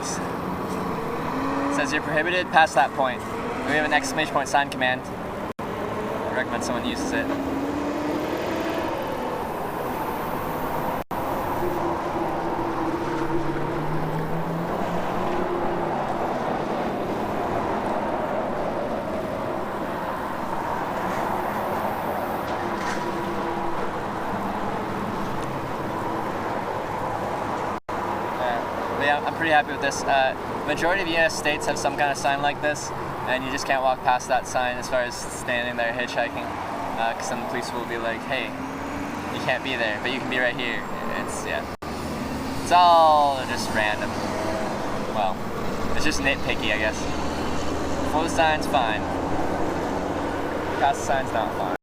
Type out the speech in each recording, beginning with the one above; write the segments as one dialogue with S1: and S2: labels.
S1: Oops. It says you're prohibited past that point. We have an exclamation point sign command. I recommend someone uses it. Yeah, I'm pretty happy with this. Majority of the United States have some kind of sign like this, and you just can't walk past that sign as far as standing there hitchhiking, because then the police will be like, hey, you can't be there, but you can be right here. It's all just random. Well, it's just nitpicky, I guess. Before the sign's fine. Past the sign's not fine.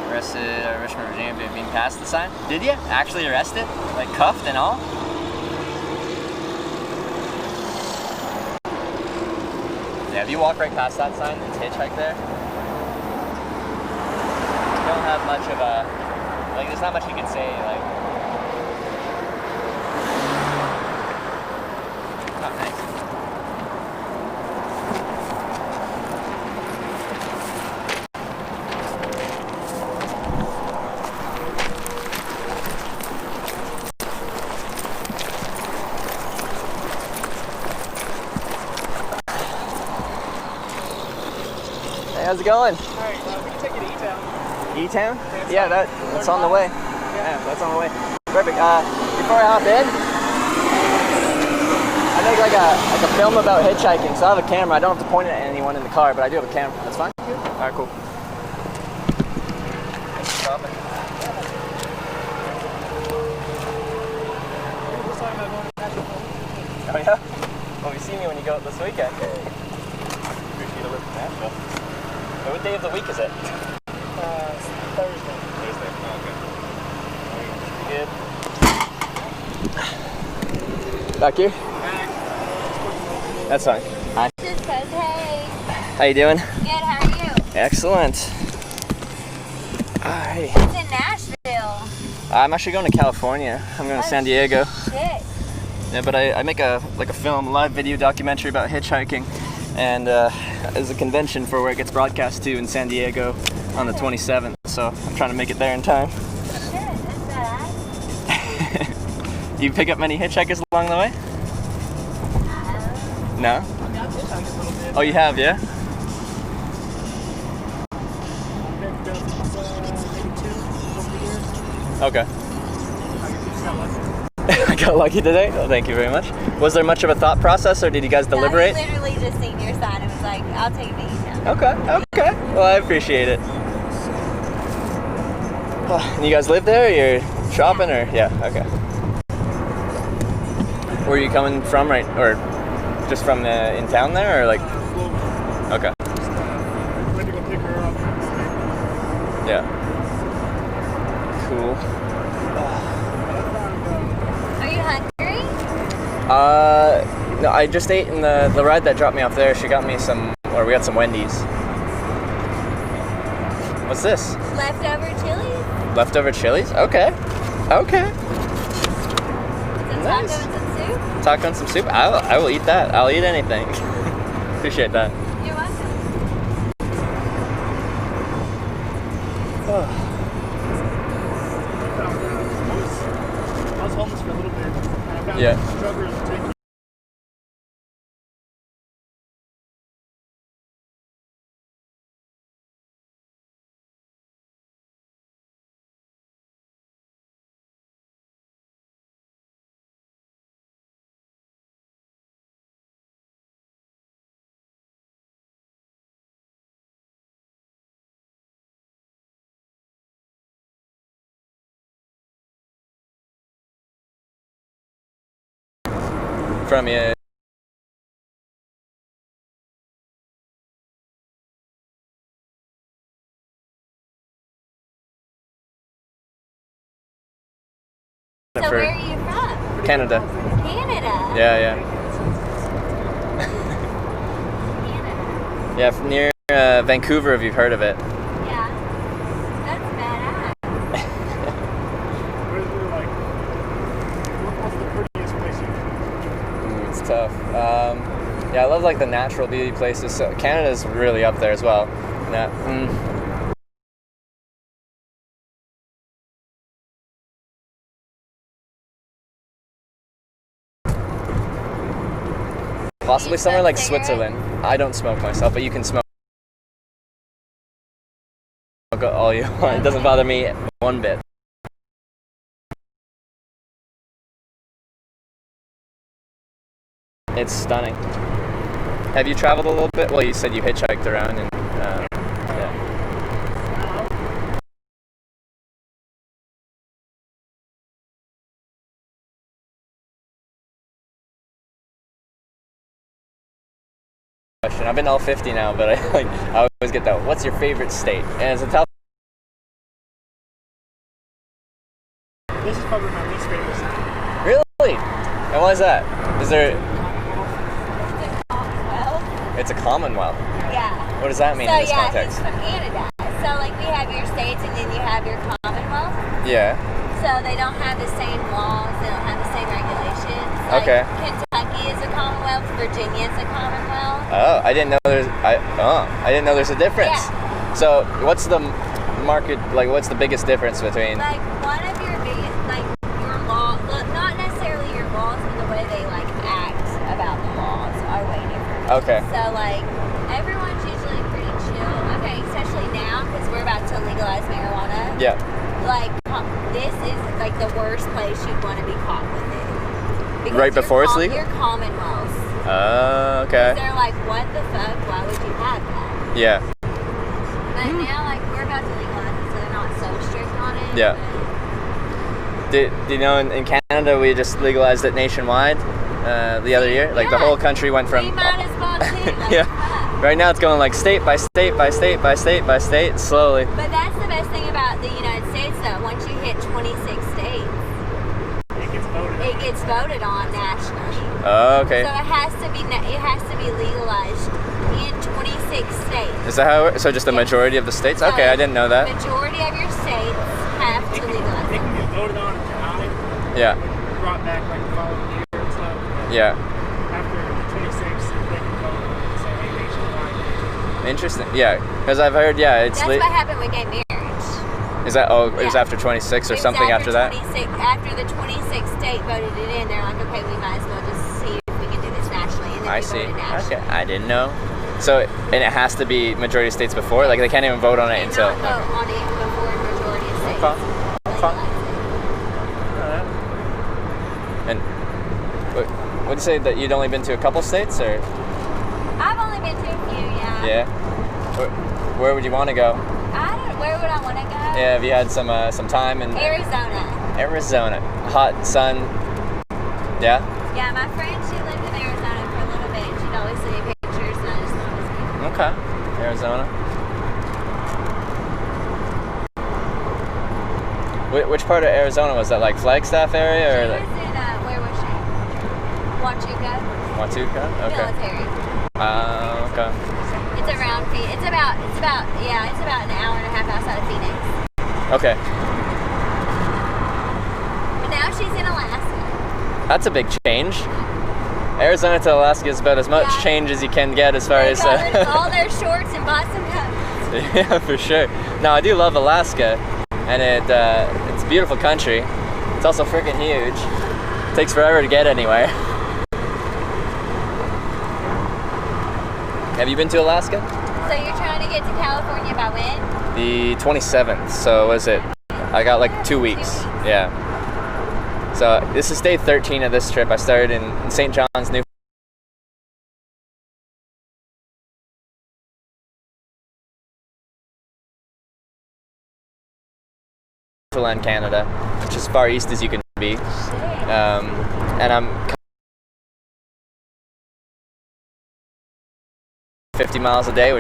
S1: Arrested or Richmond, Virginia, being past the sign. Did you actually arrested? Like cuffed and all? Yeah, if you walk right past that sign, it's hitchhike there. You don't have much of a, like, there's not much you can say, like. Oh, thanks. How's it going?
S2: Alright, we can take you to E-Town.
S1: E-Town? Yeah, that's on the way. Yeah, that's on the way. Perfect. Before I hop in, I make like a film about hitchhiking, so I have a camera. I don't have to point it at anyone in the car, but I do have a camera. That's fine? Alright, cool. Thanks for stopping. Oh yeah? Well, you see me when you go out this weekend. Appreciate a lift in Nashville. What day of the week is it?
S2: Thursday.
S1: Thursday. Oh, okay. Good. Back here? That's fine. Hi.
S3: Just says, hey.
S1: How you doing?
S3: Good, how are you?
S1: Excellent. Alright.
S3: It's in Nashville.
S1: I'm actually going to California. I'm going to San Diego.
S3: Shit.
S1: Yeah, but I make a film, a live video documentary about hitchhiking. And there's a convention for where it gets broadcast to in San Diego on the 27th, so I'm trying to make it there in time.
S3: Shit, that's badass.
S1: Do you pick up many hitchhikers along the way? No? Oh, you have, yeah? Okay. I got lucky today? Oh, thank you very much. Was there much of a thought process, or did you guys deliberate?
S3: No, he literally just seen your sign and was like, I'll take the E-Town.
S1: Okay. Well, I appreciate it. And you guys live there, or you're shopping, or? Yeah, okay. Where are you coming from, right? Or just from in town there, or like? Okay.
S2: Went to go pick her up.
S1: Yeah. Cool.
S3: Are you hungry?
S1: No, I just ate in the ride that dropped me off there. She got me we got some Wendy's. What's this?
S3: Leftover chili?
S1: Leftover chilies? Okay.
S3: Some
S1: Nice.
S3: taco and some soup?
S1: Taco and some soup? I will eat that. I'll eat anything. Appreciate that.
S3: You're welcome.
S2: I was homeless for a little bit. And I found
S1: Yeah.
S2: truckers taking
S1: from you.
S3: So where are you from?
S1: Canada.
S3: Canada.
S1: Yeah.
S3: Canada.
S1: Yeah, from near Vancouver, if you've heard of it.
S3: Yeah. That's badass.
S2: What's the prettiest place you've
S1: It's tough. Yeah, I love like the natural beauty places. So Canada's really up there as well. Possibly somewhere like Switzerland. I don't smoke myself, but you can smoke all you want. It doesn't bother me one bit. It's stunning. Have you traveled a little bit? Well, you said you hitchhiked around and yeah. I've been all 50 now, but I always get that. What's your favorite state? And as a tough.
S2: This is probably my least favorite state.
S1: Really? And why is that? Is there?
S3: Well,
S1: It's a Commonwealth.
S3: yeah.
S1: What does that mean
S3: So
S1: in this
S3: yeah,
S1: context?
S3: he's from Canada. So like we have your states and then you have your Commonwealth.
S1: Yeah.
S3: So they don't have the same laws, they don't have the same regulations. Like
S1: Okay.
S3: Kentucky is a Commonwealth, Virginia is a Commonwealth.
S1: Oh, I didn't know I didn't know there's a difference.
S3: Yeah.
S1: So what's the market like? What's the biggest difference between?
S3: Like one of your biggest, like your law, not necessarily your laws, but the way they like act about the laws are way different.
S1: Okay.
S3: So like everyone's usually pretty chill. Okay, especially now because we're about to legalize marijuana.
S1: Yeah.
S3: Like this is like the worst place you'd want to be caught with it. Because
S1: Right before it's legal?
S3: Your Commonwealth.
S1: Okay.
S3: They're like, what the fuck? Why would you have that?
S1: Yeah.
S3: But now, like, we're about to legalize it, so they're not so strict on it.
S1: Yeah. Do you know in Canada we just legalized it nationwide the other year? Like the
S3: Yeah.
S1: whole country went from.
S3: We might as well too. Like,
S1: Yeah.
S3: fuck.
S1: Right now it's going like state by state by state by state by state slowly.
S3: But that's the best thing about the United States, though. Once you hit 26 states, it gets voted on nationally.
S1: Oh, okay.
S3: So it has to be legalized in 26 states.
S1: Is that how? So just the
S3: Yes.
S1: majority of the states?
S3: So
S1: Okay, I didn't know that.
S3: Majority of your states have to legalize
S2: They
S3: it.
S2: can get voted on and denied.
S1: Yeah.
S2: Brought back like the following year and stuff.
S1: Yeah.
S2: After 26, they can vote and say, hey, nationwide.
S1: Interesting. Yeah, because I've heard. Yeah, it's.
S3: That's what happened with gay marriage.
S1: Is that? Oh, it was
S3: Yeah.
S1: after 26 or
S3: It was
S1: something after that.
S3: 26, after the 26 state voted it in, they're like, okay, we might as well just see if we can do this nationally. And then
S1: I
S3: we
S1: see.
S3: voted nationally.
S1: Okay, I didn't know. So, and it has to be majority of states before. Like they can't even vote on it
S3: And
S1: until.
S3: not vote on it before majority of states.
S1: Okay.
S3: legalize it.
S1: And would you say that you'd only been to a couple states, or?
S3: I've only been to a few, yeah.
S1: Yeah. Where would you want to go?
S3: Where would I want to go?
S1: Yeah, have you had some time in
S3: Arizona.
S1: Arizona? Hot sun. Yeah.
S3: Yeah, my friend, she lived in Arizona for a little bit. She'd always send me pictures, and I just thought it was beautiful.
S1: Okay. Arizona. Which part of Arizona was that? Like Flagstaff area or
S3: She
S1: like
S3: was in, where was she? Huachuca.
S1: Huachuca? Okay.
S3: Military.
S1: Okay.
S3: It's around Phoenix. It's about an hour and a half outside of Phoenix.
S1: Okay.
S3: But now she's in Alaska.
S1: That's a big change. Arizona to Alaska is about as much
S3: Yeah.
S1: change as you can get as far
S3: They
S1: as.
S3: got rid of all their shorts and bought some coats.
S1: Yeah, for sure. No, I do love Alaska, and it's a beautiful country. It's also freaking huge. It takes forever to get anywhere. Have you been to Alaska?
S3: So you're trying to get to California by when?
S1: The 27th. So was it? I got like 2 weeks. Yeah. So this is day 13 of this trip. I started in St. John's, Newfoundland, Canada, which is as far east as you can be.
S3: Shit.
S1: And I'm 50 miles a day.
S2: If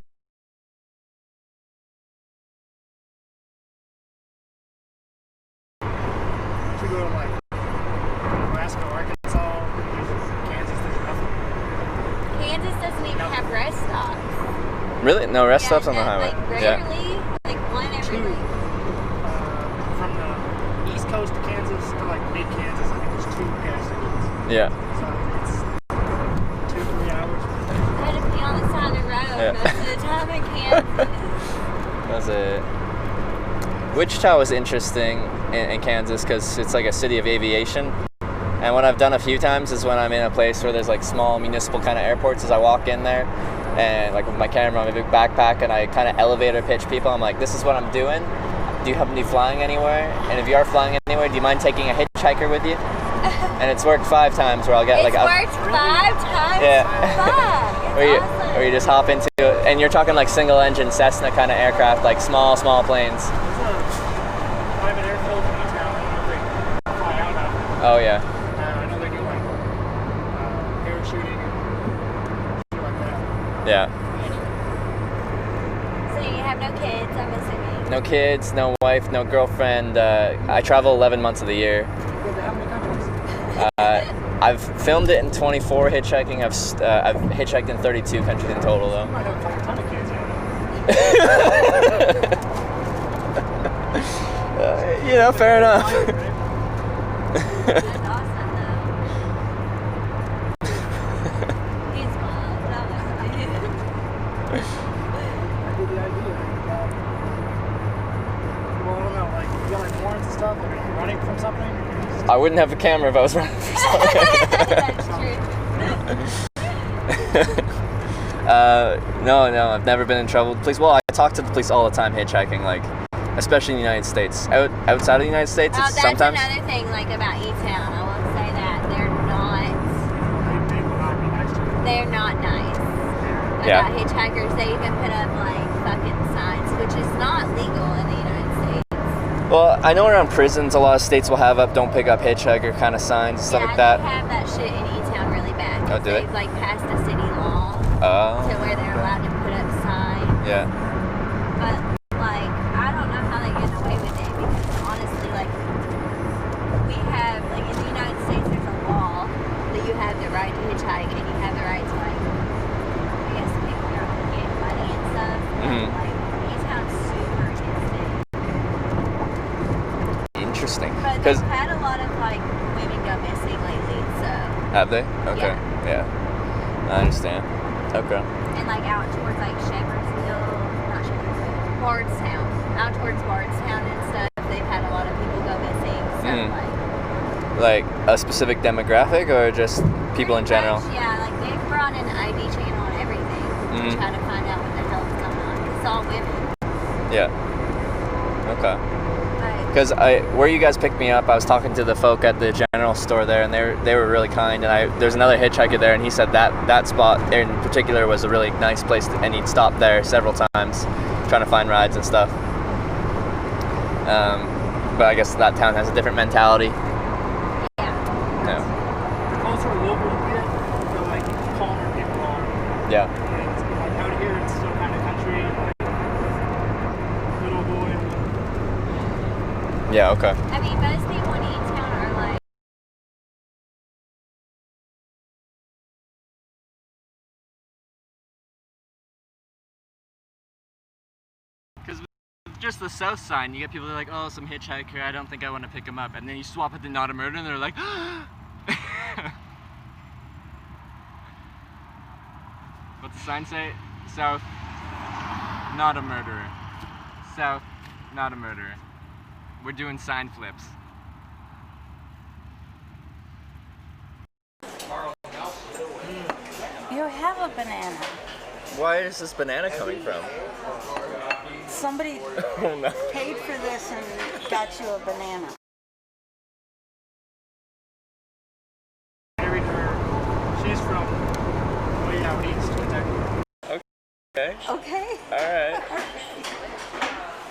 S2: you go to like Nebraska, Arkansas, Kansas, there's nothing.
S3: Kansas doesn't even have rest stops.
S1: Really? No rest
S3: Yeah,
S1: stops on the
S3: no,
S1: highway?
S3: Like
S1: Yeah.
S3: rarely, like one every
S2: Two.
S3: week.
S2: From the east coast of Kansas to like mid-Kansas, I think there's 2 gas stations.
S1: Yeah.
S2: So it's 2-3 hours.
S3: I had to be on the side of the road
S1: Yeah.
S3: most of the time in Kansas.
S1: That's it. Wichita was interesting in Kansas because it's like a city of aviation. And what I've done a few times is when I'm in a place where there's like small municipal kind of airports, is I walk in there and like with my camera, my big backpack, and I kind of elevator pitch people. I'm like, this is what I'm doing. Do you happen to be flying anywhere? And if you are flying anywhere, do you mind taking a hitchhiker with you? And it's worked 5 times where I'll get
S3: It's
S1: like
S3: worked 5 times?
S1: Yeah.
S3: Fuck, it's awesome.
S1: or you just hop into it, and you're talking like single engine Cessna kind of aircraft, like small planes.
S2: There's a private airfield in town. I don't know if they fly out of it.
S1: Oh yeah.
S2: I know they do like parachuting and shit like that.
S1: Yeah.
S3: So you have no kids, I'm assuming.
S1: No kids, no wife, no girlfriend. I travel 11 months of the year.
S2: You go to how many countries?
S1: I've filmed it in 24 hitchhiking. I've hitchhiked in 32 countries in total, though.
S2: You might have a ton of kids here.
S1: You know, fair enough.
S3: That's awesome, though. He's wild. That was good.
S2: I get the idea. Well, I don't know, like, you got like warrants and stuff, like, are you running from something?
S1: I wouldn't have a camera if I was running for something.
S3: That's true.
S1: No, I've never been in trouble with the police. Well, I talk to the police all the time hitchhiking, like, especially in the United States. Outside of the United States,
S3: Oh,
S1: it's
S3: that's
S1: sometimes.
S3: another thing, like, about E-Town. I will say that. They're
S2: They will not be nice to you.
S3: not nice.
S1: Yeah.
S3: About hitchhikers, they even put up, like, fucking signs, which is not legal in the United States.
S1: Well, I know around prisons, a lot of states will have up "Don't pick up hitchhiker" kind of signs and stuff like that.
S3: They have that shit in E-Town really bad.
S1: Oh, do they?
S3: They've, like, passed a city law
S1: Oh.
S3: to where they're allowed to put up signs.
S1: Yeah.
S3: But, like, I don't know how they get away with it because, honestly, like, we have, like, in the United States, there's a law that you have the right to hitchhike and you have the right to, like, I guess people are get money and stuff.
S1: Mhm.
S3: Like, E-Town's super against it.
S1: Interesting.
S3: But
S1: Because
S3: they've had a lot of, like, women go missing lately, so.
S1: have they? Okay. Yeah. I understand. Okay.
S3: And, like, out towards, like, Shepherdsville, not Shepherdsville, Bardstown. Out towards Bardstown and stuff, they've had a lot of people go missing, so,
S1: Like a specific demographic or just people in
S3: pretty
S1: general?
S3: much, yeah, like, they've brought in the ID channel and everything to try to find out what the hell is going on. It's all women.
S1: Yeah. Okay.
S3: But,
S1: Because where you guys picked me up, I was talking to the folk at the general store there, and they were really kind. And there's another hitchhiker there, and he said that spot in particular was a really nice place, and he'd stopped there several times, trying to find rides and stuff. But I guess that town has a different mentality.
S3: yeah.
S1: Yeah.
S2: The closer local you get, the like calmer people are.
S1: Yeah.
S2: And like out here, it's still kind of country, like little boy.
S1: Yeah. Okay.
S3: I mean, most people in E-Town are like,
S1: Because with just the south sign, you get people that are like, oh, some hitchhiker, I don't think I want to pick him up. And then you swap it to not a murder, and they're like, what's the sign say? South, not a murderer. South, not a murderer. We're doing sign flips.
S4: You have a banana.
S1: Why is this banana coming from?
S4: Somebody
S1: Oh no.
S4: paid for this and got you a banana.
S2: Married her. She's from way out east, Kentucky.
S1: Okay.
S4: Okay,
S1: Alright.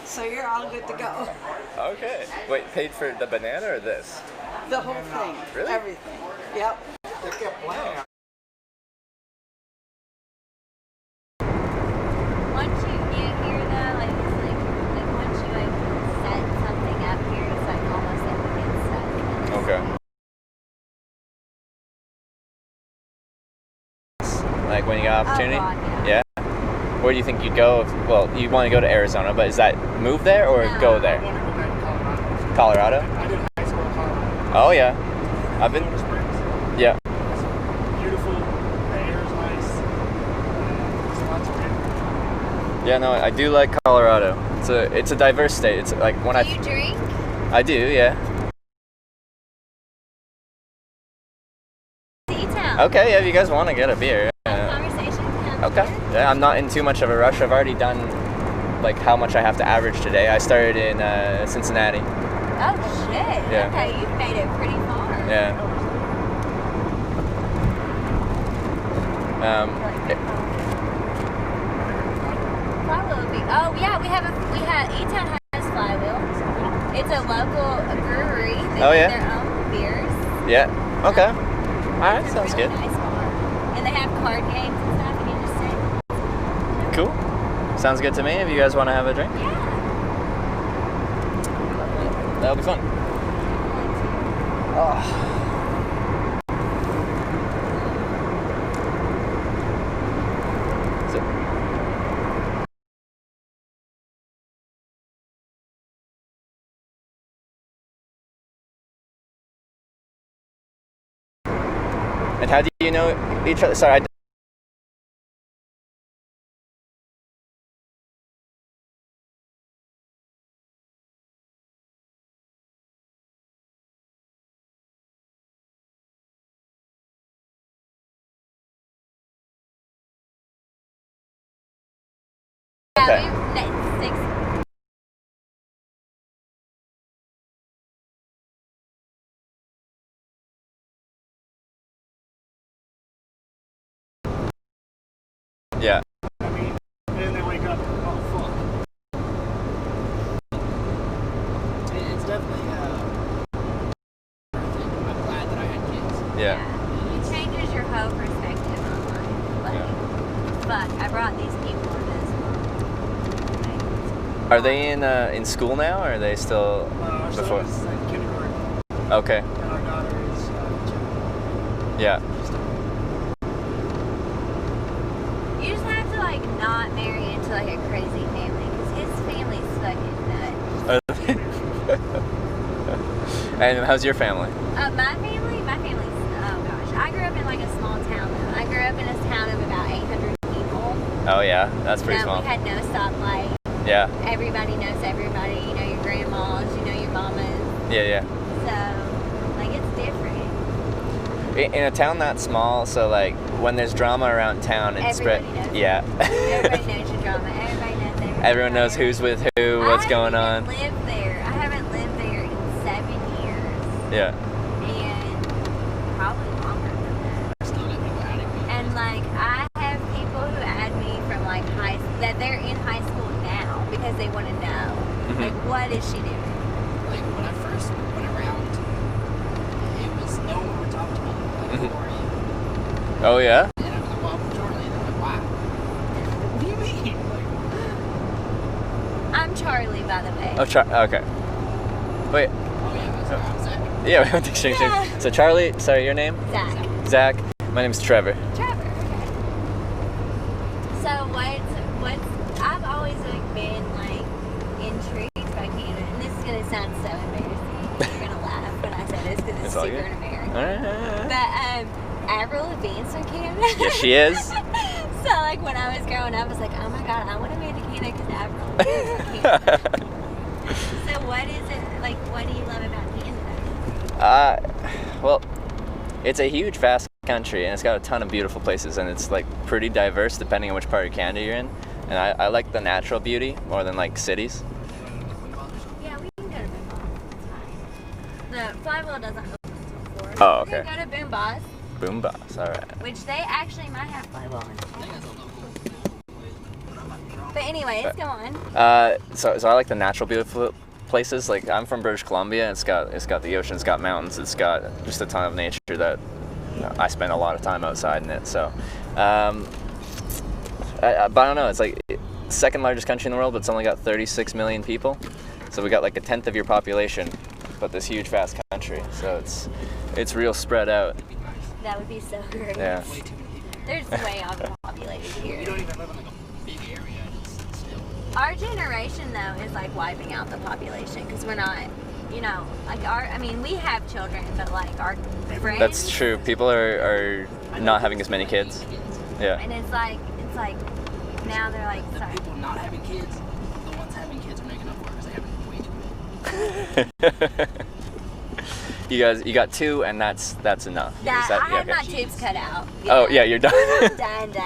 S4: so you're all good to go.
S1: Okay. Wait, paid for the banana or this?
S4: The whole thing.
S1: Really?
S4: Everything. Yep.
S1: Like when you got opportunity?
S3: Oh, God,
S1: Yeah. Where do you think you'd go? Well, you want to go to Arizona, but is that move there or
S3: No.
S1: go there?
S2: I want to go back to Colorado.
S1: Colorado?
S2: I did high school in Colorado.
S1: Oh yeah. I've been.
S2: Colorado Springs.
S1: Yeah.
S2: It's beautiful. The air is nice. There's lots of people.
S1: Yeah, no, I do like Colorado. It's a diverse state. It's like when
S3: Do you drink?
S1: I do, yeah.
S3: C-Town.
S1: Okay, yeah, if you guys want to get a beer.
S3: Have a conversation. Have
S1: Okay.
S3: beer.
S1: Yeah, I'm not in too much of a rush. I've already done like how much I have to average today. I started in Cincinnati.
S3: Oh shit.
S1: Yeah.
S3: Okay, you've made it pretty far.
S1: Yeah.
S3: Flywheel would be. Oh yeah, we had E-Town has Flywheel. It's a local brewery. They
S1: Oh,
S3: make
S1: yeah?
S3: their own beers.
S1: Yeah. Okay. All right,
S3: It's a
S1: sounds
S3: really
S1: good.
S3: nice bar. And they have card games and stuff, and you just sit.
S1: Cool. Sounds good to me. If you guys want to have a drink,
S3: Yeah.
S1: that'll be fun. Oh. And how do you know each other? Sorry, Okay.
S3: Yeah, we six.
S1: yeah.
S2: I mean, and then they wake up and oh fuck.
S5: It's definitely I'm glad that I had kids.
S1: Yeah.
S3: It changes your whole perspective on life. Like, fuck, I brought these people on this. Like,
S1: Are they in school now, or are they still
S2: Our son
S1: before?
S2: is in kindergarten,
S1: Okay.
S2: and our daughter is
S1: Yeah.
S3: you just have to like not marry into like a crazy family because his family's fucking nuts.
S1: And how's your family?
S3: My family's, oh gosh, I grew up in like a small town though. I grew up in a town of about 800 people.
S1: Oh yeah, that's pretty
S3: No,
S1: small.
S3: we had no stoplight.
S1: Yeah.
S3: Everybody knows everybody. You know your grandmas, you know your mamas.
S1: Yeah.
S3: So, like, it's different.
S1: In a town that small, so like when there's drama around town, it's spread.
S3: Everybody knows.
S1: Yeah.
S3: Everybody knows your drama. Everybody knows everybody.
S1: Everyone knows who's with who, what's going on.
S3: I haven't lived there in 7 years.
S1: Yeah.
S3: And probably longer than that.
S5: Still got people adding me.
S3: And like I have people who add me from like that they're in high school now because they want to know like what is she doing?
S5: Like when I first went around, it was no one would talk to me. Like, who are you?
S1: Oh yeah.
S5: And I'm like, well, I'm Jordan. And I'm like, wow. What do you mean? Like,
S3: I'm Charlie, by the way.
S1: Oh, okay. Wait.
S5: oh yeah, that's what I'm saying.
S1: Yeah, we went to exchange names.
S3: Yeah.
S1: So Charlie, sorry, your name?
S3: Zach.
S1: Zach. My name's Trevor.
S3: Trevor. Okay. So I've always like been like intrigued by Canada, and this is gonna sound so embarrassing. You're gonna laugh when I say this because it's
S1: all
S3: super
S1: good.
S3: American.
S1: Alright.
S3: But Avril Lavigne's from Canada.
S1: Yes, she is.
S3: So like when I was growing up, I was like, oh my god, I want to move to Canada because Avril Lavigne's from Canada. So what is it like? What do you love about Canada?
S1: Well, it's a huge, vast country, and it's got a ton of beautiful places, and it's like pretty diverse depending on which part of Canada you're in. And I like the natural beauty more than like cities.
S3: Yeah, we can go to Boom Boss. It's fine. The Flywheel doesn't open until 4.
S1: Oh,
S3: We can
S1: okay.
S3: go to Boom Boss,
S1: Boom Boss, all right.
S3: which they actually might have Flywheel in town. But anyway, it's going.
S1: So I like the natural beautiful places. Like I'm from British Columbia. It's got the ocean, it's got mountains, it's got just a ton of nature that I spend a lot of time outside in it. So, but I don't know. It's like second largest country in the world, but it's only got 36 million people. So we got like a tenth of your population, but this huge, vast country. So it's real spread out.
S3: That would be so great.
S1: Yeah.
S5: Way too many people.
S3: There's way overpopulated here.
S5: You don't even live in like a big area. It's still.
S3: Our generation, though, is like wiping out the population because we're not, you know, like I mean, we have children, but like our friends.
S1: That's true. People are not having as many kids. Yeah.
S3: And it's like now they're like,
S5: The
S3: sorry.
S5: people not having kids, the ones having kids are making up for it because they have way too many.
S1: You got 2, and that's enough.
S3: That,
S1: Is that-
S3: I
S1: yeah,
S3: had
S1: okay.
S3: my tubes cut out.
S1: Oh yeah, you're done.
S3: I'm done.
S5: They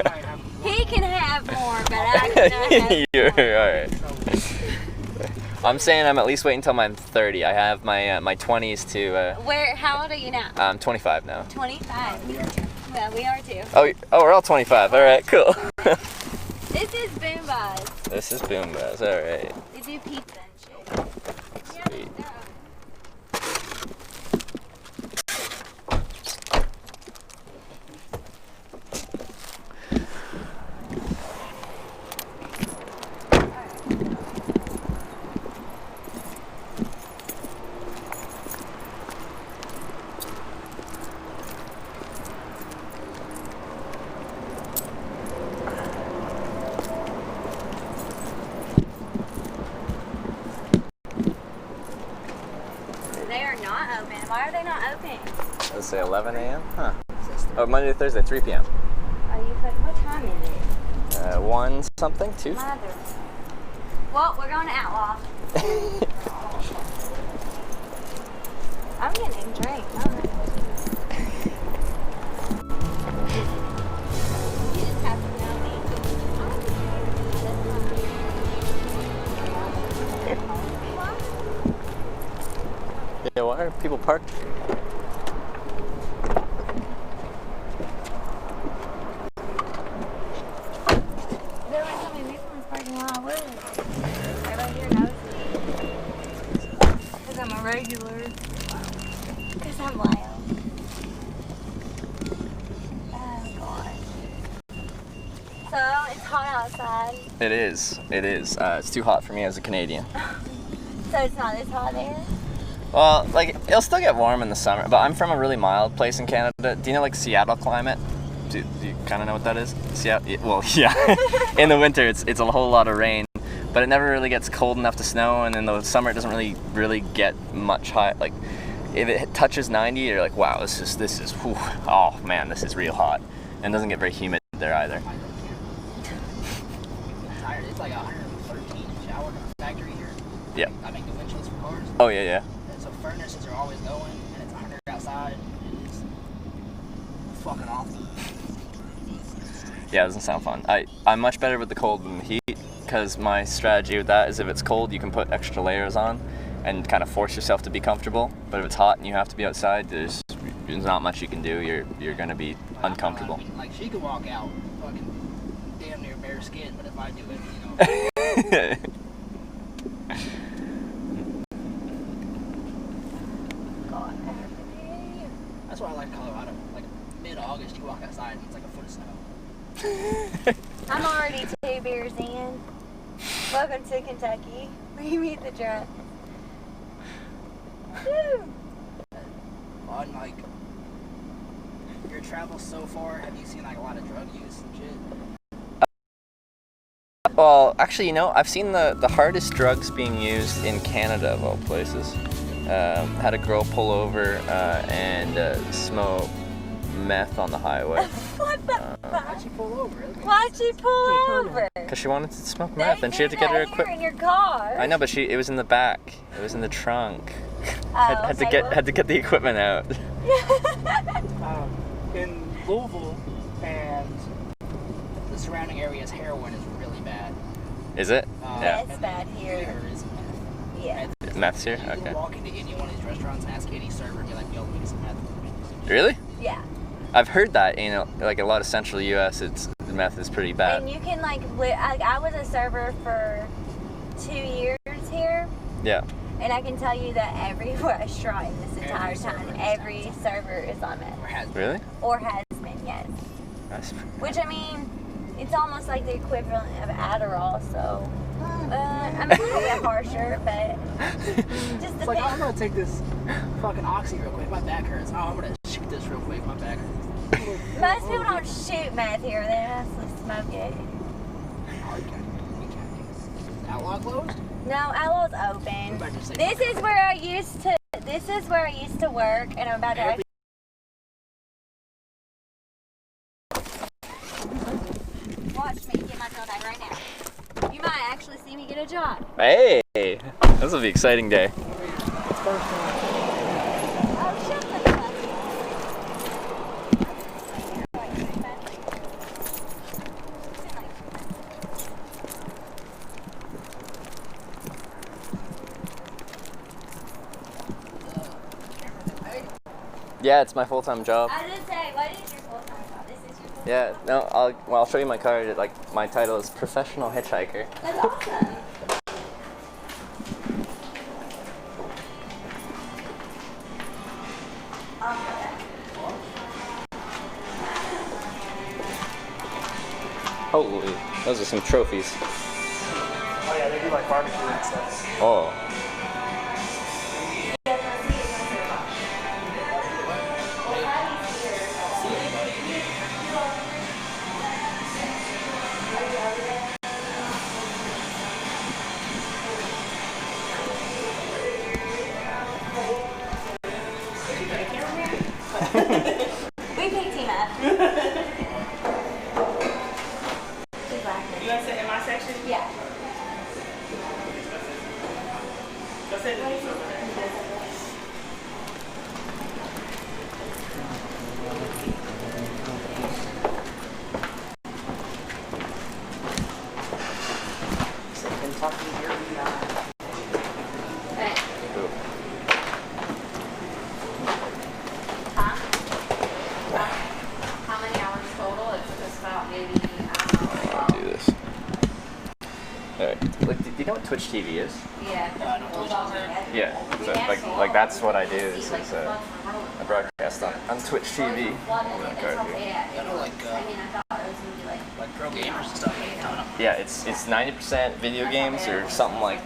S5: might have
S3: He can have more, but I cannot have
S1: You're
S3: more.
S1: alright. I'm saying I'm at least waiting until I'm 30. I have my 20s to.
S3: How old are you now?
S1: I'm 25 now.
S3: 25. Well, we are too.
S1: Oh, we're all 25. All right, cool.
S3: This is Boom Buzz.
S1: This is Boom Buzz. All right.
S3: They do pizza and shit.
S1: Sweet.
S3: Yeah, they're They are not open. Why are they not open?
S1: Let's say 11 a.m. Huh. Oh, Monday to Thursday, 3 p.m.
S3: Are you fucking? What time is it?
S1: 1 something, 2.
S3: Mother. Well, we're going to Outlaw. I'm getting a drink. You just have to know me.
S1: Yeah, why are people parked?
S3: There were so many people in this parking lot. I would. Everybody here knows me. Because I'm a regular. Because I'm wild. Oh, God. So, it's hot outside.
S1: It is. It is. It's too hot for me as a Canadian.
S3: So, it's not this hot there?
S1: Well, like, it'll still get warm in the summer, but I'm from a really mild place in Canada. Do you know, like, Seattle climate? Do you kind of know what that is? Seattle? Well, yeah. In the winter, it's a whole lot of rain, but it never really gets cold enough to snow, and in the summer, it doesn't really get much high. Like, if it touches 90, you're like, wow, this is, whew, oh, man, this is real hot. And it doesn't get very humid there either.
S5: It's like 113 shower factory here.
S1: Yeah.
S5: I make the windshields for cars.
S1: Oh, yeah, yeah.
S5: So furnaces are always going, and it's 100 outside. And it's fucking awful.
S1: Yeah, it doesn't sound fun. I'm much better with the cold than the heat, because my strategy with that is if it's cold, you can put extra layers on and kind of force yourself to be comfortable. But if it's hot and you have to be outside, there's not much you can do. You're going to be uncomfortable.
S5: I mean, like, she could walk out fucking damn near bare skin, but if I do it, you know. That's why I like Colorado. Like, mid-August, you walk outside and it's like a foot of snow.
S3: I'm already 2 beers in. Welcome to Kentucky. We meet the drunk. Woo!
S5: On, like, your travels so far, have you seen, like, a lot of drug use and shit?
S1: Well, actually, you know, I've seen the hardest drugs being used in Canada, of all places. Had a girl pull over and smoke meth on the highway.
S3: What the fuck?
S5: How'd she pull over?
S3: Why'd she pull over?
S1: Because she wanted to smoke
S3: They
S1: meth, and she had to
S3: do
S1: get her
S3: that here
S1: equipment.
S3: in your car.
S1: I know, but it was in the back. It was in the trunk.
S3: Oh,
S1: had to get the equipment out.
S2: In Louisville and
S5: The surrounding area's heroin is really bad.
S1: Is it?
S3: Yeah,
S1: Yeah.
S3: it's bad here.
S5: Is meth.
S3: Yeah.
S1: Meth's here?
S5: You
S1: Okay.
S5: can walk into any one of these restaurants and ask any server and be like, yo, give me some meth.
S1: Really?
S3: Yeah.
S1: I've heard that, you know, like a lot of central U.S., the meth is pretty bad.
S3: And you can I was a server for 2 years here,
S1: Yeah.
S3: and I can tell you that every restaurant in this entire time, every server is on meth.
S5: Or has
S1: Really?
S3: Or has been, yes.
S1: That's
S3: Which, I mean, it's almost like the equivalent of Adderall, so I'm a little bit harsher, but just
S5: It's
S3: the
S5: like,
S3: thing.
S5: I'm gonna take this fucking oxy real quick. My back hurts. Oh, I'm gonna shoot this real quick. My back hurts.
S3: Most people don't don't shoot meth here. They mostly smoke it.
S5: Outlaw closed?
S3: No, Outlaw's open. This is where I used to. This is where I used to work, and I'm about to. Watch me get my job back right now. You might actually see me get a job.
S1: Hey, this will be an exciting day.
S3: Oh, shut the fuck up.
S1: Yeah, it's my full-time job.
S3: I didn't say, what is your full-time job? This is your full-time
S1: Yeah,
S3: job.
S1: no, I'll show you my card. Like, my title is professional hitchhiker.
S3: That's awesome.
S1: Holy, those are some trophies.
S2: Oh yeah, they do like barbecue and stuff.
S1: Oh.
S3: We picked him up.
S2: You guys sit in my section?
S3: Yeah.
S2: Go sit in these over there.
S3: How many hours total? It's just about maybe,
S1: I'll do this. Alright. Like, do you know what Twitch TV is?
S3: yeah.
S1: Yeah. So, like that's what I do. Is I broadcast on Twitch TV.
S5: You know, like pro gamers and stuff.
S1: Yeah, it's 90% video games or something like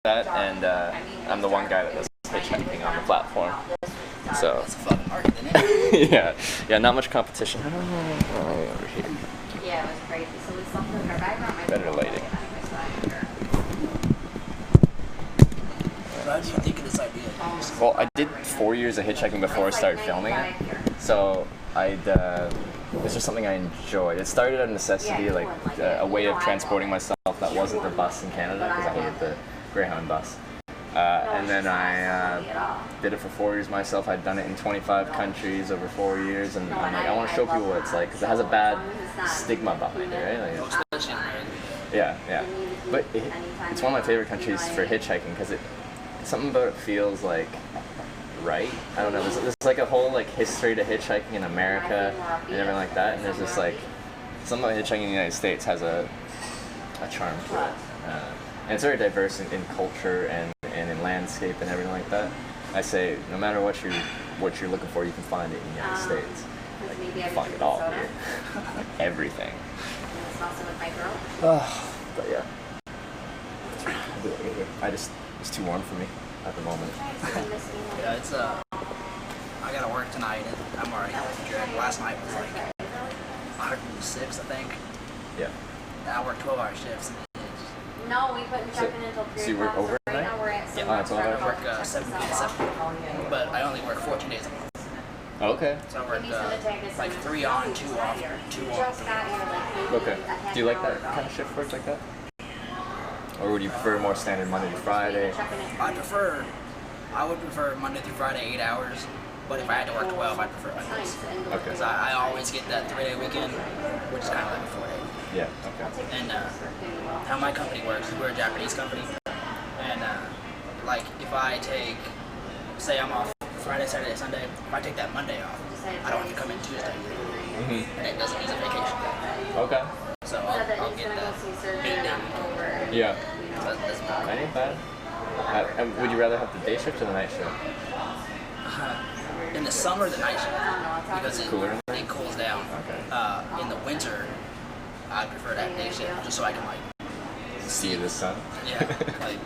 S1: that, and I'm the one guy that does hitchhiking on the platform. So
S5: It's a fucking market, isn't it?
S1: yeah, not much competition. Over here.
S3: Yeah, it was crazy. So we slept in our background.
S1: Better lighting.
S5: How did you think of this idea?
S1: Well, I did 4 years of hitchhiking before I started filming it, so it's just something I enjoyed. It started out of necessity, like a way of transporting myself that wasn't the bus in Canada, because I hated the Greyhound bus. And then I did it for 4 years myself. I'd done it in 25 countries over 4 years, and I'm like, I want to show people what it's like, because it has a bad stigma behind it, right? Like, yeah. But it's one of my favorite countries for hitchhiking, because something about it feels like right. I don't know. There's like a whole like history to hitchhiking in America and everything like that, and there's just like something about hitchhiking in the United States has a charm to it. And it's very diverse in culture and in landscape and everything like that. I say no matter what you're looking for, you can find it in the United States. Like, you can find it all here. Like, everything. But yeah. It's too warm for me at the moment.
S5: Yeah, it's I gotta work tonight, and I'm already dread. Last night was like 106, I think.
S1: Yeah.
S5: And I work 12-hour shifts.
S3: No, we couldn't check in until 3
S1: So you work
S3: o'clock.
S1: overnight?
S3: Right now we're at
S1: Yeah, 12 hours.
S5: I work 7 p.m. 7 but I only work 14 days a month.
S1: Okay.
S5: So I work like 3 on, 2 off, 2 on, 3 off.
S1: Okay. Do you like that kind of shift work like that? Or would you prefer more standard Monday to Friday?
S5: I would prefer Monday through Friday, 8 hours. But if I had to work 12, I'd prefer Mondays.
S1: Okay.
S5: Because I always get that 3-day weekend, which is kind of like a 4-day.
S1: Yeah, okay.
S5: And how my company works is we're a Japanese company. And like if I take, say I'm off Friday, Saturday, Sunday, if I take that Monday off, I don't have to come in Tuesday. And it doesn't use a vacation day.
S1: Okay.
S5: So I'll get that 8-day weekend.
S1: Yeah.
S5: So that's
S1: That ain't bad. And would you rather have the day shift or the night shift?
S5: in the summer, the night shift, because
S1: Cooler.
S5: it cools down.
S1: Okay.
S5: In the winter, I prefer that day shift just so I can like
S1: See the sun?
S5: yeah like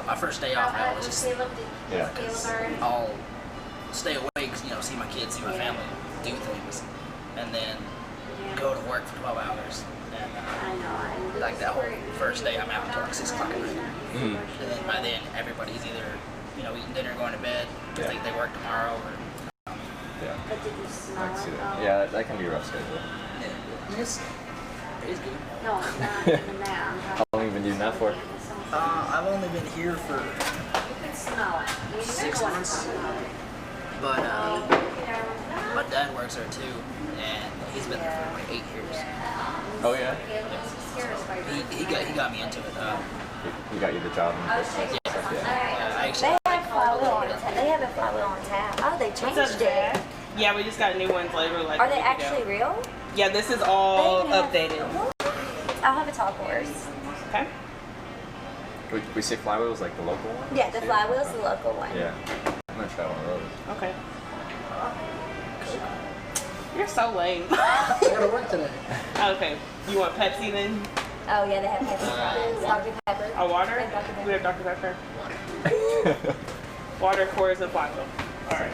S5: my first day off I always just
S1: Yeah.
S5: because I'll stay awake see my kids, see my family, do things, and then go to work for 12 hours. And like that whole first day, I'm out until like 6 o'clock at night. And then by then, everybody's either eating dinner, going to bed, because they work tomorrow, or
S1: Yeah. I can see that. Yeah, that can be a rough schedule.
S5: yeah, it's good.
S3: No, not even that.
S1: How long have you been doing that for?
S5: I've only been here for 6 months, but my dad works there too, and he's been there for like 8 years.
S1: Oh yeah?
S5: He got me into it.
S1: He got you the job.
S5: I actually
S3: They have a flywheel on tap. Oh, they changed it.
S6: Yeah, we just got new ones later. Like
S3: Are they actually real?
S6: Yeah, this is all
S3: They even have-
S6: updated.
S3: I'll have a top horse.
S6: Okay.
S1: We say flywheels like the local one?
S3: Yeah, the flywheel's the local one.
S1: Yeah. I'm gonna try one of those.
S6: Okay. You're so lame.
S5: I gotta work today.
S6: Okay. You want Pepsi then?
S3: Oh yeah, they have Pepsi fries. Dr. Pepper.
S6: A water? We have Dr. Pepper. Water, Coors, and flywheel. All right.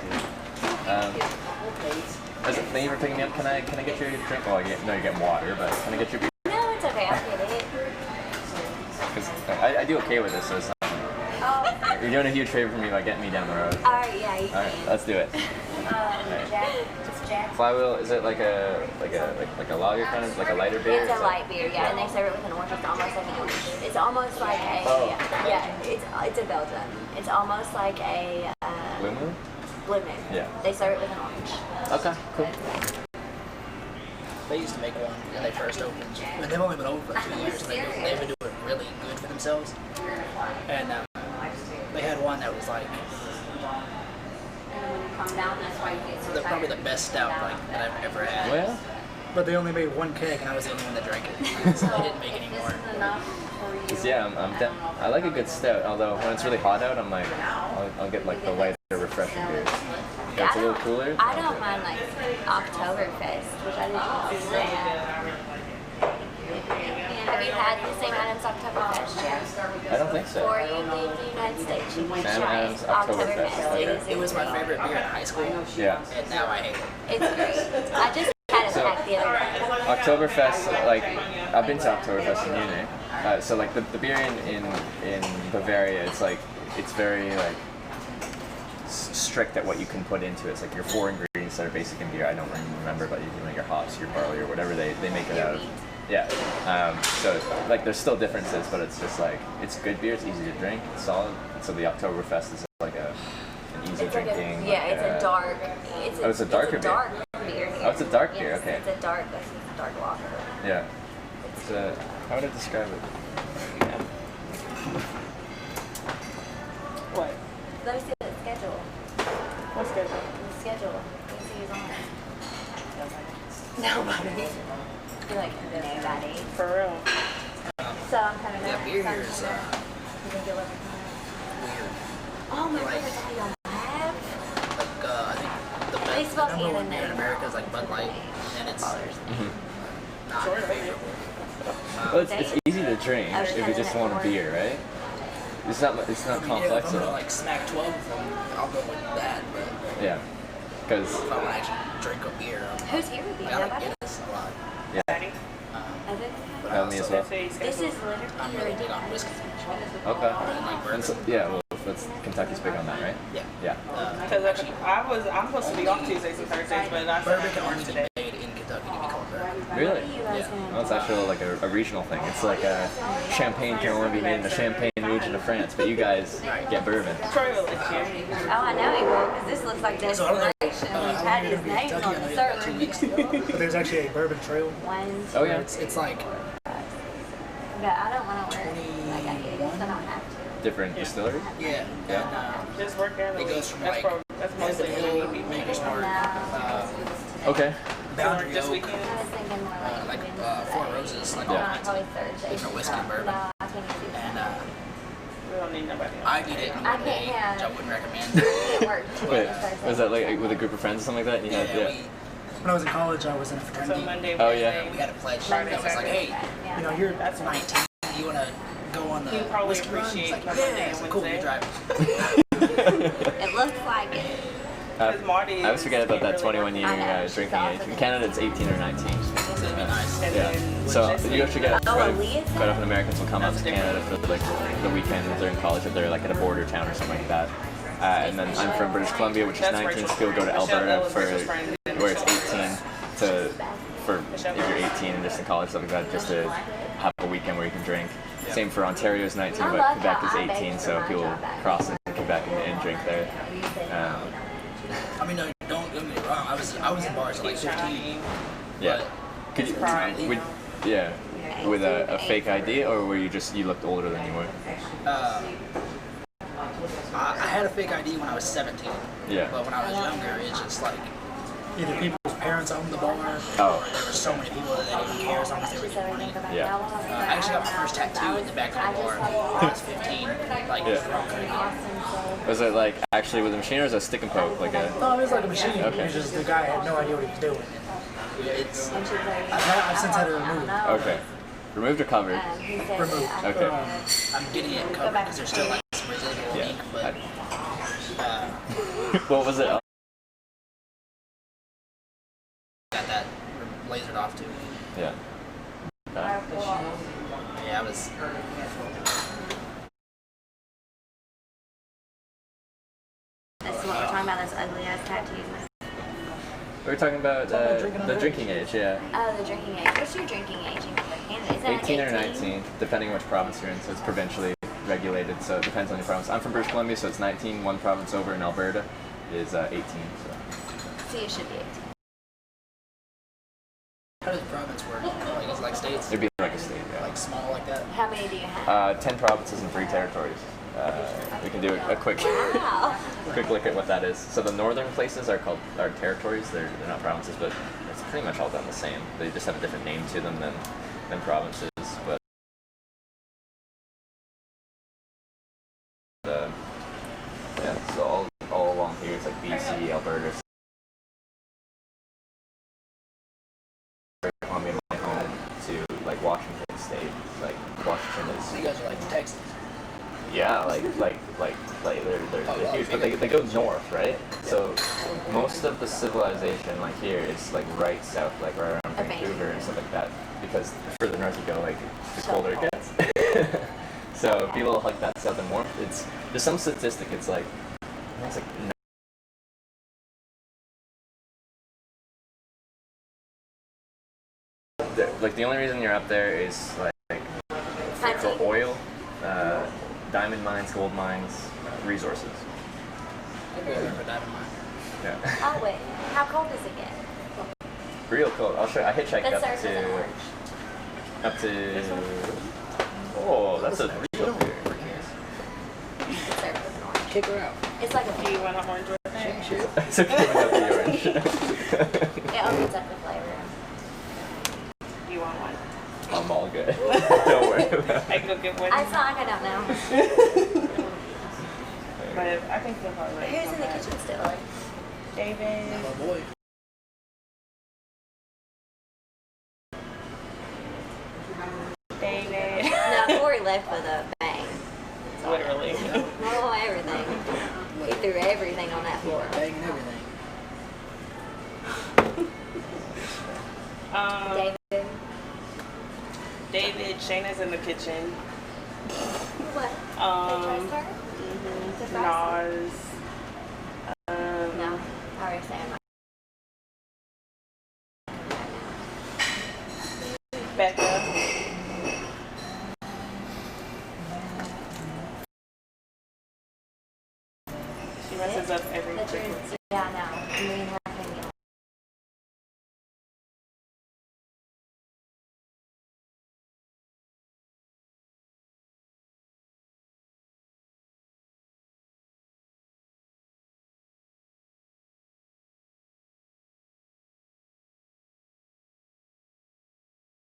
S1: Thank you for picking me up. Can I get your drink? Well, you're getting water, but can I get your beer?
S3: No, it's okay. I'll get it.
S1: Because I do okay with this, so it's not.
S3: Oh.
S1: You're doing a huge favor for me by getting me down the road.
S3: Alright, yeah, you
S1: All right, let's do it.
S3: Jack, just Jack.
S1: Flywheel, is it like a lager kind of, like a lighter beer?
S3: It's a light beer, yeah, and they serve it with an orange. It's almost like an orange. It's almost like a it's a Belgian. It's almost like a
S1: Blue Moon?
S3: Blue Moon.
S1: Yeah.
S3: They serve it with an orange.
S1: Okay, cool.
S5: They used to make one when they first opened, but they've only been open for 2 years. And they've been doing really good for themselves. And they had one that was like probably the best stout that I've ever had.
S1: Well,
S5: But they only made one keg, and I was the only one that drank it, so they didn't make any more.
S1: yeah, I like a good stout. Although when it's really hot out, I'm like, I'll get like the lighter, refreshing beers. Yeah, it's a little cooler.
S3: I don't mind like Oktoberfest, which I didn't say. Have you had the same Adams Oktoberfest yet?
S1: I don't think so.
S3: Before you leave the United States, you should
S1: Sam
S3: try
S1: Adams
S3: it.
S1: Oktoberfest. Okay.
S5: It was my favorite beer in high school,
S1: Yeah.
S5: and now I hate it.
S3: It's great. I just had a pack the other day.
S1: Oktoberfest, like I've been to Oktoberfest in Munich. So like the beer in Bavaria, it's very like strict at what you can put into it. It's like your 4 ingredients that are basic in beer. I don't remember, but your hops, your barley, or whatever they make it out of. Yeah. So like there's still differences, but it's just like it's good beer. It's easy to drink. It's solid. So the Oktoberfest is like an easy drinking.
S3: It's a dark.
S1: It's a darker beer.
S3: Dark beer.
S1: Oh, it's a dark beer.
S3: Yes,
S1: Okay.
S3: It's a dark lager.
S1: Yeah. It's a, how would I describe it?
S6: What?
S3: Let me see the schedule.
S6: What's good?
S3: The schedule. Let me see who's on it. Nobody. You're like, nobody.
S6: For real.
S3: So I'm kind of
S5: Yeah, beer here is
S3: you think you'll ever
S5: weird.
S3: Oh my
S5: Like-
S3: goodness, I don't have.
S5: Like I think the
S3: They
S5: best,
S3: spell
S5: the number one
S3: Anna
S5: beer in
S3: in
S5: America is like Bud Light, and it's not favorable.
S1: Well, it's easy to drink if you just want a beer, right? It's not
S5: If
S1: complex
S5: I'm
S1: at
S5: gonna
S1: all.
S5: like smack 12 of them, I'll go with that. But
S1: Yeah. Because
S5: if I want to actually drink a beer,
S3: Who's here with you?
S5: I like
S3: Nobody?
S5: Guinness a lot.
S1: yeah,
S3: Is it?
S5: But
S1: Have me as well.
S3: This is literally.
S5: I'm really big on whiskey.
S1: Okay.
S5: And like
S1: And
S5: bourbon.
S1: so, yeah, well, that's Kentucky's big on that, right?
S5: Yeah.
S1: Yeah.
S6: Because I'm supposed to be off Tuesdays and Thursdays, but I
S5: Bourbon
S6: forgot
S5: can
S6: to
S5: only be
S6: today.
S5: made in Kentucky to be called bourbon.
S1: Really?
S5: Yeah.
S1: Well, it's actually like a regional thing. It's like champagne can only be made in the Champagne region of France, but you guys get bourbon.
S6: Troy will let you.
S3: Oh, I know he will, because this looks like
S5: So I don't know.
S3: desperation. He's had his name on the
S5: Kentucky, 2 weeks.
S3: server.
S2: But there's actually a bourbon trail.
S3: One,
S1: Oh yeah.
S5: It's like
S3: but I don't want to wear like I do, so I don't have to.
S1: Different distillery.
S5: yeah.
S1: Yeah.
S5: And,
S6: Just work there.
S5: it goes from
S6: That's
S5: like
S6: that's mostly
S5: Heaven
S6: when we
S5: Hill,
S6: need people.
S5: Maker's Mark,
S1: Okay.
S5: Boundary
S6: This
S5: Oak,
S6: weekend.
S3: I was thinking more like
S5: Four Roses, like
S1: Yeah.
S5: all kinds
S3: probably
S5: of
S3: Thursday.
S5: different whiskey and bourbon.
S3: No, I can't do
S5: And
S3: that.
S6: We don't need nobody else.
S5: I did it in
S3: I
S5: one day,
S3: can't have-
S5: which I wouldn't recommend.
S3: It worked.
S1: Wait, was that like with a group of friends or something like that? And you had,
S5: Yeah,
S2: When I was in college, I was in a
S6: So
S2: fraternity.
S6: Monday,
S1: Oh, yeah.
S6: Wednesday.
S5: we had a pledge
S6: Friday,
S5: that was like, hey,
S3: Yeah.
S2: You know, you're
S6: That's fine.
S5: 19, you want to go on the
S6: You probably
S5: whiskey run? It's
S6: appreciate
S5: like,
S6: my Monday
S5: yeah,
S6: and
S5: it's cool, you
S6: Wednesday.
S5: drive.
S3: It looks like it.
S6: Because Marty.
S1: I always forget about that 21 year
S3: I know,
S1: drinking age. In Canada, it's 18 or 19.
S5: That'd be nice.
S6: And
S1: Yeah.
S6: then
S1: So
S6: with Jesse-
S1: you actually get
S3: Oh,
S1: quite,
S3: Aaliyah's
S1: quite often Americans will come out to Canada for like the weekend if they're in college, if they're like at a border town or something like that. And then I'm from British Columbia, which is
S6: That's
S1: 19,
S6: Rachel.
S1: so people go to
S6: Michelle
S1: Alberta
S6: Ellis,
S1: for
S6: Rachel's friend.
S1: where it's 18 for if you're 18 and just in college, stuff like that, just to have a weekend where you can drink. Same for Ontario is 19, but Quebec is 18, so people cross into Quebec and drink there.
S5: I mean, no, don't get me wrong. I was in bars at like 15.
S1: Yeah. Could you, would, yeah, with a fake ID, or were you looked older than you were?
S5: I had a fake ID when I was 17.
S1: Yeah.
S5: But when I was younger, it's just like either people's parents owned the bar, or there were so many people that they didn't care as long as they were getting money.
S1: Yeah.
S5: I actually got my first tattoo in the back of the bar when I was 15. Like,
S1: Yeah. Was it like actually with a machine, or was it a stick and poke? Like a?
S7: No, it was like a machine.
S1: Okay.
S7: It was just the guy had no idea what he was doing.
S5: It's
S7: I've since had it removed.
S1: Okay. Removed or covered?
S7: Removed.
S1: Okay.
S5: I'm getting it covered because there's still like some residual
S1: Yeah.
S5: ink, but
S1: What was it?
S5: got that lasered off too.
S1: Yeah.
S5: Yeah, I was.
S3: That's what we're talking about, those ugly ass tattoos.
S1: We were talking about the drinking age, yeah.
S3: Oh, the drinking age. What's your drinking age in Canada? Is that
S1: 18 or 19, depending on which province you're in, so it's provincially regulated, so it depends on your province. I'm from British Columbia, so it's 19. One province over in Alberta is 18.
S3: So you should be 18.
S5: How does province work? Like it's like states?
S1: It'd be like a state, yeah.
S5: Like small like that?
S3: How many do you have?
S1: 10 provinces and 3 territories. We can do a quick
S3: Wow.
S1: quick look at what that is. So the northern places are territories. They're not provinces, but it's pretty much all done the same. They just have a different name to them than provinces. But yeah, so all along here it's like BC, Alberta, Columbia, my home, to like Washington State. Like Washington is.
S5: So you guys are like Texas.
S1: Yeah, like they're huge, but they go north, right? So most of the civilization, like here, is like right south, like right around Vancouver and stuff like that. Because the further north you go, like the colder it gets. So people like that southern warmth. There's some statistic. It's like the only reason you're up there is like for oil. Diamond mines, gold mines, resources. Yeah.
S3: Oh wait, how cold does it get?
S1: Real cold. I'll show you. I hitchhiked
S3: Let's
S1: up
S3: start with an
S1: to.
S3: orange.
S1: Up to. Oh, that's a real beer.
S3: Let's start with an orange.
S7: Kick her out.
S3: It's like a
S6: Do you want an orange with that?
S1: It's okay without the orange.
S3: It opens up the flavor.
S6: Do you want one?
S1: I'm all good. Don't worry about it.
S6: I can go get one.
S3: It's not like I don't know.
S6: But I think they'll probably like
S3: Who's in the kitchen still?
S6: David.
S7: My boy.
S6: David.
S3: No, Corey left with a bang.
S6: Literally.
S3: Oh, everything. He threw everything on that floor.
S7: Banging everything.
S3: David.
S6: David, Shayna's in the kitchen.
S3: What?
S6: Um,
S3: Trust her?
S6: Nas.
S3: No. I already said I'm
S6: Becca. She messes up
S3: not.
S6: everything.
S3: Yeah, I know. Me and her opinion.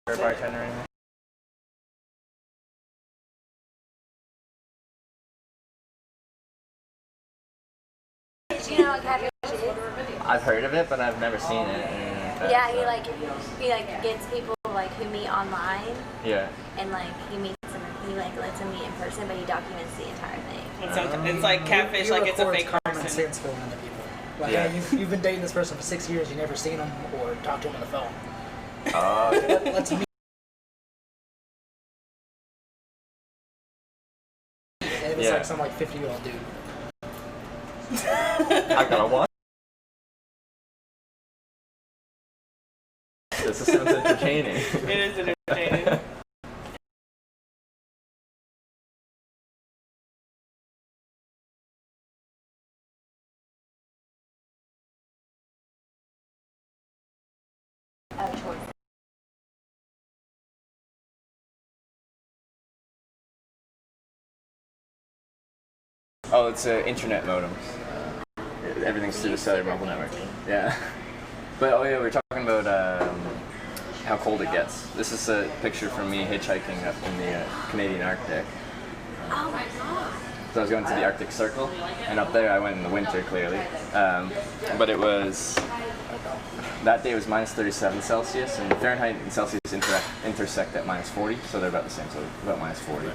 S1: Bartender in there.
S3: Did you know what Cafe is?
S1: I've heard of it, but I've never seen it.
S3: Yeah, he gets people like who meet online
S1: Yeah.
S3: and like he lets them meet in person, but he documents the entire thing.
S6: It's like catfish, like it's a fake
S7: common
S6: person.
S7: sense going into people. Like,
S1: Yeah.
S7: hey, you've been dating this person for 6 years, you've never seen him or talked to him on the phone. Let's meet. And it was
S1: Yeah.
S7: like some 50-year-old dude.
S1: I gotta watch. This sounds entertaining.
S6: It is entertaining.
S1: Oh, it's internet modems. Everything's through the cellular mobile network. Yeah. But oh yeah, we were talking about how cold it gets. This is a picture from me hitchhiking up in the Canadian Arctic.
S3: Oh my god.
S1: So I was going to the Arctic Circle, and up there I went in the winter, clearly. But it was, that day was minus 37 Celsius, and Fahrenheit and Celsius intersect at minus 40, so they're about the same, so about minus 40.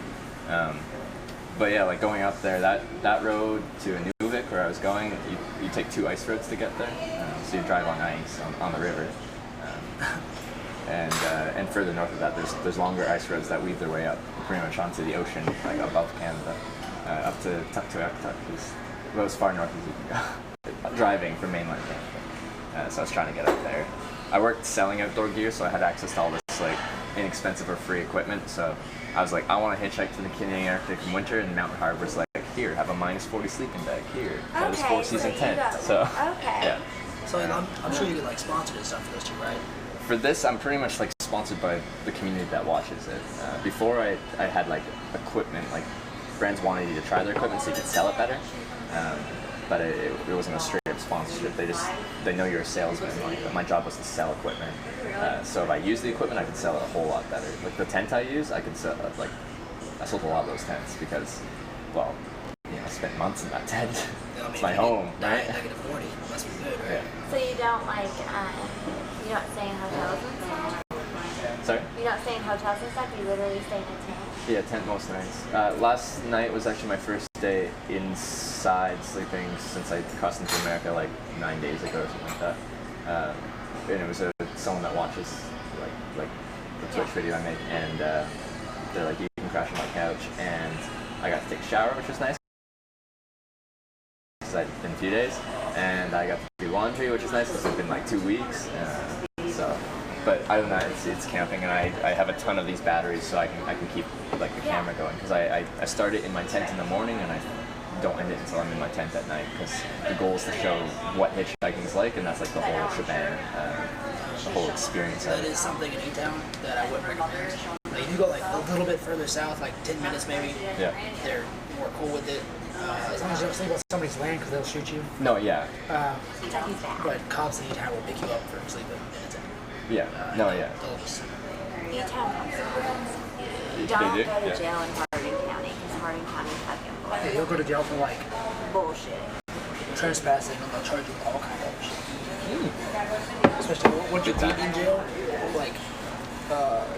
S1: But yeah, like going up there, that road to Inuvik, where I was going, you take 2 ice roads to get there. So you drive on ice on the river. And further north of that, there's longer ice roads that weave their way up pretty much onto the ocean, like above Canada, up to Tuktoyaktuk, is about as far north as you can go, driving from mainland Canada. So I was trying to get up there. I worked selling outdoor gear, so I had access to all this like inexpensive or free equipment. So I was like, I want to hitchhike to the Canadian Arctic in winter, and Mountain Harbor's like, here, have a minus 40 sleeping bag. Here, that is 4-season tent. So yeah.
S5: So I'm sure you get like sponsored and stuff for this too, right?
S1: For this, I'm pretty much like sponsored by the community that watches it. Before I had like equipment, like brands wanted you to try their equipment so you could sell it better. But it wasn't a straight up sponsorship. They know you're a salesman. Like my job was to sell equipment. So if I use the equipment, I could sell it a whole lot better. Like the tent I use, I could sell I sold a lot of those tents because, well, I spent months in that tent. It's my home, right?
S5: Negative 40 must be good, right?
S1: Yeah.
S3: So you don't you don't stay in hotels and stuff?
S1: Sorry?
S3: You don't stay in hotels and stuff? You literally stay in a tent?
S1: Yeah, tent most nights. Last night was actually my first day inside sleeping since I crossed into America like 9 days ago or something like that. And it was someone that watches like the Twitch video I make, and they're like, you can crash on my couch, and I got to take a shower, which was nice because I'd been a few days, and I got to do laundry, which is nice because it's been like 2 weeks. But other than that, it's camping, and I have a ton of these batteries, so I can keep like the camera going, because I start it in my tent in the morning, and I don't end it until I'm in my tent at night, because the goal is to show what hitchhiking is like, and that's like the whole shebang, the whole experience.
S5: That is something in E-Town that I wouldn't recommend. Like, if you go like a little bit further south, like 10 minutes maybe,
S1: Yeah.
S5: they're more cool with it.
S7: As long as you don't sleep on somebody's land, because they'll shoot you.
S1: No, yeah.
S7: But cops in E-Town will pick you up for sleeping in a tent.
S1: Yeah. No, yeah.
S5: They'll just-
S3: You tell them.
S1: They
S3: Don't
S1: do?
S3: go to
S1: Yeah.
S3: jail in Hardin County, because Hardin County is fucking
S7: Yeah, you'll go to jail for like
S3: bullshit.
S5: trespassing, and they'll charge you with all kinds of other shit. Especially once you're deep in jail, like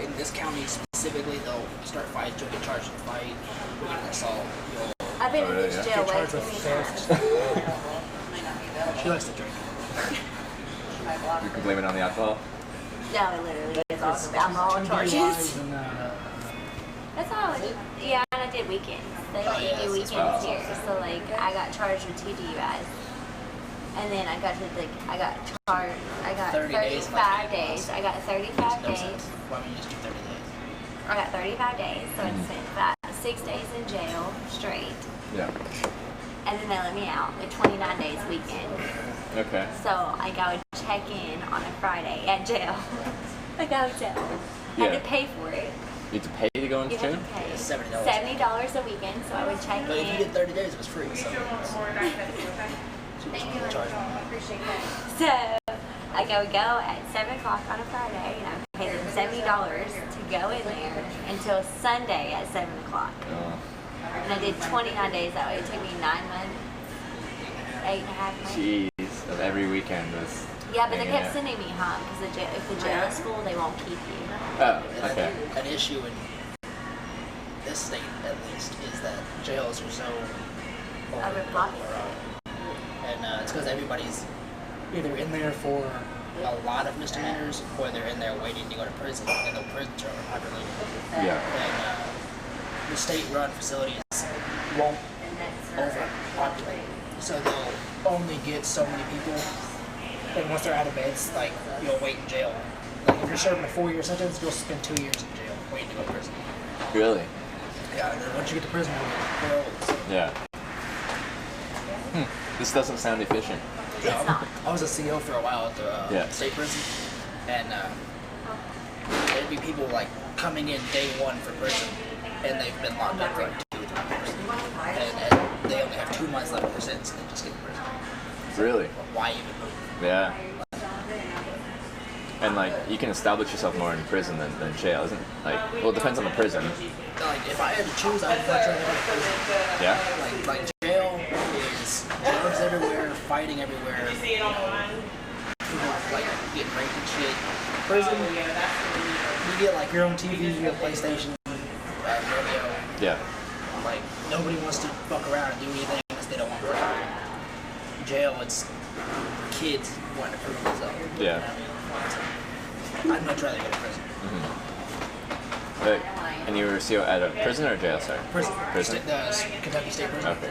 S5: in this county specifically, they'll start fights. You'll get charged with fight. You'll get an assault.
S3: I've been in
S1: really?
S3: this
S1: Yeah.
S3: jail
S7: Get
S3: way
S7: charged
S3: too
S7: with
S3: many
S7: theft.
S3: times.
S5: She likes to drink.
S1: You can blame it on the alcohol.
S3: No, it literally is all the alcohol
S7: Two
S3: charges.
S7: DUIs and,
S3: That's all I did. Yeah, and I did weekends. Like, you do weekends here. So, like, I got charged with 2 DUIs. And then I got charged, I got
S5: 30 days,
S3: 35 days. I got 35
S5: No
S3: days.
S5: sense. Why don't you just do 30 days?
S3: I got 35 days. So I spent 6 days in jail straight.
S1: Yeah.
S3: And then they let me out. Like 29 days weekend.
S1: Okay.
S3: So, like, I would check in on a Friday at jail. Like, I would tell. I
S1: Yeah.
S3: had to pay for it.
S1: You have to pay to go into
S3: You had
S1: jail?
S3: to pay
S5: It's $70.
S3: $70 a weekend, so I would check
S5: But if you
S3: in.
S5: did 30 days, it was free. So she was charged me.
S3: So, like, I would go at 7 o'clock on a Friday, and I would pay them $70 to go in there until Sunday at 7 o'clock.
S1: Oh,
S3: And I did 29 days that way. It took me 9 months, 8.5 months.
S1: jeez. Of every weekend was.
S3: Yeah, but they
S1: hanging
S3: kept
S1: out.
S3: sending me home because if the jail is full, they won't keep you.
S1: Oh, okay.
S5: An issue in this state, at least, is that jails are so
S3: Overpopulated.
S5: and it's because everybody's either in there for a lot of misdemeanors, or they're in there waiting to go to prison, and the prisons are overpopulated.
S8: Yeah.
S5: And the state-run facilities won't overpopulate, so they'll only get so many people. And once they're out of beds, like, you'll wait in jail. Like, if you're serving a 4-year sentence, you'll spend 2 years in jail waiting to go to prison.
S8: Really?
S5: Yeah, and then once you get to prison, you'll get parole. So.
S8: Yeah. This doesn't sound efficient.
S3: It's not.
S5: I was a CO for a while at the state prison, and there'd be people like coming in day one for prison, and they've been locked up for like 2 or 3 years, and they only have 2 months left of their sentence, and they just get to prison.
S8: Really?
S5: Why even move?
S8: Yeah. And like, you can establish yourself more in prison than jail, isn't it? Like, well, it depends on the prison.
S5: Like, if I had to choose, I'd much rather go to prison.
S8: Yeah?
S5: Like jail is drugs everywhere, fighting everywhere. People like getting raped and shit. Prison, you get like your own TV, you get PlayStation, radio.
S8: Yeah.
S5: Like, nobody wants to fuck around and do anything unless they don't want to work. Jail, it's kids wanting to prove themselves.
S8: Yeah.
S5: I'd much rather go to prison.
S8: And you were CO at a prison or jail, sorry?
S5: Prison.
S8: Prison?
S5: The Kentucky State Prison.
S8: Okay.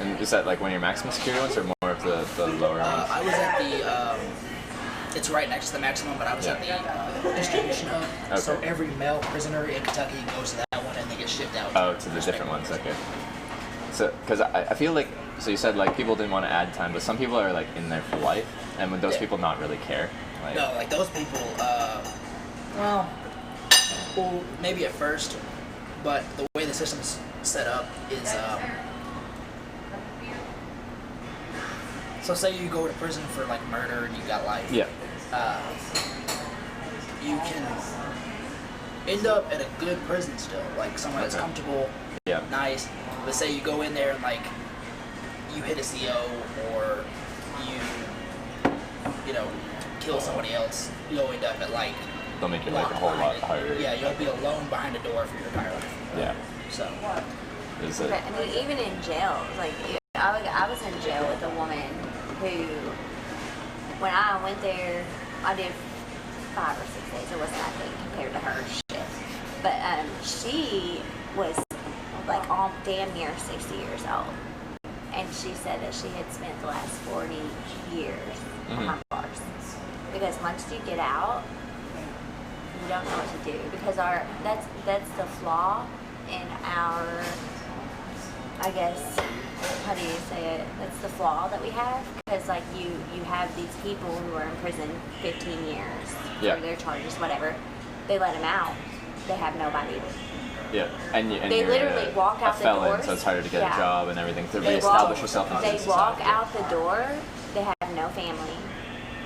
S8: And is that like one of your maximum security ones or more of the lower ones?
S5: I was at the, it's right next to the maximum, but I was at the distribution hub.
S8: Okay.
S5: So every male prisoner in Kentucky goes to that one and they get shipped out.
S8: Oh, to the different ones, okay. So, because I feel like, so you said like people didn't want to add time, but some people are like in there for life, and would those people not really care? Like,
S5: No, like those people, well, maybe at first, but the way the system's set up is, so say you go to prison for like murder and you got life.
S8: Yeah.
S5: You can end up at a good prison still, like somewhere that's comfortable,
S8: Yeah.
S5: nice. But say you go in there and like you hit a CO or you know, kill somebody else, you'll end up at like
S8: They'll make your life a whole lot harder.
S5: Yeah, you'll be alone behind a door for your entire life.
S8: Yeah.
S5: So.
S8: Is it?
S3: But, I mean, even in jail, like I was in jail with a woman who, when I went there, I did 5 or 6 days. It wasn't that big compared to her shit. But she was like all damn near 60 years old, and she said that she had spent the last 40 years behind bars. Because once you get out, you don't know what to do. Because that's the flaw in our, I guess, how do you say it? That's the flaw that we have. Because like you have these people who are in prison 15 years for their charges, whatever. They let them out. They have nobody.
S8: Yeah, and
S3: they
S8: you're
S3: literally walk out
S8: a
S3: the
S8: felon,
S3: doors.
S8: so it's harder to get a job and everything. To
S3: They
S8: reestablish yourself in
S3: They
S8: society.
S3: walk out the door. They have no family.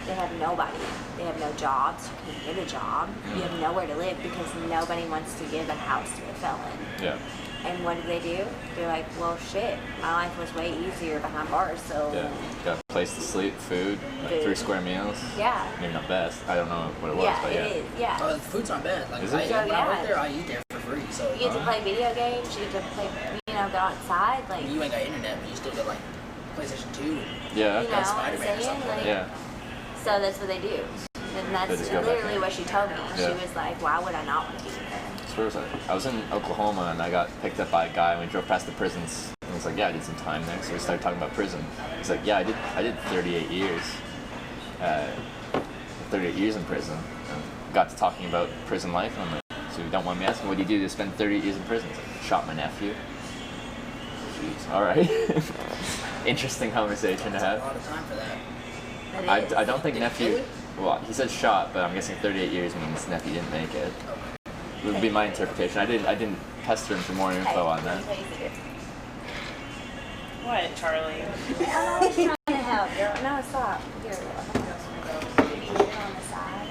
S3: They have nobody. They have no jobs. You can't get a job. You have nowhere to live because nobody wants to give a house to a felon.
S8: Yeah.
S3: And what do? They're like, well, shit, my life was way easier behind bars, so...
S8: Yeah, got a place to sleep, food, like 3 square meals.
S3: Yeah.
S8: Maybe not best. I don't know what it was,
S3: Yeah,
S8: but yeah.
S3: it is, yeah.
S5: The food's not bad. Like,
S8: Is it?
S5: when I work there, I eat there for free. So
S3: You get to play video games, you get to play, go outside, like...
S5: You ain't got internet, but you still get, like, PlayStation 2.
S8: Yeah.
S3: You know what I'm
S5: Spider-Man or
S3: saying?
S5: something.
S3: Like,
S8: Yeah.
S3: So that's what they do. And
S8: They
S3: that's
S8: just go back
S3: literally
S8: in.
S3: what she told me.
S8: Yeah.
S3: She was like, why would I not want to be here?
S8: So where was I? I was in Oklahoma and I got picked up by a guy and we drove past the prisons. And I was like, yeah, I did some time there. So we started talking about prison. He's like, yeah, I did 38 years. 38 years in prison. And got to talking about prison life. And I'm like, so you don't want me asking, what do you do to spend 38 years in prison? He's like, shot my nephew. Jeez, all right. Interesting conversation to
S5: A
S8: have.
S5: lot of time for that.
S8: I don't think
S5: Did he
S8: nephew.
S5: kill it?
S8: Well, he said shot, but I'm guessing 38 years means nephew didn't make it. Would be my interpretation. I didn't pester him for more info on that.
S6: What, Charlie?
S3: I'm always trying to help. No, stop. Here, on the side.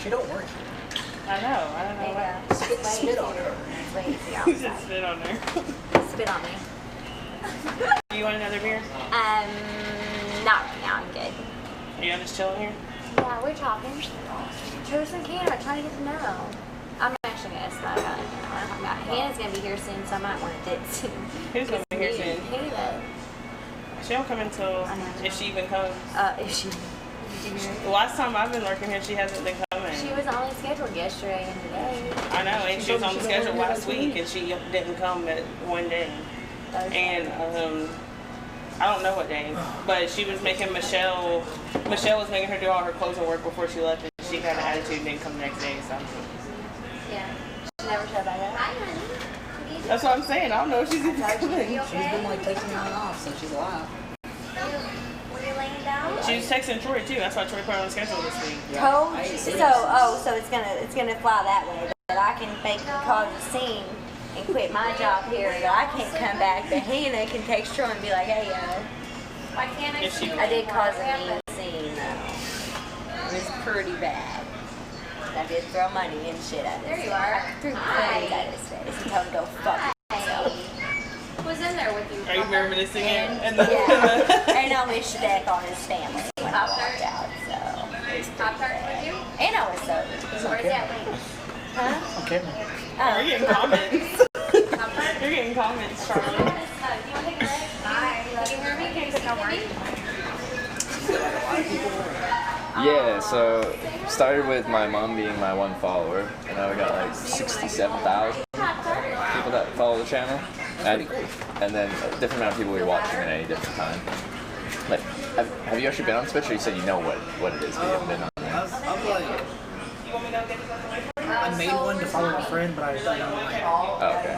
S5: She don't work.
S6: I don't know what.
S5: Spit on her.
S3: Wait,
S6: You
S3: outside.
S6: just spit on her.
S3: Spit on me.
S6: Do you want another beer?
S3: Not right now. I'm good.
S6: Are you just chilling here?
S3: Yeah, we're talking. Chosen Canada, trying to get to know. I'm actually gonna smoke on it. Oh my god, Hannah's gonna be here soon, so I might want to dip soon.
S6: Who's gonna be here soon?
S3: Hannah.
S6: She don't come until if she even comes.
S3: If she.
S6: The last time I've been working here, she hasn't been coming.
S3: She was only scheduled yesterday and today.
S6: I know, and she was on the schedule last week, and she didn't come at one day. And I don't know what day, but she was making Michelle was making her do all her closing work before she left, and she had an attitude and didn't come the next day. So
S3: Yeah. She never showed back up. Hi, honey.
S6: that's what I'm saying. I don't know if she's even coming.
S7: She's been like taking mine off, so she's alive.
S3: Were you laying down?
S6: She was texting Troy too. That's why Troy put her on the schedule this week.
S3: Told you. So it's gonna fly that way. But I can cause a scene and quit my job here. But I can't come back. But Hannah can text Troy and be like, hey, why can't I? I did cause a mean scene though. It was pretty bad. I did throw money and shit at his face. There you are. I threw money at his face. He told him to go fuck himself.
S9: Who's in there with you?
S6: Are you reminiscing it?
S3: And I wished death on his family when I walked out. So it was pretty bad. And I was sober.
S9: Where's that link?
S3: Huh?
S7: Okay.
S6: You're getting comments. You're getting comments, Charlotte.
S9: Do you want to take a break? Hi. Can you hear me? Can you sit down?
S8: Yeah, so started with my mom being my one follower, and now we got like 67,000 people that follow the channel. And then a different amount of people you're watching at any different time. Like, have you actually been on Twitch, or you said you know what it is, but you haven't been on there?
S7: I'm like, I made one to follow a friend, but I don't know like.
S8: Oh, okay.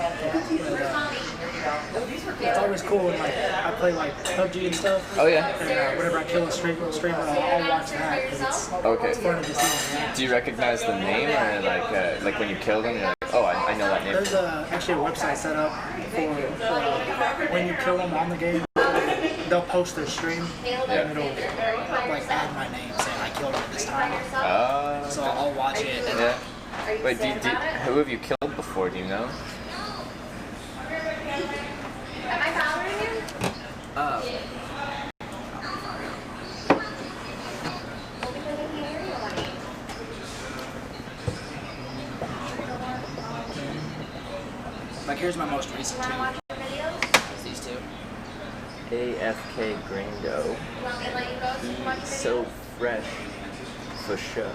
S7: It's always cool when like I play like PUBG and stuff.
S8: Oh yeah.
S7: And whenever I kill a streamer, I'll watch that because it's fun to just see them.
S8: Do you recognize the name, or like when you kill them, you're like, oh, I know that name?
S7: There's actually a website set up for when you kill them on the game. They'll post their stream and it'll like add my name saying I killed them this time. So I'll watch it. And
S8: yeah. Wait, who have you killed before? Do you know?
S9: Am I following you?
S7: Like here's my most recent two. It's these two.
S8: AFK Gringo.
S9: You want me to let you go so you can watch
S8: He's
S9: videos?
S8: so fresh. For sure.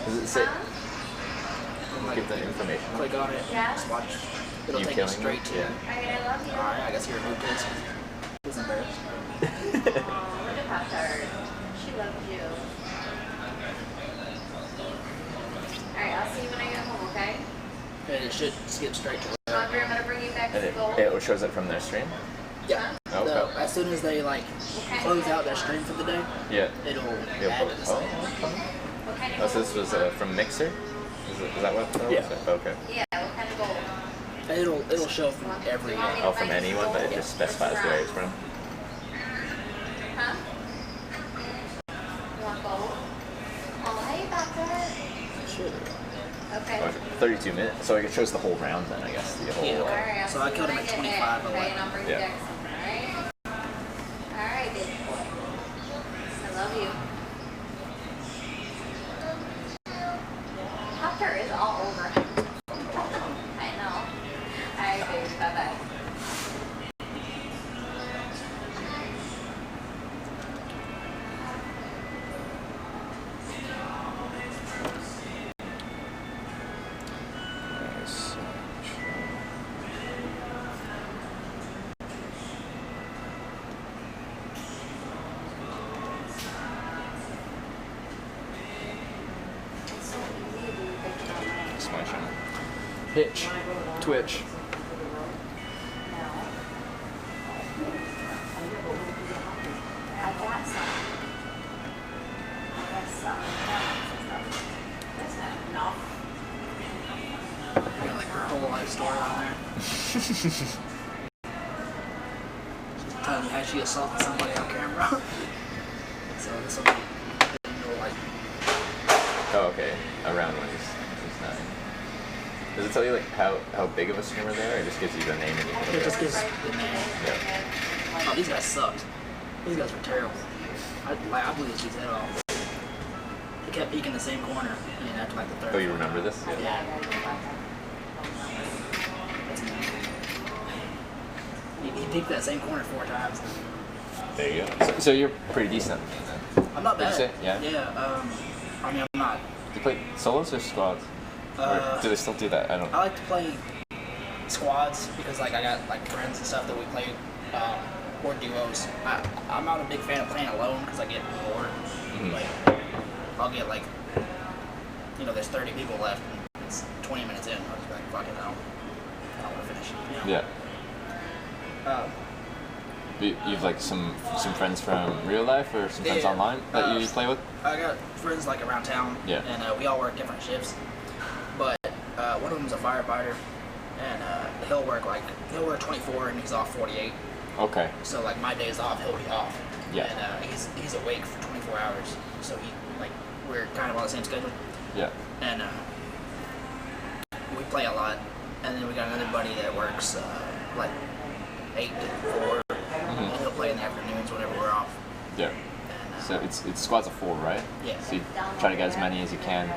S8: Does it say? Give the information.
S7: Click on it.
S9: Yeah.
S7: Just watch. It'll
S8: You
S7: take you
S8: killing
S7: straight
S8: me?
S7: to.
S8: Yeah.
S9: Alright, I love you.
S7: Alright, I guess you're removed this. He's embarrassed.
S9: Look at Pop-Tart. She loves you. Alright, I'll see you when I get home, okay?
S7: And it should skip straight to it.
S9: Andre, I'm gonna bring you back
S8: And
S9: to gold.
S8: it shows it from their stream?
S7: Yeah.
S8: Okay.
S7: So, as soon as they like close out their stream for the day,
S8: Yeah.
S7: it'll
S8: You'll
S7: add to
S8: put,
S7: the site.
S9: What kind of
S8: oh,
S9: gold?
S8: so this was from Mixer? Is that what that
S7: Yeah.
S8: was? Okay.
S9: Yeah, what kind of gold?
S7: It'll show from every.
S8: Oh, from anyone, but it just specifies where it's from.
S9: Huh? You want gold? Oh, hey, Pop-Tart.
S7: Should.
S9: Okay.
S8: Oh, 32 minutes. So it shows the whole round then, I guess. The whole.
S7: Yeah.
S9: Alright, I'll
S7: So
S9: see
S7: I
S9: you
S7: killed
S9: when
S7: him at
S9: get
S7: 25,
S9: back, okay, and I'll bring you
S8: Yeah.
S9: back something, alright? Alright, big boy. I love you. Pop-Tart is all over him. I know. Alright, baby, bye-bye. It's so easy to do things online.
S8: It's my channel. Hitch. Twitch.
S3: I got some. That's not enough.
S7: Got like her whole life story on there. She's telling you how she assaulted somebody on camera. So this will be like.
S8: Oh, okay. Around when he's 9. Does it tell you like how big of a streamer they are, or it just gives you the name and you can look
S7: It
S8: it
S7: just
S8: up?
S7: gives the name.
S8: Yeah.
S7: Oh, these guys sucked. These guys were terrible. I blew this dude's head off. He kept peeking the same corner, and after like the third.
S8: Oh, you remember this?
S7: Yeah. He peeked that same corner 4 times.
S8: There you go. So you're pretty decent at the game then.
S5: I'm not
S8: Would you
S5: bad.
S8: say? Yeah.
S5: Yeah. I mean, I'm not.
S8: Do you play solos or squads? Or do they still do that? I don't.
S5: I like to play squads because like I got like friends and stuff that we play or duos. I'm not a big fan of playing alone because I get bored.
S8: Mm-hmm.
S5: Like I'll get like there's 30 people left and it's 20 minutes in. I'll just be like fuck it, I don't want to finish.
S8: Yeah. You've like some friends from real life or some friends online that you play with?
S5: I got friends like around town.
S8: Yeah.
S5: And we all work different shifts. But one of them's a firefighter, and he'll work 24 and he's off 48.
S8: Okay.
S5: So like my days off, he'll be off.
S8: Yeah.
S5: And he's awake for 24 hours. So we're kind of on the same schedule.
S8: Yeah.
S5: And we play a lot. And then we got another buddy that works like 8 to 4. And he'll play in the afternoons whenever we're off.
S8: Yeah. So it's squads of 4, right?
S5: Yeah.
S8: So you try to get as many as you can,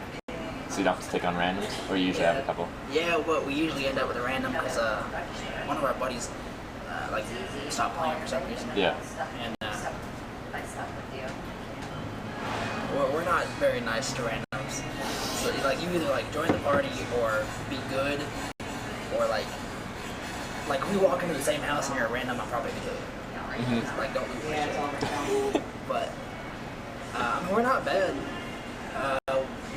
S8: so you don't have to take on randoms, or you usually have a couple.
S5: Yeah, but we usually end up with a random because one of our buddies stopped playing for some reason.
S8: Yeah.
S5: And we're not very nice to randoms. So like you either like join the party or be good, or like we walk into the same house and you're a random, I'm probably gonna kill you. Like don't lose my shit. But we're not bad.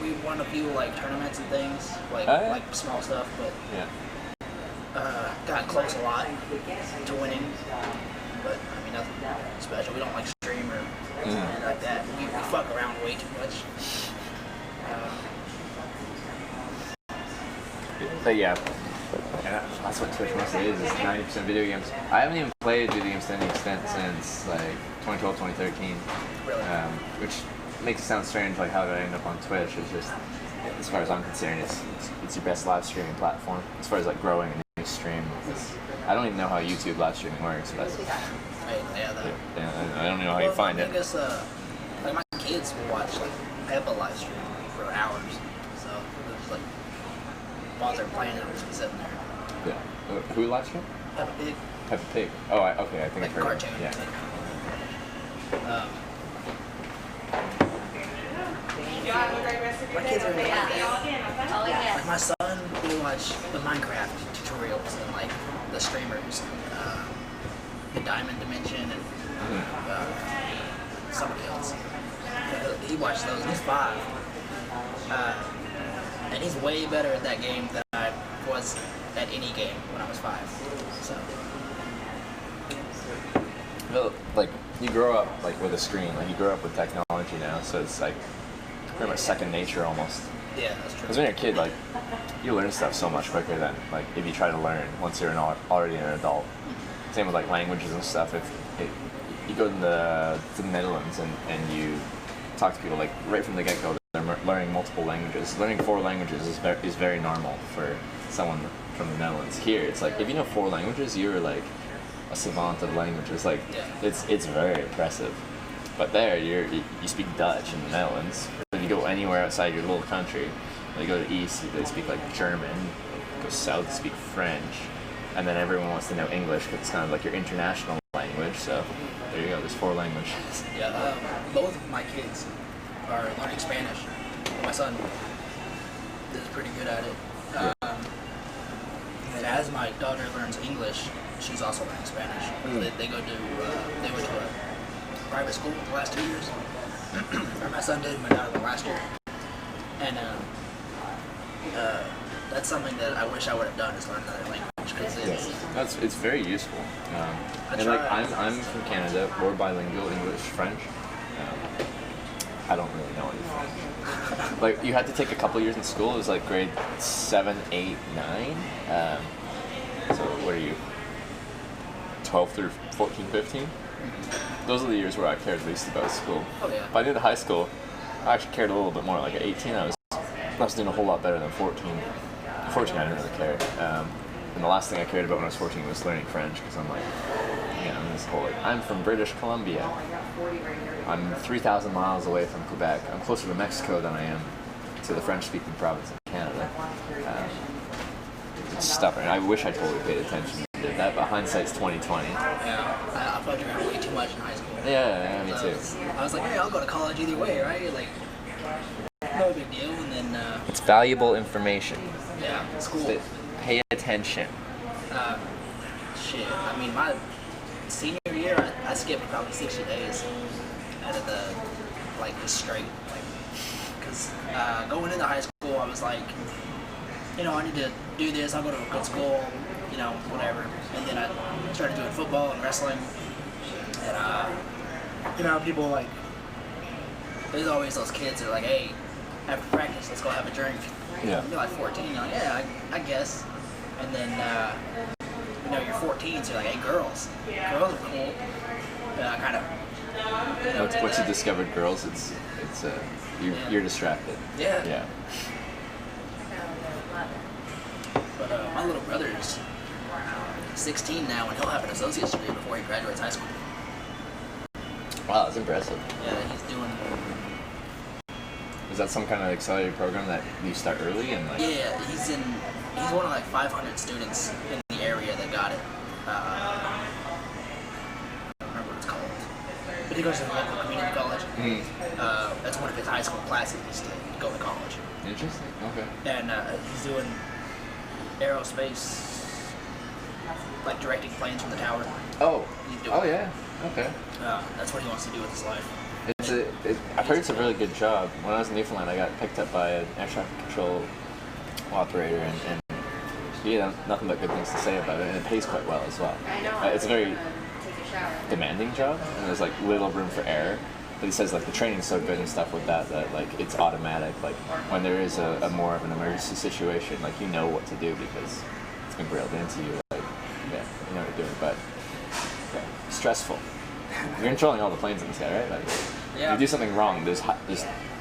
S5: We won a few like tournaments and things, like small stuff, but got close a lot to winning. But I mean nothing special. We don't like stream or anything like that. We fuck around way too much.
S8: But yeah, that's what Twitch mostly is 90% video games. I haven't even played video games to any extent since like 2012, 2013.
S5: Really?
S8: Which makes it sound strange, like how did I end up on Twitch? It's just, as far as I'm concerned, it's your best live streaming platform. As far as like growing a new stream, I don't even know how YouTube live streaming works, but I don't know how you find it.
S5: I guess like my kids will watch like Peppa live stream for hours, so they'll just like while they're playing, it'll just be sitting there.
S8: Yeah. Who live stream?
S5: Peppa Pig.
S8: Peppa Pig. Oh, okay. I think I've heard
S5: cartoon.
S8: of it. Yeah.
S5: My kids are into that. Like my son will watch the Minecraft tutorials and like the streamers, the Diamond Dimension and somebody else. He watched those. He's 5, and he's way better at that game than I was at any game when I was 5. So.
S8: Well, like you grow up like with a screen, like you grow up with technology now, so it's like pretty much second nature almost.
S5: Yeah, that's true.
S8: Because when you're a kid, like you learn stuff so much quicker than like if you try to learn once you're already an adult. Same with like languages and stuff. If you go to the Netherlands and you talk to people like right from the get-go, they're learning multiple languages. Learning 4 languages is very normal for someone from the Netherlands. Here, it's like if you know 4 languages, you're like a savant of languages. Like it's very impressive. But there, you speak Dutch in the Netherlands. When you go anywhere outside your little country, when you go to the east, they speak like German. Go south, they speak French, and then everyone wants to know English because it's kind of like your international language. So there you go. There's 4 languages.
S5: Yeah, both of my kids are learning Spanish. My son is pretty good at it. And as my daughter learns English, she's also learning Spanish. They went to a private school the last 2 years. Or my son did, my daughter went last year. And that's something that I wish I would have done, is learn another language, because
S8: it's very useful. And like I'm from Canada, we're bilingual, English, French. I don't really know anything. Like you had to take a couple years in school. It was like grade 7, 8, 9. So what are you? 12 through 14, 15? Those are the years where I cared least about school.
S5: Oh, yeah.
S8: By the end of high school, I actually cared a little bit more. Like at 18, I was doing a whole lot better than 14. 14, I didn't really care. And the last thing I cared about when I was 14 was learning French, because I'm like, I'm this whole I'm from British Columbia. I'm 3,000 miles away from Quebec. I'm closer to Mexico than I am to the French-speaking province of Canada. It's stubborn. I wish I totally paid attention did that, but hindsight's 2020.
S5: Yeah, I fucked around way too much in high school.
S8: Yeah, me too.
S5: I was like, hey, I'll go to college either way, right? Like, no big deal. And then,
S8: It's valuable information.
S5: yeah, school.
S8: Pay attention.
S5: Shit, I mean, my senior year, I skipped probably 60 days out of the, like, just straight. Like, because going into high school, I was like, you know, I need to do this, I'll go to a good school, you know, whatever. And then I started doing football and wrestling. And,
S7: You know, people like,
S5: there's always those kids that are like, hey, after practice, let's go have a drink.
S8: Yeah.
S5: You're like 14, you're like, yeah, I guess. And then, you know, you're 14, so you're like, hey, girls. Girls are cool. Kind of, you know,
S8: Once you discovered girls, you're distracted.
S5: Yeah.
S8: Yeah.
S5: But my little brother's 16 now, and he'll have an associate's degree before he graduates high school.
S8: Wow, that's impressive.
S5: Yeah, he's doing.
S8: Is that some kind of accelerated program that you start early and like?
S5: Yeah, he's one of like 500 students in the area that got it. I don't remember what it's called, but he goes to the local community college. That's one of his high school classes is to go to college.
S8: Interesting. Okay.
S5: And he's doing aerospace, like directing planes from the tower.
S8: Oh.
S5: He's doing
S8: Oh yeah. Okay.
S5: That's what he wants to do with his life.
S8: I've heard it's a really good job. When I was in Newfoundland, I got picked up by an air traffic control operator, and he had nothing but good things to say about it, and it pays quite well as well. It's a very demanding job, and there's like little room for error. But he says like the training's so good and stuff with that like it's automatic. Like when there is a more of an emergency situation, like you know what to do because it's been drilled into you. Like yeah, you know what you're doing. But yeah, stressful. You're controlling all the planes in the sky, right? Like,
S5: Yeah.
S8: you do something wrong, there's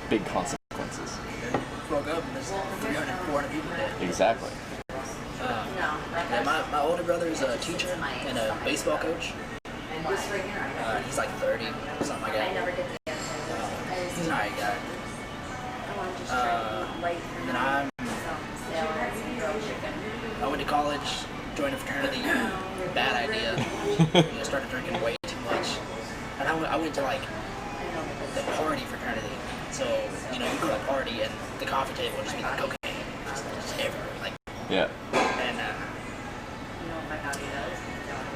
S8: big consequences.
S5: Broke up and there's 300, 400 people dead.
S8: Exactly.
S5: And my older brother is a teacher and a baseball coach. He's like 30, something like that. He's an alright guy. And I went to college, joined a fraternity. Bad idea. Started drinking way too much. And I went to like the party fraternity. So, you know, you go to a party and the coffee table would just be like cocaine. Just everywhere. Like,
S8: Yeah.
S5: and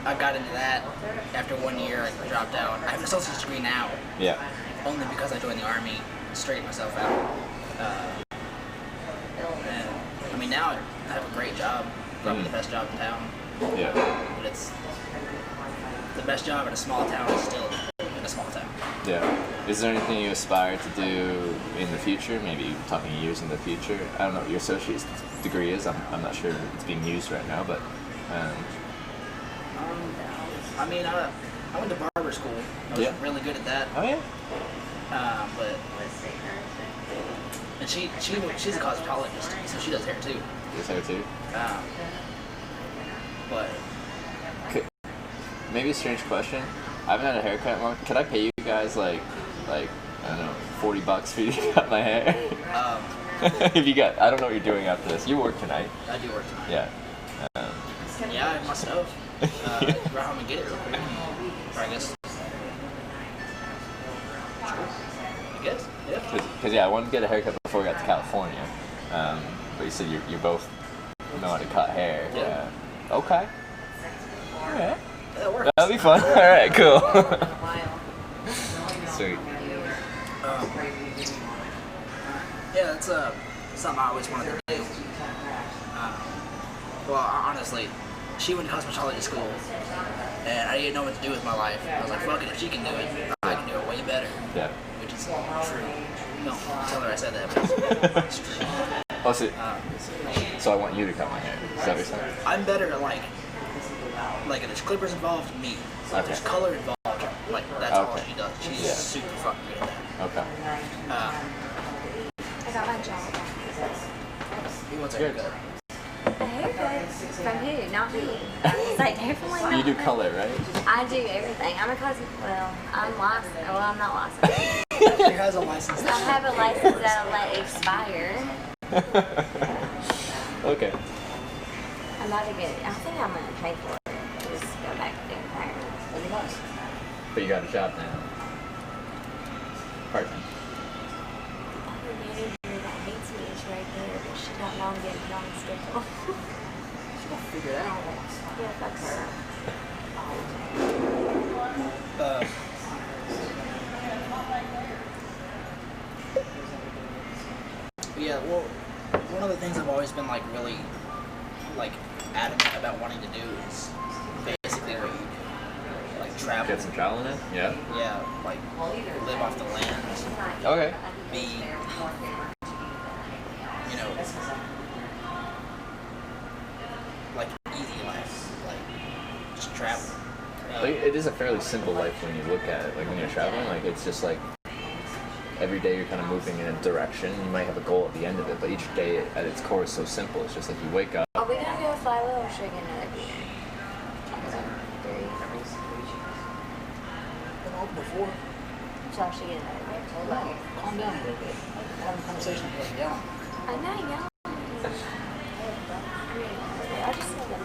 S5: I got into that. After 1 year, I dropped out. I have an associate's degree now.
S8: Yeah.
S5: Only because I joined the Army, straightened myself out. And I mean, now I have a great job. Probably the best job in town.
S8: Yeah.
S5: But it's the best job in a small town is still in a small town.
S8: Yeah. Is there anything you aspire to do in the future? Maybe talking years in the future? I don't know what your associate's degree is. I'm not sure if it's being used right now, but
S5: I mean, I went to barber school. I was really good at that.
S8: Oh yeah.
S5: But and she's a cosmetologist, so she does hair too.
S8: Does hair too?
S5: But
S8: maybe a strange question. I haven't had a haircut in a long. Could I pay you guys like I don't know, $40 for you to cut my hair? If you got, I don't know what you're doing after this. You work tonight.
S5: I do work tonight.
S8: Yeah.
S5: Yeah, I have my stuff. Go home and get it real quick. Or I guess. I guess. Yeah.
S8: Because I wanted to get a haircut before we got to California. But you said you both know how to cut hair.
S5: Yeah.
S8: Okay. Alright.
S5: That works.
S8: That'll be fun. Alright, cool. Sweet.
S5: Yeah, that's something I always wanted to do. Well, honestly, she went to cosmetology school, and I didn't know what to do with my life. I was like, fuck it, if she can do it, I can do it way better.
S8: Yeah.
S5: Which is true. No, tell her I said that, but it's true.
S8: Oh, so I want you to cut my hair. Is that what you're saying?
S5: I'm better at like if there's clippers involved, me. If there's color involved, like that's all she does. She's super fucking good at that.
S8: Okay.
S3: I got my job.
S5: He wants a haircut.
S3: A haircut? From who? Not me. It's like hair from like
S8: You do color, right?
S3: I do everything. I'm a I'm licensed. Well, I'm not licensed.
S5: She has a license.
S3: I have a license that'll let expire.
S8: Okay.
S3: I'm about to get it. I think I'm going to pay for it.
S8: But you got a job now. Part-time.
S3: The manager that hates me is right there, but she don't know I'm getting on schedule.
S7: She's gonna figure it out.
S3: Yeah, fuck her.
S5: Yeah, well, one of the things I've always been like really like adamant about wanting to do is basically read, like travel.
S8: Get some traveling in? Yeah.
S5: Yeah, like live off the land.
S8: Okay.
S5: Be, you know, like easy life, like just travel.
S8: Like, it is a fairly simple life when you look at it. Like when you're traveling, like it's just like every day you're kind of moving in a direction. You might have a goal at the end of it, but each day at its core is so simple. It's just like you wake up.
S3: Are we gonna go fly low or should we get another beer?
S7: Been open before.
S3: So I should get another beer.
S7: Calm down a little bit. We're having a conversation with you. Yeah.
S3: I know, yeah. I just said that.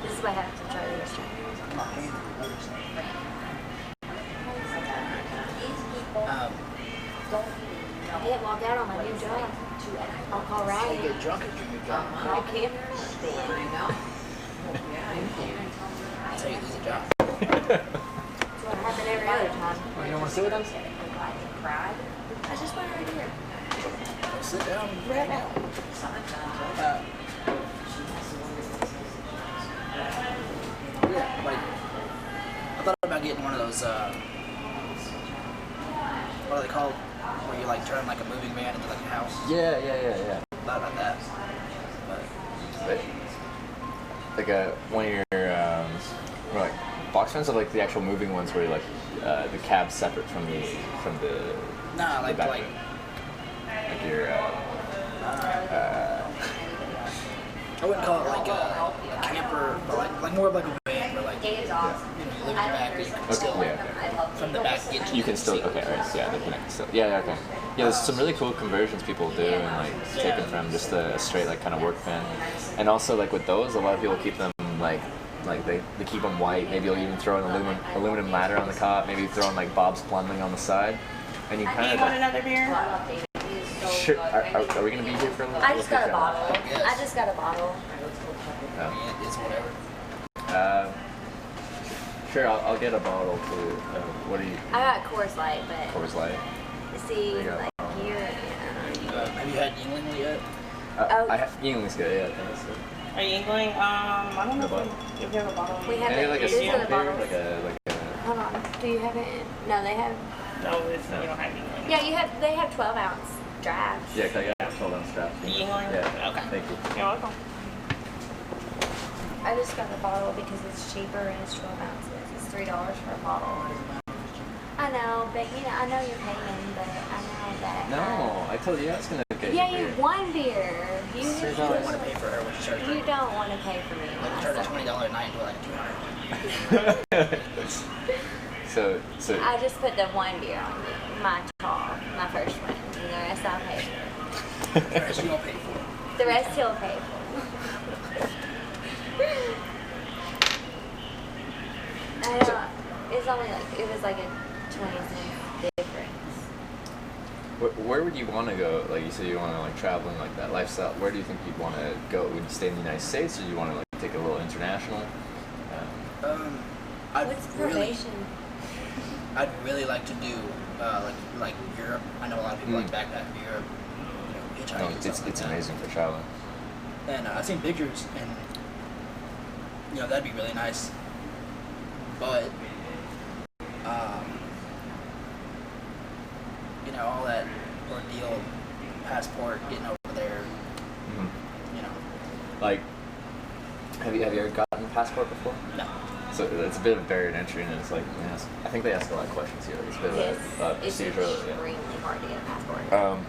S3: This is what happens to try to restaurant.
S7: I'm not paying for it.
S3: I get logged out on my new job. I'll call
S7: You
S3: Ryan.
S7: get drunk at your new job.
S3: I can't.
S5: Until you lose a job.
S3: That's what happened every other time.
S7: Oh, you don't want to sit with us?
S3: I just went right here.
S7: Well, sit down and
S3: Right
S7: hang
S3: now.
S7: out.
S5: Yeah, like I thought about getting one of those. What are they called? Where you like turn like a moving van into like a house.
S8: Yeah.
S5: Thought about that. But
S8: Like one of your like box fans are like the actual moving ones where like the cab's separate from the
S5: nah,
S8: the
S5: like
S8: back
S5: like
S8: your
S5: I wouldn't call it like a camper, but like more of like a van where like you know you live in the back, but you can still from the back get to
S8: you can still okay, right? So yeah, they're connected still. Yeah, okay. Yeah, there's some really cool conversions people do, and like take them from just a straight like kind of work van, and also like with those, a lot of people keep them like they keep them white. Maybe you'll even throw an aluminum ladder on the top. Maybe throw in like Bob's Plumbing on the side, and you
S6: Do
S8: kind
S6: you
S8: of.
S6: want another beer?
S8: Sure. Are we gonna be here for a little?
S3: I just got a
S8: bit?
S3: bottle. I just got a bottle.
S5: I mean, it's whatever.
S8: Sure, I'll get a bottle too. What do you?
S3: I got Coors Light, but
S8: Coors Light.
S3: see,
S8: There you go.
S3: like here,
S5: Have you had Yingling yet?
S3: Oh.
S8: Yingling's good. Yeah, I think it's good.
S6: Are you England? I don't know if we have a bottle.
S3: we have
S8: Maybe
S3: it.
S8: like a
S3: This is
S8: small
S3: the
S8: beer,
S3: bottle.
S8: like a.
S3: Hold on. Do you have it? No, they have.
S6: No, it's, we don't have England.
S3: Yeah, you have. They have 12-ounce drafts.
S8: Yeah, can I get a 12-ounce draft?
S6: Yingling?
S8: Yeah.
S6: Okay.
S8: Thank you.
S6: You're welcome.
S3: I just got the bottle because it's cheaper and it's 12 ounces. It's $3 for a bottle. I know, but you know, I know you're paying, but I know that.
S8: No, I told you I was gonna get
S3: Yeah,
S8: you
S3: you
S8: beer.
S3: won beer. You
S5: You don't want to pay for her when she starts.
S3: You don't want to pay for me.
S5: Like turn a $20 a night into like $200.
S8: So
S3: I just put the one beer on my tall, my first one, and the rest I'll pay for.
S5: The rest you don't pay for.
S3: The rest he'll pay for. I know, it's only like, it was like a 20-cent difference.
S8: where would you want to go? Like you said, you want to like traveling like that lifestyle. Where do you think you'd want to go? Would you stay in the United States, or do you want to like take it a little international?
S3: What's probation?
S5: I'd really like to do like Europe. I know a lot of people like backpack in Europe. You know, hitchhiking
S8: No,
S5: and
S8: it's
S5: stuff like that.
S8: amazing for traveling.
S5: And I've seen pictures, and you know that'd be really nice. But you know, all that ordeal, passport, getting over there.
S8: Mm-hmm.
S5: You know,
S8: Like, have you ever gotten a passport before?
S5: no.
S8: So it's a bit of a barrier to entry, and it's like I think they ask a lot of questions here. It's a bit of
S3: Yes,
S8: a
S3: it's
S8: procedural.
S3: extremely hard to get a passport.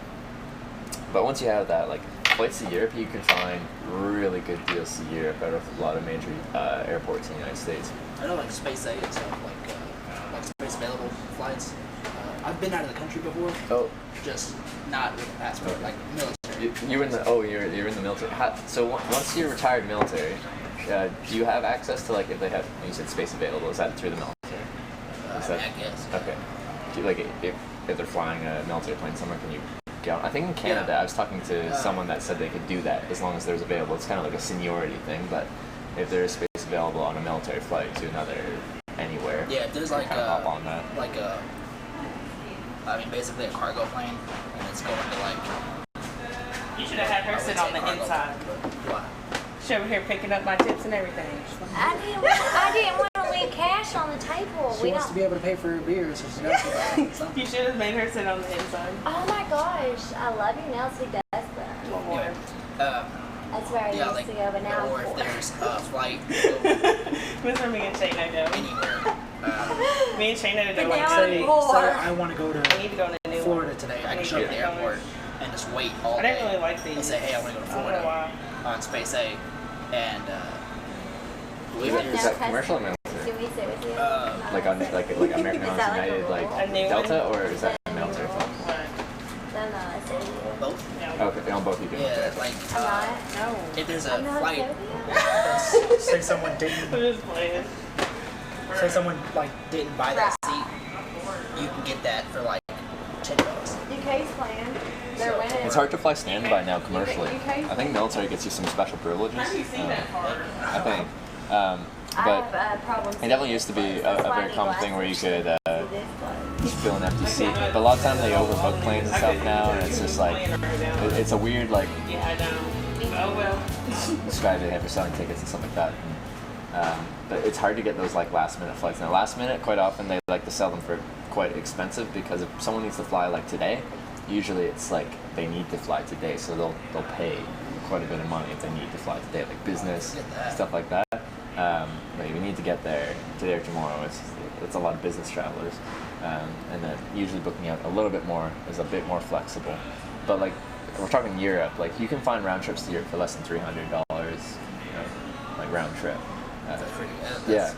S8: But once you have that, like flights to Europe, you can find really good deals to Europe out of a lot of major airports in the United States.
S5: I know like Space A and stuff like space available flights. I've been out of the country before.
S8: Oh,
S5: Just not with a passport, like military.
S8: you're in the you're in the military. So once you're retired military, do you have access to like if they have you said space available? Is that through the military? Is that
S5: I guess.
S8: okay? Do you, like if they're flying a military plane somewhere, can you go? I think in Canada, I was talking to someone that said they could do that as long as there's available. It's kind of like a seniority thing, but if there is space available on a military flight to another anywhere,
S5: Yeah, if there's like
S8: kind of hop on that.
S5: Basically a cargo plane, and it's going to like.
S6: You should have had her sit on the inside.
S5: What?
S6: She over here picking up my tips and everything.
S3: I didn't want to leave cash on the table.
S7: She wants to be able to pay for her beer, so she knows something.
S6: You should have made her sit on the inside.
S3: Oh my gosh, I love your nails. He does that.
S6: One more.
S3: That's where I used to go, but now
S5: or
S3: I'm
S5: if
S3: poor.
S5: there's a flight
S6: That's where me and Shayna go.
S5: anywhere.
S6: Me and Shayna
S3: But
S6: go
S3: now
S6: like
S3: I'm
S6: city.
S3: poor.
S7: Say I want to go
S6: I
S7: to
S6: need to go to a new
S7: Florida
S6: one.
S7: today.
S5: I can show up at the airport and just wait all
S6: I
S5: day.
S6: didn't really like these.
S5: And say, hey, I want to go to
S6: I don't know
S5: Florida
S6: why.
S5: on Space A, and
S3: You have
S8: Is
S3: no
S8: that commercial or
S3: customers.
S8: military?
S3: Can we sit with you?
S8: Like on like American
S3: Is
S8: Airlines
S3: that like a
S8: United, like
S3: rule?
S6: A new
S8: Delta,
S6: one?
S8: or is that military?
S6: What?
S3: No, I sit with you.
S5: both.
S6: No.
S8: Okay, on both you can.
S5: Yeah, like
S3: I'm not.
S6: No.
S5: if there's a
S3: I'm not
S5: flight,
S3: sit with
S7: say someone
S6: I'm
S7: didn't
S6: just playing.
S7: say someone like didn't buy
S5: buy that seat, you can get that for like $10.
S3: you. UK's playing. They're winning.
S8: It's hard to fly standby now commercially.
S3: UK?
S8: I think military gets you some special privileges.
S6: How do you see that far?
S8: I think.
S3: I
S8: But
S3: have problems.
S8: it definitely used to be a very common thing where you could
S3: this
S8: just fill an empty seat. But a lot of times they overbook planes and stuff now, and it's just like it's a weird like
S6: Yeah, I know. Oh well.
S8: strategy they have for selling tickets and stuff like that. But it's hard to get those like last minute flights. Now last minute, quite often they like to sell them for quite expensive because if someone needs to fly like today, usually it's like they need to fly today, so they'll pay quite a bit of money if they need to fly today, like business stuff like that. But you need to get there today or tomorrow. It's a lot of business travelers, and then usually booking out a little bit more is a bit more flexible. But like we're talking Europe, like you can find round trips to Europe for less than $300, like round trip.
S5: That's pretty good.
S8: Yeah,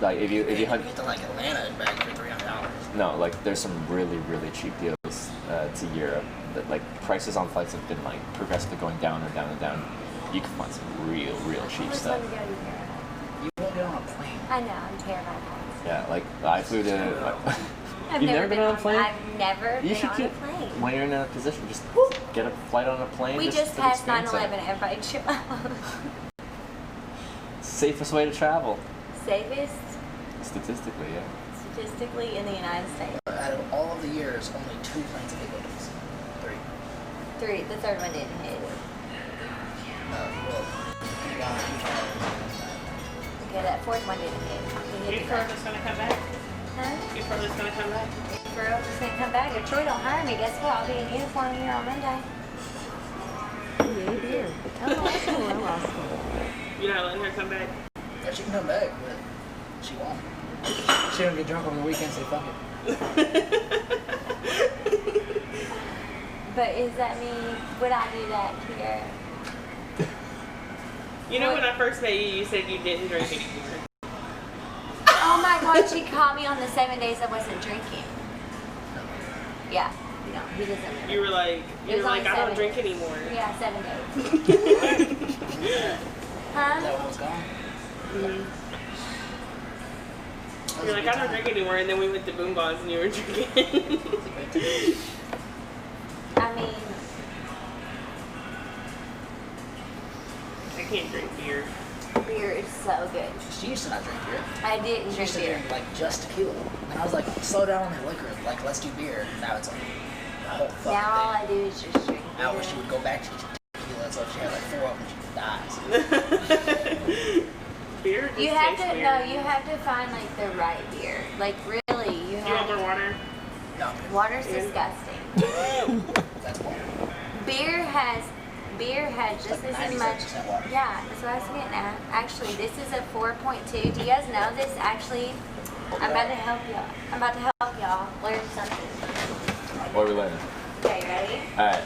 S8: like if you
S5: get to like Atlanta and back for $300.
S8: no, like there's some really cheap deals to Europe. That like prices on flights have been like progressively going down and down and down. You can find some real cheap stuff.
S5: You won't get on a plane.
S3: I know, I'm terrified of planes.
S8: Yeah, like I flew to.
S3: I've
S8: You've never been on a plane?
S3: I've never
S8: You
S3: been
S8: should
S3: on a plane.
S8: when you're in a position, just get a flight on a plane.
S3: We just
S8: to
S3: passed
S8: experience
S3: 9/11
S8: it.
S3: everybody chill out.
S8: Safest way to travel,
S3: Safest
S8: statistically, yeah.
S3: statistically in the United States.
S5: Out of all of the years, only 2 planes have hit buildings. 3.
S3: The third one didn't hit. Okay, that fourth one didn't hit. It
S6: You
S3: hit
S6: sure it's gonna come back?
S3: Huh?
S6: You sure it's gonna come back?
S3: For real, just gonna come back. If Troy don't hire me, guess what? I'll be in uniform here on Monday.
S6: You're not letting her come back?
S5: Yeah, she can come back, but she won't.
S7: She don't get drunk on the weekends, say fuck it.
S3: But is that mean, would I do that here?
S6: You know when I first met you, you said you didn't drink anymore.
S3: Oh my God, she caught me on the 7 days I wasn't drinking. Yeah, no, he doesn't remember.
S6: You were like,
S3: It was
S6: I
S3: only
S6: don't
S3: 7
S6: drink
S3: days.
S6: anymore.
S3: Yeah, 7 days.
S5: Is
S3: Huh?
S5: that when I was gone?
S6: You're like, I don't drink anymore, and then we went to Boom Boss and you were drinking.
S3: I mean,
S6: I can't drink beer.
S3: beer is so good.
S5: She used to not drink beer.
S3: I didn't
S5: She
S3: drink
S5: used to
S3: beer.
S5: drink like just tequila. And I was like, slow down on the liquor. Like, let's do beer. Now it's like the whole fucking
S3: Now all
S5: thing.
S3: I do is just drink beer.
S5: I wish she would go back to tequila. So if she had like 4 of them, she dies.
S6: Beer just
S3: You have
S6: tastes
S3: to,
S6: weird.
S3: no, you have to find like the right beer. Like really, you
S6: You want more
S3: have.
S6: water?
S5: No,
S3: Water's
S6: Yeah.
S3: disgusting.
S5: that's water.
S3: Beer has just
S5: Like
S3: as much.
S5: 97% water.
S3: Yeah, that's what I was getting at. Actually, this is a 4.2. Do you guys know this? Actually, I'm about to help y'all. I'm about to help y'all learn something.
S8: What are we learning?
S3: Okay, ready?
S8: All right.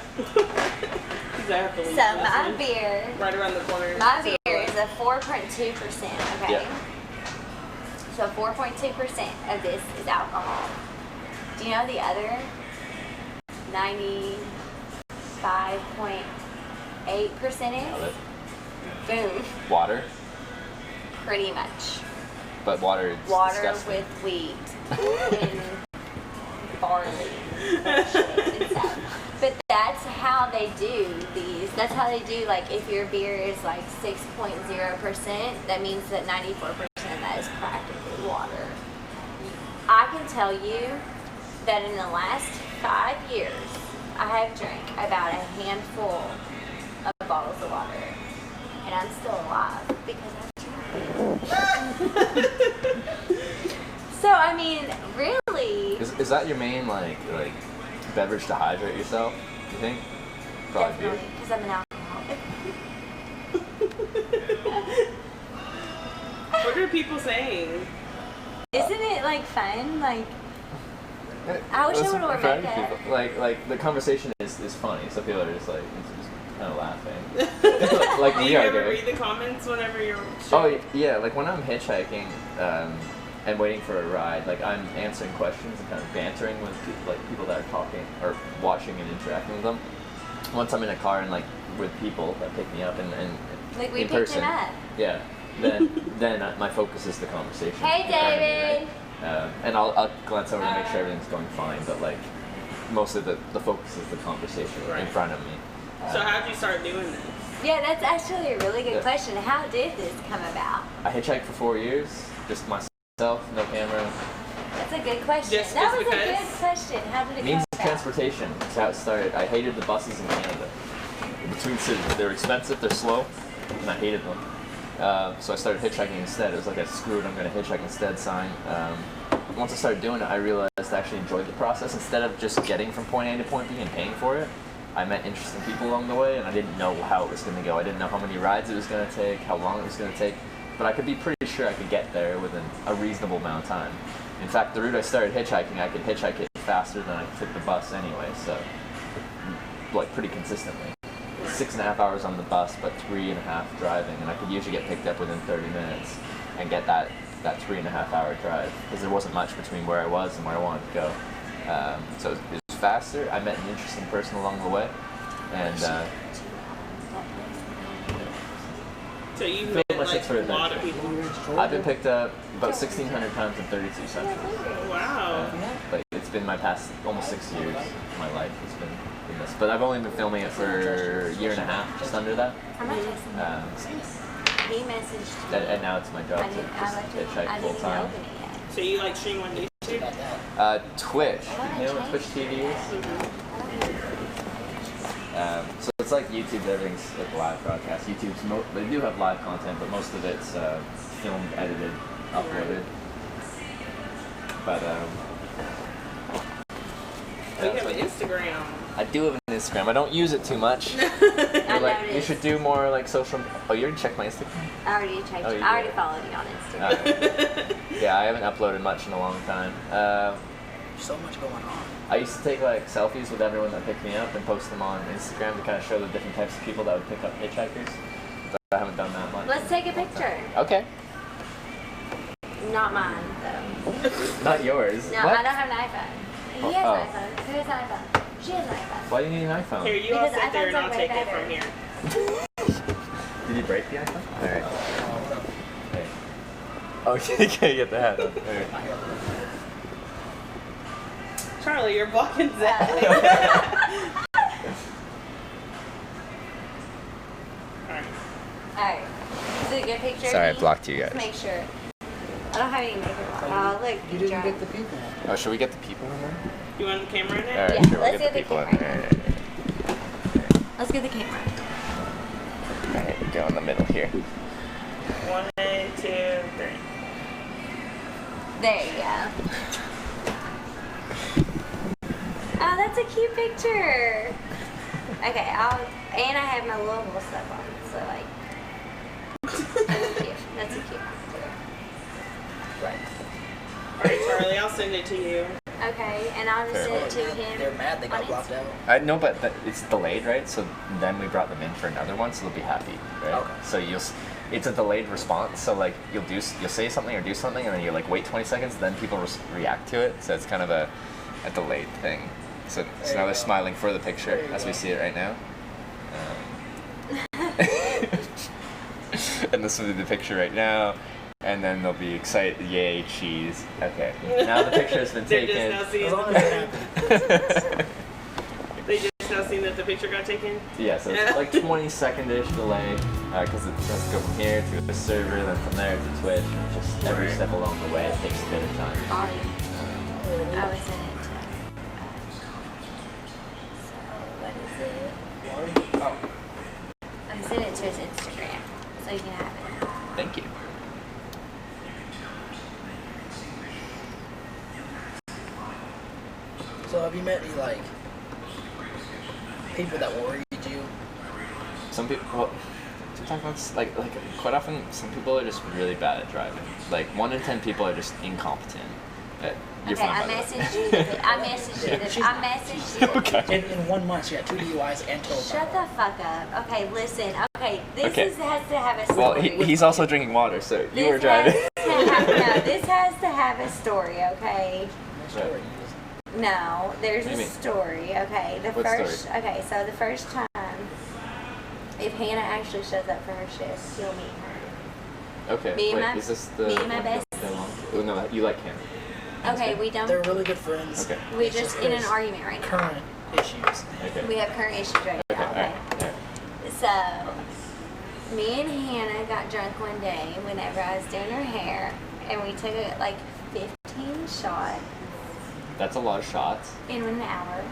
S6: Exactly.
S3: So my beer,
S6: Right around the corner.
S3: my beer is a 4.2%. Okay.
S8: Yeah.
S3: So 4.2% of this is alcohol. Do you know the other 95.8%
S8: Nailed
S3: is?
S8: it.
S3: Boom.
S8: Water,
S3: Pretty much.
S8: But water is
S3: water
S8: disgusting.
S3: with wheat and barley and shit and stuff. But that's how they do these. That's how they do, like, if your beer is like 6.0%, that means that 94% of that is practically water. I can tell you that in the last 5 years, I have drank about a handful of bottles of water. And I'm still alive because I've drank it. So, I mean, really...
S8: Is that your main, like beverage to hydrate yourself, you think? Probably beer.
S3: Definitely, because I'm an alcoholic.
S6: What are people saying?
S3: Isn't it, like, fun? Like, I wish I
S8: Listen,
S3: would have
S8: for
S3: worn
S8: any
S3: makeup.
S8: people, like the conversation is funny, so people are just like kind of laughing. Like
S6: Do
S8: we
S6: you
S8: are
S6: ever
S8: doing.
S6: read the comments whenever you're
S8: Oh yeah, like when I'm hitchhiking and waiting for a ride, like I'm answering questions and kind of bantering with people that are talking or watching and interacting with them. Once I'm in a car and like with people that pick me up and
S3: Like, we
S8: in
S3: picked
S8: person,
S3: him up.
S8: yeah, then my focus is the conversation.
S3: Hey,
S8: in front of me,
S3: David!
S8: right? And I'll glance over to make sure everything's going fine, but like most of the focus is the conversation in front of me.
S6: So how'd you start doing this?
S3: Yeah, that's actually a really good
S8: Yeah.
S3: question. How did this come about?
S8: I hitchhiked for 4 years, just myself, no camera.
S3: That's a good question.
S6: Just
S3: that was
S6: because?
S3: a good question. How did it
S8: Means
S3: come
S8: of
S3: about?
S8: transportation. That's how it started. I hated the buses in Canada. Between cities, they're expensive, they're slow, and I hated them. So I started hitchhiking instead. It was like a screw it, I'm going to hitchhike instead sign. Once I started doing it, I realized I actually enjoyed the process. Instead of just getting from point A to point B and paying for it, I met interesting people along the way, and I didn't know how it was going to go. I didn't know how many rides it was going to take, how long it was going to take, but I could be pretty sure I could get there within a reasonable amount of time. In fact, the route I started hitchhiking, I could hitchhike it faster than I took the bus anyway, so like pretty consistently. 6.5 hours on the bus, but 3.5 driving, and I could usually get picked up within 30 minutes and get that 3.5 hour drive because there wasn't much between where I was and where I wanted to go. So it was faster. I met an interesting person along the way, and
S6: So you
S8: Filled
S6: met
S8: my
S6: like
S8: six for
S6: a lot of
S8: adventure.
S6: people.
S8: I've been picked up about 1,600 times in 32 centuries.
S6: Wow.
S8: But it's been my past almost 6 years of my life. It's been this, but I've only been filming it for a year and a half, just under that.
S3: He messaged me.
S8: And now it's my job to just hitchhike full time.
S6: So you like stream on YouTube?
S8: Twitch. You know what Twitch TV is? So it's like YouTube, everything's like live broadcast. YouTube's they do have live content, but most of it's filmed, edited, uploaded. But
S6: You have an Instagram.
S8: I do have an Instagram. I don't use it too much. You should do more like social. Oh, you already checked my Instagram?
S3: I already checked
S8: Oh,
S3: you.
S8: you
S3: I already
S8: did.
S3: followed you on Instagram.
S8: Alright. Yeah, I haven't uploaded much in a long time.
S5: So much going on.
S8: I used to take like selfies with everyone that picked me up and post them on Instagram to kind of show the different types of people that would pick up hitchhikers. But I haven't done that much.
S3: Let's take a picture.
S8: Okay.
S3: Not mine, though.
S8: Not yours.
S3: No,
S8: What?
S3: I don't have an iPhone. He has
S8: Oh.
S3: an iPhone. Who has an iPhone? She has an iPhone.
S8: Why do you need an iPhone?
S6: Here, you all
S3: Because
S6: sit there and
S3: iPhones
S6: I'll
S3: are
S6: take
S3: way
S6: it from
S3: better.
S6: here.
S8: Did you break the iPhone? Alright. Okay. Oh, you can't get the hat on. Alright.
S6: Charlie, you're blocking Zach.
S3: Alright. Is it a good picture?
S8: Sorry, I
S3: of me?
S8: blocked you
S3: Let's
S8: guys.
S3: make sure. I don't have any makeup on. Oh, look.
S7: You didn't
S3: dry.
S7: get the people.
S8: Oh, should we get the people in there?
S6: You want the camera in there?
S8: Alright,
S3: Yeah,
S8: sure,
S3: let's
S8: we'll get the
S3: get the
S8: people in
S3: camera.
S8: there.
S3: Let's get the camera.
S8: Alright, go in the middle here.
S6: 1, 2, 3.
S3: There you go. Oh, that's a cute picture. Okay, and I have my little stuff on, so like, that's cute. That's a cute picture.
S8: Right.
S6: Alright, Charlie, I'll send it to you.
S3: Okay, and I'll just send it to him.
S5: They're mad they got
S3: on
S5: blocked out.
S8: I know, but it's delayed, right? So then we brought them in for another one, so they'll be happy, right?
S5: Okay.
S8: So it's a delayed response. So like you'll say something or do something, and then you like wait 20 seconds, then people react to it. So it's kind of a delayed thing. So now they're smiling for the picture as we see it right now. And this will be the picture right now. And then they'll be excited. Yay, cheese. Okay. Now the picture has been
S6: They're
S8: taken.
S6: just now seeing.
S7: As long as it happens.
S6: They just now seen that the picture got taken.
S8: Yeah, so it's like 20-second-ish delay because it has to go from here to the server, then from there to Twitch. And just every step along the way, it takes a bit of time.
S3: I was in it. So what is it?
S8: Oh,
S3: I sent it to his Instagram, so you can have it.
S8: thank you.
S5: So have you met any like people that worried you?
S8: Some people, well, sometimes it's like quite often, some people are just really bad at driving. Like 1 in 10 people are just incompetent. You're
S3: Okay,
S8: fine,
S3: I
S8: by the way.
S3: messaged you. I messaged you.
S8: Okay.
S5: In 1 month, she got 2 DUIs and total.
S3: Shut the fuck up. Okay, listen. Okay, this
S8: Okay.
S3: has to have a story.
S8: Well, he's also drinking water, so you were
S3: This
S8: driving.
S3: this has to have a story, okay?
S8: Right.
S3: No, there's
S8: What do
S3: a
S8: you mean?
S3: story, okay?
S8: What story?
S3: Okay, so the first time, if Hannah actually shows up for her shift, you'll meet her.
S8: Okay.
S3: Me and
S8: Wait,
S3: my-
S8: is this the?
S3: me and my
S8: one
S3: best-
S8: that long? Oh, no, you like him.
S3: Okay, we don't.
S5: They're really good friends.
S8: Okay.
S3: We're
S5: It's
S3: just in an
S5: there's
S3: argument right now.
S5: Current issues.
S8: Okay.
S3: We have current issues right
S8: Okay.
S3: now,
S8: All
S3: okay?
S8: right. Yeah.
S3: So, me and Hannah got drunk one day whenever I was doing her hair, and we took like 15 shots
S8: That's a lot of shots.
S3: in 1 hour.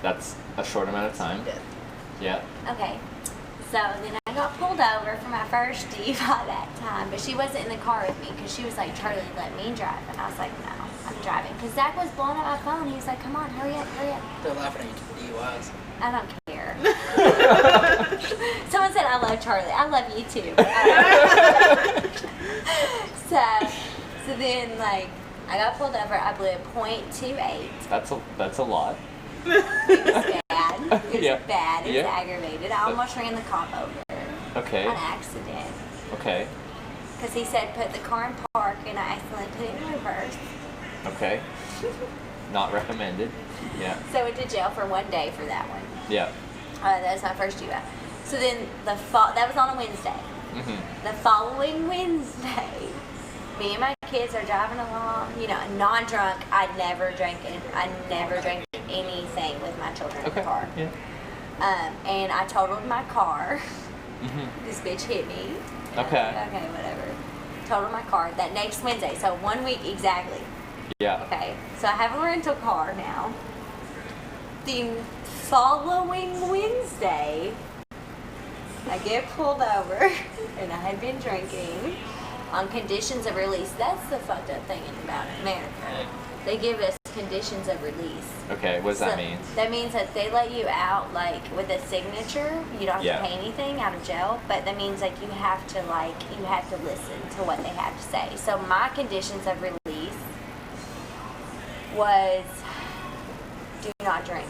S8: That's a short amount of time.
S5: Yeah.
S8: Yeah.
S3: Okay. So then I got pulled over for my first DUI that time, but she wasn't in the car with me because she was like, Charlie, let me drive. And I was like, no, I'm driving. Because Zach was blowing up my phone. He was like, come on, hurry up, hurry up.
S5: They're laughing at you for DUIs.
S3: I don't care. Someone said, I love Charlie. I love you too. So then, like, I got pulled over. I blew a .28.
S8: That's a lot.
S3: It was bad. It was
S8: Yeah.
S3: bad. It was
S8: Yeah.
S3: aggravated. I almost ran the cop over
S8: Okay.
S3: on accident.
S8: Okay.
S3: Because he said put the car in park and I accidentally put it in reverse.
S8: Okay. Not recommended. Yeah.
S3: So I went to jail for 1 day for that one.
S8: Yeah.
S3: That was my first DUI. So then that was on a Wednesday.
S8: Mhm.
S3: The following Wednesday, me and my kids are driving along, non-drunk. I never drank anything with my children in the car.
S8: Yeah.
S3: And I totaled my car.
S8: Mhm.
S3: This bitch hit me.
S8: Okay.
S3: Okay, whatever. Totaled my car that next Wednesday. So 1 week exactly.
S8: Yeah.
S3: Okay. So I have a rental car now. The following Wednesday, I get pulled over, and I had been drinking on conditions of release. That's the fucked up thing about America. They give us conditions of release.
S8: Okay. What does that mean?
S3: That means that they let you out like with a signature. You don't have
S8: Yeah.
S3: to pay anything out of jail, but that means like you have to listen to what they have to say. So my conditions of release was do not drink.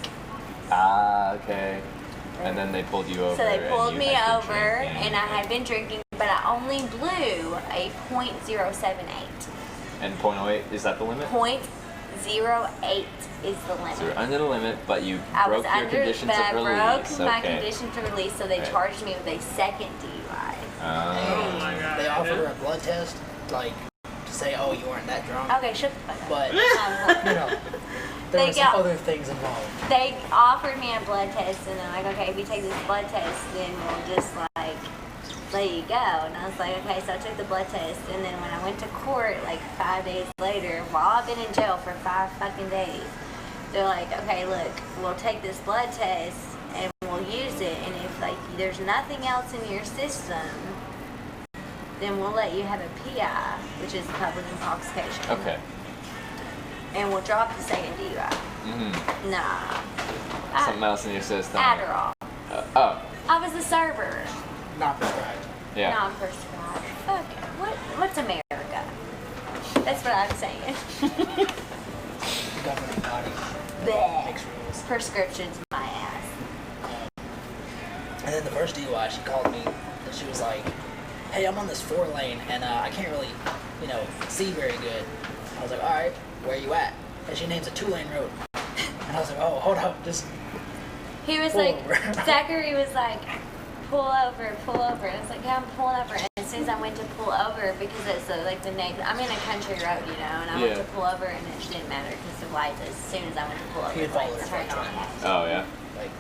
S8: Ah. Okay. And then they pulled you over.
S3: So they
S8: and
S3: pulled
S8: you
S3: me
S8: had been
S3: over,
S8: drinking.
S3: and I had been drinking, but I only blew a .078.
S8: And .08, is that the limit?
S3: .08 is the limit.
S8: So you're under the limit, but you
S3: I
S8: broke
S3: was
S8: your
S3: under,
S8: conditions
S3: but I
S8: of
S3: broke
S8: release.
S3: my
S8: Okay.
S3: conditions of release, so they
S8: Right.
S3: charged me with a second DUI.
S6: Oh my god.
S5: They offered her a blood test, like to say, oh, you weren't that drunk.
S3: Okay, shut the fuck up.
S5: But
S3: Um,
S5: there
S3: They
S5: were some
S3: got-
S5: other things involved.
S3: they offered me a blood test, and they're like, okay, if you take this blood test, then we'll just like let you go. And I was like, okay, so I took the blood test, and then when I went to court like 5 days later, while I've been in jail for 5 fucking days, they're like, okay, look, we'll take this blood test and we'll use it, and if like there's nothing else in your system, then we'll let you have a PI, which is public intoxication.
S8: Okay.
S3: And we'll drop the second DUI.
S8: Mm-hmm.
S3: Nah.
S8: Something else in your system.
S3: Adderall.
S8: Oh.
S3: I was a server.
S5: Not prescribed.
S8: Yeah.
S3: Non-prescribed. Fuck. What's America? That's what I'm saying.
S5: Governing body
S3: Bleh.
S5: makes rules.
S3: Prescriptions, my ass.
S5: And then the first DUI, she called me and she was like, hey, I'm on this 4-lane and I can't really, see very good. I was like, all right, where you at? And she names a 2-lane road. And I was like, oh, hold up, just
S3: He was
S5: pull
S3: like,
S5: over.
S3: Zachary was like, pull over. And I was like, yeah, I'm pulling over. And as soon as I went to pull over, because it's like the next, I'm in a country road, you know, and I went to pull over, and it didn't matter because the lights, as soon as I went to pull over,
S5: He
S3: the
S5: followed
S3: lights
S5: her
S3: turned on.
S8: Oh yeah.
S5: Like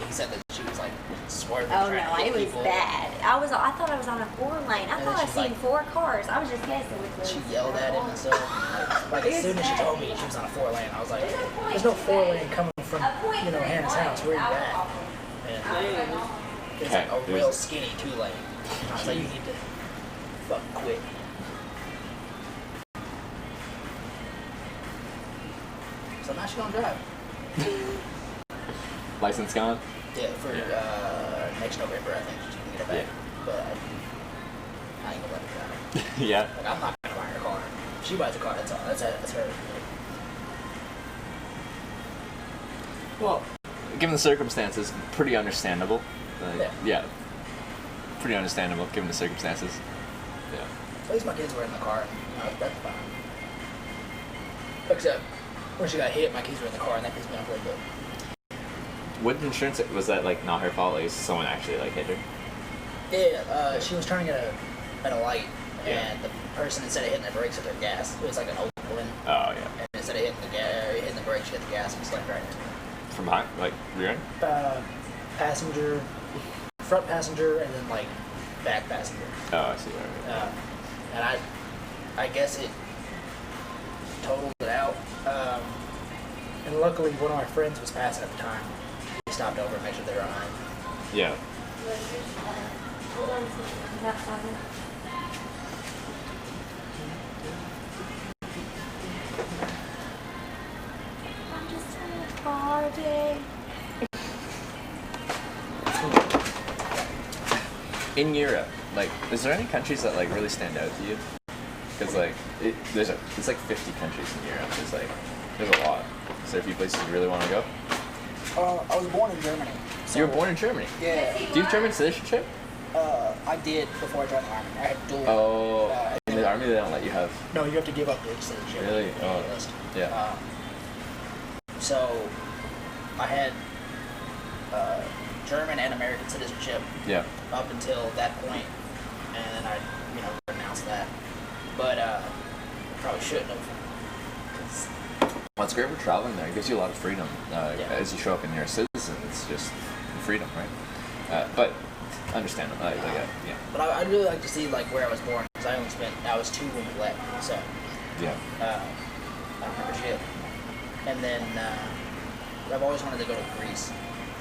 S5: he said that she was like swerving.
S3: Oh
S5: trying
S3: no,
S5: to hit
S3: it was
S5: people.
S3: bad. I thought I was on a 4-lane. I
S5: And
S3: thought
S5: then
S3: I
S5: she's
S3: seen
S5: like-
S3: 4 cars. I was just guessing which was.
S5: She yelled at him and stuff. Like as soon as she told me she was on a 4-lane, I was like,
S7: There's no 4-lane coming from, Hannah's house. Where you at?
S5: and it's like a real skinny 2-lane. I was like, you need to fucking quit. So now she don't drive.
S8: License gone?
S5: Yeah, for next November, I think she can get it back. But I ain't gonna let her drive.
S8: Yeah.
S5: Like, I'm not gonna buy her a car. If she buys a car, that's all. That's her.
S8: Well, given the circumstances, pretty understandable. Yeah. Pretty understandable given the circumstances. Yeah.
S5: At least my kids were in the car. That's fine. Except when she got hit, my kids were in the car, and that pissed me off a little bit.
S8: What insurance was that? Like not her fault? Like someone actually like hit her?
S5: Yeah, she was turning at a light, and the person, instead of hitting the brakes, hit their gas. It was like an old woman.
S8: Oh yeah.
S5: And instead of hitting the brakes, she hit the gas and slammed right into her.
S8: From behind, like rear end?
S5: Passenger, front passenger, and then like back passenger.
S8: Oh, I see. Right.
S5: And I guess it totaled it out.
S7: And luckily, one of my friends was passing at the time.
S5: He stopped over and made sure they were on.
S8: Yeah.
S3: I'm just trying to party.
S8: In Europe, like, is there any countries that like really stand out to you? Because like, it's like 50 countries in Europe. There's a lot. Is there a few places you really want to go?
S5: I was born in Germany. So,
S8: You were born in Germany.
S5: Yeah.
S8: Do you have German citizenship?
S5: I did before I joined the army. I had dual.
S8: Oh, in the army they don't let you have.
S5: No, you have to give up your citizenship.
S8: Really?
S5: Oh.
S8: Yeah.
S5: So I had German and American citizenship
S8: Yeah.
S5: up until that point, and then I, renounced that. But probably shouldn't have.
S8: Well, it's great for traveling there. It gives you a lot of freedom. As you show up and you're a citizen, it's just freedom, right? But understandable. Yeah.
S5: But I'd really like to see like where I was born, because I was 2 when we left, so
S8: Yeah.
S5: I don't remember shit. And then I've always wanted to go to Greece,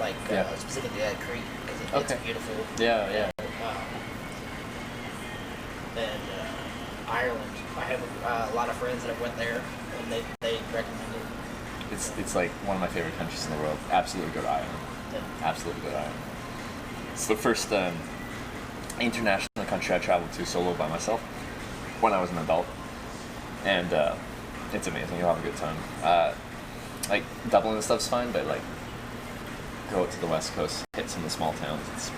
S5: like specifically at Crete, because it's beautiful.
S8: Yeah.
S5: And Ireland, I have a lot of friends that have went there, and they recommend it.
S8: It's like one of my favorite countries in the world. Absolutely go to Ireland.
S5: Yeah.
S8: Absolutely go to Ireland. It's the first international country I traveled to solo by myself when I was an adult, and it's amazing. You'll have a good time. Like Dublin and stuff's fine, but like go to the West Coast, hit some of the small towns.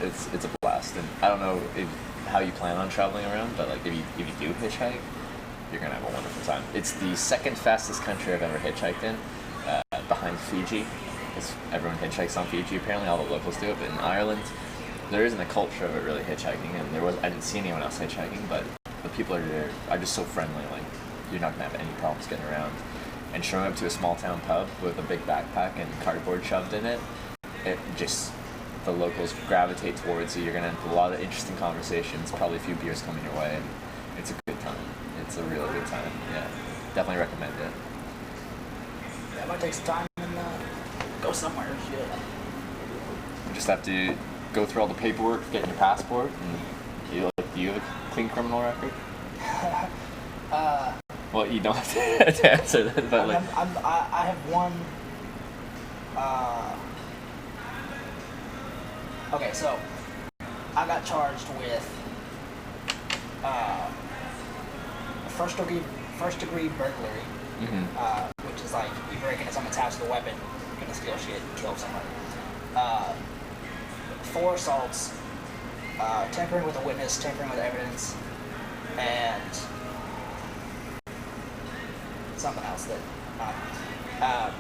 S8: It's a blast, and I don't know how you plan on traveling around, but like if you do hitchhike, you're gonna have a wonderful time. It's the second fastest country I've ever hitchhiked in, behind Fiji. Because everyone hitchhikes on Fiji. Apparently, all the locals do it. But in Ireland, there isn't a culture of it really hitchhiking, and I didn't see anyone else hitchhiking. But the people are just so friendly. Like you're not gonna have any problems getting around. And showing up to a small town pub with a big backpack and cardboard shoved in it, the locals gravitate towards you. You're gonna have a lot of interesting conversations. Probably a few beers coming your way, and it's a good time. It's a really good time. Yeah, definitely recommend it.
S5: That might take some time and go somewhere. Shit.
S8: You just have to go through all the paperwork, getting your passport, and do you have a clean criminal record? Well, you don't have to answer that, but like.
S5: I have one. Okay, so I got charged with first degree burglary, which is like you break into someone's house with a weapon, you're gonna steal shit, and kill somebody. 4 assaults, tampering with a witness, tampering with evidence, and something else that,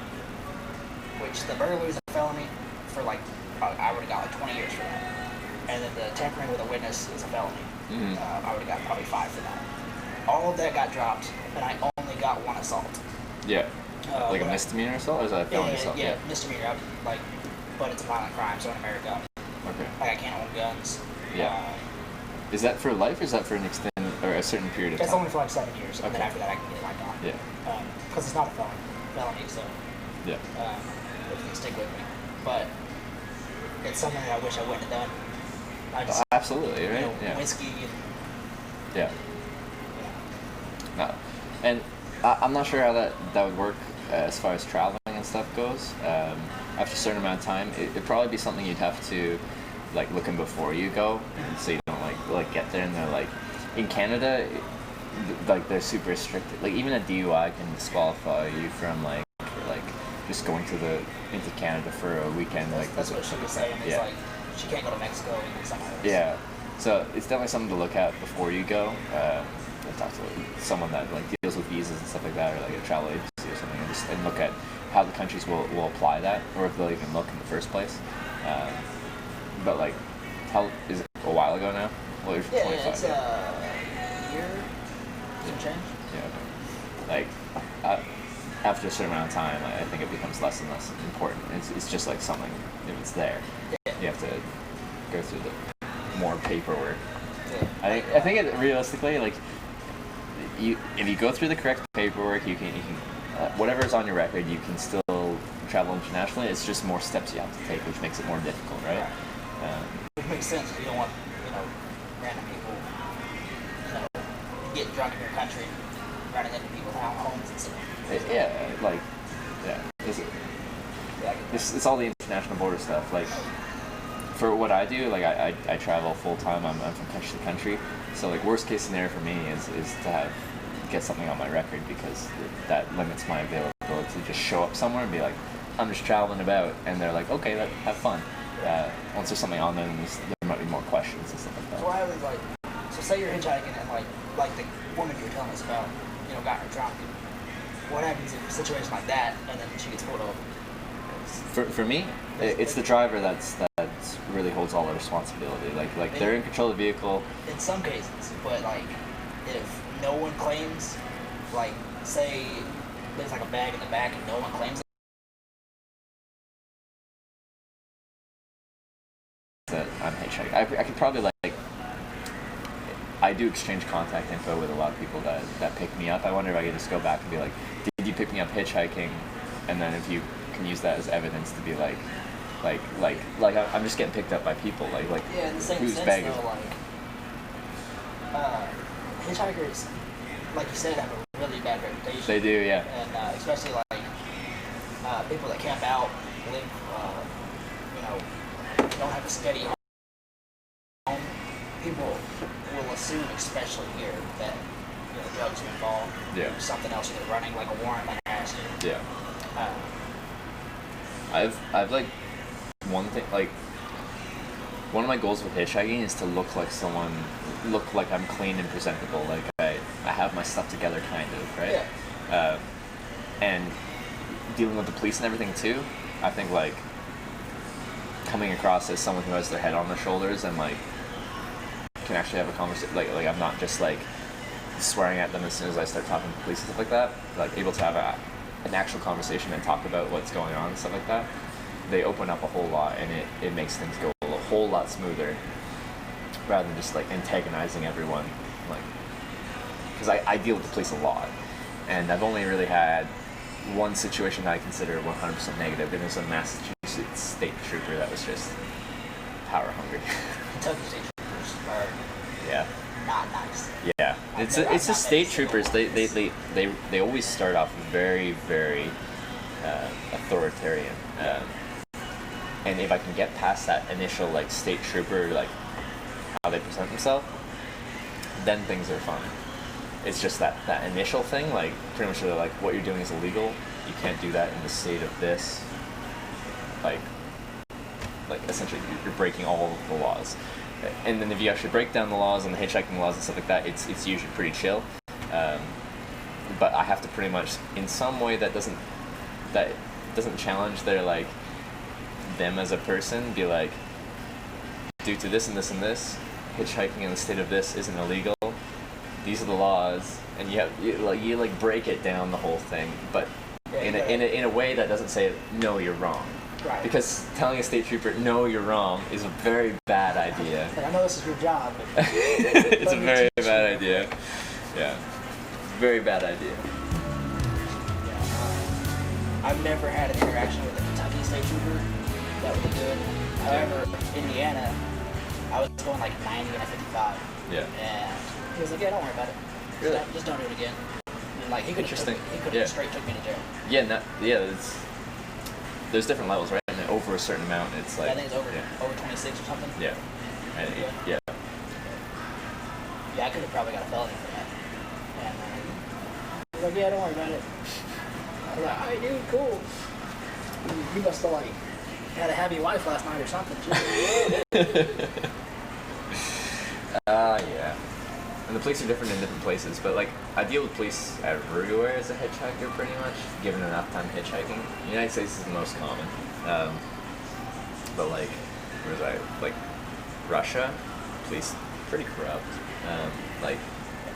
S5: which the burglary is a felony for like, I would have got like 20 years for that. And and then the tampering with a witness is a felony.
S8: Mm-hmm.
S5: I would have got probably 5 for that. All of that got dropped, and I only got 1 assault.
S8: Yeah. Like a misdemeanor assault, or is that a felony assault?
S5: Yeah, misdemeanor. But it's a violent crime, so in America,
S8: Okay.
S5: like I can't own guns.
S8: Yeah. Is that for life, or is that for an extended or a certain period of time?
S5: It's only for like 7 years, and then
S8: Okay.
S5: after that I can get it like on.
S8: Yeah.
S5: Because it's not a felony, so
S8: Yeah.
S5: it can stick with me. But it's something that I wish I wouldn't have done. I just,
S8: Absolutely, right?
S5: you know,
S8: Yeah.
S5: whiskey and
S8: Yeah. No. And I'm not sure how that would work as far as traveling and stuff goes. After a certain amount of time, it'd probably be something you'd have to like look in before you go, so you don't like get there and they're like, in Canada, like they're super strict. Like even a DUI can disqualify you from like just going into Canada for a weekend.
S5: that's what she was saying. It's
S8: Yeah.
S5: like she can't go to Mexico and somewhere else.
S8: Yeah, so it's definitely something to look at before you go. Talk to someone that like deals with visas and stuff like that, or like a travel agency or something, and look at how the countries will apply that, or if they'll even look in the first place. But like, how is it a while ago now? Well, you're 25.
S5: It's a year, some change.
S8: Yeah. Okay. Like, after a certain amount of time, I think it becomes less and less important. It's just like something, if it's there, you have to go through the more paperwork.
S5: Yeah.
S8: I think it realistically, like, if you go through the correct paperwork, you can whatever's on your record, you can still travel internationally. It's just more steps you have to take, which makes it more difficult, right?
S5: Which makes sense. You don't want random people getting drunk in your country, running into people's homes and stuff.
S8: It's all the international border stuff. Like, for what I do, like I travel full time. I'm from country to country. So like worst case scenario for me is to get something on my record, because that limits my availability to just show up somewhere and be like, I'm just traveling about, and they're like, okay, have fun. Once there's something on there, there might be more questions and stuff like that.
S5: So I was like, so say you're hitchhiking and like the woman you were telling us about, got her drunk. What happens in a situation like that, and then she gets pulled over?
S8: For me, it's the driver that really holds all the responsibility. Like they're in control of the vehicle.
S5: In some cases, but like if no one claims, like say there's like a bag in the back and no one claims
S8: that I'm hitchhiking. I could probably I do exchange contact info with a lot of people that pick me up. I wonder if I could just go back and be like, did you pick me up hitchhiking? And then if you can use that as evidence to be like I'm just getting picked up by people.
S5: in the same
S8: whose
S5: sense
S8: bag
S5: though, hitchhikers, like you said, have a really bad reputation.
S8: They do, yeah.
S5: And especially people that camp out, live, don't have a steady home. People will assume, especially here, that drugs are involved.
S8: Yeah.
S5: Or something else, either running like a warrant, like I asked you.
S8: Yeah. I've like one thing, like one of my goals with hitchhiking is to look like I'm clean and presentable, like I have my stuff together, kind of, right?
S5: Yeah.
S8: And dealing with the police and everything too, I think like coming across as someone who has their head on their shoulders and like can actually have a conversation, like I'm not just like swearing at them as soon as I start talking to police and stuff like that, like able to have an actual conversation and talk about what's going on and stuff like that. They open up a whole lot, and it makes things go a whole lot smoother rather than just like antagonizing everyone, like, because I deal with the police a lot, and I've only really had one situation that I consider 100% negative, and it was a Massachusetts state trooper that was just power hungry.
S5: Kentucky state troopers are not nice.
S8: Yeah, it's the state troopers. They always start off very, very authoritarian, and if I can get past that initial like state trooper, like how they present themselves, then things are fun. It's just that initial thing, like pretty much like what you're doing is illegal. You can't do that in the state of this. Like essentially you're breaking all of the laws. And then if you actually break down the laws and the hitchhiking laws and stuff like that, it's usually pretty chill. But I have to pretty much, in some way that doesn't challenge their like them as a person, be like, due to this and this and this, hitchhiking in the state of this isn't illegal. These are the laws, and you break it down the whole thing, but in a way that doesn't say no, you're wrong.
S7: Right.
S8: Because telling a state trooper no, you're wrong is a very bad idea.
S7: Like, I know this is your job. But
S8: it's a very bad idea. Yeah, very bad idea.
S5: I've never had an interaction with a Kentucky state trooper that was good. However, Indiana, I was going like 90 and a 55.
S8: Yeah.
S5: And he was like, yeah, don't worry about it.
S8: Really?
S5: Just don't do it again. And like he could
S8: Yeah.
S5: have straight took me to jail.
S8: Yeah, there's different levels, right? And over a certain amount, it's like
S5: I think it's over 26 or something.
S8: Yeah. And yeah.
S5: Yeah, I could have probably got a felony for that. And he was like, yeah, don't worry about it. I was like, alright, dude, cool. You must have like had a happy wife last night or something.
S8: Yeah. And the police are different in different places, but like I deal with police everywhere as a hitchhiker, pretty much, given enough time hitchhiking. The United States is the most common, but like, where was I? Like Russia, police pretty corrupt. Like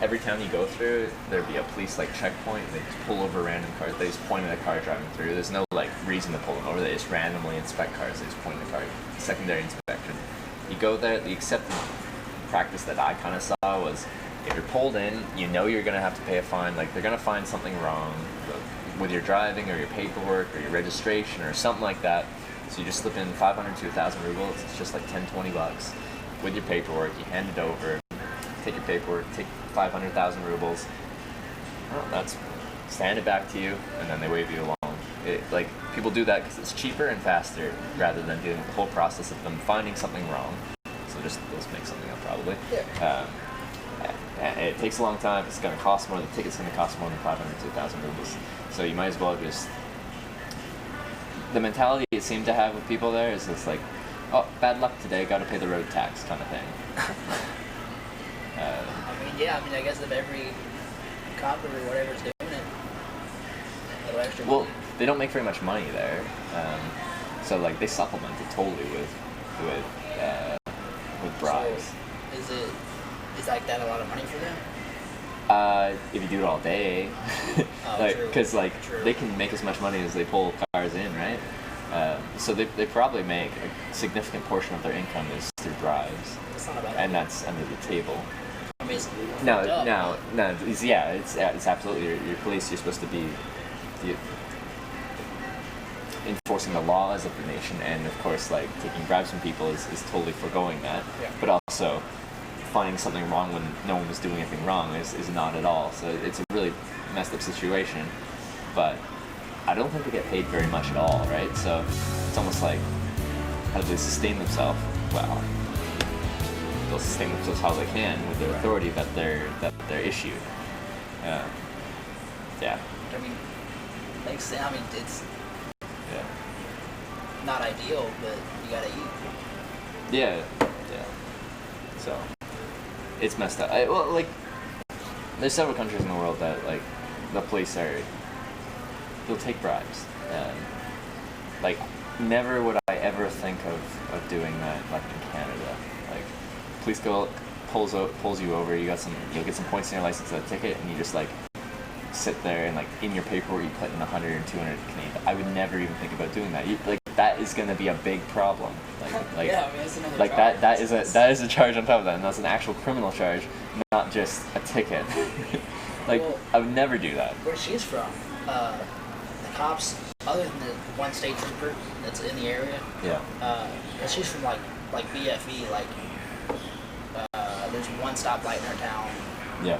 S8: every town you go through, there'd be a police like checkpoint. They just pull over random cars. They just point at a car driving through. There's no like reason to pull them over. They just randomly inspect cars. They just point at the car. Secondary inspection. You go there. The accepted practice that I kind of saw was, if you're pulled in, you know you're gonna have to pay a fine. Like they're gonna find something wrong with your driving or your paperwork or your registration or something like that. So you just slip in 500 to 1,000 rubles. It's just like 10, 20 bucks with your paperwork. You hand it over. Take your paperwork. Take 500,000 rubles. Well, that's stand it back to you, and then they wave you along. Like people do that because it's cheaper and faster rather than doing the whole process of them finding something wrong. So just let's make something up probably.
S5: Yeah.
S8: And it takes a long time. It's going to cost more. The ticket's going to cost more than 500 to 1,000 rubles. So you might as well just. The mentality it seemed to have with people there is just like, oh, bad luck today. Got to pay the road tax kind of thing.
S5: I guess if every cop or whatever is doing it, a little extra
S8: Well,
S5: money.
S8: they don't make very much money there, so like they supplement it totally with bribes.
S5: So is like that a lot of money for them?
S8: If you do it all day, because they can make as much money as they pull cars in, right? So they probably make a significant portion of their income is through bribes, and that's under the table.
S5: I mean,
S8: it's absolutely your police. You're supposed to be enforcing the laws of the nation, and of course, like taking bribes from people is totally foregoing that.
S5: Yeah.
S8: But also, finding something wrong when no one was doing anything wrong is not at all. So it's a really messed up situation. But I don't think they get paid very much at all, right? So it's almost like, how do they sustain themselves? Well, they'll sustain themselves how they can with the authority that they're issued. Yeah.
S5: I mean, makes sense. I mean, it's
S8: Yeah.
S5: not ideal, but you gotta eat.
S8: Yeah. So it's messed up. There's several countries in the world that like the police they'll take bribes. Like never would I ever think of doing that like in Canada. Like police pulls you over. You'll get some points in your license, a ticket, and you just like sit there and like in your paperwork you put in 100 and 200 Canadian. I would never even think about doing that. That is going to be a big problem. Like
S5: Yeah, I mean, that's another
S8: like
S5: charge.
S8: that is a charge on top of that, and that's an actual criminal charge, not just a ticket.
S5: Well,
S8: I would never do that.
S5: Where she's from, the cops, other than the one state trooper that's in the area,
S8: Yeah.
S5: she's from like BFE, there's one stoplight in our town,
S8: Yeah.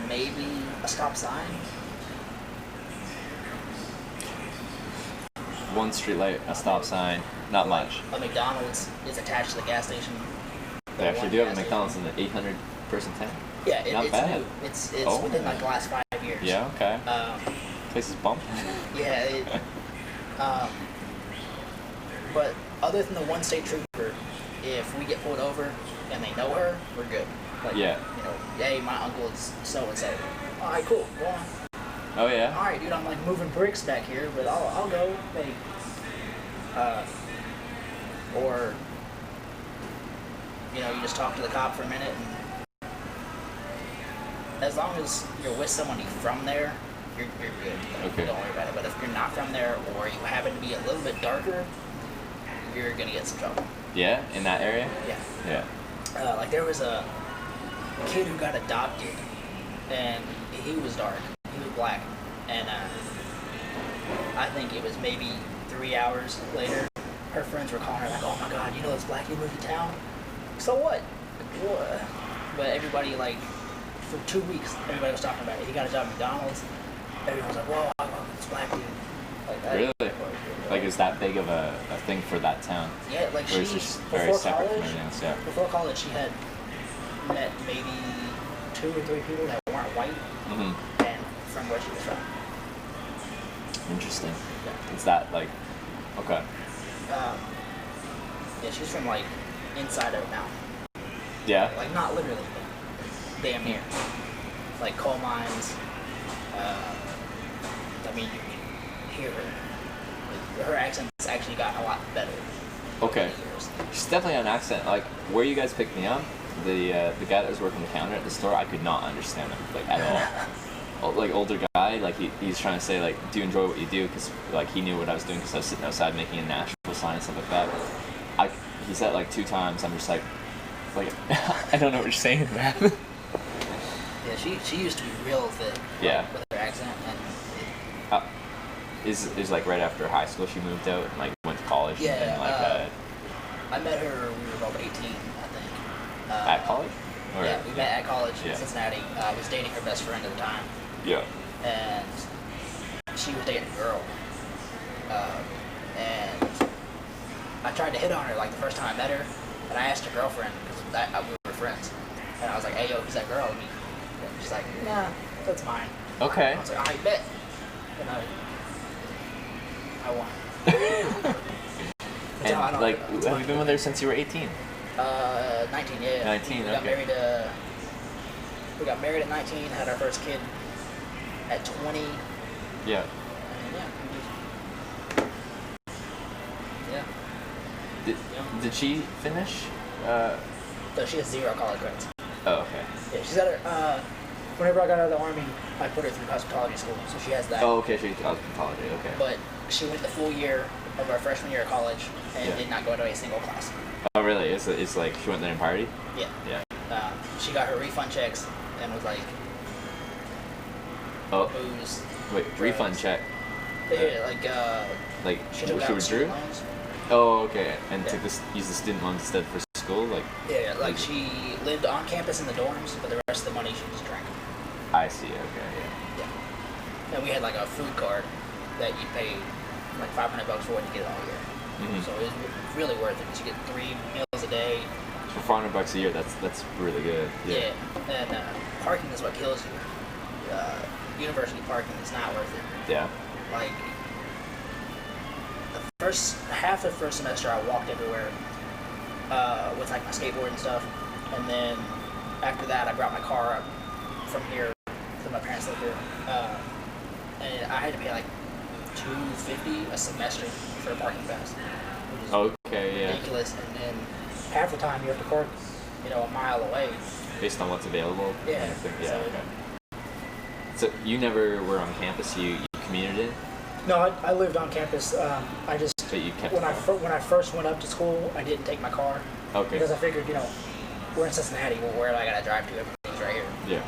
S5: maybe a stop sign.
S8: One street light, a stop sign, not much.
S5: A McDonald's is attached to the gas station.
S8: They actually do have a McDonald's in the 800-person town.
S5: Yeah,
S8: Not
S5: it's
S8: bad.
S5: new. It's
S8: Oh.
S5: within like the last 5 years.
S8: Yeah, okay. Place is bumped.
S5: Yeah. But other than the one state trooper, if we get pulled over and they know her, we're good. Like,
S8: Yeah.
S5: Hey, my uncle is so and so. All right, cool. Go on.
S8: Oh yeah.
S5: All right, dude. I'm like moving bricks back here, but I'll go. Or you know, you just talk to the cop for a minute, and as long as you're with somebody from there, you're good. Like,
S8: Okay.
S5: Don't worry about it. But if you're not from there, or you happen to be a little bit darker, you're gonna get some trouble.
S8: Yeah, in that area.
S5: Yeah.
S8: Yeah.
S5: Like there was a kid who got adopted, and he was dark. He was black, and I think it was maybe 3 hours later, her friends were calling her like, "Oh my God, you know this black kid moved to town? So what?" But everybody, like, for 2 weeks, everybody was talking about it. He got a job at McDonald's. Everyone was like, "Whoa, I love this black dude." Like that.
S8: Really? Like, is that big of a thing for that town?
S5: Yeah, like
S8: Or is
S5: she,
S8: it just very
S5: before
S8: separate from
S5: college,
S8: everything else? Yeah.
S5: before college, she had met maybe 2 or 3 people that weren't white,
S8: Mm-hmm.
S5: and from where she was from.
S8: Interesting.
S5: Yeah.
S8: Is that like, okay.
S5: Yeah, she's from like inside of a mountain.
S8: Yeah.
S5: Like not literally, but damn near. Like coal mines. I mean, you can hear her. Like, her accent's actually gotten a lot better.
S8: Okay.
S5: over the years.
S8: She's definitely an accent. Like where you guys picked me up, the guy that was working the counter at the store, I could not understand him like at all. Like older guy, like he's trying to say like, do you enjoy what you do? Because like he knew what I was doing because I was sitting outside making a Nashville sign and stuff like that. He said it like 2 times. I'm just like I don't know what you're saying, man.
S5: Yeah, she used to be real thick.
S8: Yeah.
S5: With her accent, and
S8: Is like right after high school she moved out and like went to college.
S5: Yeah,
S8: And like
S5: I met her. We were about 18, I think.
S8: at college. Or,
S5: Yeah, we met at college
S8: Yeah.
S5: in Cincinnati. I was dating her best friend at the time,
S8: Yeah.
S5: and she was dating a girl. And I tried to hit on her like the first time I met her, and I asked her girlfriend because we were friends, and I was like, "Hey, yo, who's that girl?" And she's like, "Nah, that's mine."
S8: Okay.
S5: I was like, "I bet," and I won. That's how I
S8: And
S5: don't-
S8: like,
S5: that's
S8: have
S5: my-
S8: you been with her since you were 18?
S5: 19, yeah.
S8: 19,
S5: We got
S8: okay.
S5: married. We got married at 19. Had our first kid at 20.
S8: Yeah.
S5: And yeah.
S8: Did she finish?
S5: So she has 0 college credits.
S8: Oh, okay.
S5: Yeah, she's got her. Whenever I got out of the army, I put her through cosmetology school, so she has that.
S8: Oh, okay. She cosmetology. Okay.
S5: But she went the full year of our freshman year of college and
S8: Yeah.
S5: did not go to a single class.
S8: Oh, really? It's like she went there and partied?
S5: Yeah.
S8: Yeah.
S5: She got her refund checks and was like,
S8: Oh,
S5: booze.
S8: wait.
S5: drugs.
S8: Refund check.
S5: Yeah,
S8: Like
S5: she took
S8: she
S5: out
S8: withdrew?
S5: student loans.
S8: Oh, okay. And
S5: Yeah.
S8: took use the student loan instead for school. Like,
S5: Yeah, like she lived on campus in the dorms, but the rest of the money she just drank.
S8: I see. Okay. Yeah.
S5: And we had like a food card that you pay like $500 for and you get it all year.
S8: Mhm.
S5: So it was really worth it because you get 3 meals a day.
S8: For $400 a year, that's really good.
S5: Yeah. And parking is what kills you. University parking is not worth it.
S8: Yeah.
S5: Like the first half of the first semester, I walked everywhere with like my skateboard and stuff, and then after that, I brought my car up from here to my parents live here, and I had to pay like $250 a semester for a parking pass, which is
S8: Okay. Yeah.
S5: ridiculous. And then half the time you have to park, a mile away.
S8: Based on what's available.
S5: Yeah.
S8: kind of thing. Yeah.
S5: So-
S8: Okay. So you never were on campus. You commuted in,
S5: No, I lived on campus. I just
S8: but you kept.
S5: when I first went up to school, I didn't take my car.
S8: Okay.
S5: Because I figured, we're in Cincinnati. Well, where do I gotta drive to? Everything's right here.
S8: Yeah.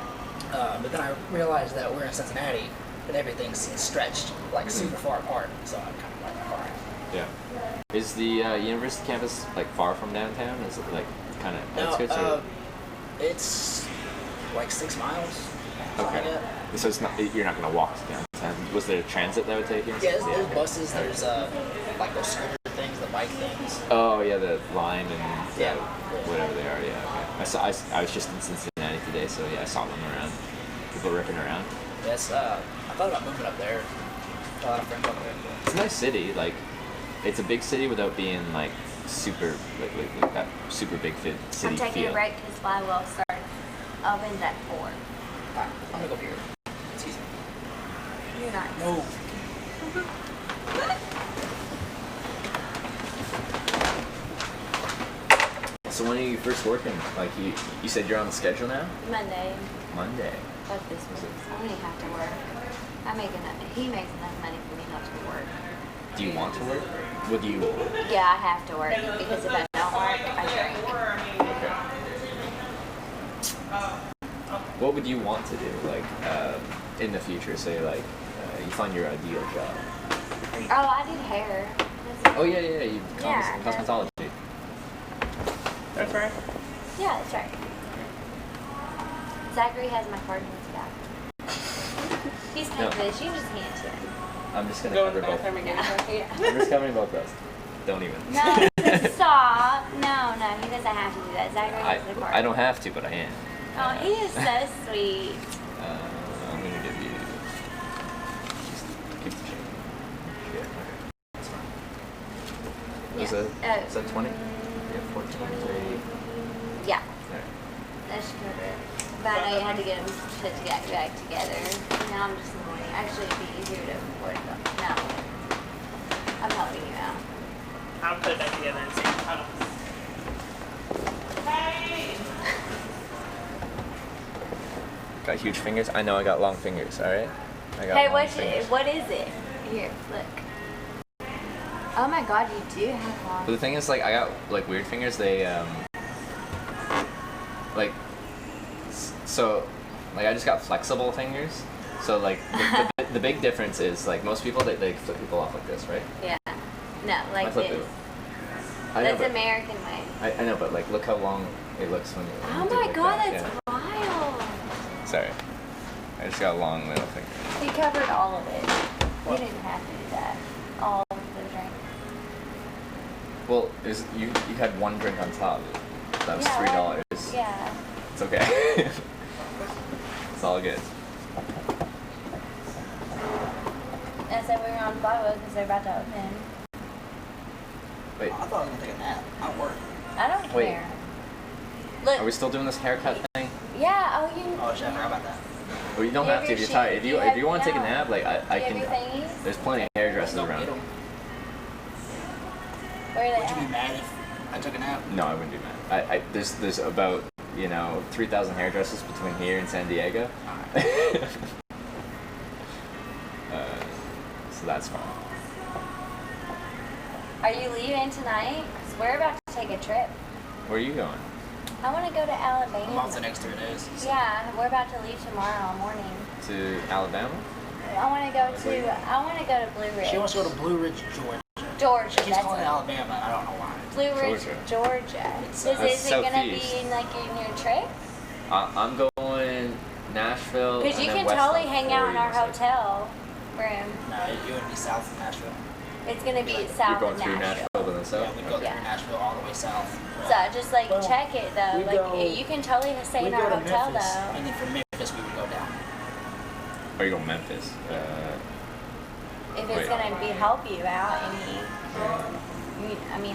S5: But then I realized that we're in Cincinnati, and everything's stretched like super far apart. So I kind of like my car.
S8: Yeah. Is the university campus like far from downtown? Is it like kind of outskirts?
S5: No, it's like 6 miles. Something like that.
S8: So it's not, you're not gonna walk to downtown. Was there transit that would take you?
S5: Yeah, there's buses. There's like those scooter things, the bike things.
S8: Oh yeah, the Lime and
S5: Yeah.
S8: whatever they are. Yeah. Okay. I was just in Cincinnati today, so yeah, I saw them around. People ripping around.
S5: Yes, I thought about moving up there. A lot of friends up there.
S8: It's a nice city. Like, it's a big city without being like super like that super big city
S3: I'm taking
S8: feel.
S3: a break because my will start ovens at 4.
S5: Alright, I'm gonna go here. It's easy.
S3: You're not.
S5: No.
S8: So when are you you first working? Like you said you're on the schedule now?
S3: Monday.
S8: Monday.
S3: Fuck this week. I only have to work. He makes enough money for me not to work.
S8: Do you want to work? What do you want?
S3: Yeah, I have to work because if I don't work, I drink.
S8: Okay. What would you want to do, like, in the future? Say, like, you find your ideal job.
S3: Oh, I did hair.
S8: Oh yeah, you cosmetology.
S6: That's right.
S3: Yeah, that's right. Zachary has my card in his back. He's paying for this. You can just hand it to him.
S8: I'm just gonna
S6: Go in
S8: cover
S6: the
S8: both.
S6: bathroom and get it.
S3: Yeah.
S8: I'm just covering both those. Don't even.
S3: No, stop. No, he doesn't have to do that. Zachary has the card.
S8: I don't have to, but I am.
S3: Oh, he is so sweet.
S8: I'm gonna give you. Just keep the change. Yeah. Okay. That's fine. Is that 20? Yeah, 14.
S3: Yeah.
S8: Alright.
S3: That should cover it. But I know you had to get them put back together. Now I'm just annoying. Actually, it'd be easier to work them. No. I'm helping you out.
S6: I'll put it back together and see. Hold on. Hey!
S8: Got huge fingers? I know I got long fingers, alright?
S3: Hey, what is it? Here, look. Oh my god, you do have long.
S8: But the thing is, like, I got, like, weird fingers. They, like, so, like, I just got flexible fingers. So, like, the big difference is, like, most people, they flip people off like this, right?
S3: Yeah. No, like this. That's American way.
S8: I know, but, like, look how long it looks when you
S3: Oh
S8: do
S3: my
S8: like
S3: god,
S8: that.
S3: that's
S8: Yeah.
S3: wild.
S8: Sorry. I just got long little fingers.
S3: He covered all of it. You didn't have to do that. All of the drink.
S8: Well, you had one drink on top. That was $3.
S3: Yeah.
S8: It's okay. It's all good.
S3: I said we were on Bible because they're about to open.
S8: Wait.
S5: I thought I was gonna take a nap. I work.
S3: I don't
S8: Wait.
S3: care. Look.
S8: Are we still doing this haircut thing?
S3: Yeah.
S5: Oh shit, I forgot about that.
S8: Well, you don't have to if you're tired. If you want to take a nap, like I can. There's plenty of hairdressers around.
S3: Where are they
S5: Would you be
S3: at?
S5: mad if I took a nap?
S8: No, I wouldn't be mad. There's about 3,000 hairdressers between here and San Diego. So that's fine.
S3: Are you leaving tonight? 'Cause we're about to take a trip.
S8: Where are you going?
S3: I want to go to Alabama.
S5: I'm off the next 3 days.
S3: Yeah, we're about to leave tomorrow morning.
S8: To Alabama?
S3: I want to go to Blue Ridge.
S5: She wants to go to Blue Ridge, Georgia.
S3: Georgia.
S5: She keeps
S3: That's
S5: calling it
S3: it.
S5: Alabama, and I don't know why.
S3: Blue Ridge, Georgia. Is it gonna
S8: southeast.
S3: be in your trip?
S8: I'm going Nashville.
S3: Because you
S8: and then
S3: can
S8: west
S3: totally
S8: on
S3: hang out in our
S8: 40,
S3: hotel room.
S5: No, it would be south of Nashville.
S3: It's gonna be
S8: You're
S3: south
S8: going
S3: of
S8: through
S3: Nashville.
S8: Nashville, but then
S5: Yeah,
S8: south.
S5: we'd go through Nashville all the way south.
S3: So just like check it though.
S7: we
S3: Like
S7: go-
S3: you can totally stay in
S7: we
S3: our
S7: go to
S3: hotel
S7: Memphis.
S3: though.
S5: And then from Memphis, we would go down.
S8: Or you go Memphis.
S3: If it's
S8: Wait.
S3: gonna help you out and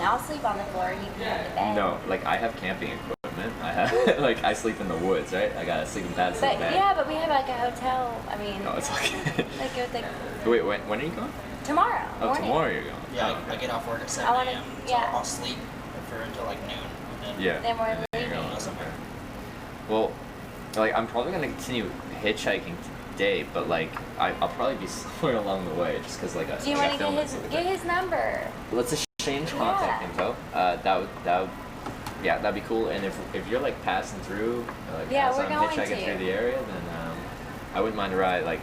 S3: I'll sleep on the floor. You can go to bed.
S8: No, like I have camping equipment. I have like I sleep in the woods, right? I got a sleeping pad,
S3: But
S8: sleeping bag.
S3: yeah, but we have like a hotel.
S8: No, it's okay.
S3: Like with the
S8: Wait, when are you going?
S3: tomorrow
S8: Oh,
S3: morning.
S8: tomorrow you're going.
S5: Yeah,
S8: Oh,
S5: I get off work at
S3: I
S5: 7
S3: wanna-
S5: a.m.
S3: yeah.
S5: So I'll sleep until like noon. And then
S8: yeah.
S3: Then we're
S8: And you're
S3: leaving.
S8: going somewhere. Well, like I'm probably gonna continue hitchhiking today, but like I'll probably be somewhere along the way, just because like I
S3: Do you
S8: want
S3: want to get his number?
S8: Let's exchange contact
S3: Yeah.
S8: info. That'd be cool. And if you're like passing through, like
S3: Yeah,
S8: as
S3: we're
S8: I'm
S3: going
S8: hitchhiking
S3: to.
S8: through the area, then I wouldn't mind a ride. Like,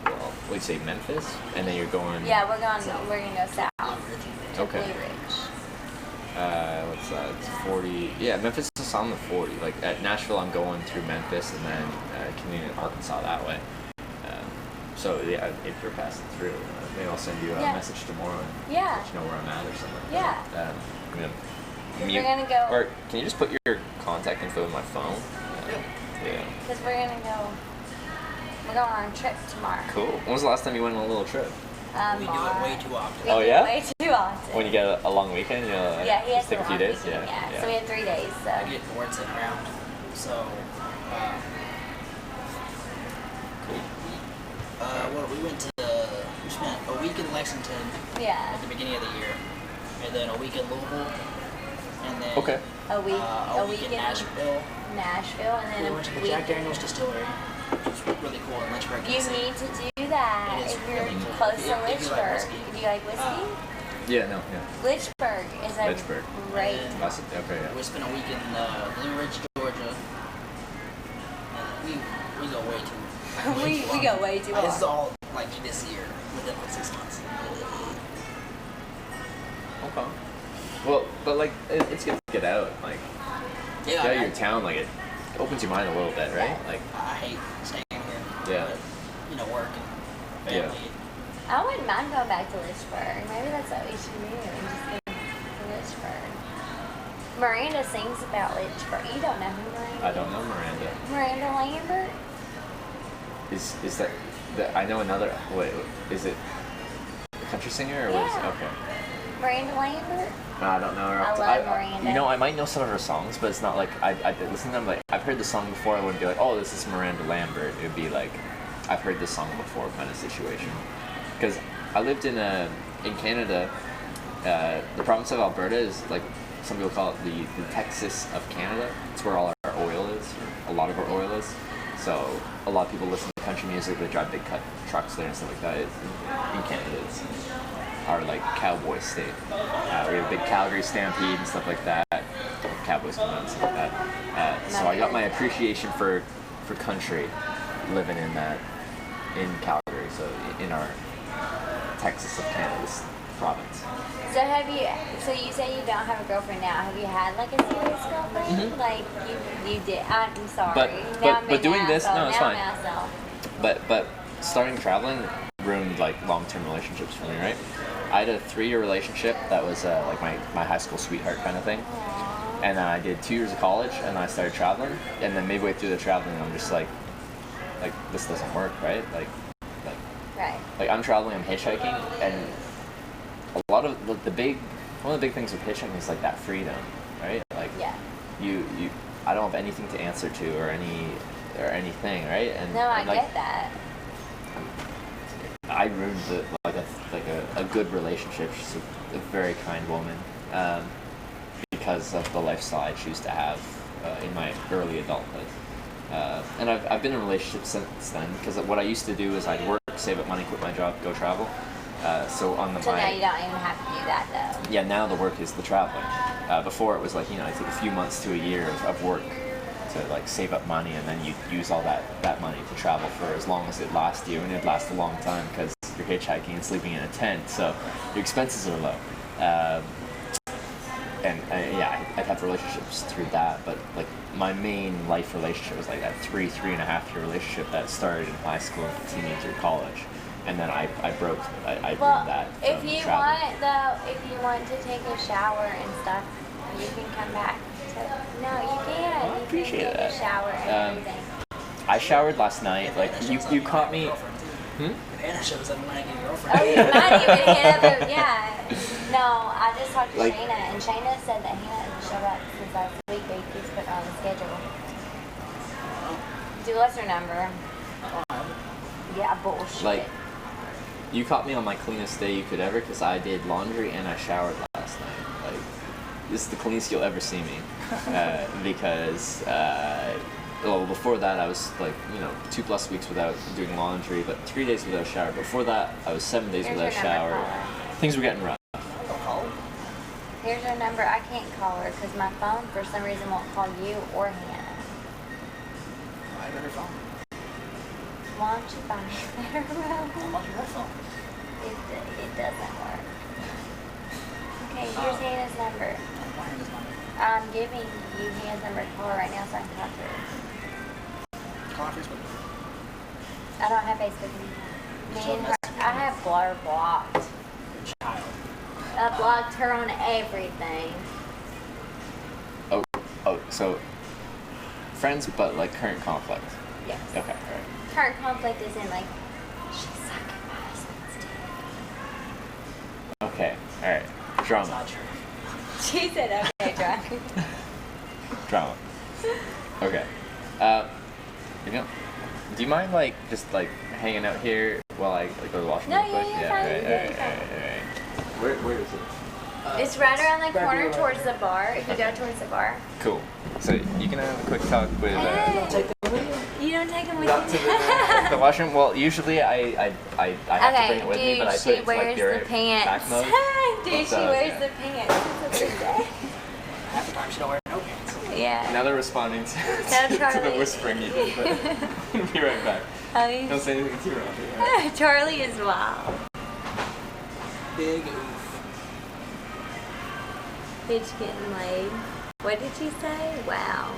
S8: well, we'd say Memphis, and then you're going.
S3: Yeah, we're gonna go south to
S8: Okay.
S3: Blue Ridge.
S8: What's that? It's 40. Yeah, Memphis is on the 40. Like at Nashville, I'm going through Memphis and then continuing to Arkansas that way. So yeah, if you're passing through, maybe I'll send you a
S3: Yeah.
S8: message tomorrow and
S3: Yeah.
S8: let you know where I'm at or something.
S3: Yeah.
S8: We're
S3: gonna go.
S8: Or can you just put your contact info in my phone? Yeah.
S3: Because we're going on a trip tomorrow.
S8: Cool. When was the last time you went on a little trip?
S5: we do it way too often.
S3: We
S8: Oh,
S3: do
S8: yeah?
S3: Way too often.
S8: When you get a long weekend, you know,
S3: Yeah, he has
S8: just take a few
S3: long
S8: days.
S3: weekend,
S8: Yeah.
S3: So we had 3 days. So.
S5: I get bored sitting around. So, we went to, we spent a week in Lexington
S3: Yeah.
S5: at the beginning of the year, and then a week in Louisville, and then
S8: Okay.
S3: A week
S5: in Nashville.
S3: Nashville, and then
S5: We went to the
S3: week.
S5: Jack Daniels distillery, which was really cool in Lynchburg,
S3: You
S5: Tennessee.
S3: need to do that
S5: It is
S3: if you're
S5: really cool.
S3: close
S5: If
S3: to
S5: you like
S3: Lynchburg.
S5: whiskey.
S3: Do you like whiskey?
S8: Yeah, no, yeah.
S3: Lynchburg is a
S8: Lynchburg.
S3: great
S5: And
S8: That's okay,
S5: We
S8: yeah.
S5: spent a week in Blue Ridge, Georgia. And we go way too.
S3: we go way too
S5: This is
S3: far.
S5: all like this year, within like 6 months.
S8: Okay. Well, but like, it's good to get out. Like,
S5: Yeah,
S8: get out of
S5: I
S8: your town. Like, it opens your mind a little bit, right? Like,
S5: hate staying here.
S8: Yeah.
S5: But, you know, work and
S8: Yeah.
S5: family.
S3: I wouldn't mind going back to Lynchburg. Maybe that's what we should do. Just go to Lynchburg. Miranda sings about Lynchburg. You don't know who Miranda
S8: I don't know Miranda.
S3: Miranda Lambert?
S8: Is that I know another. Wait, is it a country singer or what is it?
S3: Yeah.
S8: Okay.
S3: Miranda Lambert?
S8: No, I don't know her.
S3: I love Miranda.
S8: You know, I might know some of her songs, but it's not like I listen to them. Like, I've heard the song before. I wouldn't be like, oh, this is Miranda Lambert. It'd be like, I've heard this song before kind of situation. Because I lived in Canada. The province of Alberta is like, some people call it the Texas of Canada. It's where all our oil is, or a lot of our oil is. So a lot of people listen to country music. They drive big trucks there and stuff like that. In Canada, it's our like cowboy state. We have a big Calgary Stampede and stuff like that. Cowboys come out and stuff like that. So I got my appreciation for country living in Calgary. So in our Texas of Canada's province.
S3: So you say you don't have a girlfriend now. Have you had like a serious girlfriend?
S8: Mhm.
S3: Like you did. I'm sorry.
S8: But doing this, no, it's fine.
S3: Now
S8: But starting traveling ruined like long-term relationships for me, right? I had a 3-year relationship that was like my high school sweetheart kind of thing. And then I did 2 years of college, and I started traveling. And then midway through the traveling, I'm just like this doesn't work, right?
S3: Right.
S8: Like I'm traveling, I'm hitchhiking, and a lot of one of the big things with hitchhiking is like that freedom, right? Like
S3: Yeah.
S8: you I don't have anything to answer to or anything, right? And
S3: No, I
S8: and, like,
S3: get that.
S8: I ruined a good relationship. She's a very kind woman, because of the lifestyle I choose to have in my early adulthood. And I've been in relationships since then, because what I used to do is I'd work, save up money, quit my job, go travel. So
S3: now you don't even have to do that though.
S8: Yeah, now the work is the traveling. Before it was like, I take a few months to a year of work to like save up money, and then you use all that money to travel for as long as it lasts you, and it lasts a long time because you're hitchhiking and sleeping in a tent, so your expenses are low. I'd have relationships through that, but like my main life relationship was like that 3.5 year relationship that started in high school and continued through college, and then I ruined that.
S3: If
S8: from
S3: you
S8: traveling.
S3: if you want to take a shower and stuff, you can come back. No, you can.
S8: I appreciate
S3: you can take
S8: that.
S3: a shower and everything.
S8: I showered last night. Like you caught me.
S5: If Anna shows up, you might get a girlfriend.
S3: Oh, you might even hit up. Yeah. No, I just talked to
S8: Like-
S3: Shayna, and Shayna said that Hannah showed up since last week, but he keeps putting on the schedule. Do what's her number? Yeah, bullshit.
S8: Like, you caught me on my cleanest day you could ever, because I did laundry and I showered last night. Like, this is the cleanest you'll ever see me. Because, before that I was like, 2+ weeks without doing laundry, but 3 days without a shower. Before that, I was 7 days
S3: Here's
S8: without a
S3: your number,
S8: shower.
S3: caller.
S8: Things were getting rough.
S3: Here's her number. I can't call her because my phone, for some reason, won't call you or Hannah.
S5: I have her phone.
S3: Why don't you buy me a better phone?
S5: How about your phone?
S3: It doesn't work. Okay, here's Hannah's number. I'm giving you Hannah's number to call her right now so I can talk to her.
S5: Call on Facebook.
S3: I don't have Facebook anymore. Me and her, I have her blocked.
S5: Your child.
S3: I blocked her on everything.
S8: Oh, so friends, but like current conflict.
S3: Yes.
S8: Okay, alright.
S3: Current conflict is in like, she's sucking my husband's dick.
S8: Okay, alright.
S5: It's
S8: Drama.
S5: not true.
S3: She said, okay, drunk.
S8: Drama. Okay. Do you mind like just like hanging out here while I go to the washroom
S3: No,
S8: real quick?
S3: yeah, fine.
S8: Alright. Where is it?
S3: It's right around the
S7: Back
S3: corner
S7: wheel,
S3: towards the bar. If you go towards the bar.
S8: Cool. So you can have a quick talk with.
S3: You don't take them with
S8: Not
S3: you.
S8: to the washroom. Well, usually I have to bring it with me, but I put
S3: she
S8: it to, like,
S3: wears
S8: your
S3: the pants.
S8: back mode.
S3: Dude, she wears the pants.
S5: Half the time she don't wear no pants.
S3: Yeah.
S8: Now they're responding to,
S3: Tell
S8: to the
S3: Charlie.
S8: whispering you did, but I'll be right back.
S3: Oh,
S8: Don't say anything too wrong.
S3: Charlie is wild.
S5: Big oof.
S3: Bitch getting laid. What did she say? Wow.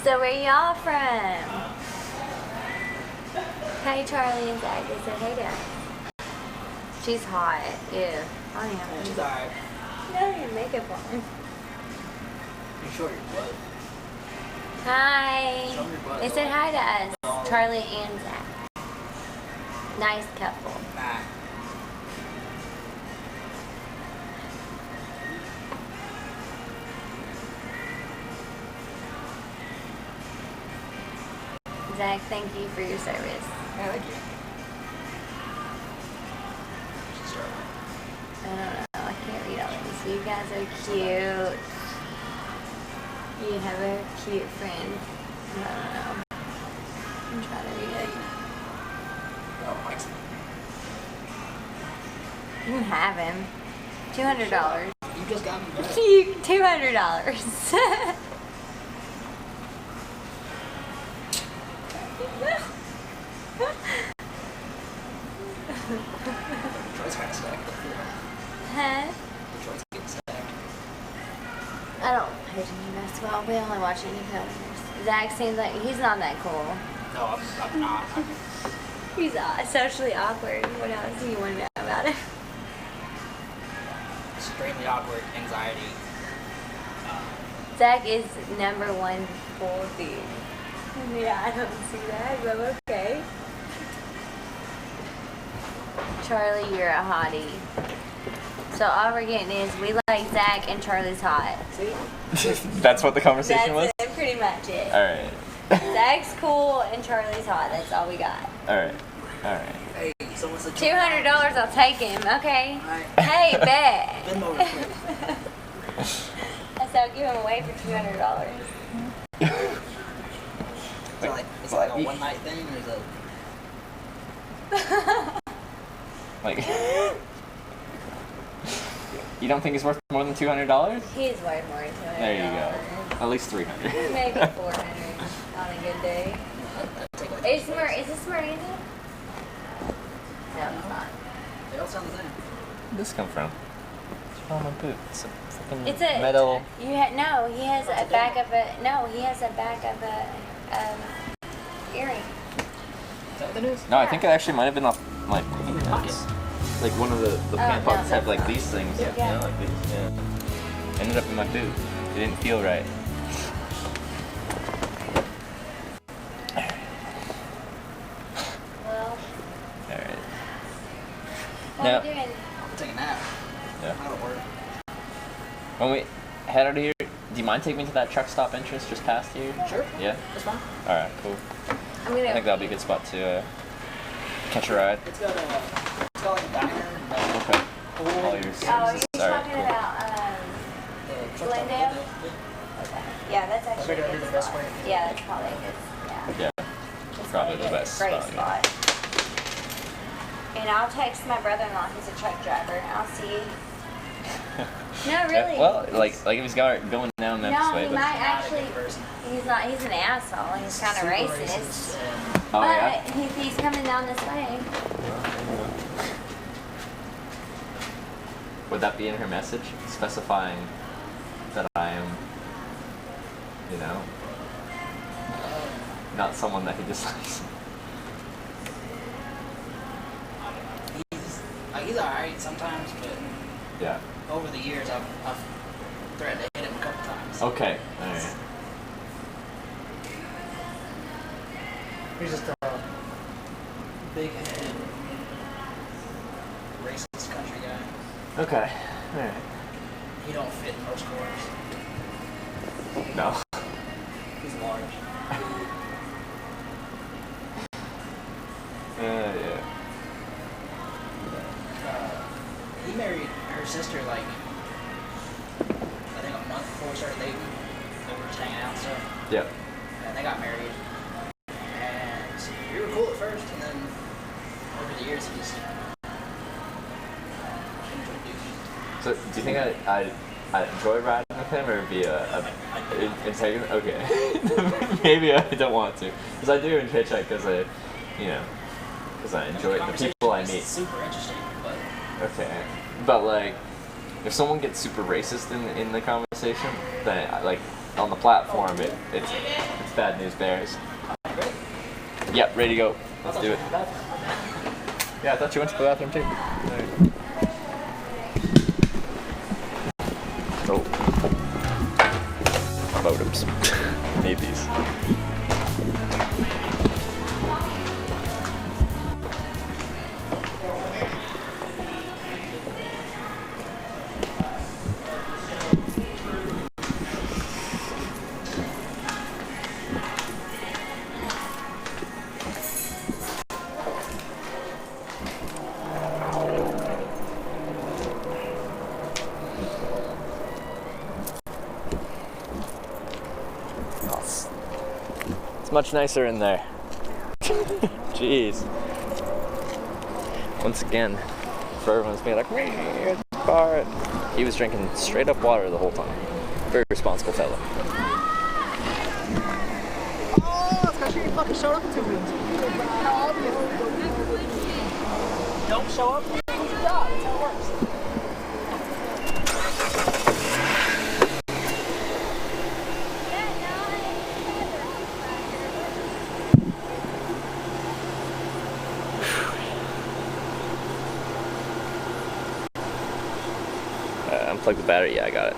S3: So where y'all from? Hey Charlie and Zach, they said hey Dad. She's hot. Ew. I don't even
S5: She's alright.
S3: know your makeup on.
S5: You show your butt.
S3: Hi.
S5: Show me your butt.
S3: They said hi to us. Charlie and Zach. Nice couple.
S5: Nah.
S3: Zach, thank you for your service.
S5: Yeah, thank you. She's struggling.
S3: I don't know. I can't read all these. You guys are cute. You have a cute friend. I don't know. I'm trying to read it.
S5: Oh, Mike's.
S3: You can have him. $200.
S5: You just got me back.
S3: $200.
S5: Detroit's kind of stacked.
S3: Huh?
S5: Detroit's getting stacked.
S3: I don't pay any basketball. We only watch independents. Zach seems like he's not that cool.
S5: No, I'm not.
S3: He's socially awkward. What else do you want to know about him?
S5: Extremely awkward, anxiety.
S3: Zach is #1 cool dude. Yeah, I don't see that, but okay. Charlie, you're a hottie. So all we're getting is we like Zach and Charlie's hot.
S5: See?
S8: That's what the conversation was?
S3: That's pretty much it.
S8: Alright.
S3: Zach's cool and Charlie's hot. That's all we got.
S8: Alright. Alright.
S5: Hey, someone said
S3: $200, I'll take him. Okay.
S5: Alright.
S3: Hey, bet.
S5: Venmo real quick.
S3: That's how I'll give him away for $200.
S5: Is it like a one night thing or is it?
S8: Like, you don't think it's worth more than $200?
S3: He is worth more than $200.
S8: There you go. At least $300.
S3: Maybe $400 on a good day. Is this Miranda? No, it's not.
S5: They all sound the same.
S8: Where'd this come from? It's from my boot. It's a freaking
S3: It's a
S8: metal.
S3: He has a back of a earring.
S5: Is that what it is?
S8: No, I think it actually might have been off my pants. Like one of the pant
S3: no,
S8: pockets have
S3: that's
S8: like
S3: not.
S8: these things.
S3: Yeah.
S8: Yeah, like these. Yeah. Ended up in my boot. It didn't feel right.
S3: Well,
S8: Alright.
S3: what
S8: Now-
S3: are we doing?
S5: I'm taking a nap.
S8: Yeah.
S5: I'm out of work.
S8: When we head out of here, do you mind taking me to that truck stop entrance just past here?
S5: Sure.
S8: Yeah?
S5: That's fine.
S8: Alright, cool.
S3: I'm
S8: I
S3: gonna.
S8: think that'll be a good spot to catch a ride.
S5: It's got like a diner.
S8: Okay. All yours.
S3: Oh, are you
S8: Alright,
S3: talking
S8: cool.
S3: about Glendale? Yeah, that's actually a
S7: Figured I'd do
S3: good
S7: the best
S3: spot.
S7: way.
S3: Yeah, that's probably a good. Yeah.
S8: Yeah.
S3: It's
S8: Probably
S3: really
S8: the
S3: good.
S8: best
S3: Great
S8: spot,
S3: spot. And I'll text my brother-in-law. He's a truck driver. I'll see. No, really.
S8: Well, like if he's going down Memphis
S3: No,
S8: way,
S3: he
S8: but
S3: might actually. He's not. He's an asshole. He's kind of racist.
S8: oh yeah.
S3: But if he's coming down this way,
S8: Would that be in her message specifying that I am, not someone that he dislikes?
S5: He's alright sometimes, but
S8: Yeah.
S5: over the years I've threatened to hit him a couple times.
S8: Okay. All right.
S7: He's just
S5: Big head, racist country guy.
S8: Okay. All right.
S5: He don't fit in most cars.
S8: No.
S5: He's large.
S8: Yeah.
S5: He married her sister like I think a month before we started dating. They were just hanging out and stuff.
S8: Yep.
S5: And they got married. And we were cool at first, and then over the years he just enjoyed doing it.
S8: So, do you think I enjoy riding with him, or be antagonist? Okay. Maybe I don't want to, because I do hitchhike because because I enjoy the people I meet.
S5: Super interesting, but
S8: okay, but like, if someone gets super racist in the conversation, then like on the platform, it's bad news bears. Yep, ready to go. Let's do it. Yeah, I thought you went to the bathroom too. Right. Oh. Modems. Need these. It's much nicer in there. Jeez. Once again, for everyone's being like, "Man, bar." He was drinking straight up water the whole time. Very responsible fella.
S2: Oh, it's because you fucking showed up in 2 minutes. How obvious. Don't show up. Yeah, that's how it works.
S8: Unplug the battery. Yeah, I got it.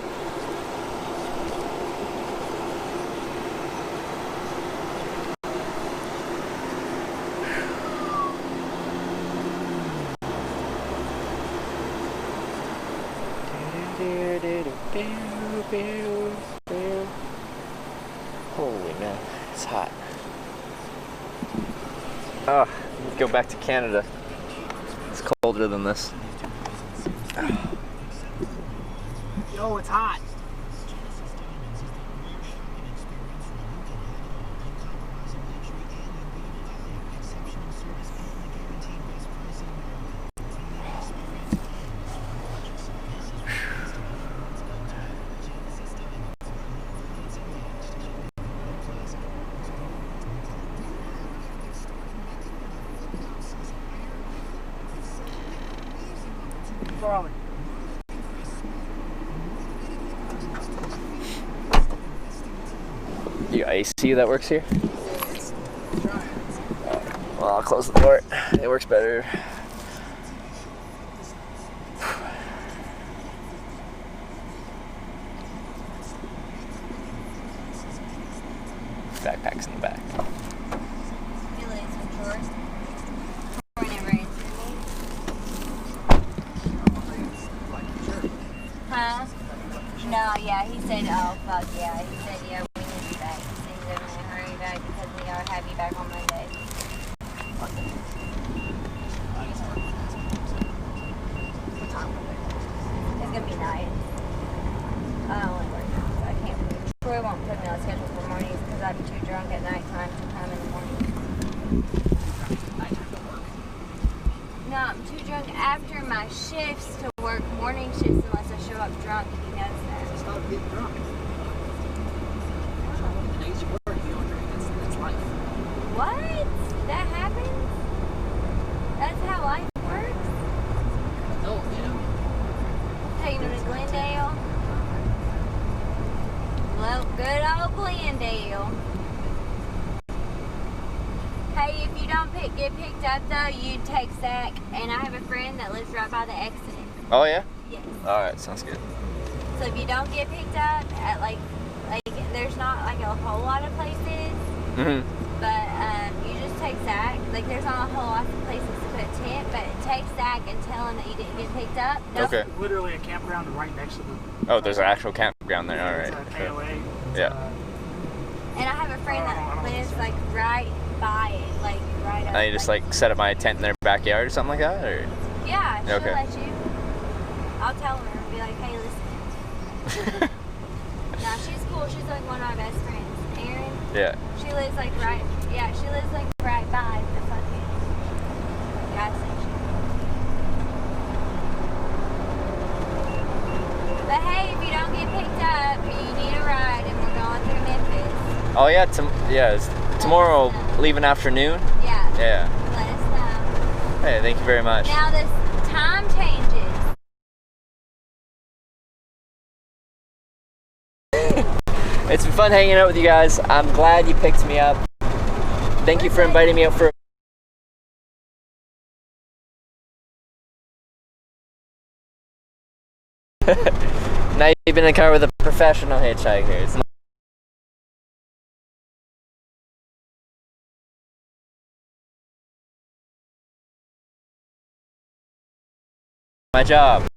S8: Holy man, it's hot. Oh, let's go back to Canada. It's colder than this.
S2: Yo, it's hot. Where are we?
S8: You got AC that works here? Well, I'll close the door. It works better. Backpack's in the back.
S3: You laid some chores. Troy never answered me. Huh? No, yeah, he said, oh, fuck yeah. He said, yeah, we need you back. He said he's going to hurry back because we gotta have you back on Monday. It's going to be night. I only work now, so I can't. Troy won't put me on schedule for mornings because I'm too drunk at nighttime to come in the morning. No, I'm too drunk after my shifts to work morning shifts unless I show up drunk. He knows that.
S2: Stop getting drunk.
S3: What? That happens? That's how life works?
S5: Oh, yeah.
S3: Taking him to Glendale? Well, good old Glendale. Hey, if you don't get picked up though, you take Zach. And I have a friend that lives right by the exit.
S8: Oh yeah?
S3: Yes.
S8: Alright, sounds good.
S3: So if you don't get picked up at like there's not like a whole lot of places.
S8: Mm-hmm.
S3: But you just take Zach. Like, there's not a whole lot of places to put a tent, but take Zach and tell him that you didn't get picked up. No.
S8: Okay.
S2: Literally a campground right next to the.
S8: Oh, there's an actual campground there. All right.
S2: It's an
S8: Sure.
S2: AOA. It's
S8: Yeah.
S3: And I have a friend that lives like right by it, like right up.
S8: And you just like set up my tent in their backyard or something like that, or?
S3: Yeah, she'll
S8: Okay.
S3: let you. I'll tell her and be like, hey, listen. Nah, she's cool. She's like one of our best friends. Erin.
S8: Yeah.
S3: She lives like right. Yeah, she lives like right by the fucking gas station. But hey, if you don't get picked up, you need a ride, and we're going through Memphis.
S8: Oh yeah, it's tomorrow, leaving afternoon.
S3: Yeah.
S8: Yeah.
S3: Let us know.
S8: Hey, thank you very much.
S3: Now this time changes.
S8: It's been fun hanging out with you guys. I'm glad you picked me up. Thank you for inviting me out for. Now you've been in the car with a professional hitchhiker. It's not my job.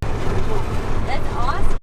S3: That's awesome.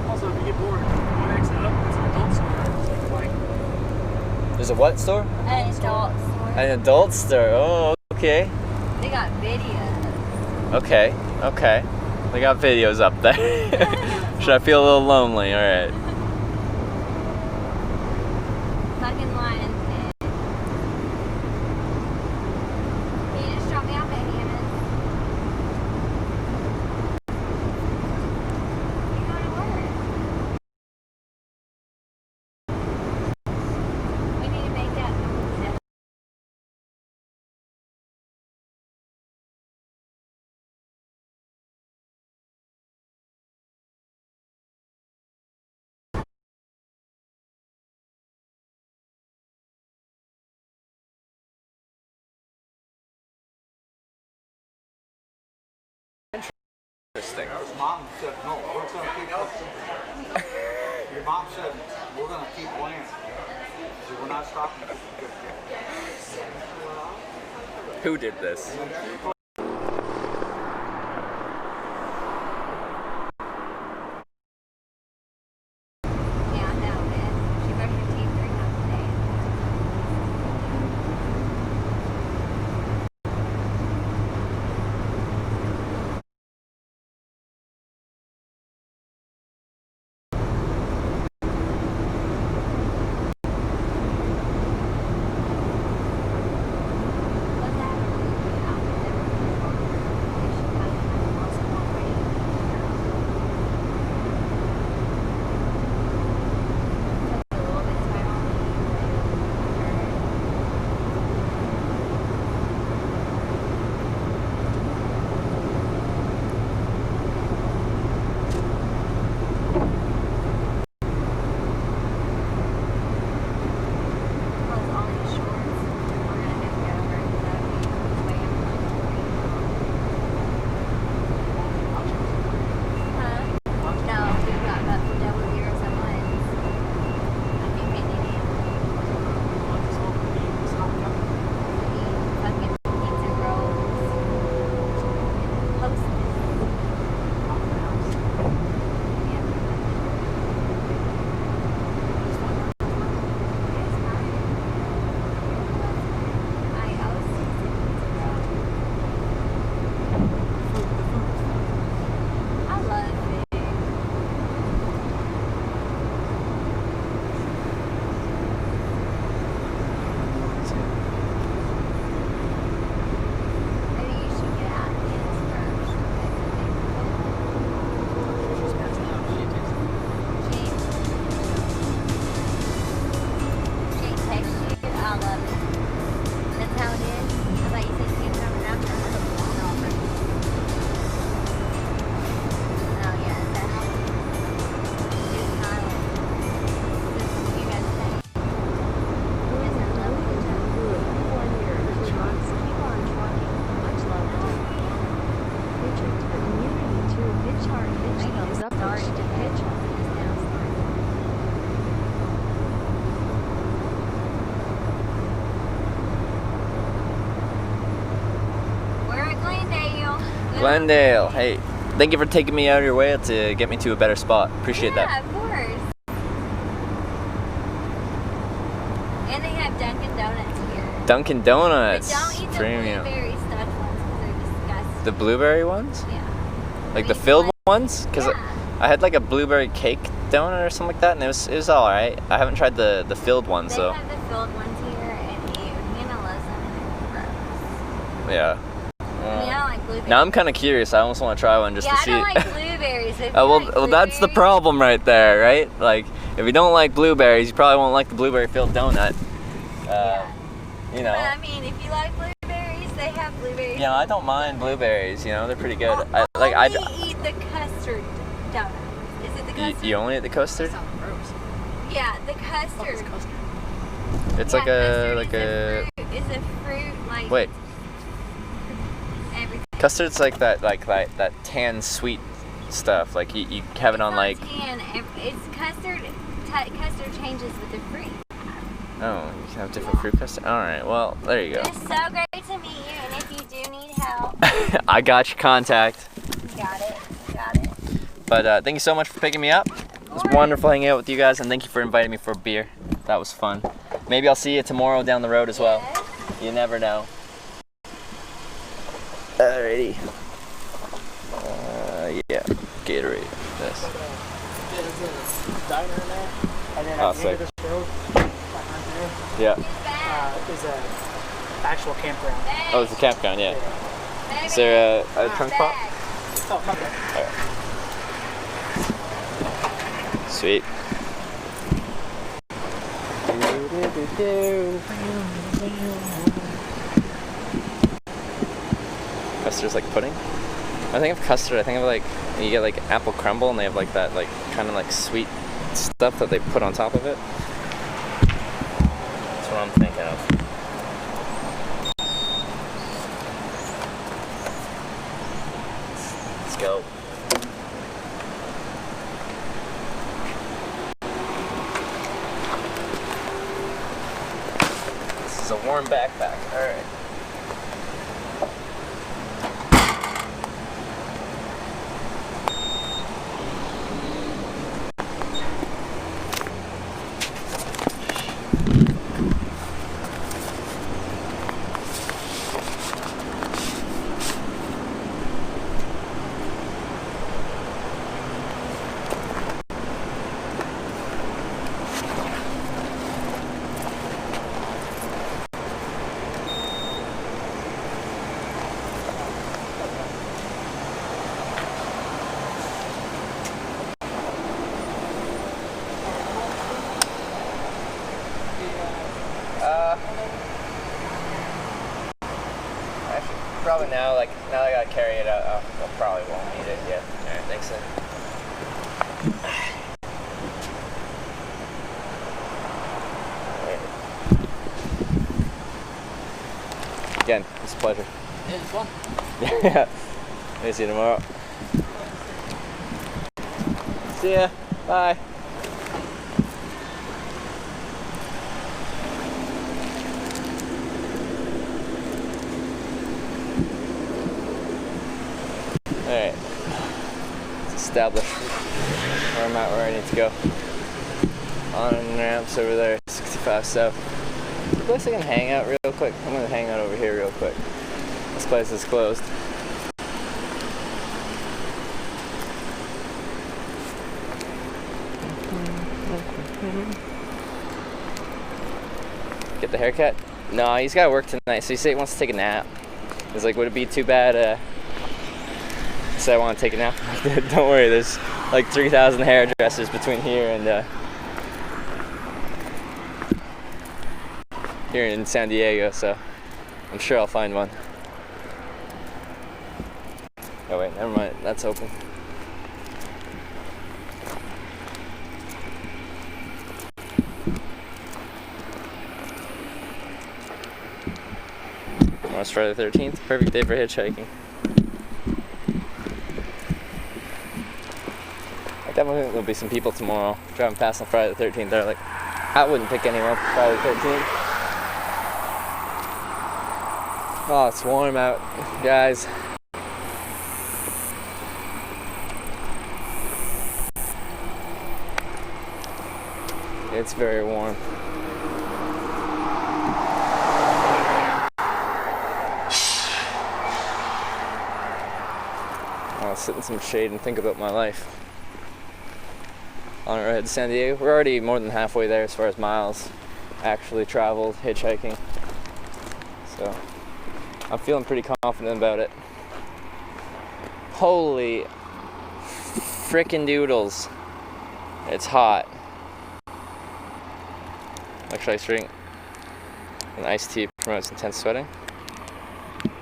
S2: Also, if you get bored, one exit up, it's an adult store. So, like,
S8: There's a what store?
S3: An adult store.
S8: An adult store. Oh, okay.
S3: They got videos.
S8: Okay. They got videos up there. Should I feel a little lonely? All right.
S3: Fucking Lion's Den. Can you just drop me off at Hammond's? You going to work? We need to make that.
S8: Interesting.
S10: Your mom said, no, we're going to keep Your mom said, we're going to keep playing. So we're not stopping.
S8: Who did this?
S3: Yeah, I know, man. She brushed her teeth 3 times a day. What's that?
S8: Glendale. Hey, thank you for taking me out of your way to get me to a better spot. Appreciate that.
S3: Yeah, of course. And they have Dunkin' Donuts here.
S8: Dunkin' Donuts.
S3: But don't eat the
S8: Premium.
S3: blueberry stuffed ones because they're disgusting.
S8: The blueberry ones?
S3: Yeah.
S8: Like the filled ones? Because
S3: Yeah.
S8: I had like a blueberry cake donut or something like that, and it was all right. I haven't tried the filled ones
S3: They
S8: though.
S3: have the filled ones here, and Hannah loves them, and they're gross.
S8: Yeah.
S3: I mean, I don't like blueberries.
S8: Now I'm kind of curious. I almost want to try one just
S3: yeah,
S8: to see.
S3: I don't like blueberries. If you
S8: Oh,
S3: like
S8: well, that's the
S3: blueberries-
S8: problem right there, right? Like, if you don't like blueberries, you probably won't like the blueberry filled donut. You know.
S3: But I mean, if you like blueberries, they have blueberries.
S8: You know, I don't mind blueberries. You know, they're pretty good.
S3: I
S8: I
S3: eat the custard donut. Is it the custard?
S8: you only eat the custard?
S3: Yeah, the custard.
S8: It's
S3: Yeah,
S8: like a
S3: It's a fruit like.
S8: wait.
S3: Everything.
S8: Custard's like that tan sweet stuff. Like you have it on like.
S3: Tan. It's custard. Custard changes with the fruit.
S8: Oh, you can have different fruit custard. All right. Well, there you go.
S3: It's so great to meet you, and if you do need help,
S8: I got your contact.
S3: got it.
S8: But thank you so much for picking me up. It was wonderful hanging out with you guys, and thank you for inviting me for a beer. That was fun. Maybe I'll see you tomorrow down the road as well. You never know. Alrighty. Yeah, Gatorade. This.
S7: There's a diner in there, and then
S8: Oh,
S7: at the end of
S8: sick.
S7: this road, like right there,
S8: Yeah.
S7: is a actual campground.
S8: Oh, it's a campground, yeah. Is there a trunk spot?
S7: Oh, come there.
S8: Sweet. Custard's like pudding? I think of custard, I think of like, you get like apple crumble and they have like that like kind of like sweet stuff that they put on top of it. That's what I'm thinking of. Let's go. This is a warm backpack. All right. Actually, probably now that I gotta carry it out, I probably won't need it yet. Alright, thanks then. Again, it's a pleasure.
S7: Yeah, it's fun.
S8: Yeah. Maybe see you tomorrow. See ya. Bye. Alright. Let's establish where I'm at, where I need to go. On and ramps over there, 65 south. Is there a place I can hang out real quick? I'm gonna hang out over here real quick. This place is closed. Get the haircut? No, he's got to work tonight, so he said he wants to take a nap. He's like, would it be too bad? So I want to take a nap. Don't worry, there's like 3,000 hairdressers between here and here in San Diego, so I'm sure I'll find one. Oh wait, never mind, that's open. Tomorrow's Friday the 13th, perfect day for hitchhiking. I definitely think there'll be some people tomorrow driving past on Friday the 13th. They're like, I wouldn't pick anyone for Friday the 13th. Oh, it's warm out, guys.
S1: It's very warm. I'll sit in some shade and think about my life. On our way to San Diego. We're already more than halfway there as far as miles actually traveled hitchhiking. So I'm feeling pretty confident about it. Holy frickin' doodles. It's hot. Actually, I drink an iced tea promotes intense sweating.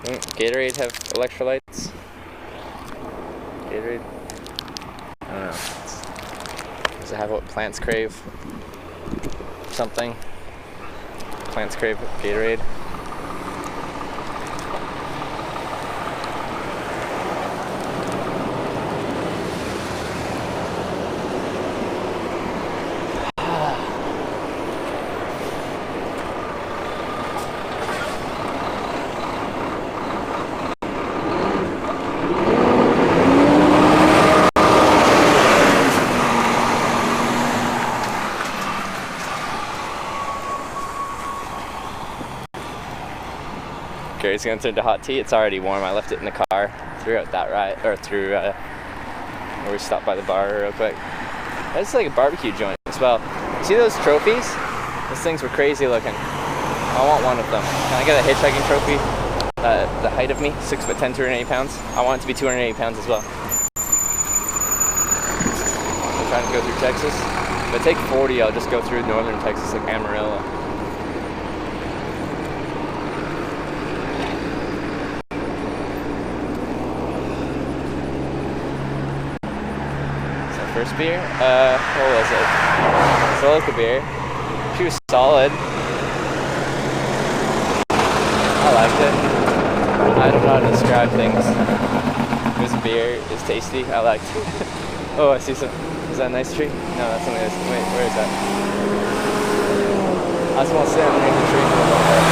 S1: Gatorade have electrolytes? Gatorade? I don't know. Does it have what plants crave? Something? Plants crave Gatorade? Gary's gonna turn to hot tea. It's already warm. I left it in the car throughout that ride, or through where we stopped by the bar real quick. It's like a barbecue joint as well. See those trophies? Those things were crazy looking. I want one of them. Can I get a hitchhiking trophy? The height of me, 6'10", 280 pounds. I want it to be 280 pounds as well. I'm trying to go through Texas. If I take 40, I'll just go through northern Texas, like Amarillo. First beer? What was it? It's a local beer. She was solid. I liked it. I don't know how to describe things. It was a beer. It's tasty. I liked it. Oh, I see some. Is that a nice tree? No, that's something else. Wait, where is that? I just want to sit underneath the tree for a little bit.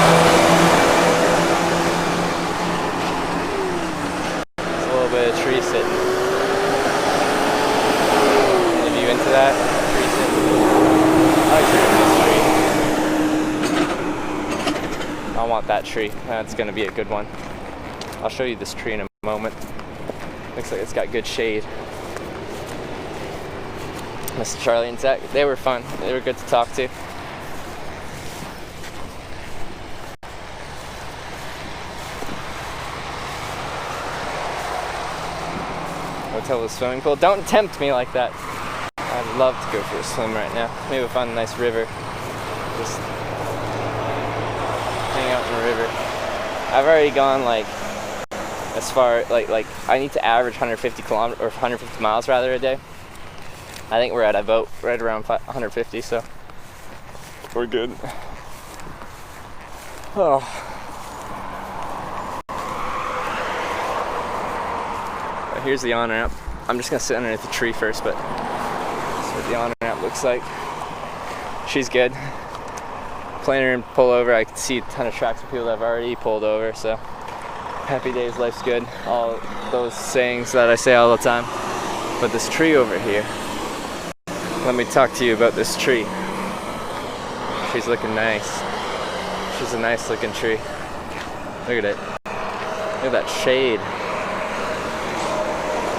S1: There's a little bit of tree sitting. Into that I want that tree. That's gonna be a good one. I'll show you this tree in a moment. Looks like it's got good shade. Mr. Charlie and Zach, they were fun. They were good to talk to. Hotel with swimming pool. Don't tempt me like that. I'd love to go for a swim right now. Maybe we'll find a nice river. Just hang out in the river. I've already gone like as far like I need to average 150 kilometers or 150 miles rather a day. I think we're at about right around 150, so we're good. Oh. Here's the on-ramp. I'm just gonna sit underneath the tree first, but that's what the on-ramp looks like. She's good. Planer and pull over. I can see a ton of tracks of people that have already pulled over, so happy days, life's good. All those sayings that I say all the time. But this tree over here, let me talk to you about this tree. She's looking nice. She's a nice looking tree. Look at it. Look at that shade.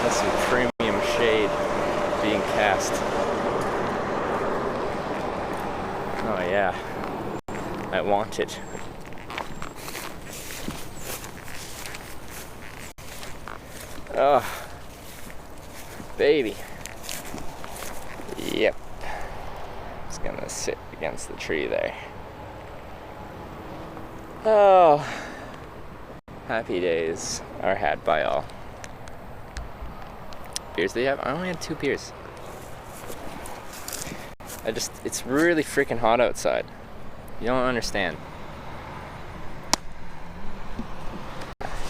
S1: That's some premium shade being cast. Oh yeah, I want it. Oh, baby. Yep. Just gonna sit against the tree there. Oh, happy days are had by all. Beers they have? I only had 2 beers. It's really freaking hot outside. You don't understand.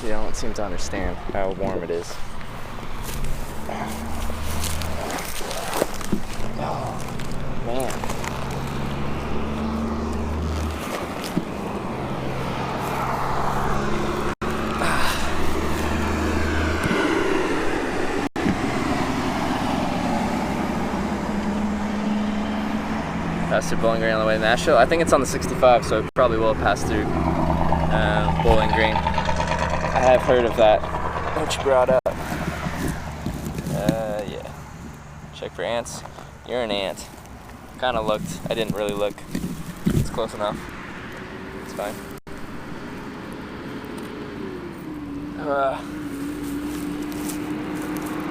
S1: You don't seem to understand how warm it is. Oh, man. pass through Bowling Green on the way to Nashville. I think it's on the 65, so it probably will pass through Bowling Green. I have heard of that, which you brought up. Yeah. Check for ants. You're an ant. Kind of looked. I didn't really look. It's close enough. It's fine.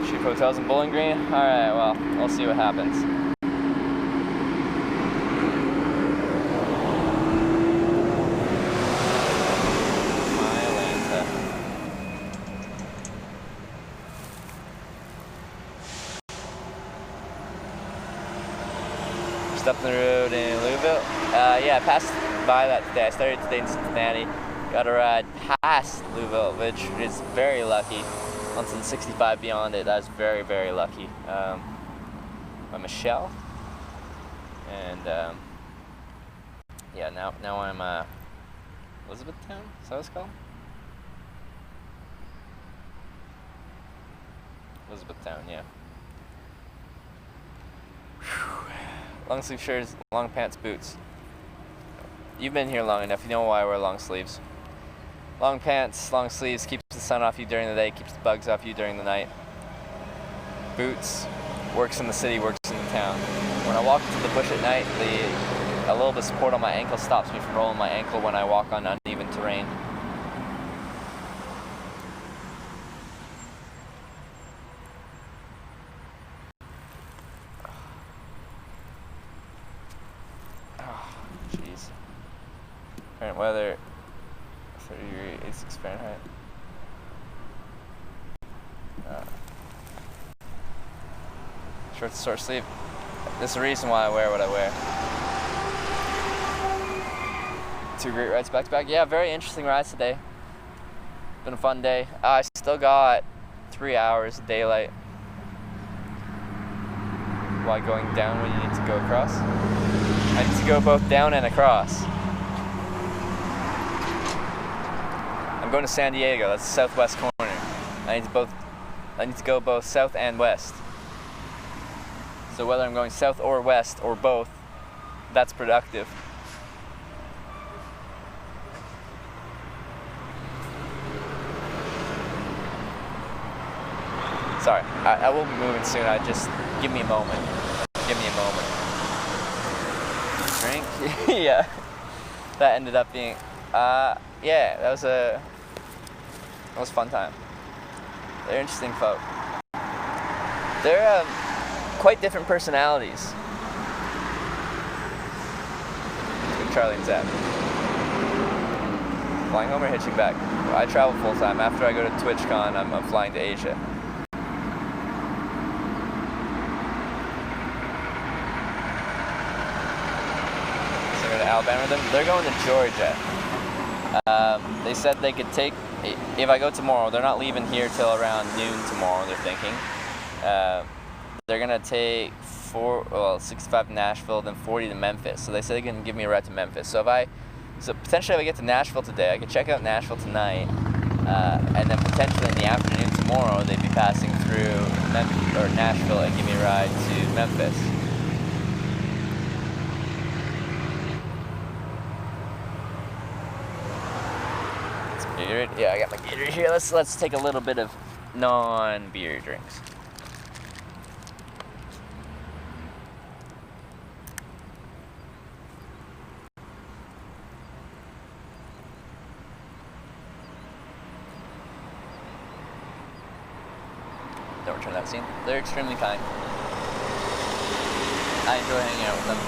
S1: Cheap hotels in Bowling Green? Alright, well, we'll see what happens. Just up the road in Louisville. Yeah, I passed by that today. I started today in Cincinnati. Got a ride past Louisville, which is very lucky. Once in 65 beyond it, that's very, very lucky. By Michelle. And yeah, now I'm Elizabethtown? Is that what it's called? Elizabethtown, yeah. Long sleeve shirts, long pants, boots. You've been here long enough, you know why I wear long sleeves. Long pants, long sleeves, keeps the sun off you during the day, keeps the bugs off you during the night. Boots, works in the city, works in the town. When I walk into the bush at night, a little bit of support on my ankle stops me from rolling my ankle when I walk on uneven terrain. Jeez. Current weather, 30 degrees, 86 Fahrenheit. Short sleeve. This is the reason why I wear what I wear. 2 great rides back to back. Yeah, very interesting rides today. Been a fun day. I still got 3 hours of daylight. Why going down when you need to go across? I need to go both down and across. I'm going to San Diego. That's the southwest corner. I need to go both south and west. So whether I'm going south or west or both, that's productive. Sorry, I will be moving soon. Just give me a moment. Give me a moment. Drink? Yeah. That ended up being, yeah, that was a fun time. They're interesting folk. They're quite different personalities. Between Charlie and Zach. Flying home or hitching back? Well, I travel full time. After I go to TwitchCon, I'm flying to Asia. So go to Alabama. They're going to Georgia. They said they could take. If I go tomorrow, they're not leaving here till around noon tomorrow. They're thinking. They're gonna take 65 to Nashville, then 40 to Memphis. So they said they can give me a ride to Memphis. So potentially if I get to Nashville today, I could check out Nashville tonight, and then potentially in the afternoon tomorrow, they'd be passing through Nashville and give me a ride to Memphis. Yeah, I got my Gatorade here. Let's take a little bit of non-beer drinks. Don't return that scene. They're extremely kind. I enjoy hanging out with them.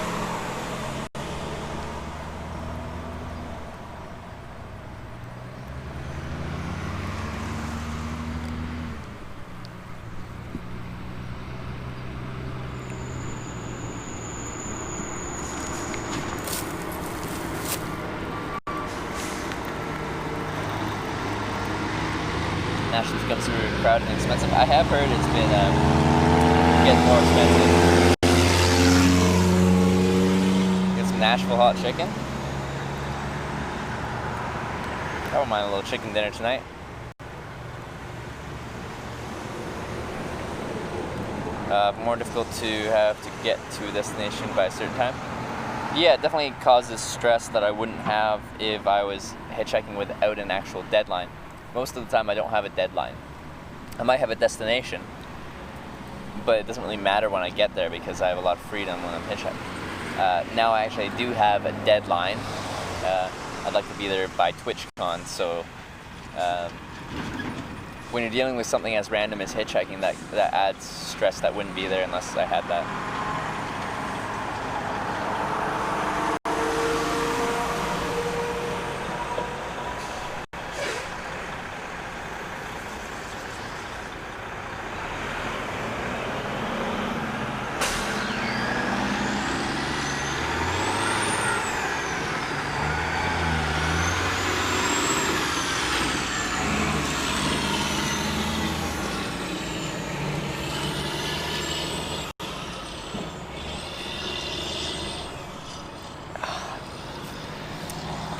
S1: Nashville's become super crowded and expensive. I have heard it's been getting more expensive. Get some Nashville hot chicken. I don't mind a little chicken dinner tonight. More difficult to have to get to a destination by a certain time.
S8: Yeah, it definitely causes stress that I wouldn't have if I was hitchhiking without an actual deadline. Most of the time I don't have a deadline. I might have a destination, but it doesn't really matter when I get there because I have a lot of freedom when I'm hitchhiking. Now I actually do have a deadline. I'd like to be there by TwitchCon, so when you're dealing with something as random as hitchhiking, that adds stress that wouldn't be there unless I had that.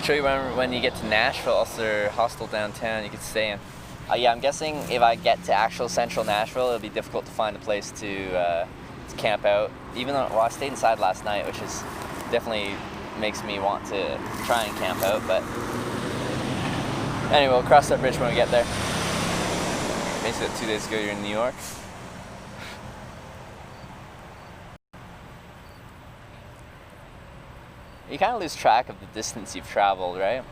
S8: Sure, you remember when you get to Nashville, also their hostel downtown you could stay in. Yeah, I'm guessing if I get to actual central Nashville, it'll be difficult to find a place to camp out. Even though, well, I stayed inside last night, which is definitely makes me want to try and camp out, but anyway, we'll cross that bridge when we get there. Basically 2 days ago you're in New York. You kind of lose track of the distance you've traveled, right?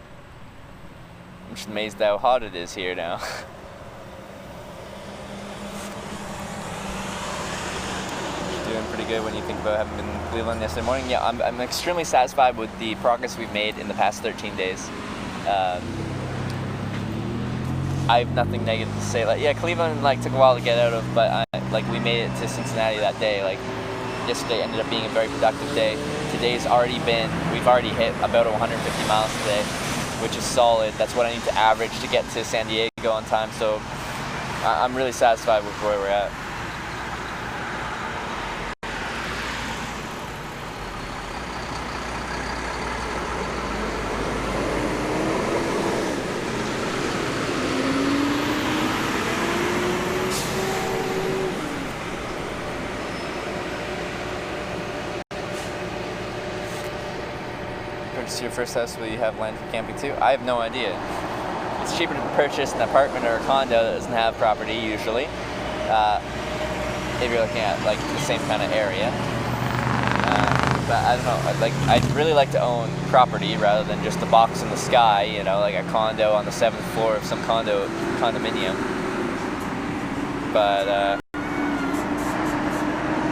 S8: I'm just amazed how hot it is here now. Doing pretty good when you think about having been in Cleveland yesterday morning. Yeah, I'm extremely satisfied with the progress we've made in the past 13 days. I have nothing negative to say. Like, yeah, Cleveland took a while to get out of, but we made it to Cincinnati that day. Yesterday ended up being a very productive day. We've already hit about 150 miles today, which is solid. That's what I need to average to get to San Diego on time, so I'm really satisfied with where we're at. Purchase your first house, will you have land for camping too? I have no idea. It's cheaper to purchase an apartment or a condo that doesn't have property usually, if you're looking at the same kind of area. But I don't know. I'd really like to own property rather than just a box in the sky. Like a condo on the 7th floor of some condominium. But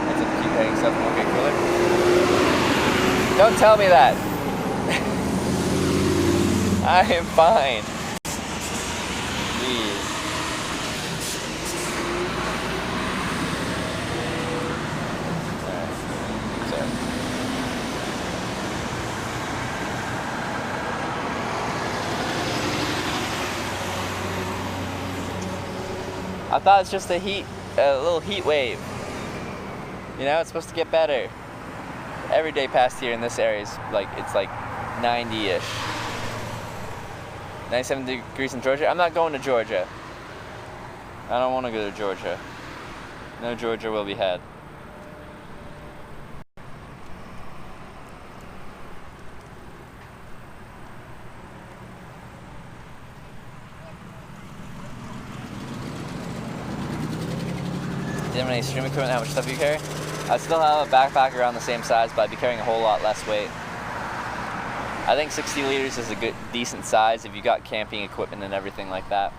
S8: it's a keep heading south and won't get cooler. Don't tell me that. I am fine. Jeez. Sorry. I thought it's just a little heat wave. It's supposed to get better. Every day past here in this area is it's 90-ish. 97 degrees in Georgia. I'm not going to Georgia. I don't want to go to Georgia. No Georgia will be had. Do you have any stream equipment? How much stuff do you carry? I still have a backpack around the same size, but I'd be carrying a whole lot less weight. I think 60 liters is a decent size if you got camping equipment and everything like that.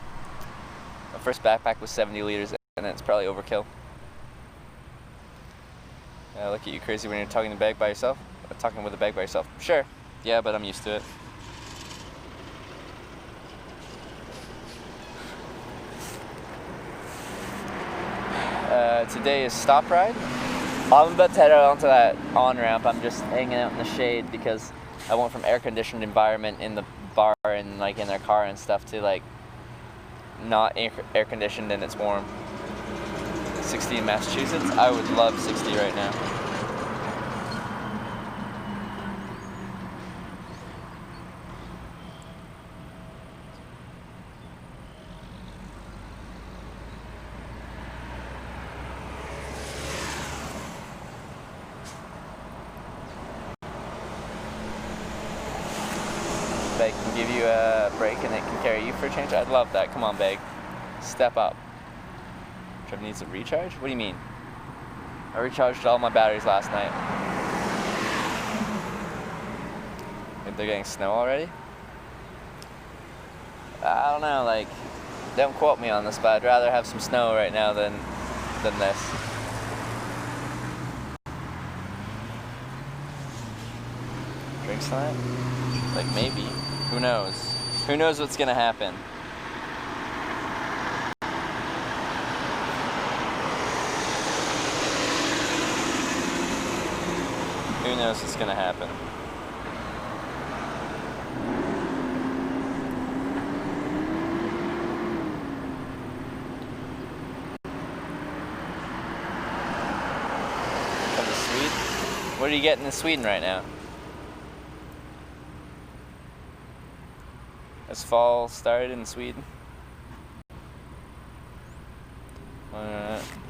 S8: My first backpack was 70 liters, and it's probably overkill. Look at you, crazy when you're talking with a bag by yourself. Sure. Yeah, but I'm used to it. Today is stop ride. I'm about to head out onto that on-ramp. I'm just hanging out in the shade because I went from air-conditioned environment in the bar and in their car and stuff to not air-conditioned and it's warm. 60 in Massachusetts. I would love 60 right now.
S1: Bag can give you a break and it can carry you for a change. I'd love that. Come on, Bag. Step up. Trevor needs a recharge? What do you mean? I recharged all my batteries last night. Think they're getting snow already? I don't know, like, don't quote me on this, but I'd rather have some snow right now than this. Drinks tonight? Like, maybe. Who knows? Who knows what's gonna happen? Who knows what's gonna happen? Come to Sweden? What are you getting in Sweden right now? Has fall started in Sweden?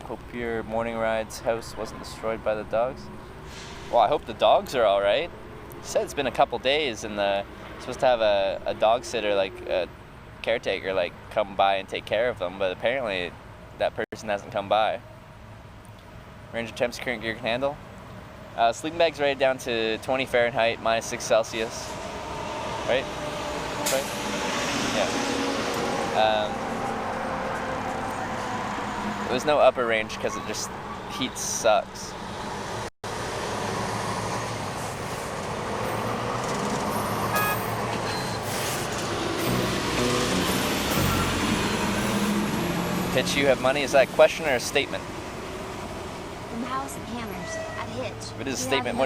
S1: Hope your morning ride's house wasn't destroyed by the dogs. Well, I hope the dogs are all right. He said it's been a couple days, and supposed to have a dog sitter, like a caretaker, like come by and take care of them. But apparently, that person hasn't come by. Range of temps current gear can handle. Sleeping bag's rated down to 20 Fahrenheit, -6 Celsius. Right? That's right. Yeah. There's no upper range because it just heat sucks. Hitch, you have money? Is that a question or a statement?
S9: From House of Hammers at Hitch.
S1: If it is a statement,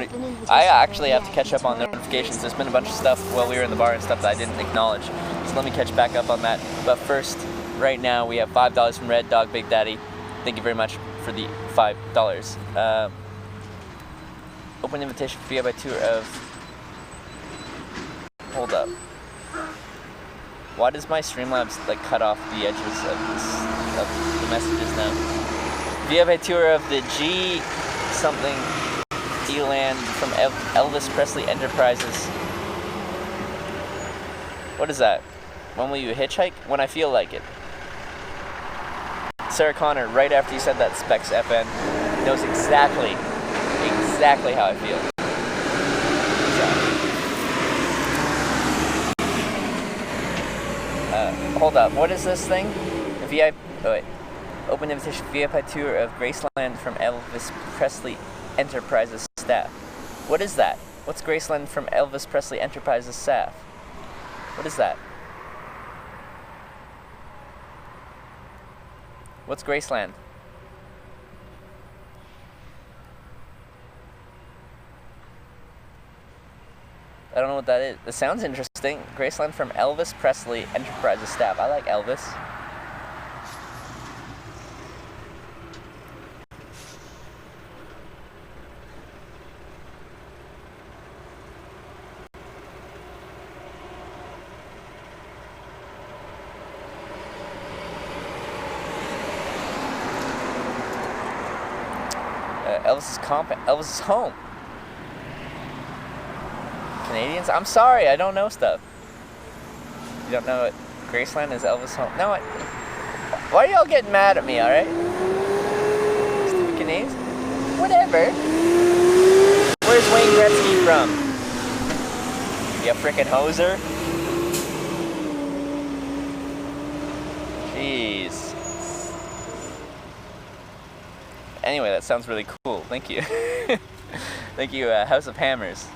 S1: I actually have to catch up on notifications. There's been a bunch of stuff while we were in the bar and stuff that I didn't acknowledge. So let me catch back up on that. But first, right now, we have $5 from Red Dog Big Daddy. Thank you very much for the $5. Open invitation for you by tour of... Hold up. Why does my Streamlabs like cut off the edges of the messages now? If you have a tour of the G something D-Land from Elvis Presley Enterprises. What is that? When will you hitchhike? When I feel like it. Sarah Connor, right after you said that, Specs FN, knows exactly how I feel. Hold up, what is this thing? Open invitation VIP tour of Graceland from Elvis Presley Enterprises staff. What is that? What's Graceland from Elvis Presley Enterprises staff? What is that? What's Graceland? I don't know what that is. It sounds interesting. Graceland from Elvis Presley Enterprises staff. I like Elvis. Elvis's home. Canadians? I'm sorry, I don't know stuff. You don't know what Graceland is Elvis' home? No, why are y'all getting mad at me, alright? Stupid Canadians? Whatever. Where's Wayne Gretzky from? You frickin' hoser? Jeez. Anyway, that sounds really cool. Thank you. Thank you, House of Hammers.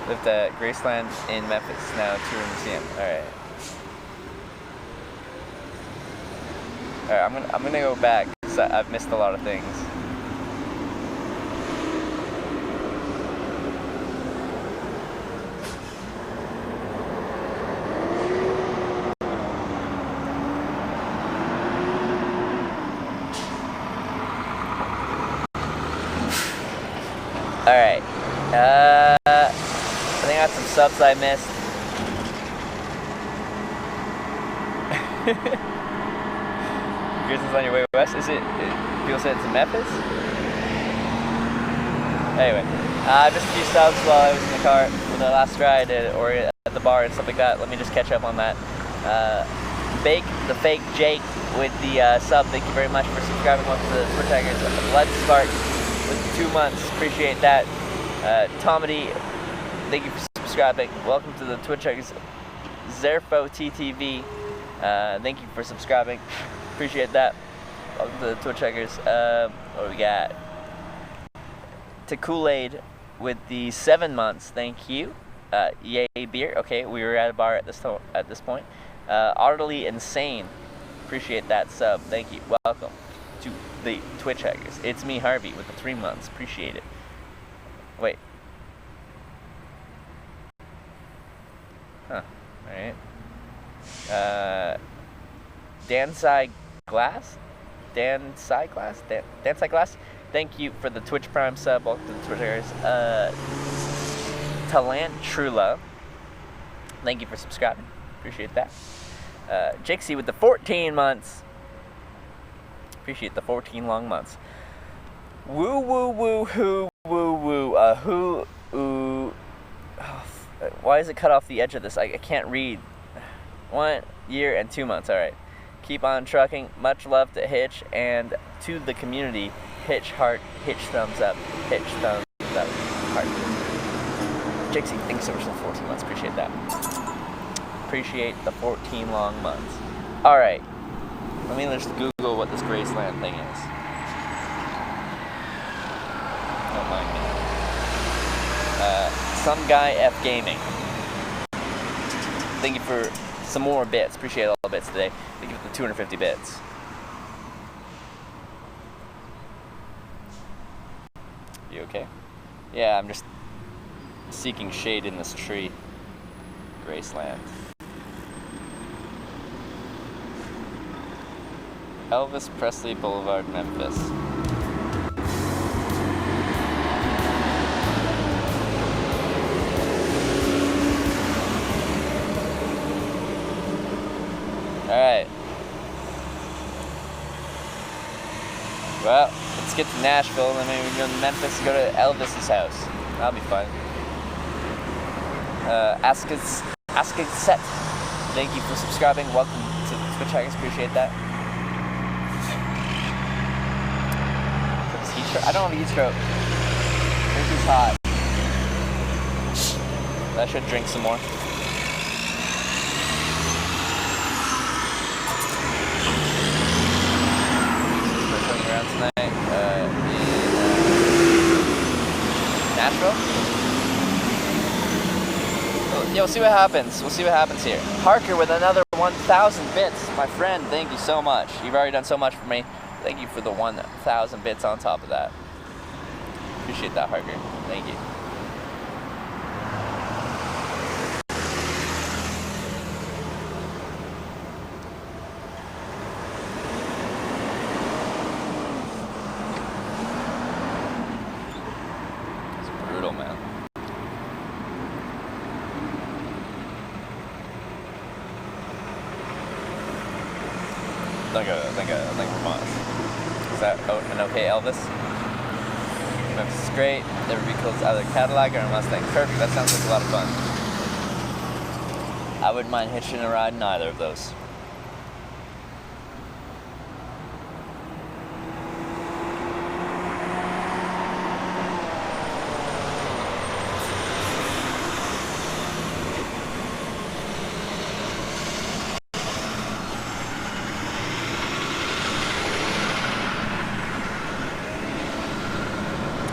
S1: Lived at Graceland in Memphis, now tour museum. Alright, I'm gonna go back because I've missed a lot of things. Alright. I think I got some subs I missed. Grizzlies on your way west? Is it people say it's in Memphis? Anyway, just a few subs while I was in the car for the last ride or at the bar and stuff like that. Let me just catch up on that. Bake the Fake Jake with the sub. Thank you very much for subscribing. Welcome to the TwitchHikers. Blood Spark with 2 months. Appreciate that. Tomedy, thank you for subscribing. Welcome to the TwitchHikers. Zerfo TTV, thank you for subscribing. Appreciate that. Welcome to the TwitchHikers. What do we got? To Kool-Aid with the 7 months. Thank you. Yay beer. Okay, we were at a bar at this point. Utterly Insane. Appreciate that sub. Thank you. Welcome to the TwitchHikers. It's me, Harvey, with the 3 months. Appreciate it. Wait. Huh. Alright. Dansai Glass? Thank you for the Twitch Prime sub. Welcome to the TwitchHikers. Talantrula. Thank you for subscribing. Appreciate that. Jixie with the 14 months. Appreciate the 14 long months. Woo woo woo hoo woo woo who ooh. Why is it cut off the edge of this? I can't read. 1 year and 2 months. Alright. Keep on trucking. Much love to Hitch and to the community. Hitch heart. Hitch thumbs up. Hitch thumbs up. Heart. Jixie, thanks so much for the 14 months. Appreciate that. Appreciate the 14 long months. Alright. Let me just Google what this Graceland thing is. Don't mind me. Some guy F Gaming. Thank you for some more bits. Appreciate all the bits today. Thank you for the 250 bits. You okay? Yeah, I'm just seeking shade in this tree. Graceland. Elvis Presley Boulevard, Memphis. Alright. Well, let's get to Nashville and then maybe we can go to Memphis and go to Elvis's house. That'll be fun. Asked thank you for subscribing. Welcome to TwitchHikers. Appreciate that. I don't have a heat stroke. This is hot. I should drink some more. Around tonight in Nashville. Yeah, we'll see what happens. We'll see what happens here. Parker with another 1,000 bits. My friend, thank you so much. You've already done so much for me. Thank you for the 1,000 bits on top of that. Appreciate that, Parker. Thank you. It's brutal, man. I think Vermont. Is that an okay Elvis? Memphis is great. There would be close to either Cadillac or a Mustang. Perfect. That sounds like a lot of fun. I wouldn't mind hitching a ride in either of those.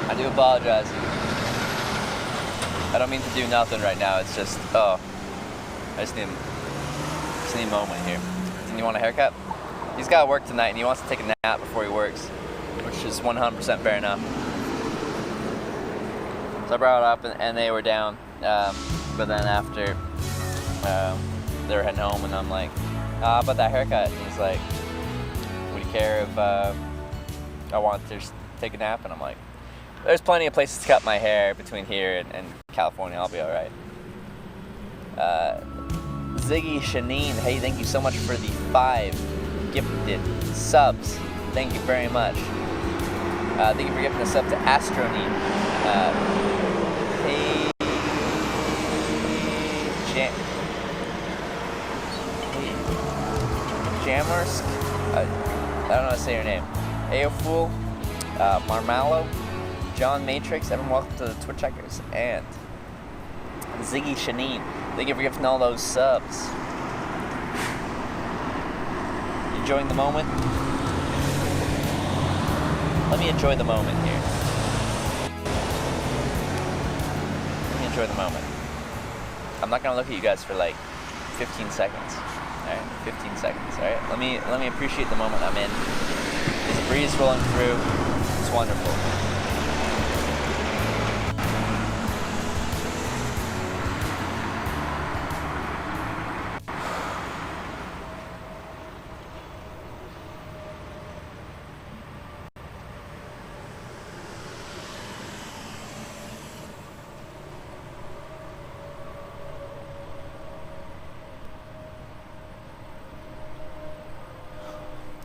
S1: I do apologize. I don't mean to do nothing right now. It's just, I just need a moment here. Didn't you want a haircut? He's got to work tonight and he wants to take a nap before he works, which is 100% fair enough. So I brought it up and they were down, but then after they were heading home and I'm like, how about that haircut? And he's like, would you care if I wanted to just take a nap? And I'm like, there's plenty of places to cut my hair between here and California. I'll be all right. Ziggy Shanine, hey, thank you so much for the 5 gifted subs. Thank you very much. Thank you for giving a sub to Astronine. Jamersk, I don't know how to say your name. Aofool, Marmalo, John Matrix, everyone welcome to the TwitchCheckers, and Ziggy Shanine. Thank you for giving all those subs. Enjoying the moment? Let me enjoy the moment here. Let me enjoy the moment. I'm not gonna look at you guys for like 15 seconds. Alright, 15 seconds, alright? Let me appreciate the moment I'm in. There's a breeze rolling through. It's wonderful.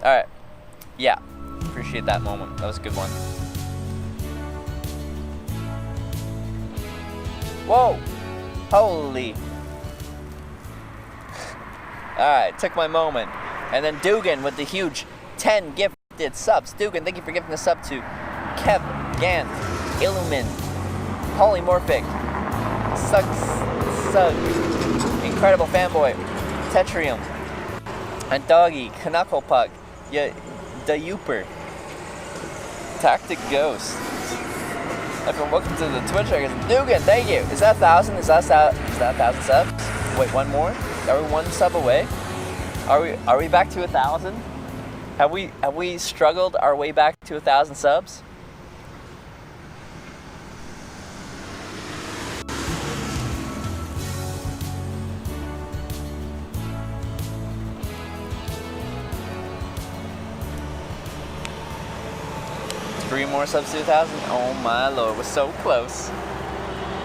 S1: Alright. Yeah. Appreciate that moment. That was a good one. Whoa! Holy. Alright, took my moment. And then Dugan with the huge 10 gifted subs. Dugan, thank you for giving the sub to Kev, Gant, Illumin, Polymorphic, Sug, Incredible Fanboy, Tetrium, and Doggy, Knuckle Puck, the Youper, Tactic Ghost. Everyone, welcome to the TwitchCheckers. Dugan, thank you. Is that 1,000? Is that 1,000 subs? Wait, one more? Are we one sub away? Are we back to 1,000? Have we struggled our way back to 1,000 subs? Three more subs to 1,000? Oh my lord, we're so close.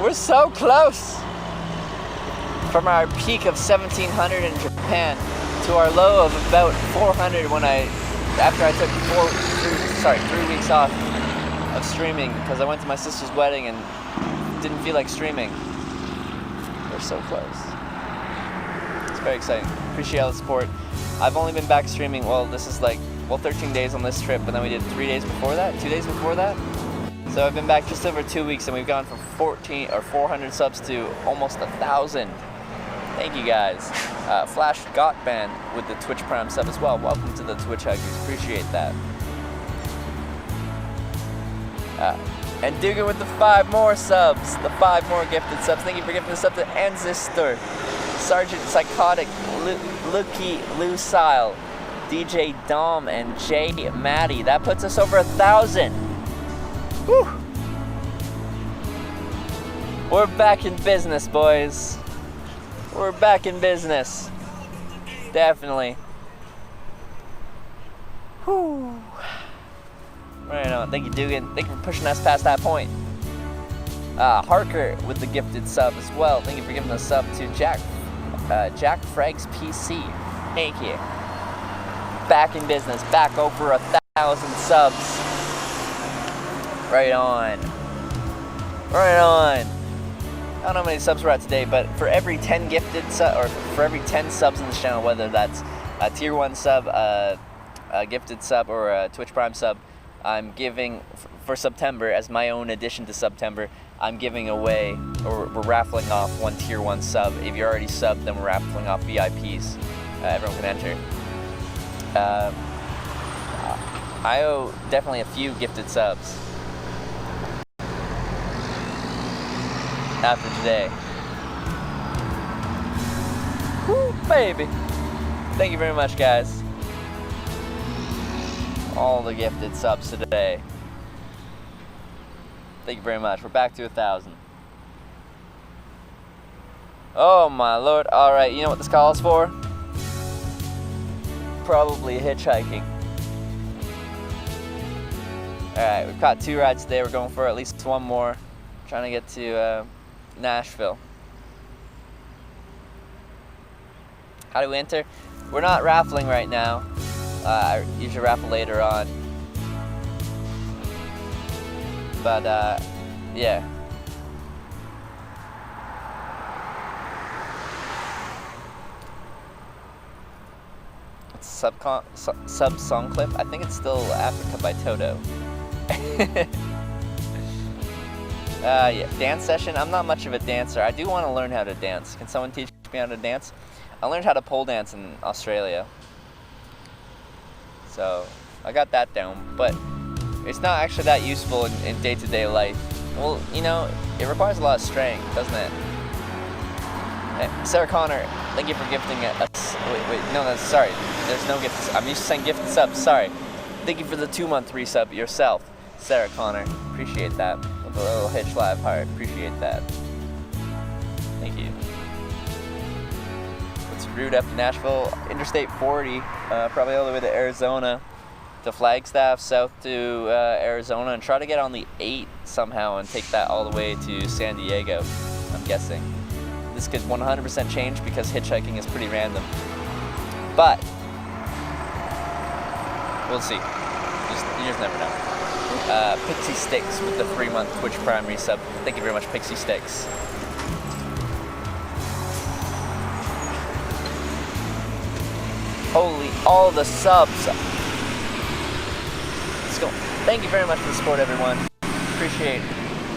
S1: We're so close! From our peak of 1,700 in Japan to our low of about 400 after I took 3 weeks off of streaming because I went to my sister's wedding and didn't feel like streaming. We're so close. It's very exciting. Appreciate all the support. I've only been back streaming, this is 13 days on this trip, but then we did 3 days before that, 2 days before that. So I've been back just over 2 weeks and we've gone from 400 subs to almost 1,000. Thank you guys. Flash Gotban with the Twitch Prime sub as well. Welcome to the TwitchCheckers. Appreciate that. And Dugan with the 5 more subs. The 5 more gifted subs. Thank you for gifting the sub to Ancestor, Sergeant Psychotic, Lucky Lucille, DJ Dom, and Jay Maddie. That puts us over 1,000. Whew. We're back in business, boys. We're back in business. Definitely. Whew. Right on. Thank you, Dugan. Thank you for pushing us past that point. Harker with the gifted sub as well. Thank you for giving the sub to Jack Frags PC. Thank you. Back in business. Back over 1,000 subs. Right on. Right on. I don't know how many subs we're at today, but for every 10 gifted or for every 10 subs in this channel, whether that's a tier 1 sub, a gifted sub, or a Twitch Prime sub, I'm giving for September, as my own addition to September, I'm giving away, or we're raffling off 1 tier 1 sub. If you're already subbed, then we're raffling off VIPs. Everyone can enter. I owe definitely a few gifted subs after today. Woo, baby. Thank you very much, guys. All the gifted subs today. Thank you very much. We're back to 1,000. Oh my lord. Alright, you know what this call is for? Probably hitchhiking. Alright, we've caught 2 rides today. We're going for at least 1 more. Trying to get to Nashville. How do we enter? We're not raffling right now. I usually raffle later on. But Yeah. It's sub song clip. I think it's still Africa by Toto. Yeah, dance session. I'm not much of a dancer. I do want to learn how to dance. Can someone teach me how to dance? I learned how to pole dance in Australia. So, I got that down, but it's not actually that useful in day-to-day life. Well, you know, it requires a lot of strength, doesn't it? Sarah Connor, thank you for gifting us. Wait, no, sorry. There's no gift. I'm used to saying gift subs. Sorry. Thank you for the 2-month resub yourself, Sarah Connor. Appreciate that. With a little Hitch Live heart. Appreciate that. Thank you. It's route up to Nashville, Interstate 40, probably all the way to Arizona, to Flagstaff, south to Arizona, and try to get on the 8 somehow and take that all the way to San Diego, I'm guessing. This could 100% change because hitchhiking is pretty random. But, we'll see. You just never know. Pixie Sticks with the 3-month Twitch Prime resub. Thank you very much, Pixie Sticks. Holy, all the subs. Let's go. Thank you very much for the support, everyone. Appreciate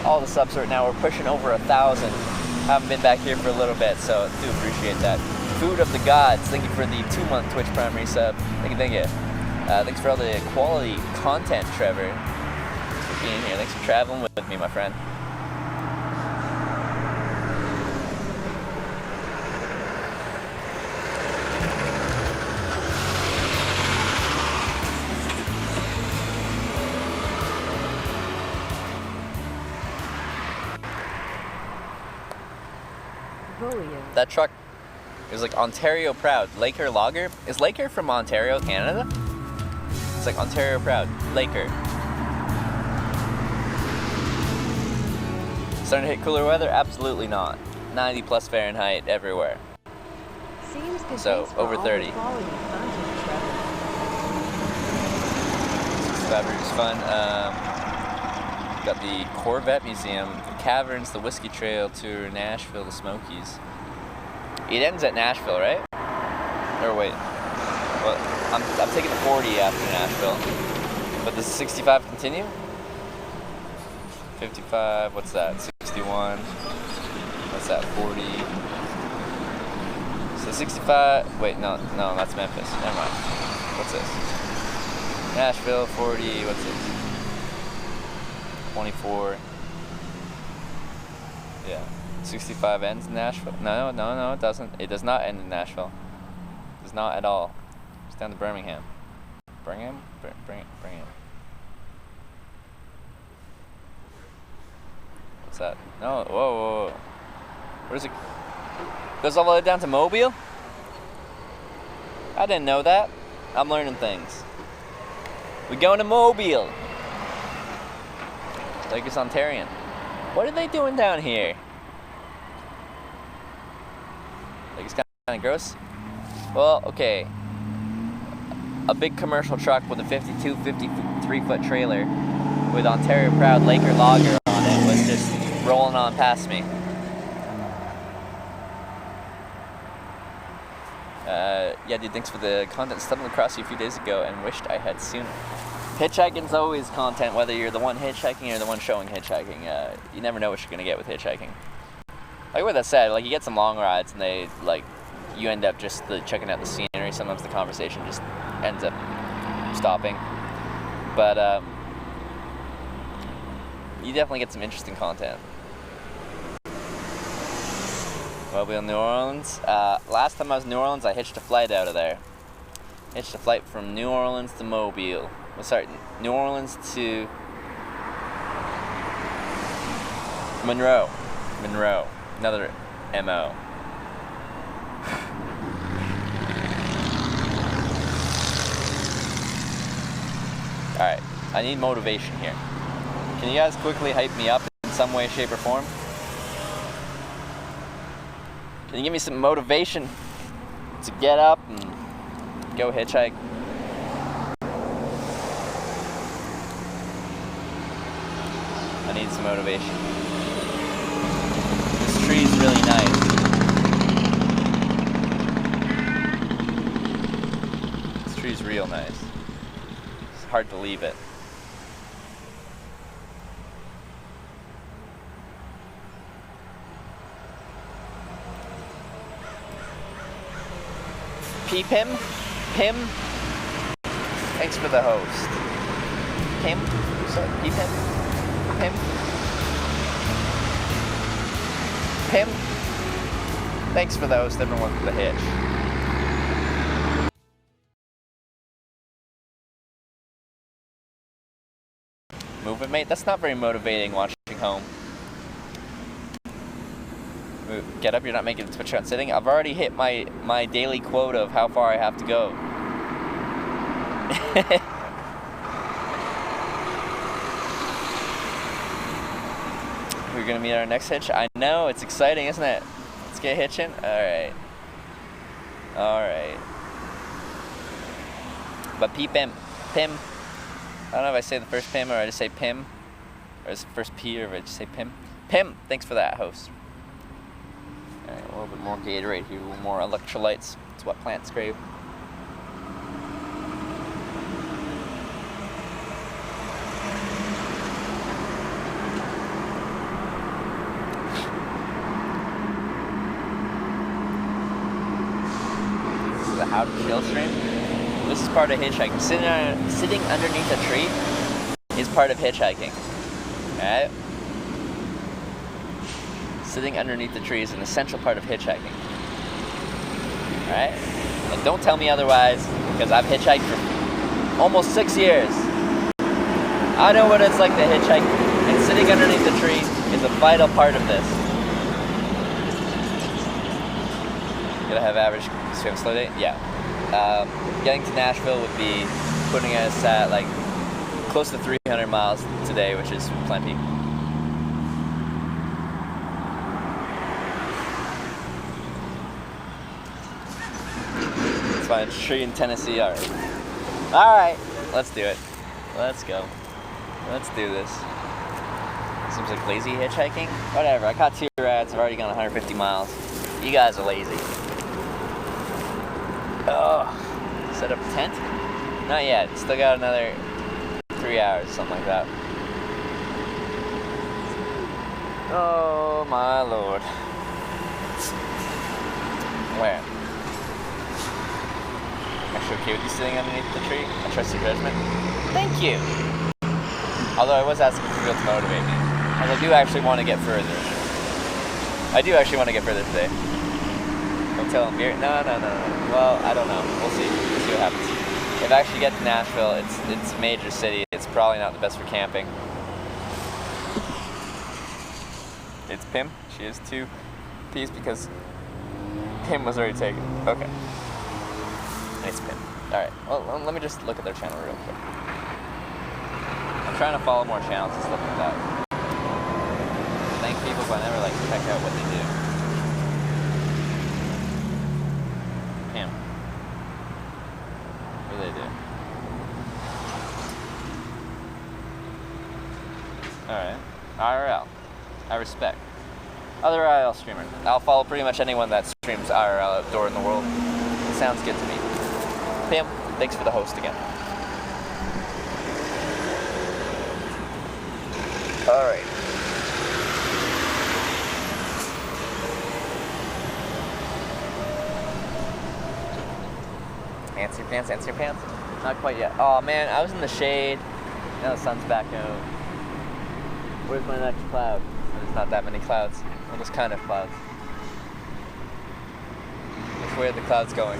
S1: all the subs right now. We're pushing over 1,000. Haven't been back here for a little bit, so do appreciate that. Food of the Gods, thank you for the 2-month Twitch Prime resub. Thank you. Thanks for all the quality content, Trevor. Thanks for being here. Thanks for traveling with me, my friend. That truck is like Ontario proud. Laker Lager? Is Laker from Ontario, Canada? It's like Ontario proud. Laker. Starting to hit cooler weather? Absolutely not. 90 plus Fahrenheit everywhere.
S11: Seems good.
S1: So, over 30. 65 is fun. Got the Corvette Museum, the Caverns, the Whiskey Trail Tour, Nashville, the Smokies. It ends at Nashville, right? Or wait. Well, I'm taking the 40 after Nashville. But does 65 continue? 55, what's that? 61. What's that? 40. So 65, wait, no, that's Memphis. Never mind. What's this? Nashville, 40, what's this? 24. Yeah. 65 ends in Nashville. No, it doesn't. It does not end in Nashville. It does not at all. It's down to Birmingham. Bring him. What's that? No, whoa. Where's it? Goes all the way down to Mobile? I didn't know that. I'm learning things. We going to Mobile. Like it's Ontarian. What are they doing down here? Like it's kind of gross. Well, okay. A big commercial truck with a 53-foot trailer with Ontario Proud Laker Lager on it was just rolling on past me. Yeah, dude, thanks for the content. Stumbled across you a few days ago and wished I had sooner. Hitchhiking's always content, whether you're the one hitchhiking or the one showing hitchhiking. You never know what you're gonna get with hitchhiking. Like what that said, like you get some long rides and they like you end up just checking out the scenery. Sometimes the conversation just ends up stopping, but you definitely get some interesting content. Mobile, New Orleans. Last time I was in New Orleans, I hitched a flight out of there. Hitched a flight from New Orleans to Mobile. Well, sorry, New Orleans to Monroe. Another MO. Alright, I need motivation here. Can you guys quickly hype me up in some way, shape, or form? Can you give me some motivation to get up and go hitchhike? I
S8: need some motivation. This tree's really nice. This tree's real nice. It's hard to leave it. Pim? Pim? Thanks for the host. Pim? Sorry, Pim? Pim? Pim? Thanks for the host, everyone, for the hitch. Move it, mate? That's not very motivating watching home. Get up, you're not making the TwitchCon sitting. I've already hit my daily quota of how far I have to go. We're gonna meet our next hitch. I know, it's exciting, isn't it? Let's get hitching. Alright. Alright. But Pim. I don't know if I say the first Pim or I just say Pim. Or is the first P or if I just say Pim. Pim, thanks for that, host. Alright, a little bit more Gatorade here, a little more electrolytes. It's what plants crave. This is the How to Chill stream. This is part of hitchhiking. Sitting underneath a tree is part of hitchhiking. Alright? Sitting underneath the tree is an essential part of hitchhiking. Alright? And don't tell me otherwise, because I've hitchhiked for almost 6 years. I know what it's like to hitchhike, and sitting underneath the tree is a vital part of this. You gotta have average swim slow day? Yeah. Getting to Nashville would be putting us at like close to 300 miles today, which is plenty. Fine, tree in Tennessee, alright. Alright, let's do it. Let's go. Let's do this. Seems like lazy hitchhiking. Whatever, I caught 2 rides, I've already gone 150 miles. You guys are lazy. Oh, set up a tent? Not yet, still got another 3 hours, something like that. Oh my lord. Where? Actually okay with you sitting underneath the tree? I trust your judgment. Thank you! Although I was asking for real to motivate me. And I do actually want to get further. I do actually want to get further today. Don't tell him here. No. Well, I don't know. We'll see. We'll see what happens. If I actually get to Nashville, it's a major city. It's probably not the best for camping. It's Pim. She has 2 P's because Pim was already taken. Okay. It's Pim. Alright, well, let me just look at their channel real quick. I'm trying to follow more channels and stuff like that. Thank people, but I never like to check out what they do. Pim. What do they do? Alright. IRL. I respect. Other IRL streamer. I'll follow pretty much anyone that streams IRL outdoor in the world. It sounds good to me. Pam, thanks for the host again. Alright. Answer your pants, answer your pants. Not quite yet. Oh man, I was in the shade. Now the sun's back out. Where's my next cloud? There's not that many clouds. Well, there's kind of clouds. It's where the cloud's going.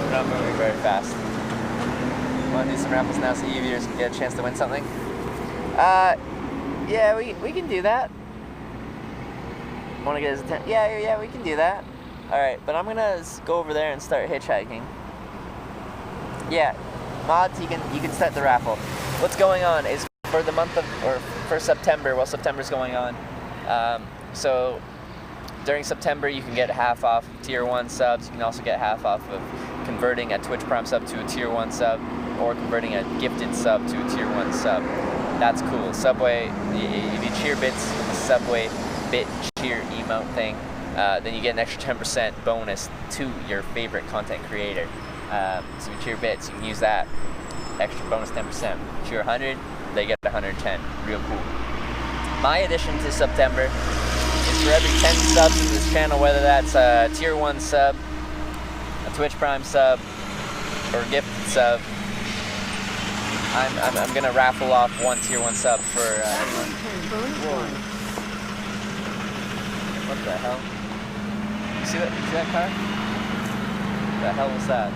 S8: We're not moving very fast. Want to do some raffles now so EVers can get a chance to win something? Yeah, we can do that. Want to get his attention? Yeah, we can do that. Alright, but I'm gonna go over there and start hitchhiking. Yeah, mods, you can start the raffle. What's going on is for the month of, or for September, while September's going on, so during September you can get half off tier 1 subs. You can also get half off of converting a Twitch Prime sub to a tier 1 sub, or converting a gifted sub to a tier 1 sub. That's cool. Subway, if you cheer bits with the Subway bit cheer emote thing, then you get an extra 10% bonus to your favorite content creator. So if you cheer bits, you can use that extra bonus 10%. Cheer 100, they get 110. Real cool. My addition to September is for every 10 subs in this channel, whether that's a tier 1 sub, a Twitch Prime sub, or a gifted sub, I'm gonna raffle off one tier 1 sub for anyone. Whoa. What the hell? You see that car? What the hell was that?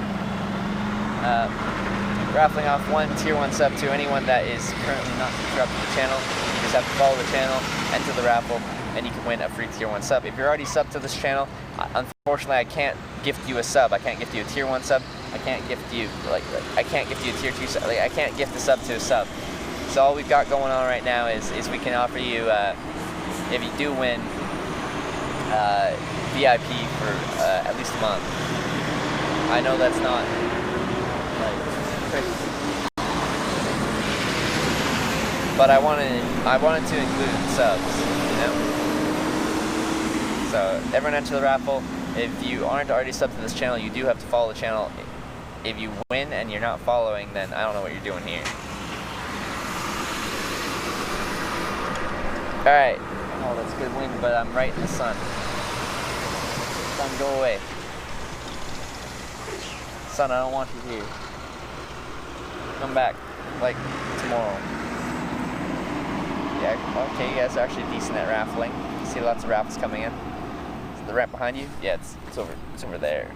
S8: Raffling off one tier 1 sub to anyone that is currently not subscribed to the channel. You just have to follow the channel, enter the raffle, and you can win a free tier 1 sub. If you're already subbed to this channel, unfortunately I can't gift you a sub. I can't gift you a tier 1 sub. I can't gift you I can't gift you a tier 2 sub. I can't gift a sub to a sub. So all we've got going on right now is we can offer you, if you do win, VIP for at least a month. I know that's not crazy, but I wanted to include subs, you know. So everyone enter the raffle. If you aren't already subbed to this channel, you do have to follow the channel. If you win and you're not following, then I don't know what you're doing here. Alright. Oh, that's good wind, but I'm right in the sun. Sun, go away. Sun, I don't want you here. Come back, like, tomorrow. Yeah, okay, you guys are actually decent at raffling. You see lots of raffles coming in. Is the ramp behind you? Yeah, it's over there.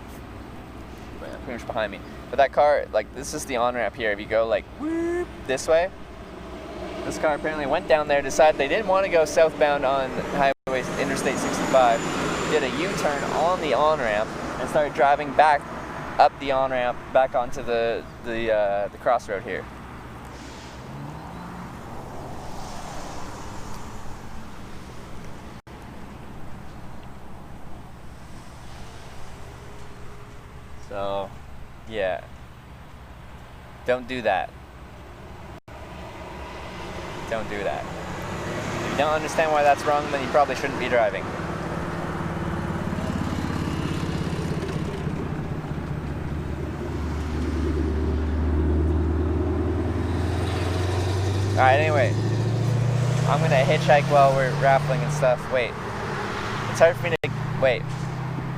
S8: Pretty much behind me. But that car, like, this is the on-ramp here. If you go, like, whoop, this way, this car apparently went down there, decided they didn't want to go southbound on highway Interstate 65, did a U-turn on the on-ramp, and started driving back up the on-ramp, back onto the crossroad here. So, yeah. Don't do that. Don't do that. If you don't understand why that's wrong, then you probably shouldn't be driving. Alright, anyway. I'm gonna hitchhike while we're raffling and stuff. Wait. It's hard for me to... Wait.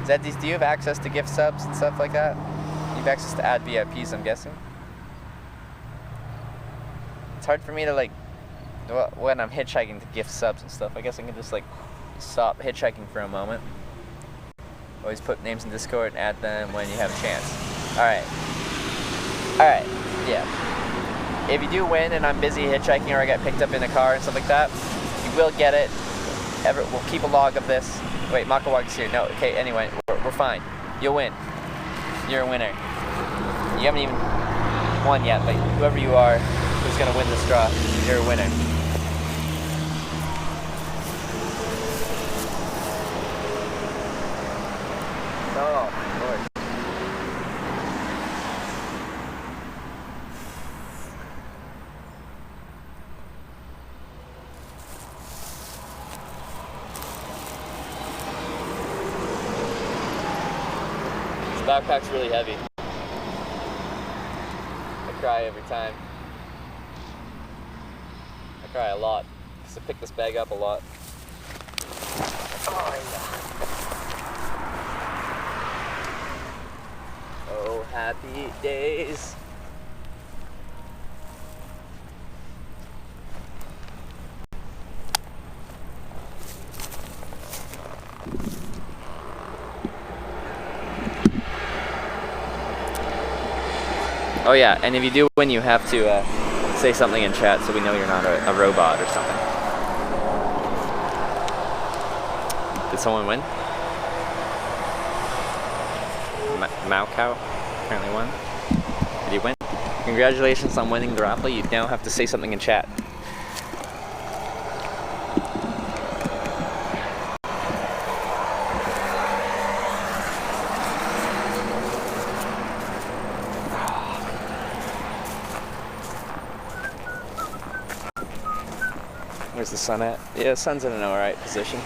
S8: Zeddies, do you have access to gift subs and stuff like that? You have access to add VIPs, I'm guessing? It's hard for me to, like... when I'm hitchhiking to gift subs and stuff. I guess I can just, like, stop hitchhiking for a moment. Always put names in Discord and add them when you have a chance. Alright. Alright, yeah. If you do win and I'm busy hitchhiking or I get picked up in a car and stuff like that, you will get it. We'll keep a log of this. Wait, Makawaga's here. No, okay, anyway, we're fine. You'll win. You're a winner. You haven't even won yet, but whoever you are who's going to win this draw, you're a winner. Oh, Lord. This backpack's really heavy. I cry every time. I cry a lot, because I pick this bag up a lot. Oh, yeah. Oh, happy days. Oh yeah, and if you do win, you have to say something in chat so we know you're not a robot or something. Did someone win? Mao Cow apparently won. Did he win? Congratulations on winning the raffle. You now have to say something in chat.
S1: Where's the sun at? Yeah, the sun's in an alright position.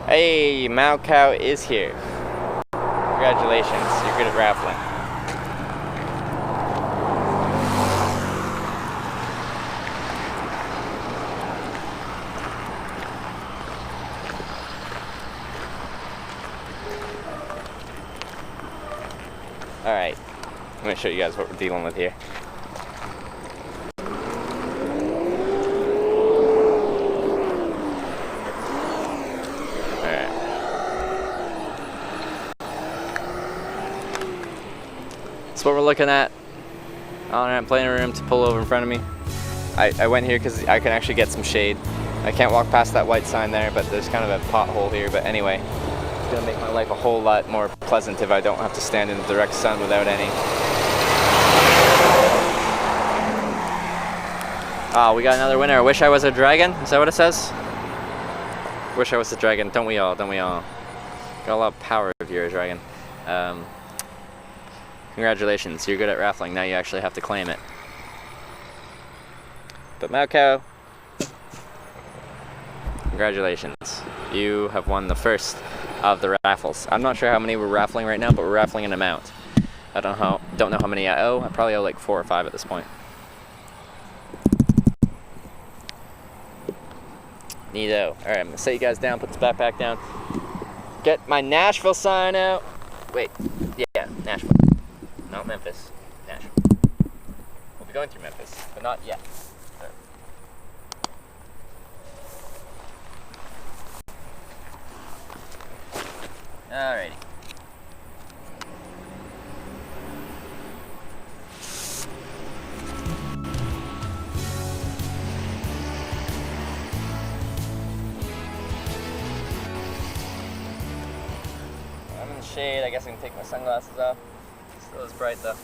S1: Hey, Mao Cow is here. Congratulations, you're good at raffling. Alright, I'm going to show you guys what we're dealing with here. That's what we're looking at. On plenty of room to pull over in front of me. I went here because I can actually get some shade. I can't walk past that white sign there, but there's kind of a pothole here. But anyway, it's gonna make my life a whole lot more pleasant if I don't have to stand in the direct sun without any. Oh, we got another winner. I wish I was a dragon. Is that what it says? Wish I was a dragon. Don't we all? Don't we all? Got a lot of power if you're a dragon. Congratulations, you're good at raffling. Now you actually have to claim it. But Mao Cow, congratulations. You have won the first of the raffles. I'm not sure how many we're raffling right now, but we're raffling an amount. I don't know how many I owe. I probably owe like 4 or 5 at this point. Neato. Alright, I'm gonna set you guys down, put this backpack down. Get my Nashville sign out. Wait, yeah, Nashville. Not Memphis, Nashville. We'll be going through Memphis, but not yet. Alrighty. I'm in the shade. I guess I can take my sunglasses off. Still is bright though.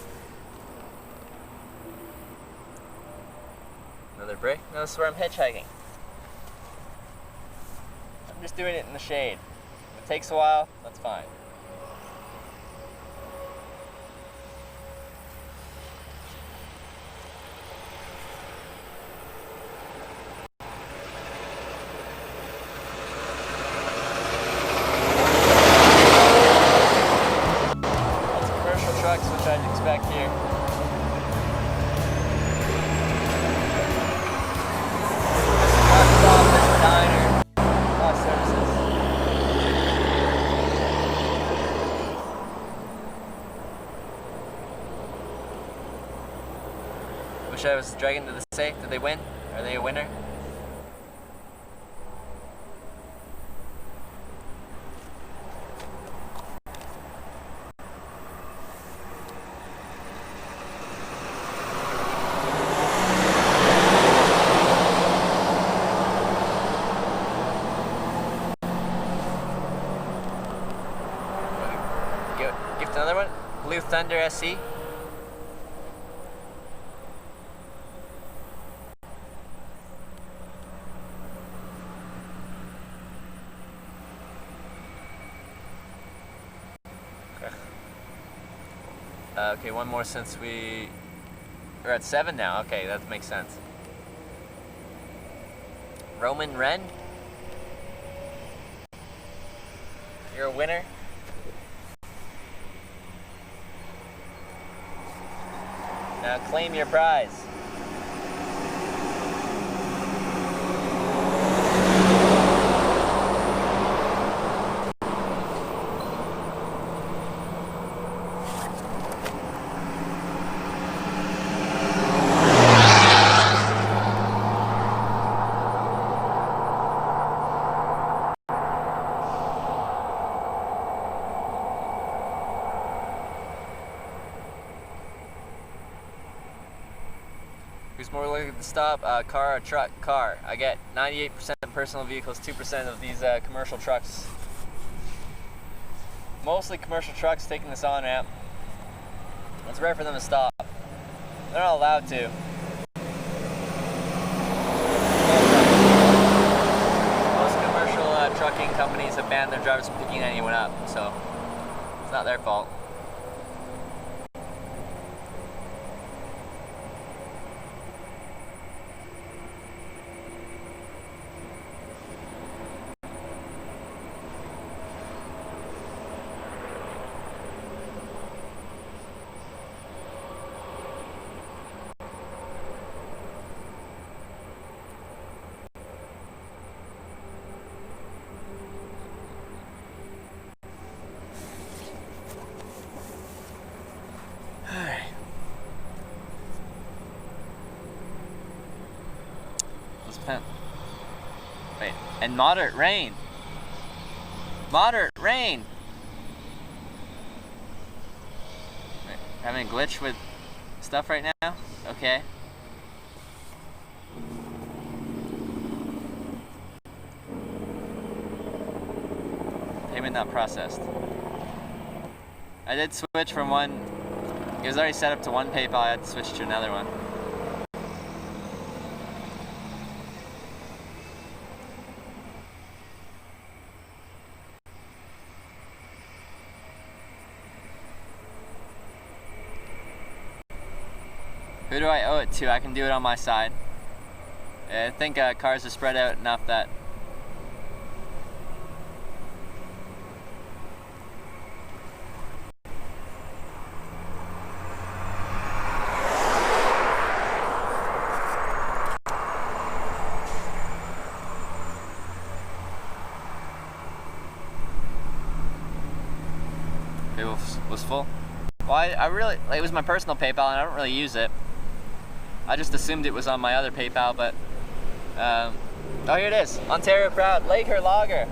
S1: Another break. No, this is where I'm hitchhiking. I'm just doing it in the shade. If it takes a while, that's fine. Which I'd expect here. Truck stop, there's a diner, a lot of services. Wish I was dragging to the safe. Did they win? Are they a winner? Another one? Blue Thunder SC. Okay, one more since we're at 7 now. Okay, that makes sense. Roman Wren. You're a winner. Now claim your prize. Who's more likely to stop? Car or truck? Car. I get 98% personal vehicles, 2% of these commercial trucks. Mostly commercial trucks taking this on-ramp. It's rare for them to stop. They're not allowed to. companies have banned their drivers from picking anyone up, so it's not their fault. Wait, and moderate rain. Moderate rain. Wait, having a glitch with stuff right now? Okay. Payment not processed. I did switch from one. It was already set up to one PayPal. I had to switch to another one. Who do I owe it to? I can do it on my side. I think cars are spread out enough that it was full. Well, I really, it was my personal PayPal and I don't really use it. I just assumed it was on my other PayPal, but oh, here it is. Ontario Proud, Laker Lager.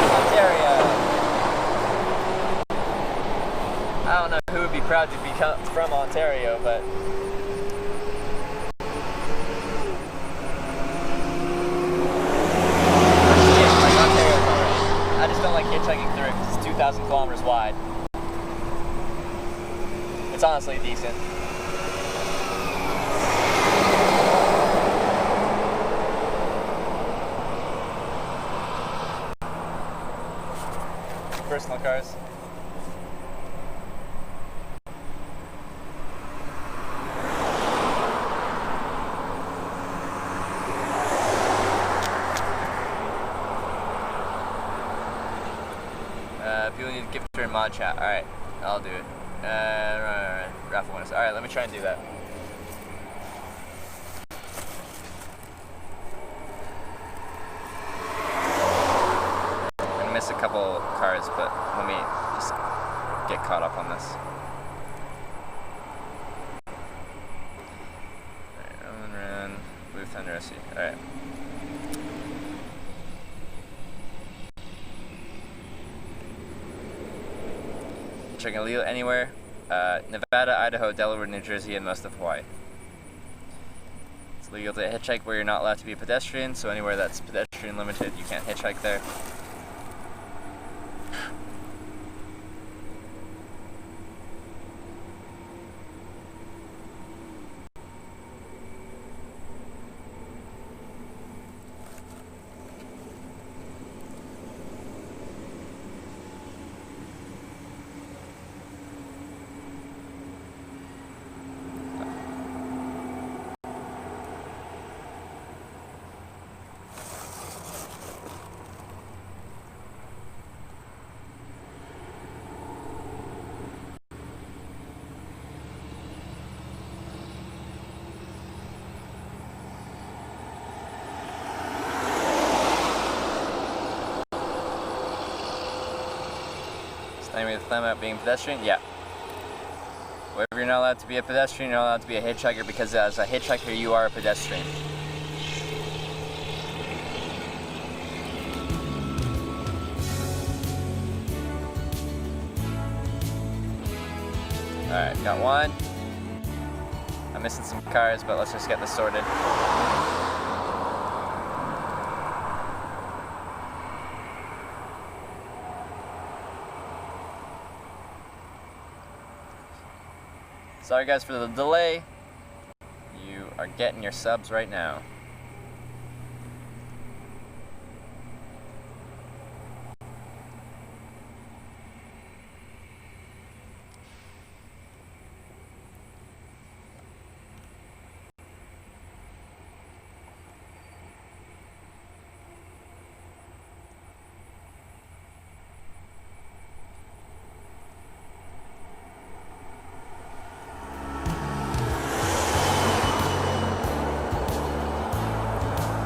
S1: Ontario. I don't know who would be proud to be from Ontario, but like Ontario's alright. I just don't like hitchhiking through it because it's 2,000 kilometers wide. It's honestly decent. Personal cars. People need to gift her in mod chat. Alright, I'll do it. Raffle winners. Alright, let me try and do that. I'm gonna miss a couple cards, but let me just get caught up on this. Alright, Run, Blue Thunder SC. Alright. Checking illegal anywhere. Nevada, Idaho, Delaware, New Jersey, and most of Hawaii. It's legal to hitchhike where you're not allowed to be a pedestrian, so anywhere that's pedestrian limited, you can't hitchhike there. With the thumb out being pedestrian? Yeah. Wherever you're not allowed to be a pedestrian, you're not allowed to be a hitchhiker, because as a hitchhiker, you are a pedestrian. Alright, got one. I'm missing some cars, but let's just get this sorted. Sorry guys for the delay. You
S8: are getting your subs right now.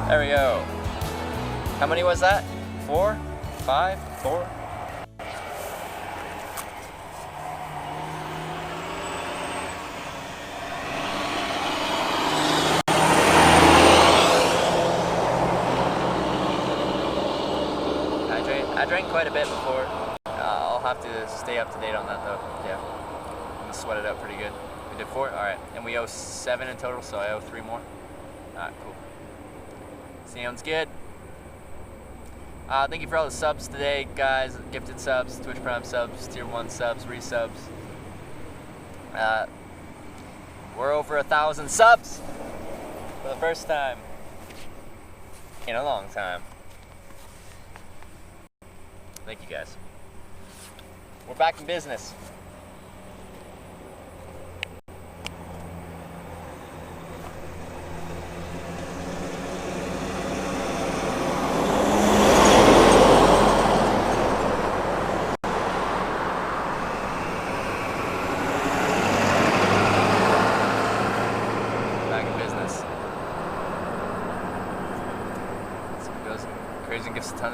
S8: There we go. How many was that? 4? 5? 4? I drank quite a bit before. I'll have to stay up to date on that though. Yeah. I'm gonna sweat it out pretty good. We did 4? Alright. And we owe 7 in total, so I owe 3 more. Alright, cool. Sounds good. Thank you for all the subs today, guys. Gifted subs, Twitch Prime subs, Tier 1 subs, resubs. We're over 1,000 subs for the first time in a long time. Thank you, guys. We're back in business.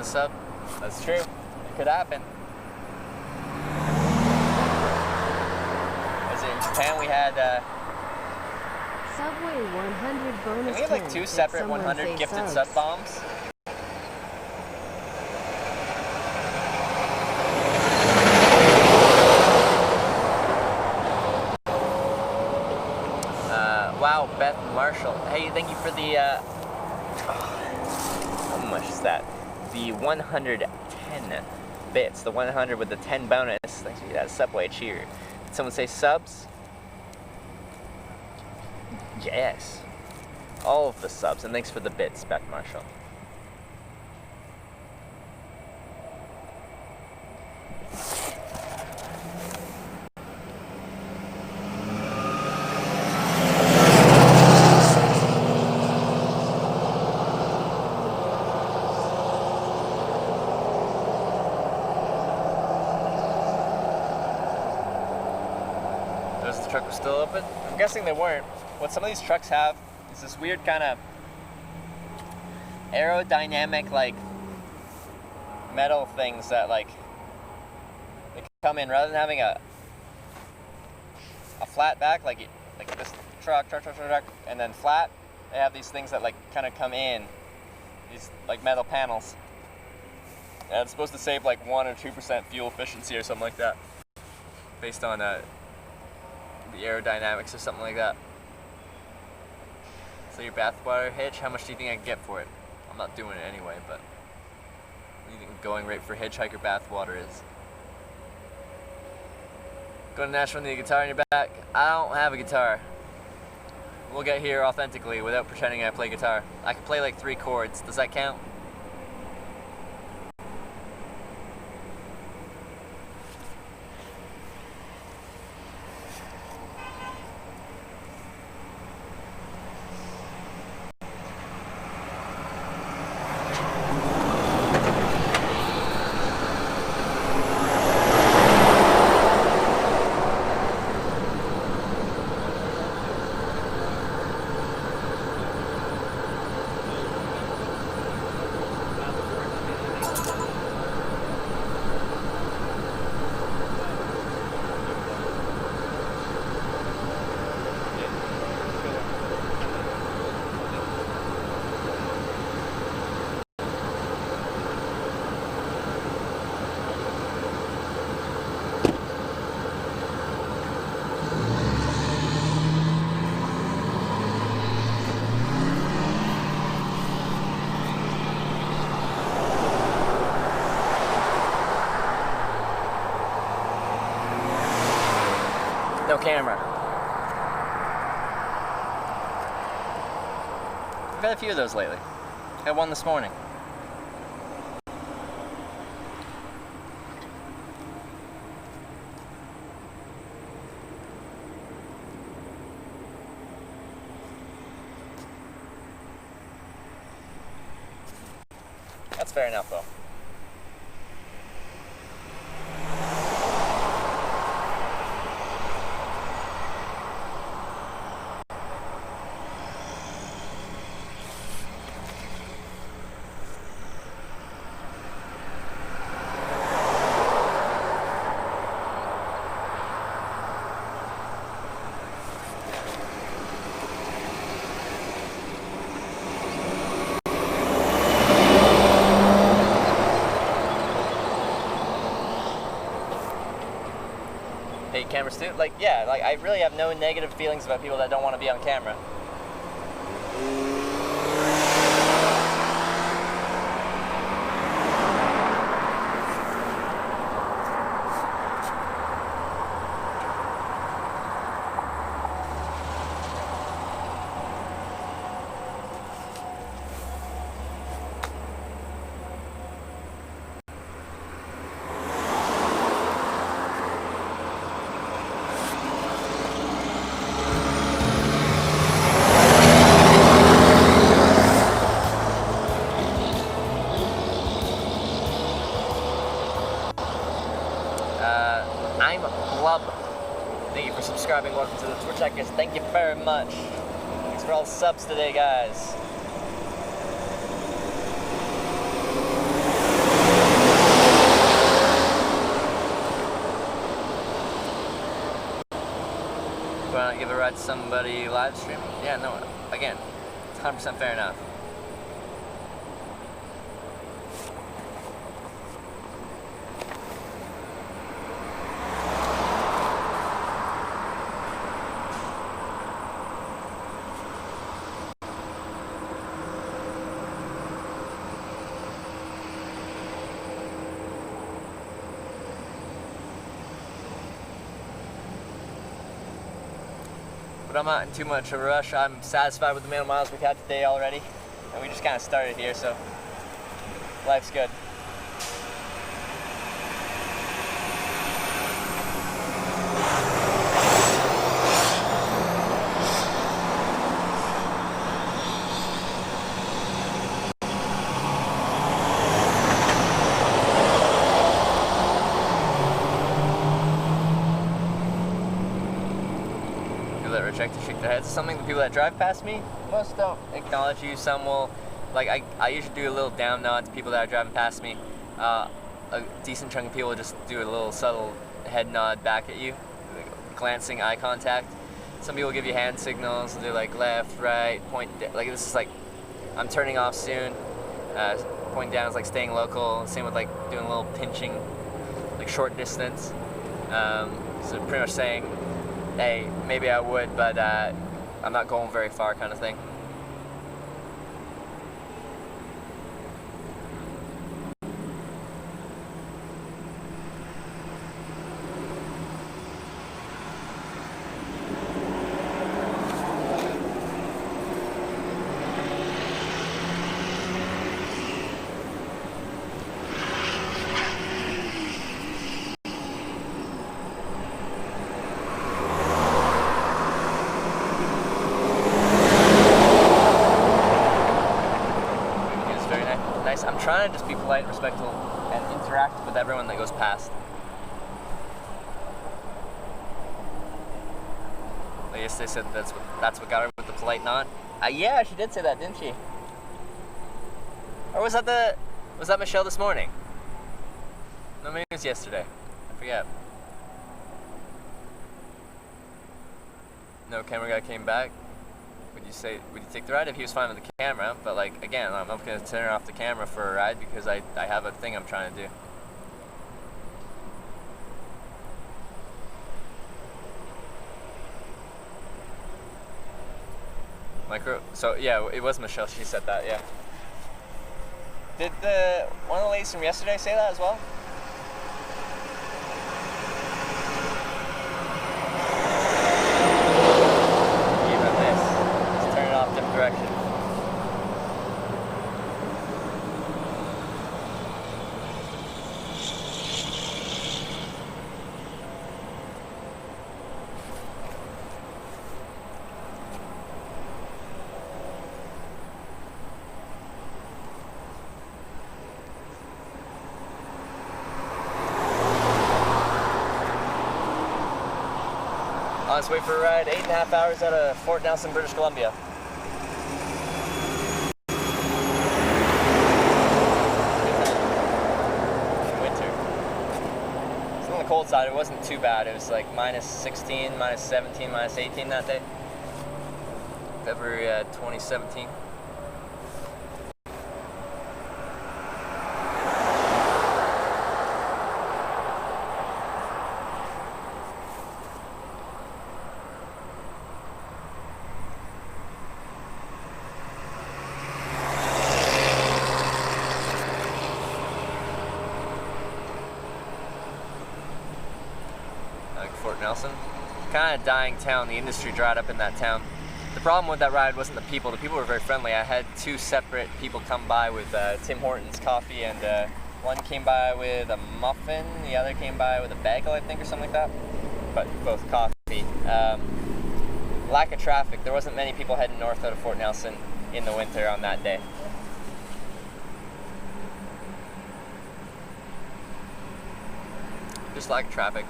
S8: Sub. That's true. It could happen. Was it in Japan we had
S11: Subway 100 bonus.
S8: we have like 2 separate 100 gifted sub bombs? Wow, Beth Marshall. Hey, thank you for the how much is that? The 110 bits, the 100 with the 10 bonus. Thanks for that Subway cheer. Did someone say subs? Yes. All of the subs, and thanks for the bits, Beth Marshall. Truck was still open? I'm guessing they weren't. What some of these trucks have is this weird kind of aerodynamic like metal things that like they come in rather than having a flat back like this truck and then flat. They have these things that like kind of come in, these like metal panels, and it's supposed to save like 1 or 2% fuel efficiency or something like that, based on the aerodynamics or something like that. So your bathwater hitch, how much do you think I can get for it? I'm not doing it anyway, but what do you think the going rate for hitchhiker bathwater is? Go to Nashville, need a guitar in your back? I don't have a guitar. We'll get here authentically without pretending I play guitar. I can play like 3 chords. Does that count? No camera.
S1: had a few of those lately. I had one this morning. That's fair enough, though. Hate cameras too? Like, yeah, like I really have no negative feelings about people that don't want to be on camera. I'm Blub. Thank you for subscribing. Welcome to the TwitchCon. Thank you very much. Thanks for all the subs today, guys. Want to give a ride to somebody live streaming? Yeah, no, again, it's 100% fair enough. But I'm not in too much of a rush. I'm satisfied with the amount of miles we've had today already. And we just kind of started here, so life's good. Reject to shake their heads. Something the people that drive past me, most don't acknowledge you. Some will, like I usually do a little down nod to people that are driving past me. A decent chunk of people will just do a little subtle head nod back at you, like glancing eye contact. Some people give you hand signals. They're like left, right, point. Like this is like I'm turning off soon. Pointing down is like staying local. Same with like doing a little pinching, like short distance. So pretty much saying, hey, maybe I would, but I'm not going very far kind of thing. I'm trying to just be polite and respectful and interact with everyone that goes past. I guess they said that's what got her with the polite nod. Yeah, she did say that, didn't she? Or was that Michelle this morning? No, maybe it was yesterday. I forget. No camera guy came back. Would you take the ride if he was fine with the camera? But like again, I'm not going to turn off the camera for a ride because I have a thing I'm trying to do. So yeah, it was Michelle. She said that. Yeah. Did one of the ladies from yesterday say that as well? Direction. On its way for a ride, 8.5 hours out of Fort Nelson, British Columbia. Winter. It's on the cold side. It wasn't too bad. It was like minus 16, minus 17, minus 18 that day. February 2017. Fort Nelson. Kind of dying town. The industry dried up in that town. The problem with that ride wasn't the people. The people were very friendly. I had two separate people come by with Tim Hortons coffee, and one came by with a muffin, the other came by with a bagel, I think, or something like that. But both coffee. Lack of traffic. There wasn't many people heading north out of Fort Nelson in the winter on that day. Just lack of traffic.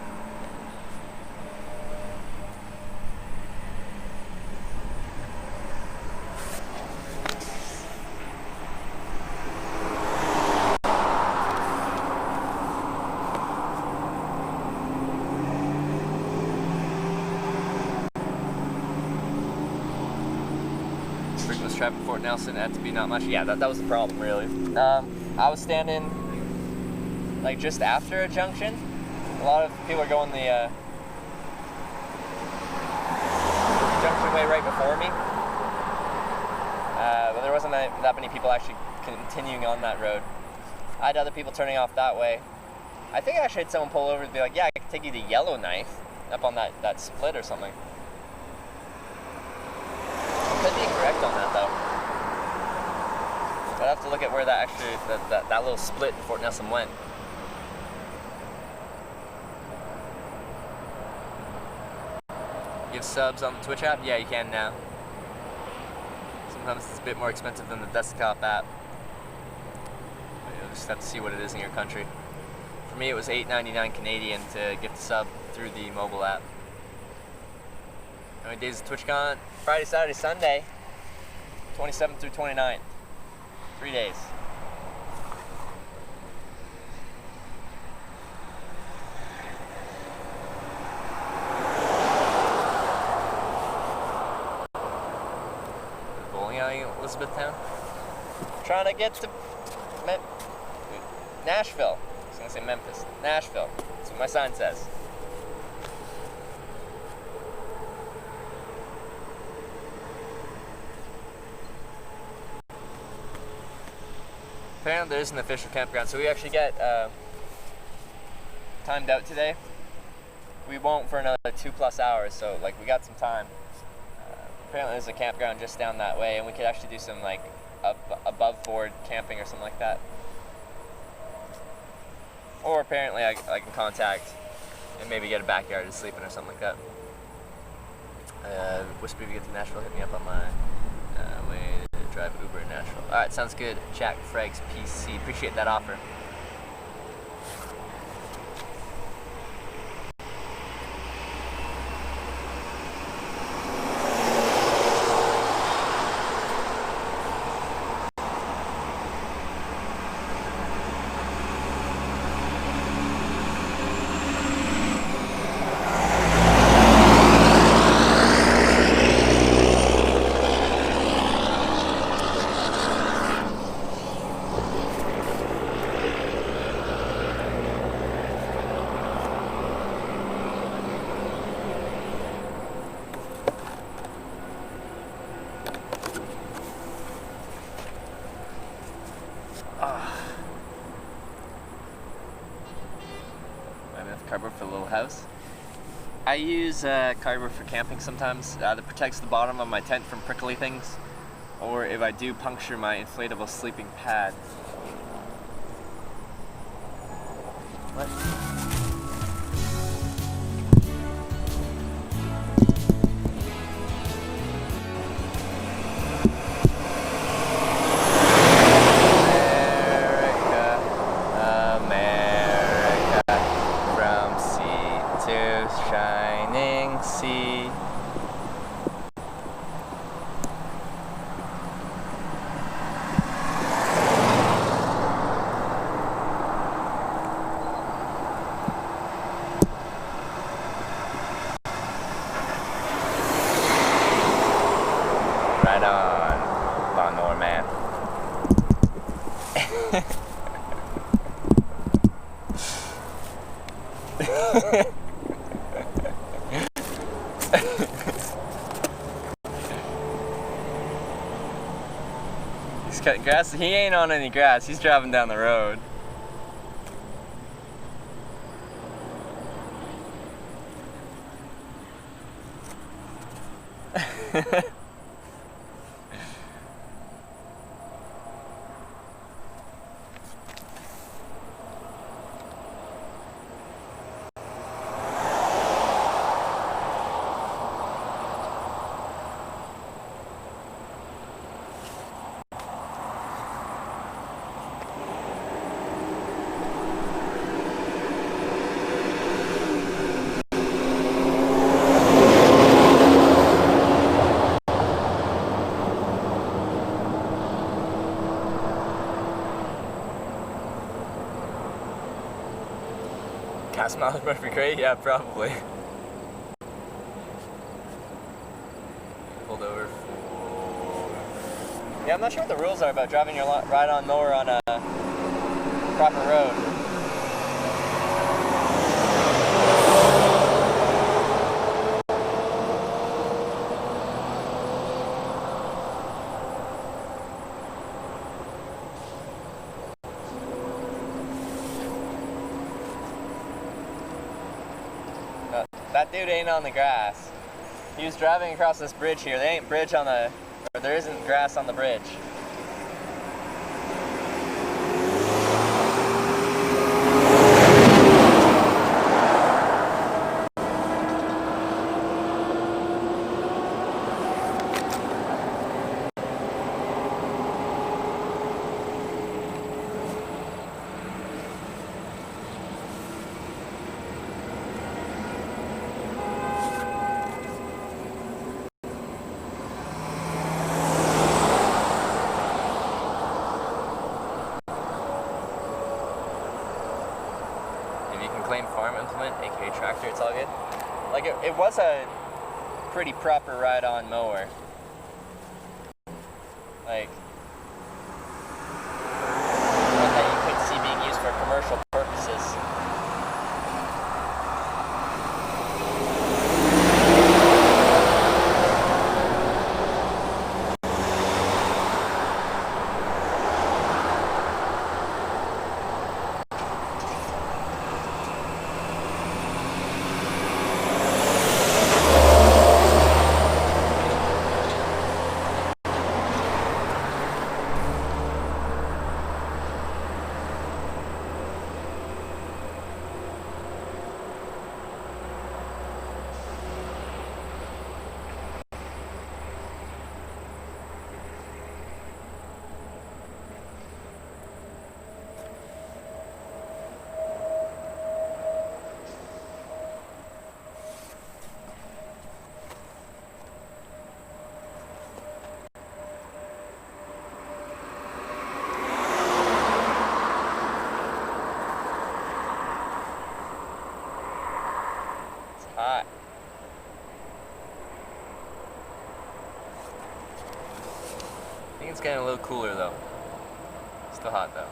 S1: Traffic Fort Nelson had to be not much. Yeah, that was the problem, really. I was standing like just after a junction. A lot of people are going the junction way right before me, but there wasn't that many people actually continuing on that road. I had other people turning off that way. I think I actually had someone pull over and be like, "Yeah, I can take you to Yellowknife up on that split or something." Could be correct on that though. I'd have to look at where that actually that little split in Fort Nelson went. Give subs on the Twitch app? Yeah, you can now. Sometimes it's a bit more expensive than the desktop app. But you'll just have to see what it is in your country. For me, it was $8.99 Canadian to get the sub through the mobile app. How many days of TwitchCon? Friday, Saturday, Sunday, 27th through 29th. 3 days. Bowling alley in Elizabethtown. Trying to get to Nashville. I was gonna say Memphis. Nashville. That's what my sign says. Apparently there is an official campground, so we actually get timed out today. We won't for another 2+ hours, so like we got some time. Apparently there's a campground just down that way, and we could actually do some like above board camping or something like that. Or apparently I can contact and maybe get a backyard to sleep in or something like that. Whisper if you get to Nashville, hit me up on my way to drive Uber in Nashville. Alright, sounds good. Jack Frags PC. Appreciate that offer. Cardboard for a little house. I use cardboard for camping sometimes. That protects the bottom of my tent from prickly things, or if I do puncture my inflatable sleeping pad. What? Sea He's cutting grass. He ain't on any grass. He's driving down the road. Gas mileage must be great? Yeah, probably. Pulled over. Yeah, I'm not sure what the rules are about driving your ride-on mower on a proper road. That dude ain't on the grass. He was driving across this bridge here. There ain't bridge on the, or there isn't grass on the bridge. Claim farm implement, aka tractor, it's all good. Like it was a pretty proper ride-on mower. Like one that you could see being used for commercial purposes. Hot. I think it's getting a little cooler though. Still hot though.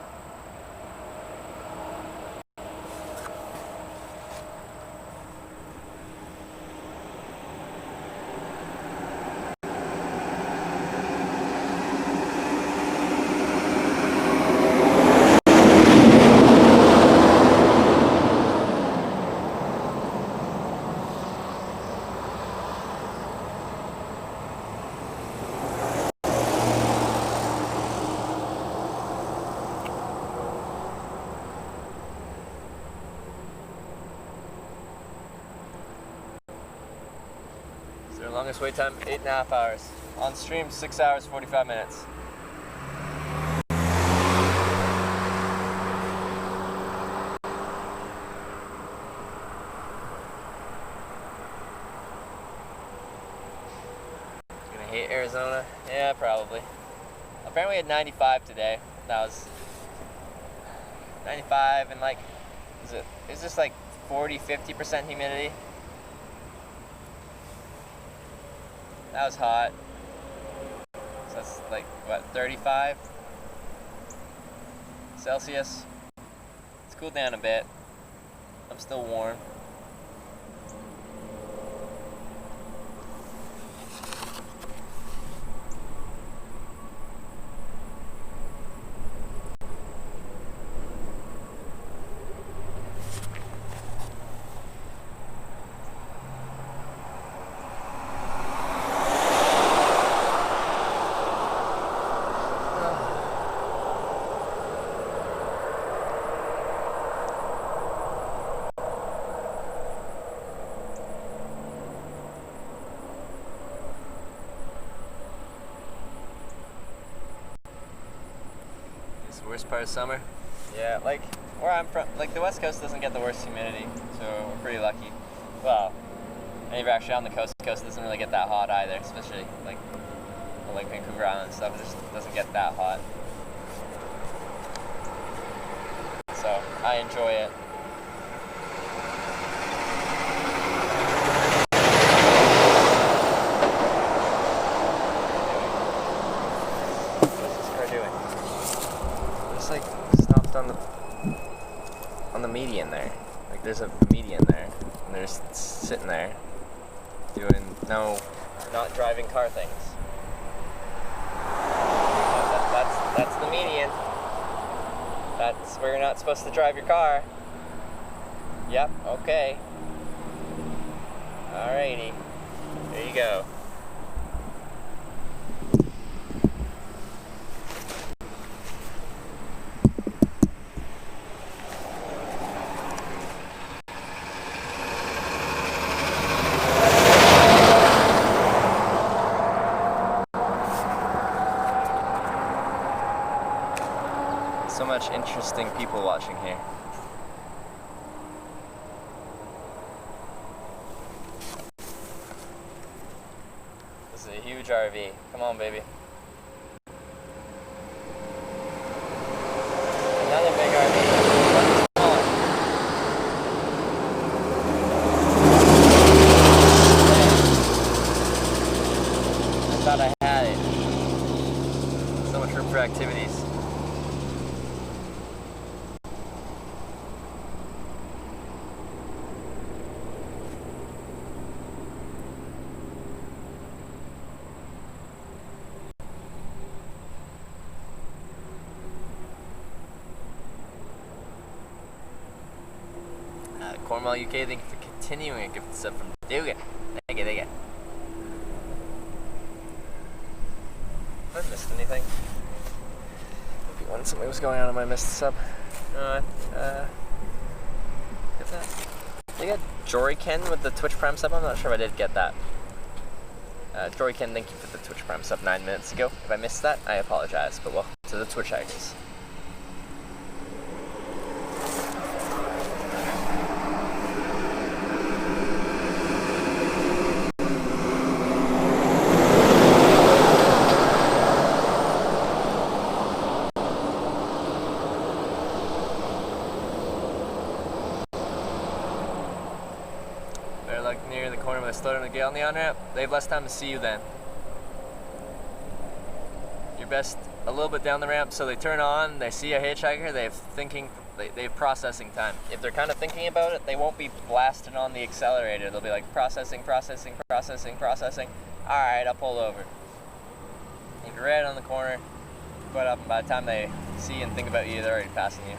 S1: Longest wait time, 8.5 hours. On stream, 6 hours, 45 minutes. Gonna hate Arizona? Yeah, probably. Apparently we had 95 today. That was 95 and like, it was just like 40-50% humidity. That was hot. So that's like, what, 35? Celsius. It's cooled down a bit. I'm still warm. Worst part of summer? Yeah, like where I'm from, like the West Coast doesn't get the worst humidity, so we're pretty lucky. Well, and if you're actually on the coast doesn't really get that hot either, especially like Vancouver Island and stuff. It just doesn't get that hot. So I enjoy it. On the median there. Like there's a median there. And they're just sitting there doing not driving car things. That's the median. That's where you're not supposed to drive your car. Yep, okay. Alrighty. There you go. So much interesting people watching here. This is a huge RV. Come on, baby. Another big RV. I thought I had it. So much room for activities. Cornwall, UK, thank you for continuing a gift sub from Dugan. Thank you. Have I missed anything? Maybe when something was going on, I missed the sub. Get that. Did I get Jory Ken with the Twitch Prime sub? I'm not sure if I did get that. Jory Ken, thank you for the Twitch Prime sub 9 minutes ago. If I missed that, I apologize, but welcome to the Twitch Hackers. Starting to get on the on-ramp, they have less time to see you then. You're best a little bit down the ramp, so they turn on, they see a hitchhiker, they have processing time. If they're kind of thinking about it, they won't be blasting on the accelerator. They'll be like processing. Alright, I'll pull over. If you're right on the corner, put up, and by the time they see and think about you, they're already passing you.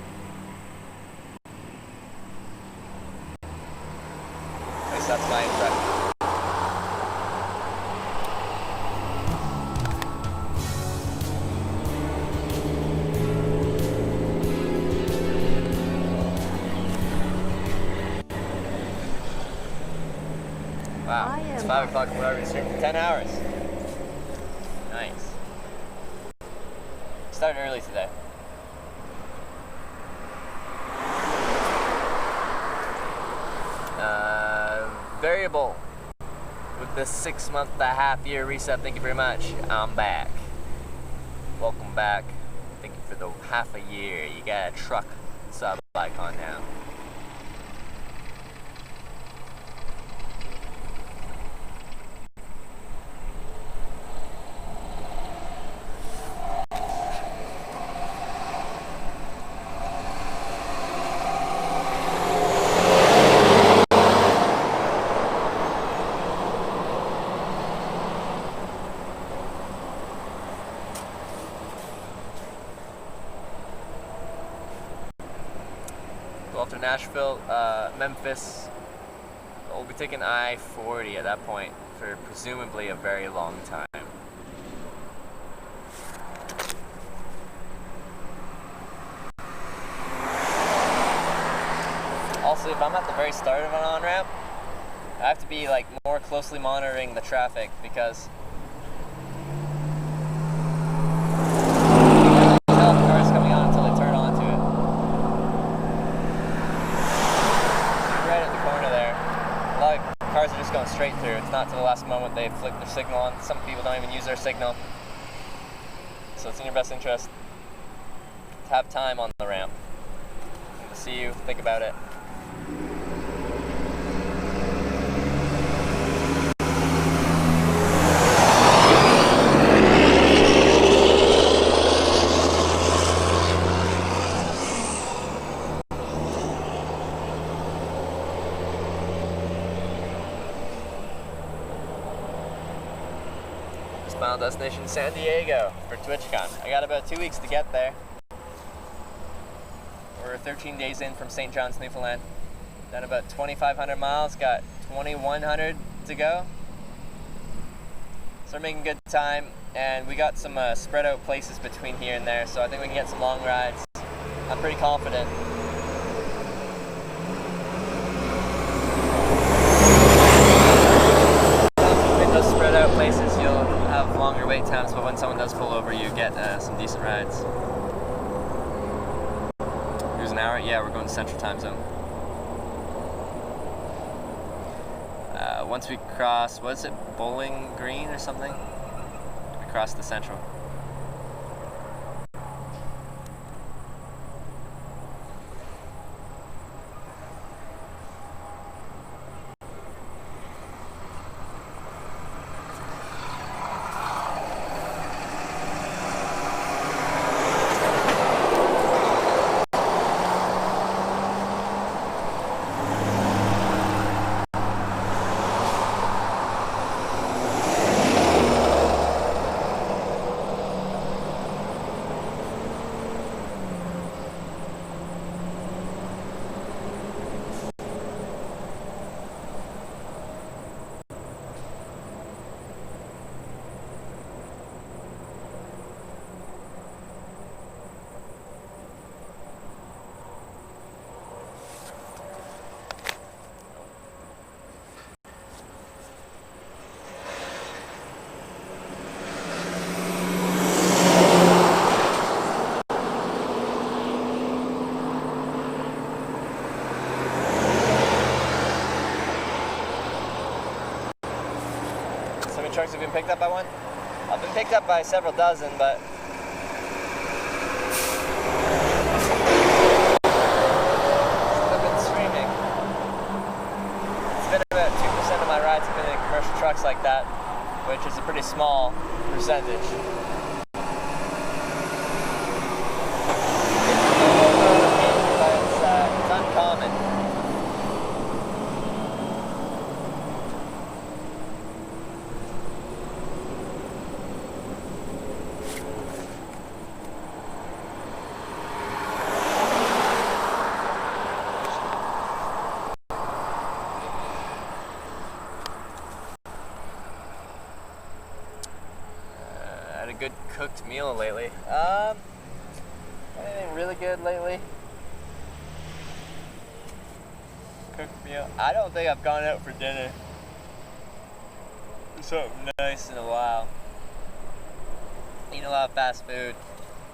S1: At least that's my impression. Wow, it's 5 o'clock and we're already streaming for 10 hours. Nice. Started early today. Variable with the 6-month to half-year reset. Thank you very much. I'm back. Welcome back. Thank you for the half a year. You got a truck sub icon now. Go after Nashville, Memphis. We'll be taking I-40 at that point for presumably a very long time. Also, if I'm at the very start of an on-ramp, I have to be like more closely monitoring the traffic because you can't tell the cars coming on until they turn onto it. Right at the corner there, a lot of cars are just going straight through. It's not to the last moment they flick their signal on. Some people don't even use their signal. So it's in your best interest to have time on the ramp. And to see you think about it. Final destination San Diego for TwitchCon. I got about 2 weeks to get there. We're 13 days in from St. John's, Newfoundland. Done about 2,500 miles, got 2,100 to go. So we're making good time, and we got some spread out places between here and there, so I think we can get some long rides. I'm pretty confident. With those spread out places, you'll have longer wait times, but when someone does pull over, you get some decent rides. Here's an hour. Yeah, we're going to Central Time Zone. Once we cross, what is it, Bowling Green or something? We cross the Central. Trucks have been picked up by one? I've been picked up by several dozen, but I've been streaming. It's been about 2% of my rides have been in commercial trucks like that, which is a pretty small percentage. It's uncommon. Good cooked meal lately. Anything really good lately? Cooked meal. I don't think I've gone out for dinner. Something nice in a while. Eating a lot of fast food.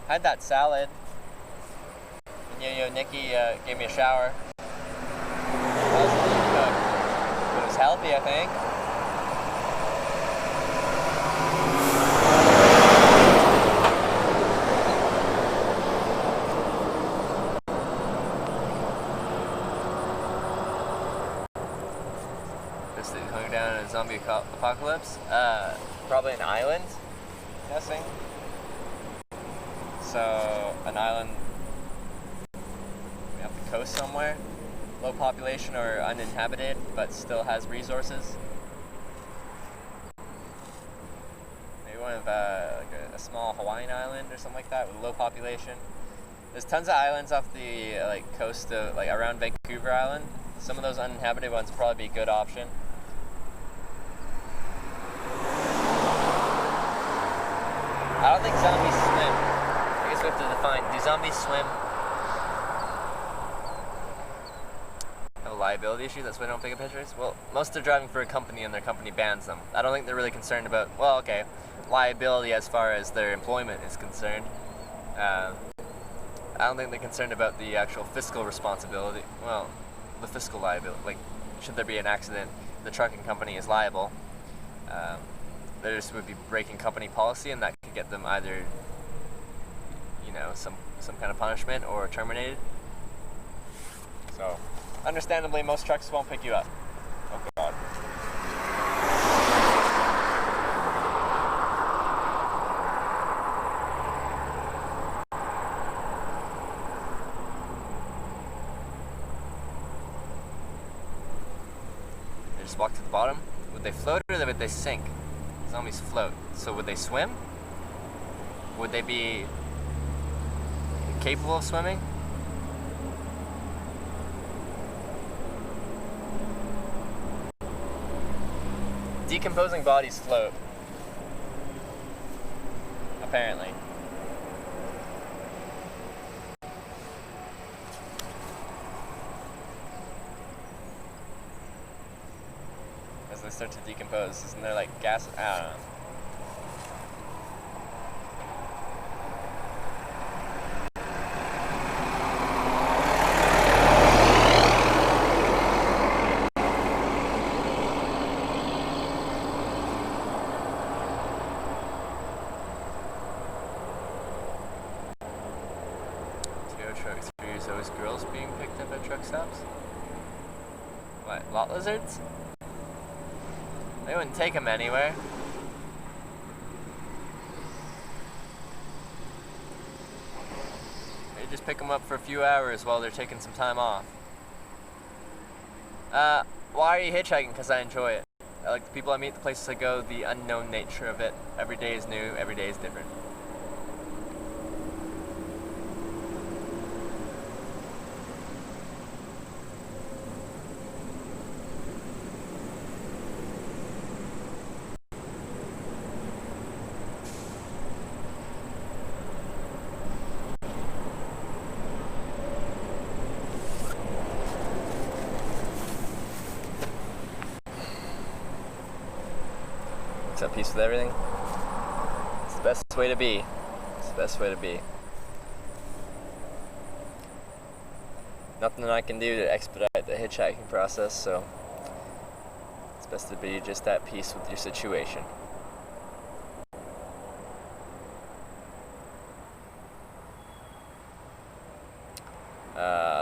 S1: Had that salad. And Yo-Yo Nikki gave me a shower. It wasn't really cooked, but it was healthy, I think. Zombie apocalypse? Probably an island, I'm guessing. So, an island off the coast somewhere, low population or uninhabited, but still has resources. Maybe one of like a small Hawaiian island or something like that with low population, There's tons of islands off the like coast of like around Vancouver Island. Some of those uninhabited ones would probably be a good option. I don't think zombies swim. I guess we have to define, do zombies swim? Have a liability issue, that's why they don't pick up pictures? Well, most are driving for a company and their company bans them. I don't think they're really concerned about, well, okay, liability as far as their employment is concerned. I don't think they're concerned about the actual fiscal responsibility. Well, the fiscal liability. Like, should there be an accident, the trucking company is liable. They just would be breaking company policy, and that could get them either, you know, some kind of punishment or terminated. So, understandably, most trucks won't pick you up. Oh God. They just walk to the bottom. Would they float or would they sink? Zombies float. So would they swim? Would they be capable of swimming? Decomposing bodies float. Apparently. As they start to decompose, isn't there like gas? I don't know. Trucks. There's always girls being picked up at truck stops. What? Lot lizards? They wouldn't take them anywhere. They just pick them up for a few hours while they're taking some time off. Why are you hitchhiking? Because I enjoy it. I like the people I meet, the places I go, the unknown nature of it. Every day is new, every day is different. At peace with everything. It's the best way to be. It's the best way to be. Nothing I can do to expedite the hitchhiking process, so it's best to be just at peace with your situation.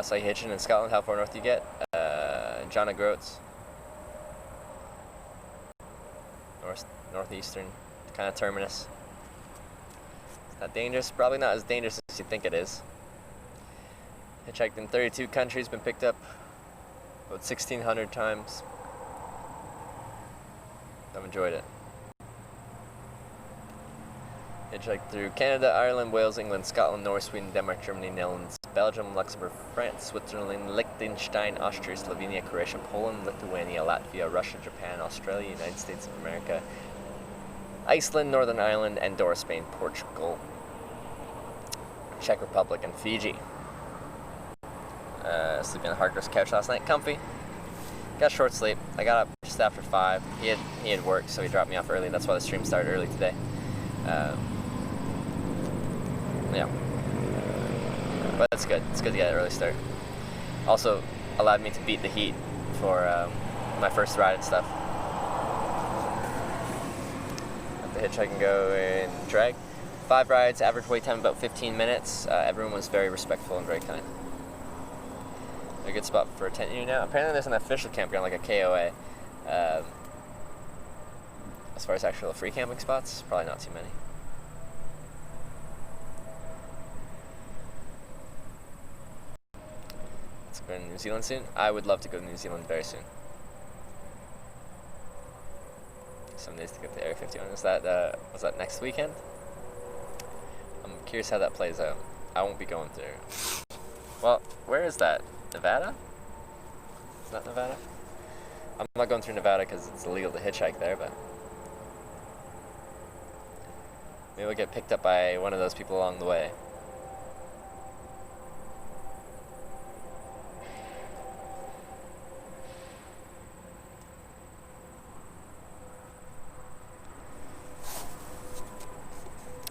S1: So you hitching in Scotland, how far north do you get? John O'Groats. Northeastern kind of terminus. It's not dangerous, probably not as dangerous as you think it is. Hitchhiked in 32 countries, been picked up about 1,600 times. I've enjoyed it. Hitchhiked through Canada, Ireland, Wales, England, Scotland, Norway, Sweden, Denmark, Germany, Netherlands, Belgium, Luxembourg, France, Switzerland, Liechtenstein, Austria, Slovenia, Croatia, Poland, Lithuania, Latvia, Russia, Japan, Australia, United States of America, Iceland, Northern Ireland, Andorra, Spain, Portugal, Czech Republic, and Fiji. Sleeping on the hardcore's couch last night, comfy. Got short sleep. I got up just after 5. He had work, so he dropped me off early. That's why the stream started early today. Yeah. But it's good. It's good to get an early start. Also allowed me to beat the heat for my first ride and stuff. Let the hitchhiking go and drag. 5 rides, average wait time about 15 minutes. Everyone was very respectful and very kind. A good spot for a tent unit now. Apparently there's an official campground, like a KOA. As far as actual free camping spots, probably not too many. Let's go to New Zealand soon. I would love to go to New Zealand very soon. Some days to get to Area 51. Was that next weekend? I'm curious how that plays out. I won't be going through. Well, where is that? Nevada? Is that Nevada? I'm not going through Nevada because it's illegal to hitchhike there, but maybe we'll get picked up by one of those people along the way.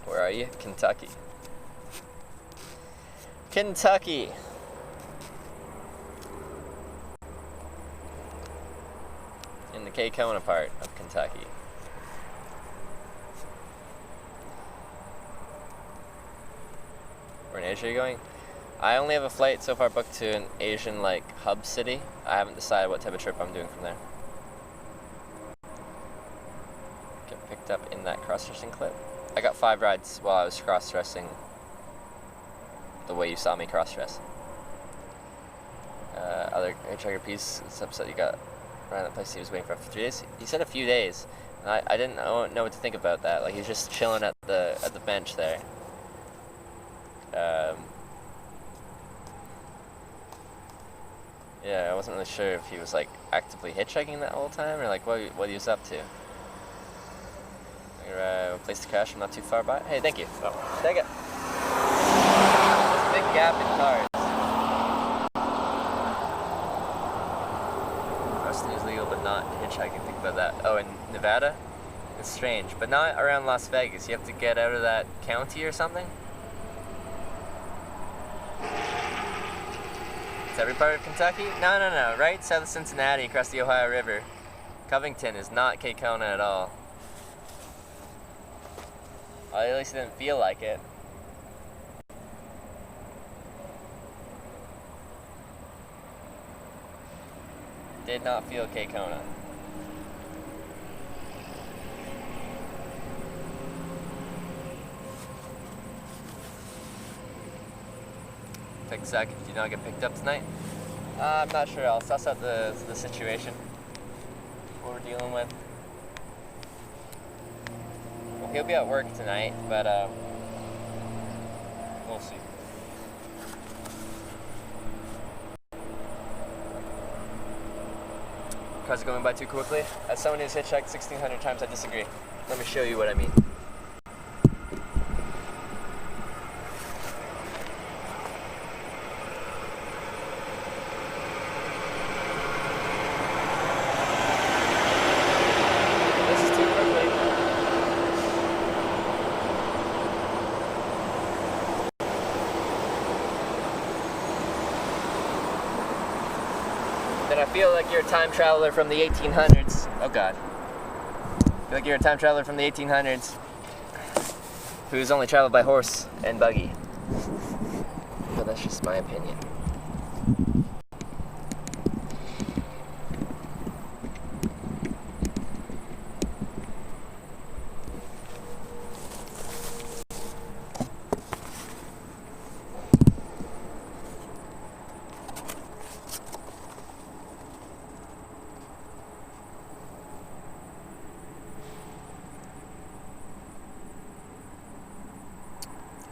S1: Where are you? Kentucky. Kentucky! In the Kona part of Kentucky. Where in Asia are you going? I only have a flight so far booked to an Asian hub city. I haven't decided what type of trip I'm doing from there. Get picked up in that cross-dressing clip. I got 5 rides while I was cross-dressing the way you saw me cross-dress. Other hitchhiker piece, it's upset you got around that place he was waiting for 3 days. He said a few days. And I didn't know what to think about that. Like, he was just chilling at the bench there. Yeah, I wasn't really sure if he was actively hitchhiking that whole time or what he was up to. A place to crash. I'm not too far by. Hey, thank you. Oh, take it. There's a big gap in cars. Rusting is legal, but not hitchhiking. Think about that. Oh, in Nevada, it's strange, but not around Las Vegas. You have to get out of that county or something. It's every part of Kentucky? No. Right south of Cincinnati, across the Ohio River. Covington is not Kona at all. Well, at least it didn't feel like it. Did not feel Kona. Take a sec if you do not get picked up tonight. I'm not sure. I'll suss out the situation. What we're dealing with. Well, he'll be at work tonight, but we'll see. Cars are going by too quickly. As someone who's hitchhiked 1,600 times, I disagree. Let me show you what I mean. I feel like you're a time traveler from the 1800s. Oh God. I feel like you're a time traveler from the 1800s who's only traveled by horse and buggy. But that's just my opinion.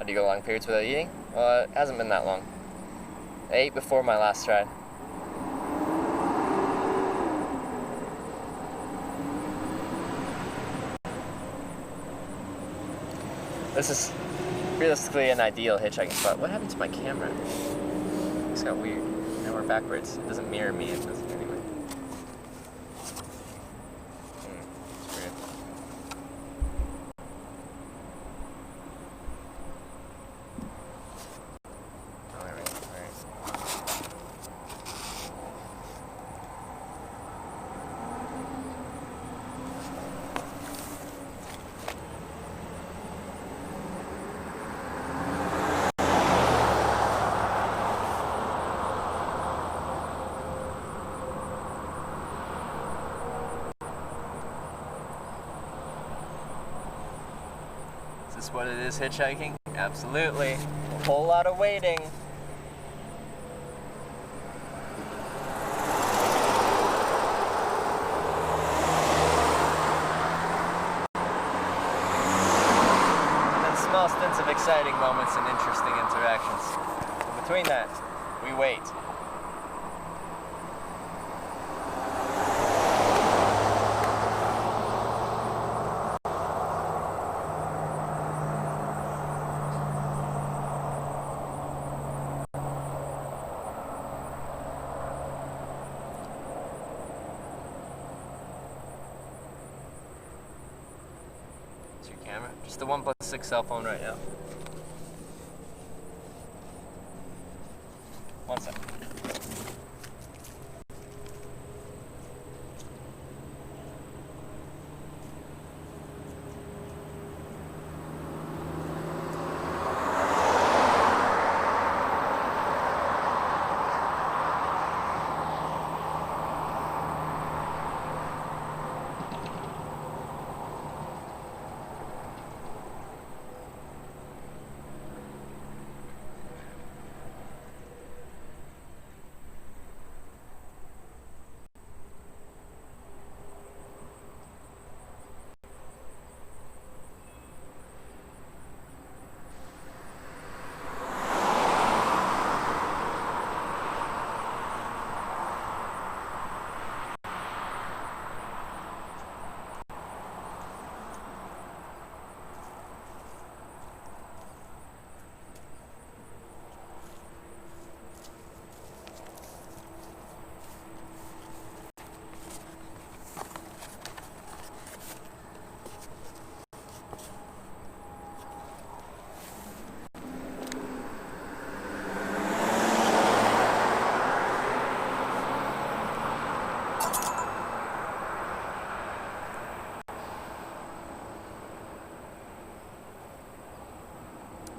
S1: Do you go long periods without eating? Well, it hasn't been that long. I ate before my last ride. This is realistically an ideal hitchhiking spot. What happened to my camera? It's got weird. Now we're backwards. It doesn't mirror me. It doesn't anyway. It's weird. Is this what it is, hitchhiking? Absolutely. A whole lot of waiting. And then small stints of exciting moments and interesting interaction. between that, we wait. It's your camera. Just the 1+6 cell phone right now. One sec.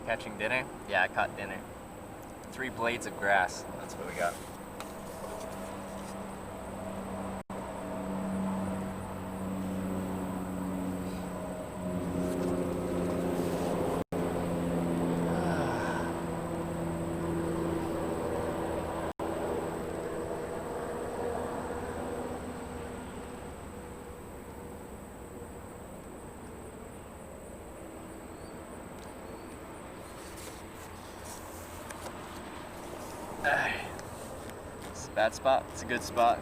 S1: Catching dinner? Yeah, I caught dinner. 3 blades of grass. That's what we got. It's a bad spot. It's a good spot.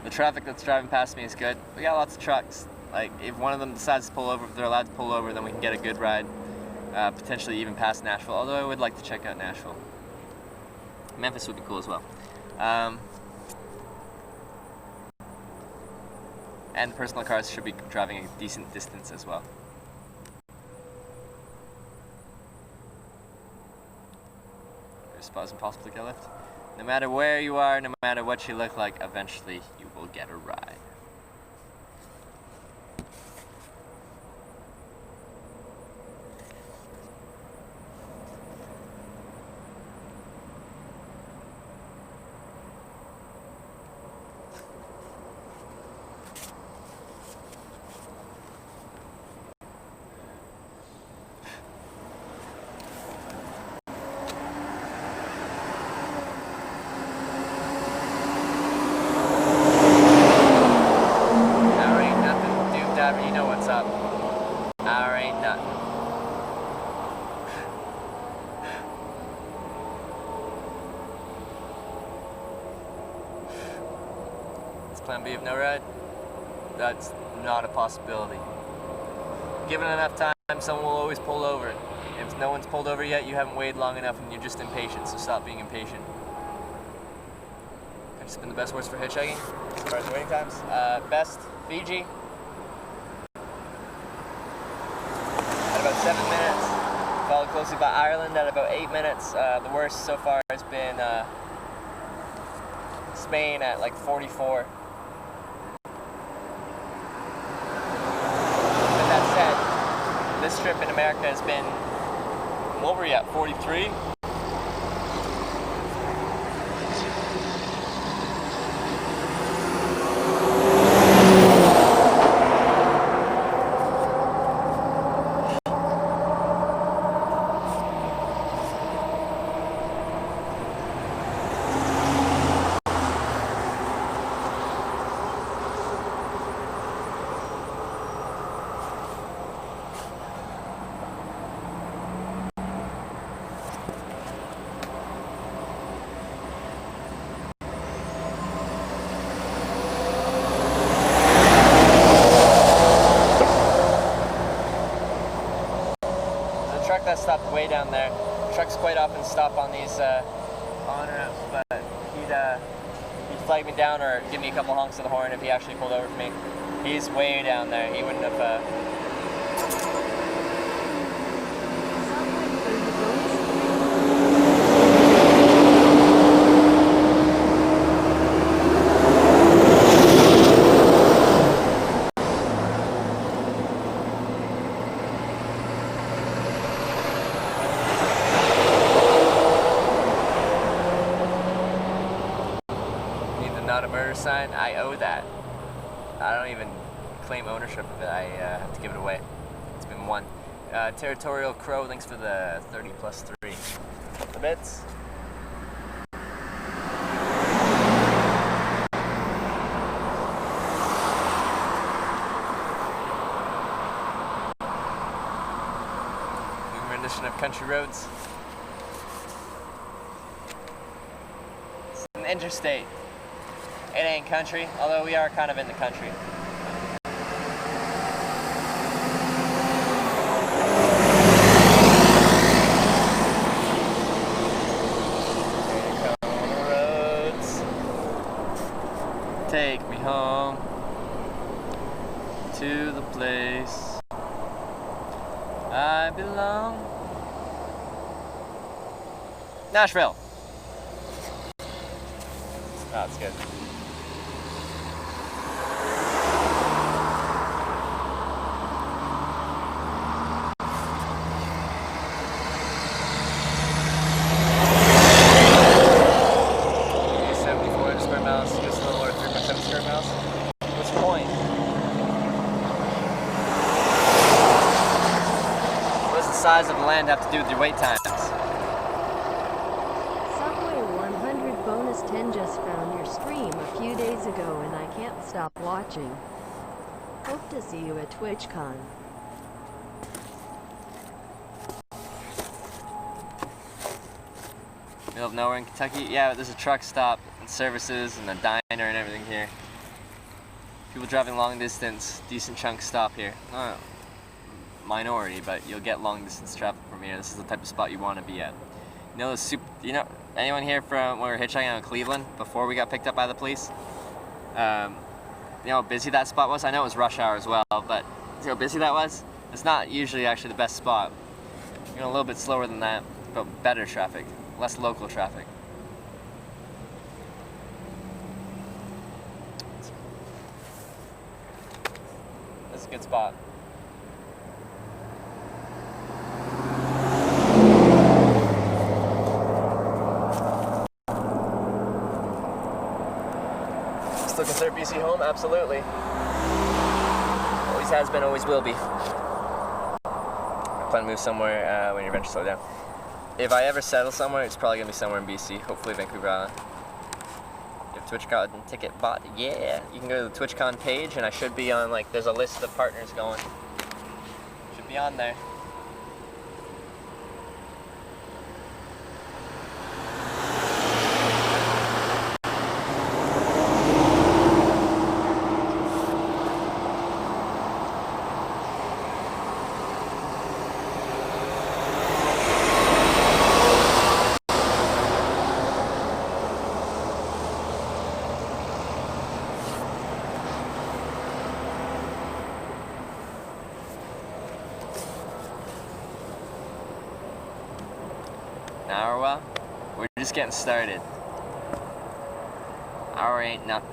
S1: The traffic that's driving past me is good. We got lots of trucks. Like, if one of them decides to pull over, if they're allowed to pull over, then we can get a good ride. Potentially even past Nashville, although I would like to check out Nashville. Memphis would be cool as well. And personal cars should be driving a decent distance as well. This spot is impossible to get a lift. No matter where you are, no matter what you look like, eventually you will get a ride. You know what's up. Our ain't nothing. Is plan B of no ride? That's not a possibility. Given enough time, someone will always pull over. If no one's pulled over yet, you haven't waited long enough and you're just impatient, so stop being impatient. Have just been the best words for hitchhiking as far as the waiting times. Best, Fiji. About 7 minutes, followed closely by Ireland at about 8 minutes. The worst so far has been Spain at like 44. With that said, this trip in America has been, what were we at, 43? way down there. Trucks quite often stop on these on-ramps, but he'd flag me down or give me a couple honks of the horn if he actually pulled over for me. He's way down there. He wouldn't have... Not a murder sign. I owe that. I don't even claim ownership of it. I have to give it away. It's been won. Territorial Crow, thanks for the 30 plus 3. The bits. New rendition of Country Roads. It's an interstate. It ain't country, although we are kind of in the country. Roads, take me home to the place I belong. Nashville. Oh, that's good. Size of the land have to do with your wait times.
S11: Subway 100 bonus 10 just found your stream a few days ago and I can't stop watching. Hope to see you at TwitchCon.
S1: Middle of nowhere in Kentucky? Yeah, there's a truck stop and services and a diner and everything here. People driving long distance, decent chunk stop here. Minority, but you'll get long distance traffic from here. This is the type of spot you want to be at. You know, anyone here from when we were hitchhiking out in Cleveland before we got picked up by the police? You know how busy that spot was? I know it was rush hour as well, but see how busy that was? It's not usually actually the best spot. You know, a little bit slower than that, but better traffic, less local traffic. This is a good spot. Still consider BC home? Absolutely. Always has been, always will be. I plan to move somewhere when your adventures slow down. If I ever settle somewhere, it's probably going to be somewhere in BC, hopefully Vancouver Island. You have TwitchCon ticket bought? Yeah! You can go to the TwitchCon page and I should be on, like, there's a list of partners going. Should be on there. Hour, well, we're just getting started. Hour ain't nothing.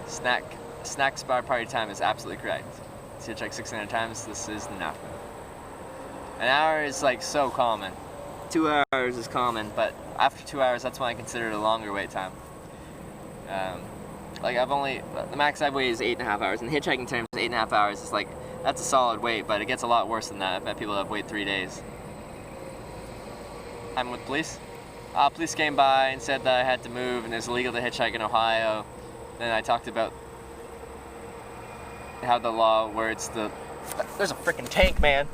S1: Snack bar party time is absolutely correct. It's hitchhike 600 times, this is nothing. An hour is like so common. 2 hours is common, but after 2 hours, that's when I consider it a longer wait time. Like the max I've waited is 8.5 hours. In hitchhiking terms, 8.5 hours is like, that's a solid wait, but it gets a lot worse than that. I've met people that have waited 3 days. I'm with police. Police came by and said that I had to move and it's illegal to hitchhike in Ohio. Then I talked about how the law where it's there's a freaking tank, man.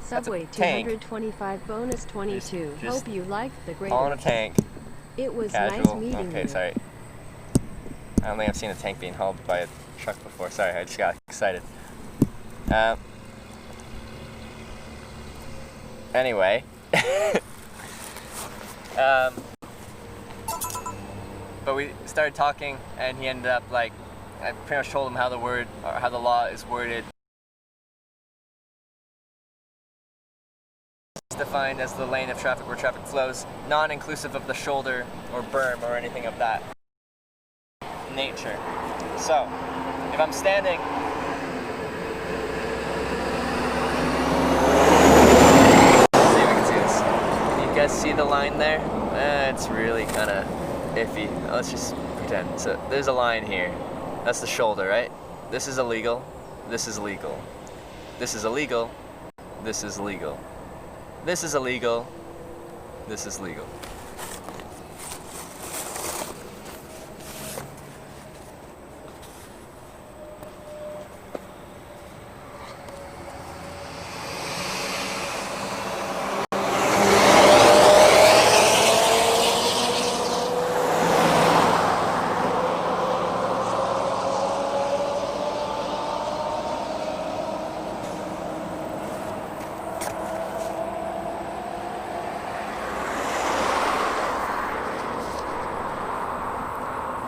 S11: Subway 225 bonus 22. Hope you liked the great.
S1: On a tank.
S11: It was
S1: Casual.
S11: nice meeting
S1: Okay,
S11: you.
S1: sorry. I don't think I've seen a tank being hauled by a truck before. Sorry, I just got excited. Anyway. But we started talking, and he ended up like, I pretty much told him how the word, or how the law is worded. It's defined as the lane of traffic where traffic flows, non-inclusive of the shoulder or berm or anything of that nature. So, if I'm standing, let's see if we can see this. Can you guys see the line there? It's really kind of iffy. Let's just pretend. So there's a line here. That's the shoulder, right? This is illegal. This is legal. This is illegal. This is legal. This is illegal. This is legal.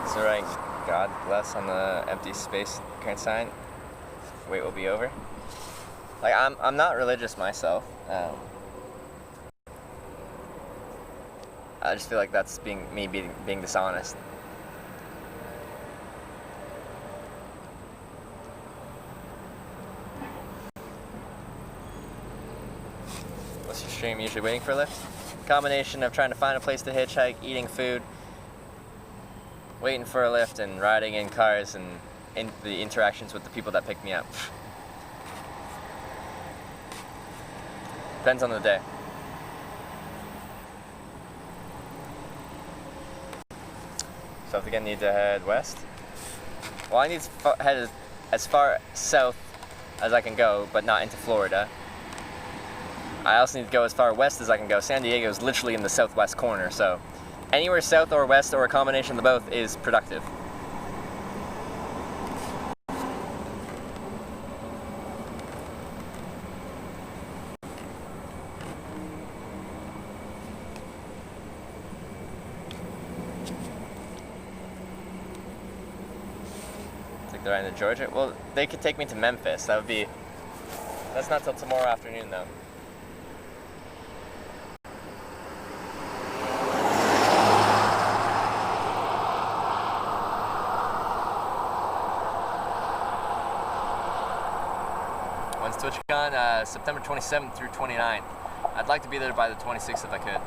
S1: So right, God bless on the empty space current sign. Wait will be over. Like I'm not religious myself. I just feel like that's being dishonest. What's your stream usually waiting for a lift? Combination of trying to find a place to hitchhike, eating food, waiting for a lift, and riding in cars, and the interactions with the people that pick me up. Depends on the day. So if again need to head west. Well, I need to head as far south as I can go, but not into Florida. I also need to go as far west as I can go. San Diego is literally in the southwest corner, so anywhere south or west or a combination of the both is productive. Take the ride into Georgia? Well, they could take me to Memphis. That's not till tomorrow afternoon though. TwitchCon, September 27th through 29th. I'd like to be there by the 26th if I could.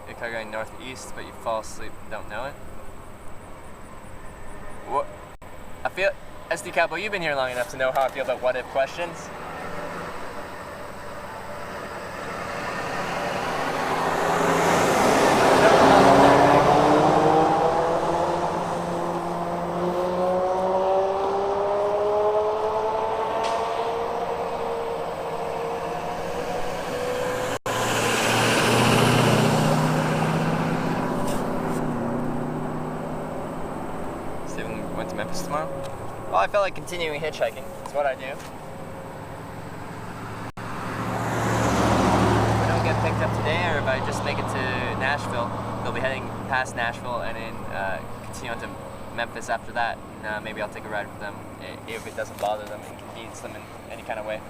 S1: Get car going northeast, but you fall asleep and don't know it. What? I feel, SD Capo, you've been here long enough to know how I feel about what if questions. Went to Memphis tomorrow? Well, I felt like continuing hitchhiking. It's what I do. If I don't get picked up today, or if I just make it to Nashville, they'll be heading past Nashville and then continue on to Memphis after that. And, maybe I'll take a ride with them if it doesn't bother them, inconvenience them in any kind of way.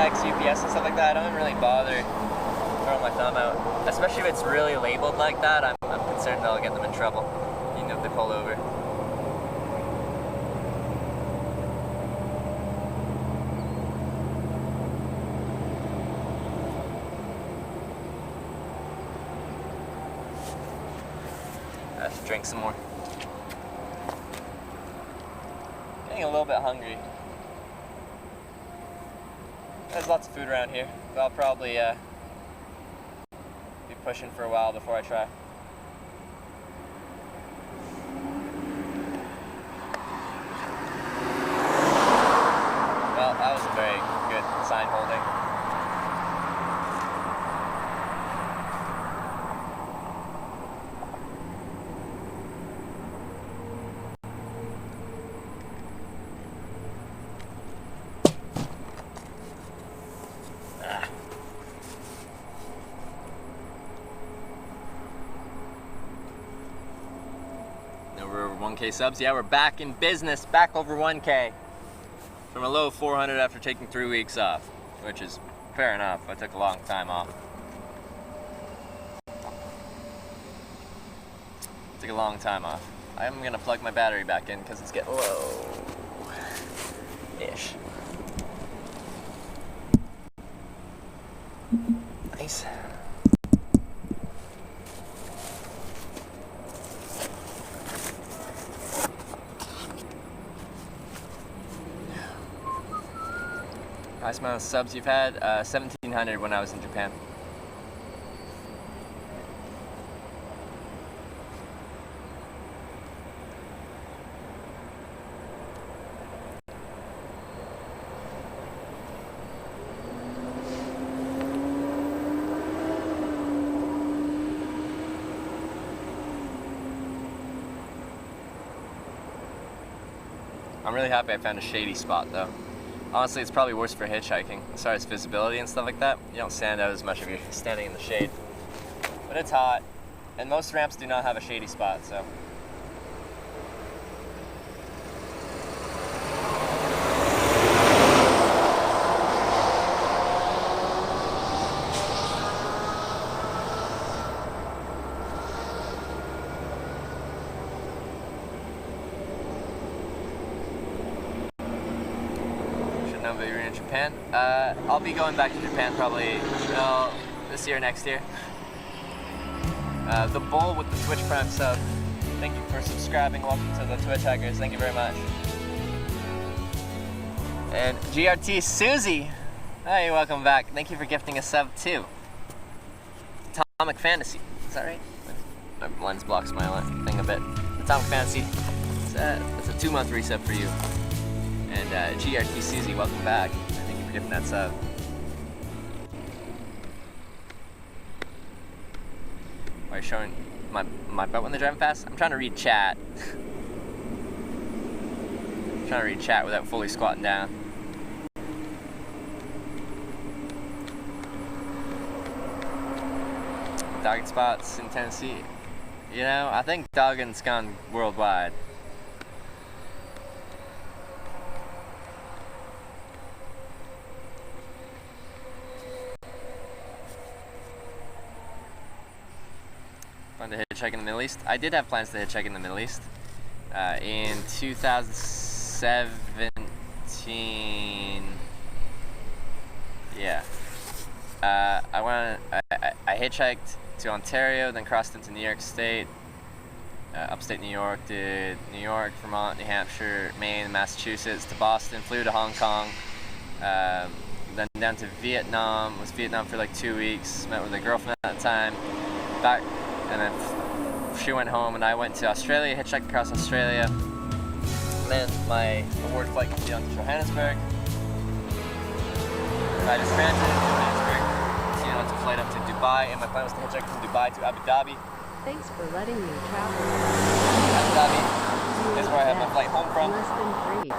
S1: UPS and stuff like that, I don't really bother throwing my thumb out. Especially if it's really labeled like that, I'm concerned that I'll get them in trouble, you know, if they pull over. I have to drink some more. Getting a little bit hungry. There's lots of food around here, but I'll probably be pushing for a while before I try. Well, that was a very good sign holding. 1K subs. Yeah, we're back in business, back over 1K. From a low of 400 after taking 3 weeks off, which is fair enough. I took a long time off. Took a long time off. I'm gonna plug my battery back in because it's getting low-ish. Nice. Highest amount of subs you've had? 1,700 when I was in Japan. I'm really happy I found a shady spot though. Honestly, it's probably worse for hitchhiking as far as visibility and stuff like that. You don't stand out as much if you're standing in the shade. But it's hot, and most ramps do not have a shady spot, so. But you're in Japan. I'll be going back to Japan probably this year, next year. The Bull with the Twitch Prime sub. Thank you for subscribing. Welcome to the Twitch Hackers. Thank you very much. And GRT Susie. Hey, welcome back. Thank you for gifting a sub too. Atomic Fantasy. Is that right? My lens blocks my thing a bit. Atomic Fantasy. It's a 2-month resub for you. And GRT Susie, welcome back. Thank you for giving that sub. Are you showing my butt when they're driving fast? I'm trying to read chat. I'm trying to read chat without fully squatting down. Dogging spots in Tennessee. You know, I think dogging's gone worldwide. Plan to hitchhike in the Middle East. I did have plans to hitchhike in the Middle East. In 2017, yeah. I hitchhiked to Ontario, then crossed into New York State, upstate New York, did New York, Vermont, New Hampshire, Maine, Massachusetts, to Boston, flew to Hong Kong, then down to Vietnam, was Vietnam for like 2 weeks, met with a girlfriend at the time, back, and then she went home and I went to Australia, hitchhiked across Australia, and then my award flight came down to Johannesburg, I just granted in Johannesburg, so you know, it's a flight up to Dubai, and my plan was to hitchhike from Dubai to Abu Dhabi.
S11: Thanks for letting me travel.
S1: Abu Dhabi is where I have my flight home from.
S11: Less than 3.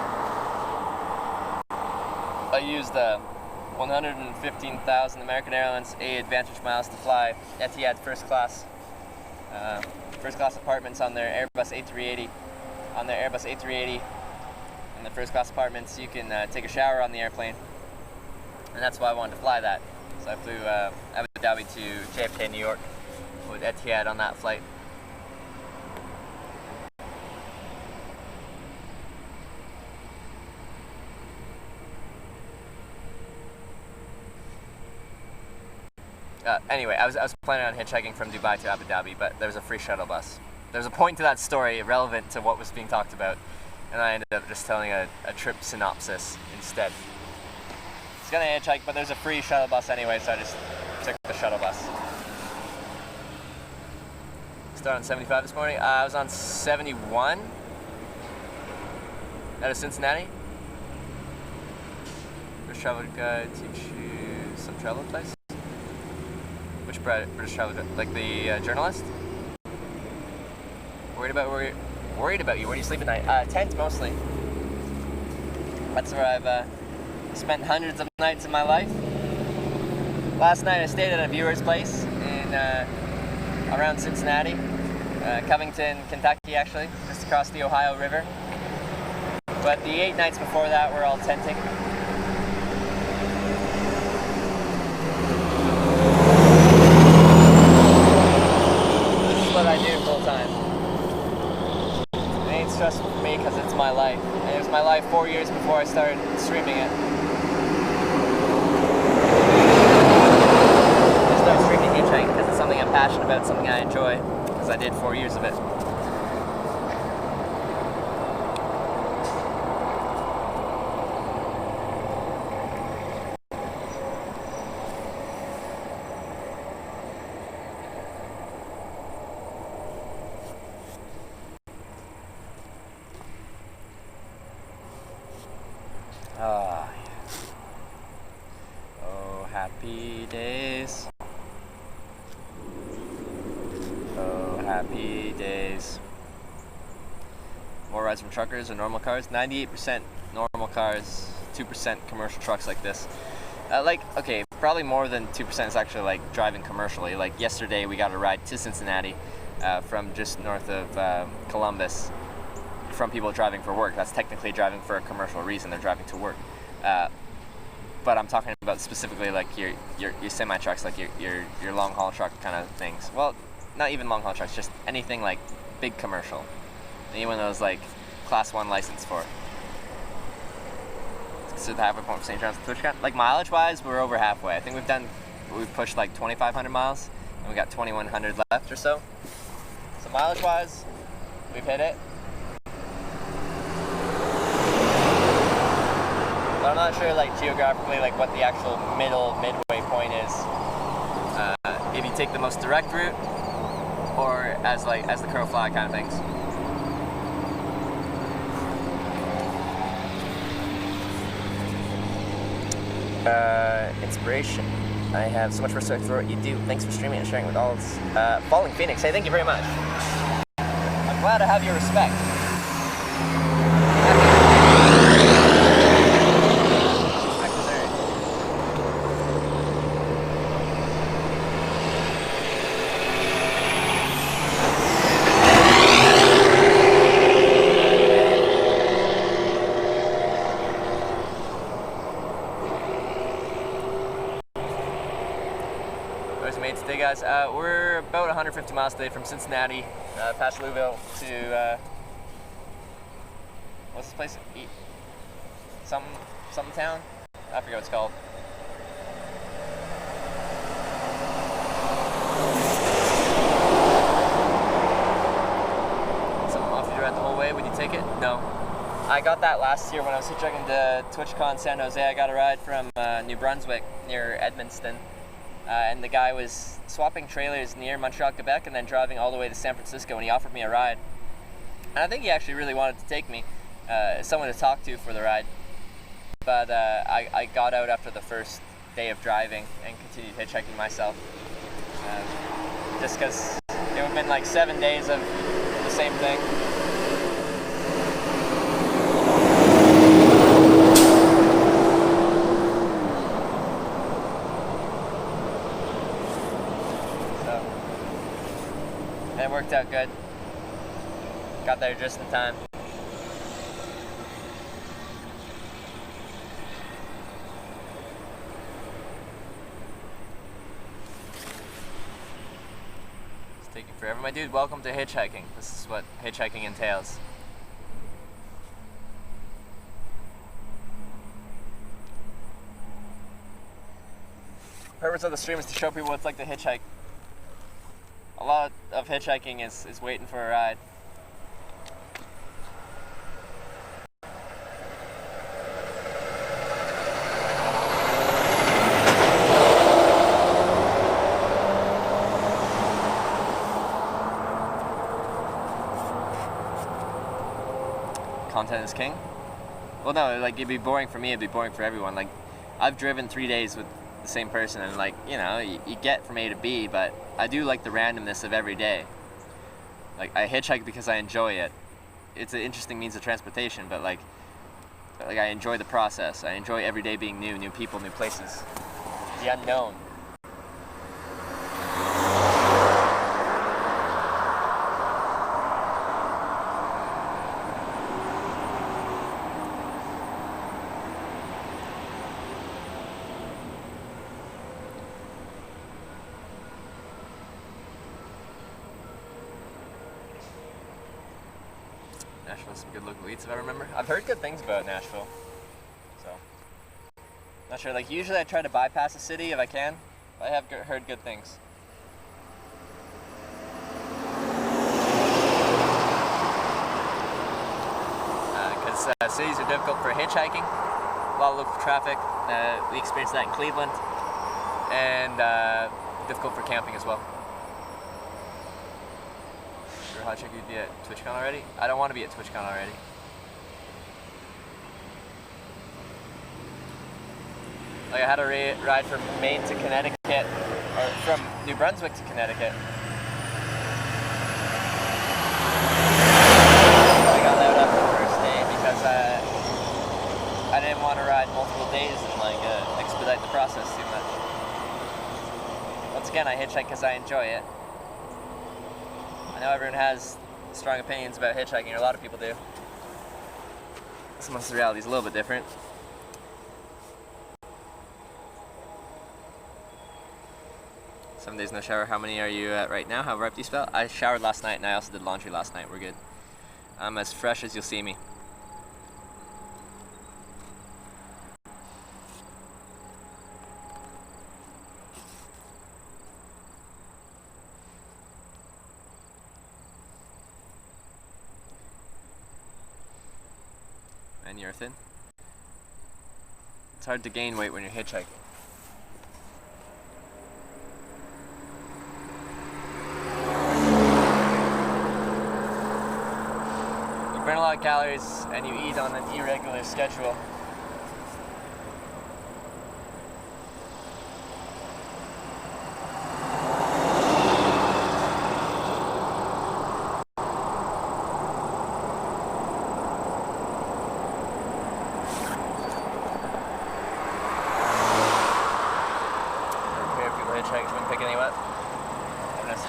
S1: I used 115,000 American Airlines A Advantage miles to fly Etihad first class apartments on their Airbus A380. On their Airbus A380, in the first class apartments, you can take a shower on the airplane, and that's why I wanted to fly that. So I flew Abu Dhabi to JFK, New York, with Etihad on that flight. Anyway, I was planning on hitchhiking from Dubai to Abu Dhabi, but there was a free shuttle bus. There's a point to that story relevant to what was being talked about, and I ended up just telling a trip synopsis instead. It's gonna hitchhike, but there's a free shuttle bus anyway, so I just took the shuttle bus. Started on 75 this morning. I was on 71 out of Cincinnati. British Travel Guide teach you some travel advice. Which British Travel Guide? Like the journalist? Worried about you. Where do you sleep at night? Tent mostly. That's where I've spent hundreds of nights in my life. Last night I stayed at a viewer's place in around Cincinnati, Covington, Kentucky actually, just to across the Ohio River. But the 8 nights before that were all tenting. This is what I do full time. It ain't stressful for me because it's my life. And it was my life 4 years before I started streaming it. I started streaming hitchhiking because it's something I'm passionate about, something I enjoy, because I did 4 years of it. Ah, oh, happy days. Oh, happy days. More rides from truckers or normal cars? 98% normal cars, 2% commercial trucks like this. Okay, probably more than 2% is actually like driving commercially. Like yesterday we got a ride to Cincinnati from just north of Columbus, from people driving for work. That's technically driving for a commercial reason. They're driving to work. But I'm talking about specifically like your semi trucks, like your long haul truck kind of things. Well, not even long haul trucks, just anything like big commercial. Anyone that was like class 1 license for it. So the halfway point for St. John's to TwitchCon. Like mileage wise, we're over halfway. I think we've pushed like 2,500 miles, and we got 2,100 left or so. So mileage wise, we've hit it. But I'm not sure like geographically like what the actual midway point is. If you take the most direct route, or as the crow fly kind of things. Inspiration. I have so much respect for what you do. Thanks for streaming and sharing with all. Falling Phoenix. Hey, thank you very much. I'm glad to have your respect. Guys, we're about 150 miles today from Cincinnati, past Louisville to what's this place? Something town? I forget what it's called. Someone offered you to ride the whole way. Would you take it? No. I got that last year when I was hitchhiking to TwitchCon San Jose. I got a ride from New Brunswick near Edmundston. And the guy was swapping trailers near Montreal, Quebec, and then driving all the way to San Francisco, and he offered me a ride. And I think he actually really wanted to take me, someone to talk to for the ride. But I got out after the first day of driving and continued hitchhiking myself. Just because it would have been like 7 days of the same thing. And it worked out good. Got there just in time. It's taking forever. My dude, welcome to hitchhiking. This is what hitchhiking entails. The purpose of the stream is to show people what it's like to hitchhike. A lot of hitchhiking is waiting for a ride. Content is king? Well, no, like it'd be boring for me, it'd be boring for everyone. Like, I've driven 3 days with the same person, and like, you know, you get from A to B, but I do like the randomness of every day. Like, I hitchhike because I enjoy it. It's an interesting means of transportation, but like I enjoy the process. I enjoy every day being new people, new places, the unknown. Nashville has some good local eats if I remember. I've heard good things about Nashville, so not sure. Like usually I try to bypass a city if I can, but I have heard good things. Because cities are difficult for hitchhiking, a lot of local traffic. We experienced that in Cleveland, and difficult for camping as well. Sure, hot chick, you'd be at TwitchCon already? I don't want to be at TwitchCon already. Like I had a ride from Maine to Connecticut, or from New Brunswick to Connecticut. I got loud up the first day because I didn't want to ride multiple days and like expedite the process too much. Once again, I hitchhike because I enjoy it. I know everyone has strong opinions about hitchhiking, or a lot of people do. This reality is a little bit different. Some days no shower. How many are you at right now? How ripe do you smell? I showered last night and I also did laundry last night. We're good. I'm as fresh as you'll see me. And you're thin. It's hard to gain weight when you're hitchhiking. You burn a lot of calories and you eat on an irregular schedule.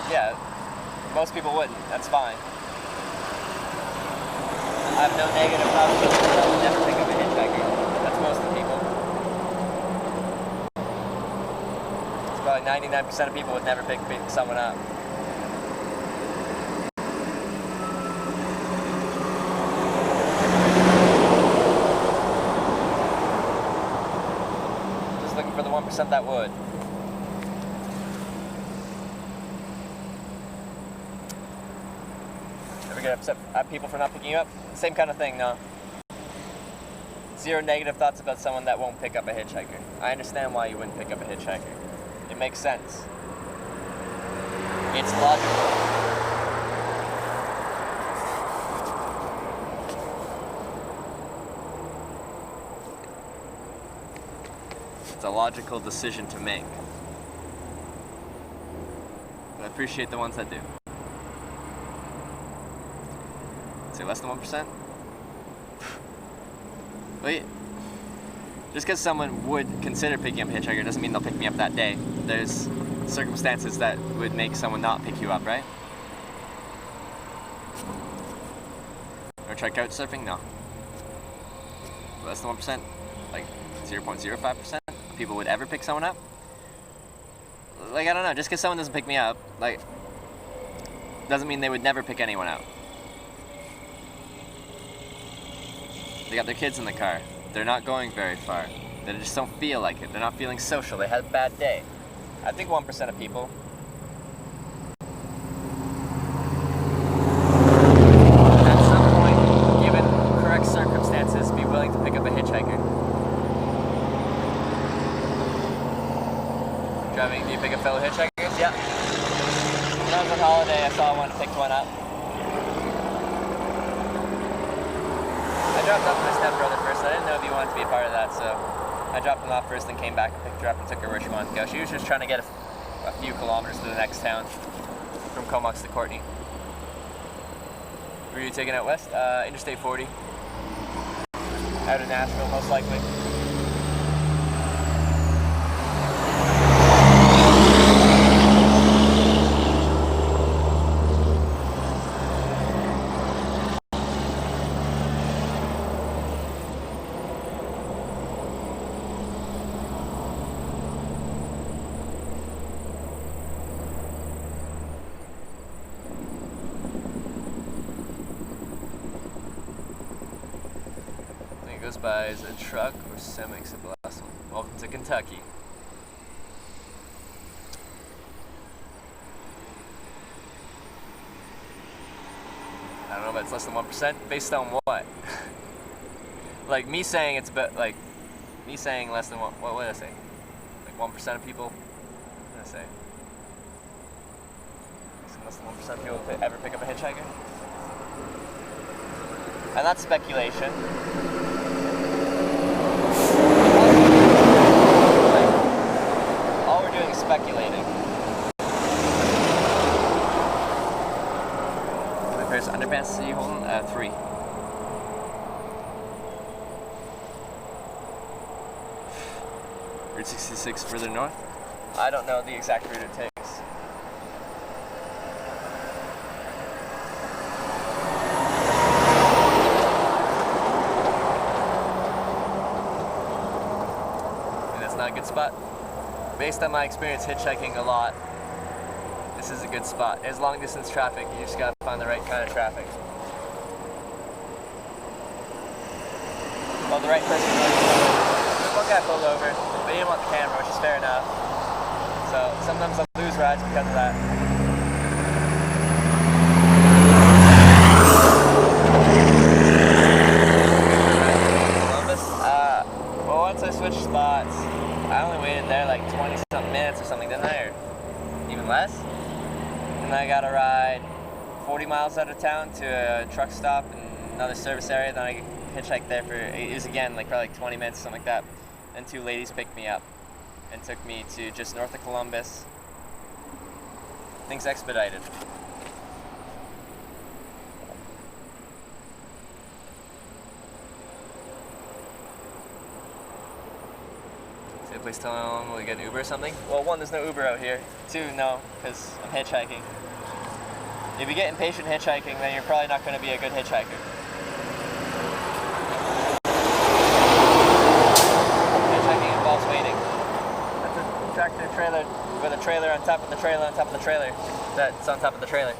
S1: Yeah, most people wouldn't. That's fine. I have no negative thoughts about people that would never pick up a hitchhiker. That's most of the people. It's probably 99% of people would never pick someone up. Just looking for the 1% that would. Get upset at people for not picking you up. Same kind of thing, no. Zero negative thoughts about someone that won't pick up a hitchhiker. I understand why you wouldn't pick up a hitchhiker. It makes sense. It's logical. It's a logical decision to make. But I appreciate the ones that do. Say less than 1%? Wait. Just because someone would consider picking up a hitchhiker doesn't mean they'll pick me up that day. There's circumstances that would make someone not pick you up, right? Or try couch surfing? No. Less than 1%? Like 0.05% people would ever pick someone up? Like, I don't know. Just because someone doesn't pick me up, like, doesn't mean they would never pick anyone up. They got their kids in the car. They're not going very far. They just don't feel like it. They're not feeling social. They had a bad day. I think 1% of people. At some point, given correct circumstances, be willing to pick up a hitchhiker. Driving, do you pick up fellow hitchhikers? Yeah. When I was on holiday, I saw one, picked one up. I dropped off my stepbrother first. I didn't know if he wanted to be a part of that, so I dropped him off first and came back and picked her up and took her where she wanted to go. She was just trying to get a few kilometers to the next town from Comox to Courtney. Were you taking out west? Interstate 40. Out of Nashville, most likely. It goes by as a truck or semi, except the last one. Welcome to Kentucky. I don't know, but it's less than 1%. Based on what? Like me saying it's about, like me saying less than what would I say? Like 1% of people? What did I say? Less than 1% of people ever pick up a hitchhiker? And that's speculation. Like, all we're doing is speculating. My pair's underpants are you holding? 3. Route 66 further north? I don't know the exact route it takes. A good spot. Based on my experience hitchhiking a lot, this is a good spot. There's long distance traffic, you just gotta find the right kind of traffic. Well, the right person. One guy pulled over, but he didn't want the camera, which is fair enough. So sometimes I'll lose rides because of that. Columbus, well, once I switched spots, I only waited there like 20-something minutes or something, didn't I? Or even less. And I got a ride 40 miles out of town to a truck stop and another service area. Then I hitchhiked there for, it was again like probably like 20 minutes, something like that. And 2 ladies picked me up and took me to just north of Columbus. Things expedited. Please tell them will we get an Uber or something? Well, 1, there's no Uber out here. 2, no, because I'm hitchhiking. If you get impatient hitchhiking, then you're probably not going to be a good hitchhiker. Hitchhiking involves waiting. That's a tractor trailer with a trailer on top of the trailer on top of the trailer. That's on top of the trailer.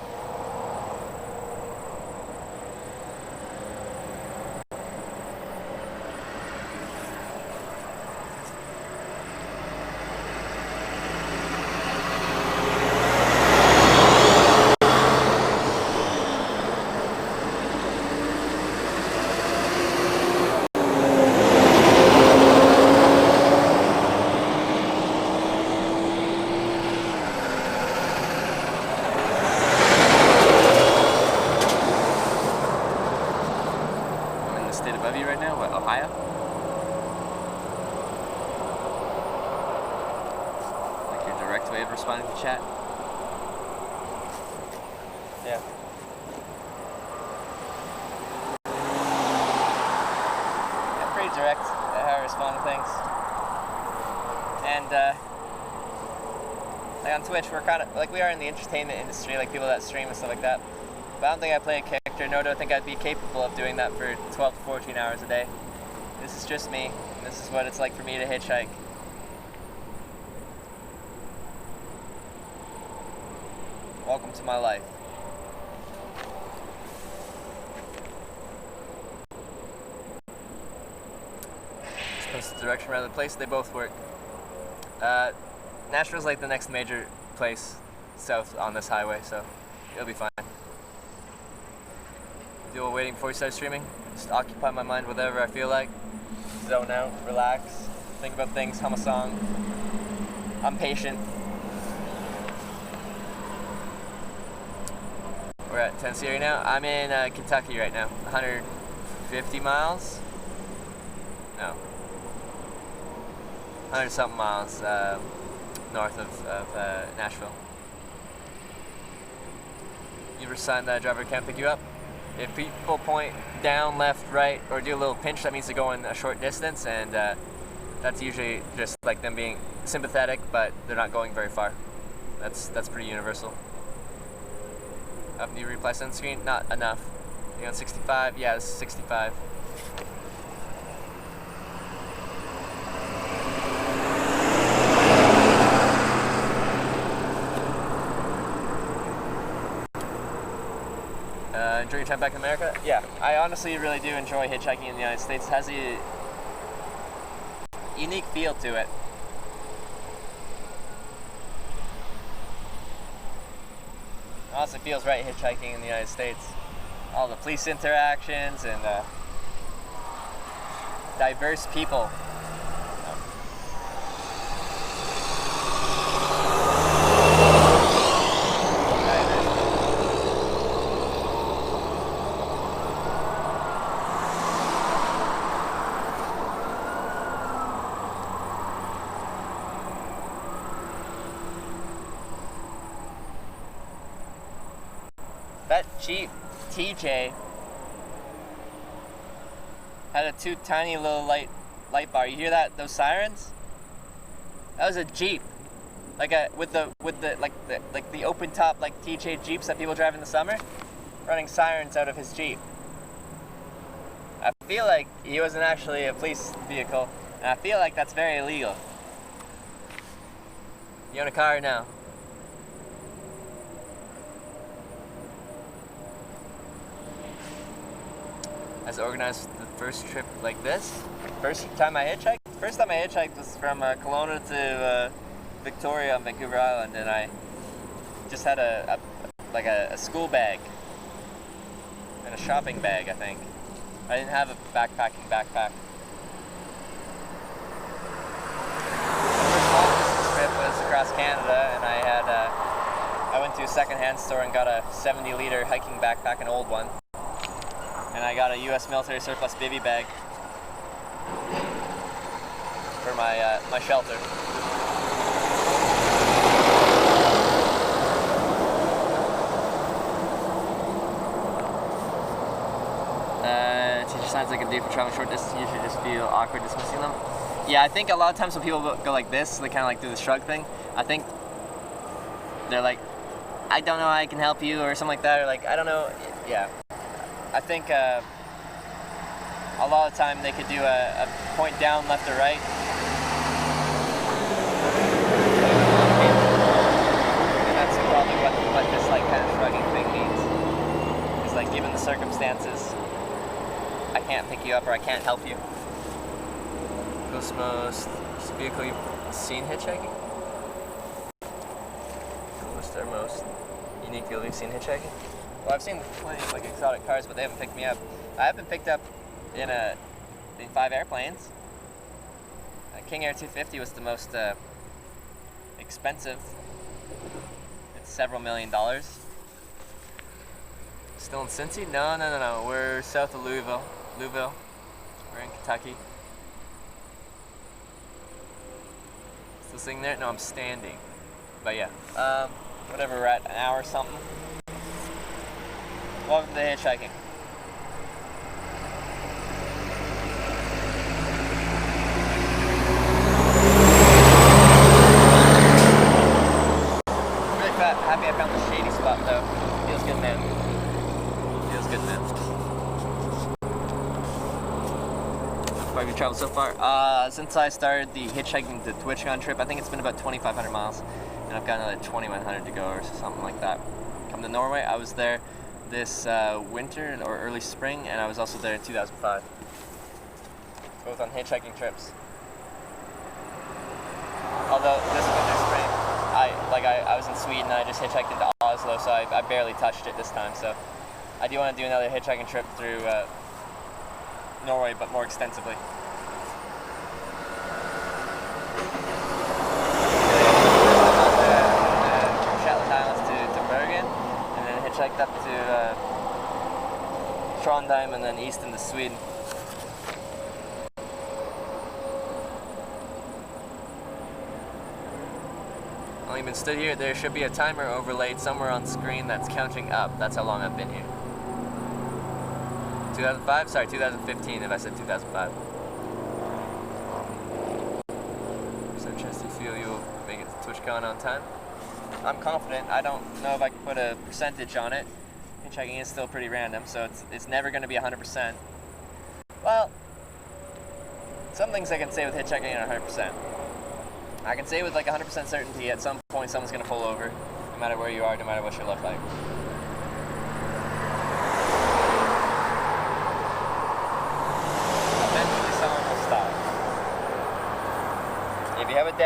S1: Twitch, we're kind of like, we are in the entertainment industry, like people that stream and stuff like that, but I don't think I play a character, nor do I think I'd be capable of doing that for 12 to 14 hours a day. This is just me, and this is what it's like for me to hitchhike. Welcome to my life. Just the direction rather than the place, they both work. Nashville's like the next major place south on this highway, so it'll be fine. Do while waiting before you start streaming, just occupy my mind with whatever I feel like. Zone out, relax, think about things, hum a song. I'm patient. We're at Tennessee right now. I'm in Kentucky right now. 150 miles? No. 100-something miles north of Nashville. You ever sign that a driver can't pick you up? If people point down, left, right, or do a little pinch, that means they're going a short distance, and that's usually just like them being sympathetic, but they're not going very far. That's pretty universal. Up new replay sunscreen? Not enough. You on 65? Yeah, this is 65. Enjoy your time back in America? Yeah, I honestly really do enjoy hitchhiking in the United States. It has a unique feel to it. It honestly feels right hitchhiking in the United States. All the police interactions and diverse people. That Jeep TJ had a two tiny little light bar. You hear that? Those sirens? That was a Jeep, like with the open top like TJ Jeeps that people drive in the summer, running sirens out of his Jeep. I feel like he wasn't actually a police vehicle, and I feel like that's very illegal. You own a car now. Has organized the first trip like this. First time I hitchhiked was from Kelowna to Victoria on Vancouver Island, and I just had a school bag and a shopping bag, I think. I didn't have a backpacking backpack. The first long distance trip was across Canada, and I went to a secondhand store and got a 70-liter hiking backpack, an old one. And I got a U.S. military surplus bivy bag for my shelter. Teacher signs I can do for traveling short distance. You should just feel awkward dismissing them. Yeah, I think a lot of times when people go like this, they kind of like do the shrug thing. I think they're like, I don't know how I can help you, or something like that, or like, I don't know. Yeah. I think a lot of the time they could do a point down, left or right. And that's probably what this like kind of shrugging thing means. It's like, given the circumstances, I can't pick you up or I can't help you. Most vehicle you've seen hitchhiking? Coolest or most unique vehicle you've seen hitchhiking? Well, I've seen plenty of like exotic cars, but they haven't picked me up. I have been picked up in 5 airplanes. King Air 250 was the most expensive. It's several $1 million. Still in Cincy? No. We're south of Louisville. We're in Kentucky. Still sitting there? No, I'm standing. But yeah, whatever, we're at an hour or something. Welcome to hitchhiking. Really happy I found the shady spot though. Feels good, man. Feels good, man. How have you traveled so far? Since I started the hitchhiking to TwitchCon trip, I think it's been about 2,500 miles. And I've got another 2,100 to go or something like that. Come to Norway, I was there this winter or early spring, and I was also there in 2005. Both on hitchhiking trips. Although this winter spring, I was in Sweden, I just hitchhiked into Oslo, so I barely touched it this time. So I do want to do another hitchhiking trip through Norway, but more extensively. Hitchhiked up to Trondheim and then east into Sweden. Only been stood here. There should be a timer overlaid somewhere on screen that's counting up. That's how long I've been here. 2005? Sorry, 2015 if I said 2005. So just to feel you'll make it to TwitchCon on time. I'm confident. I don't know if I can put a percentage on it. Hitchhiking is still pretty random, so it's never going to be 100%. Well, some things I can say with hitchhiking are 100%. I can say with like 100% certainty at some point someone's going to pull over, no matter where you are, no matter what you look like.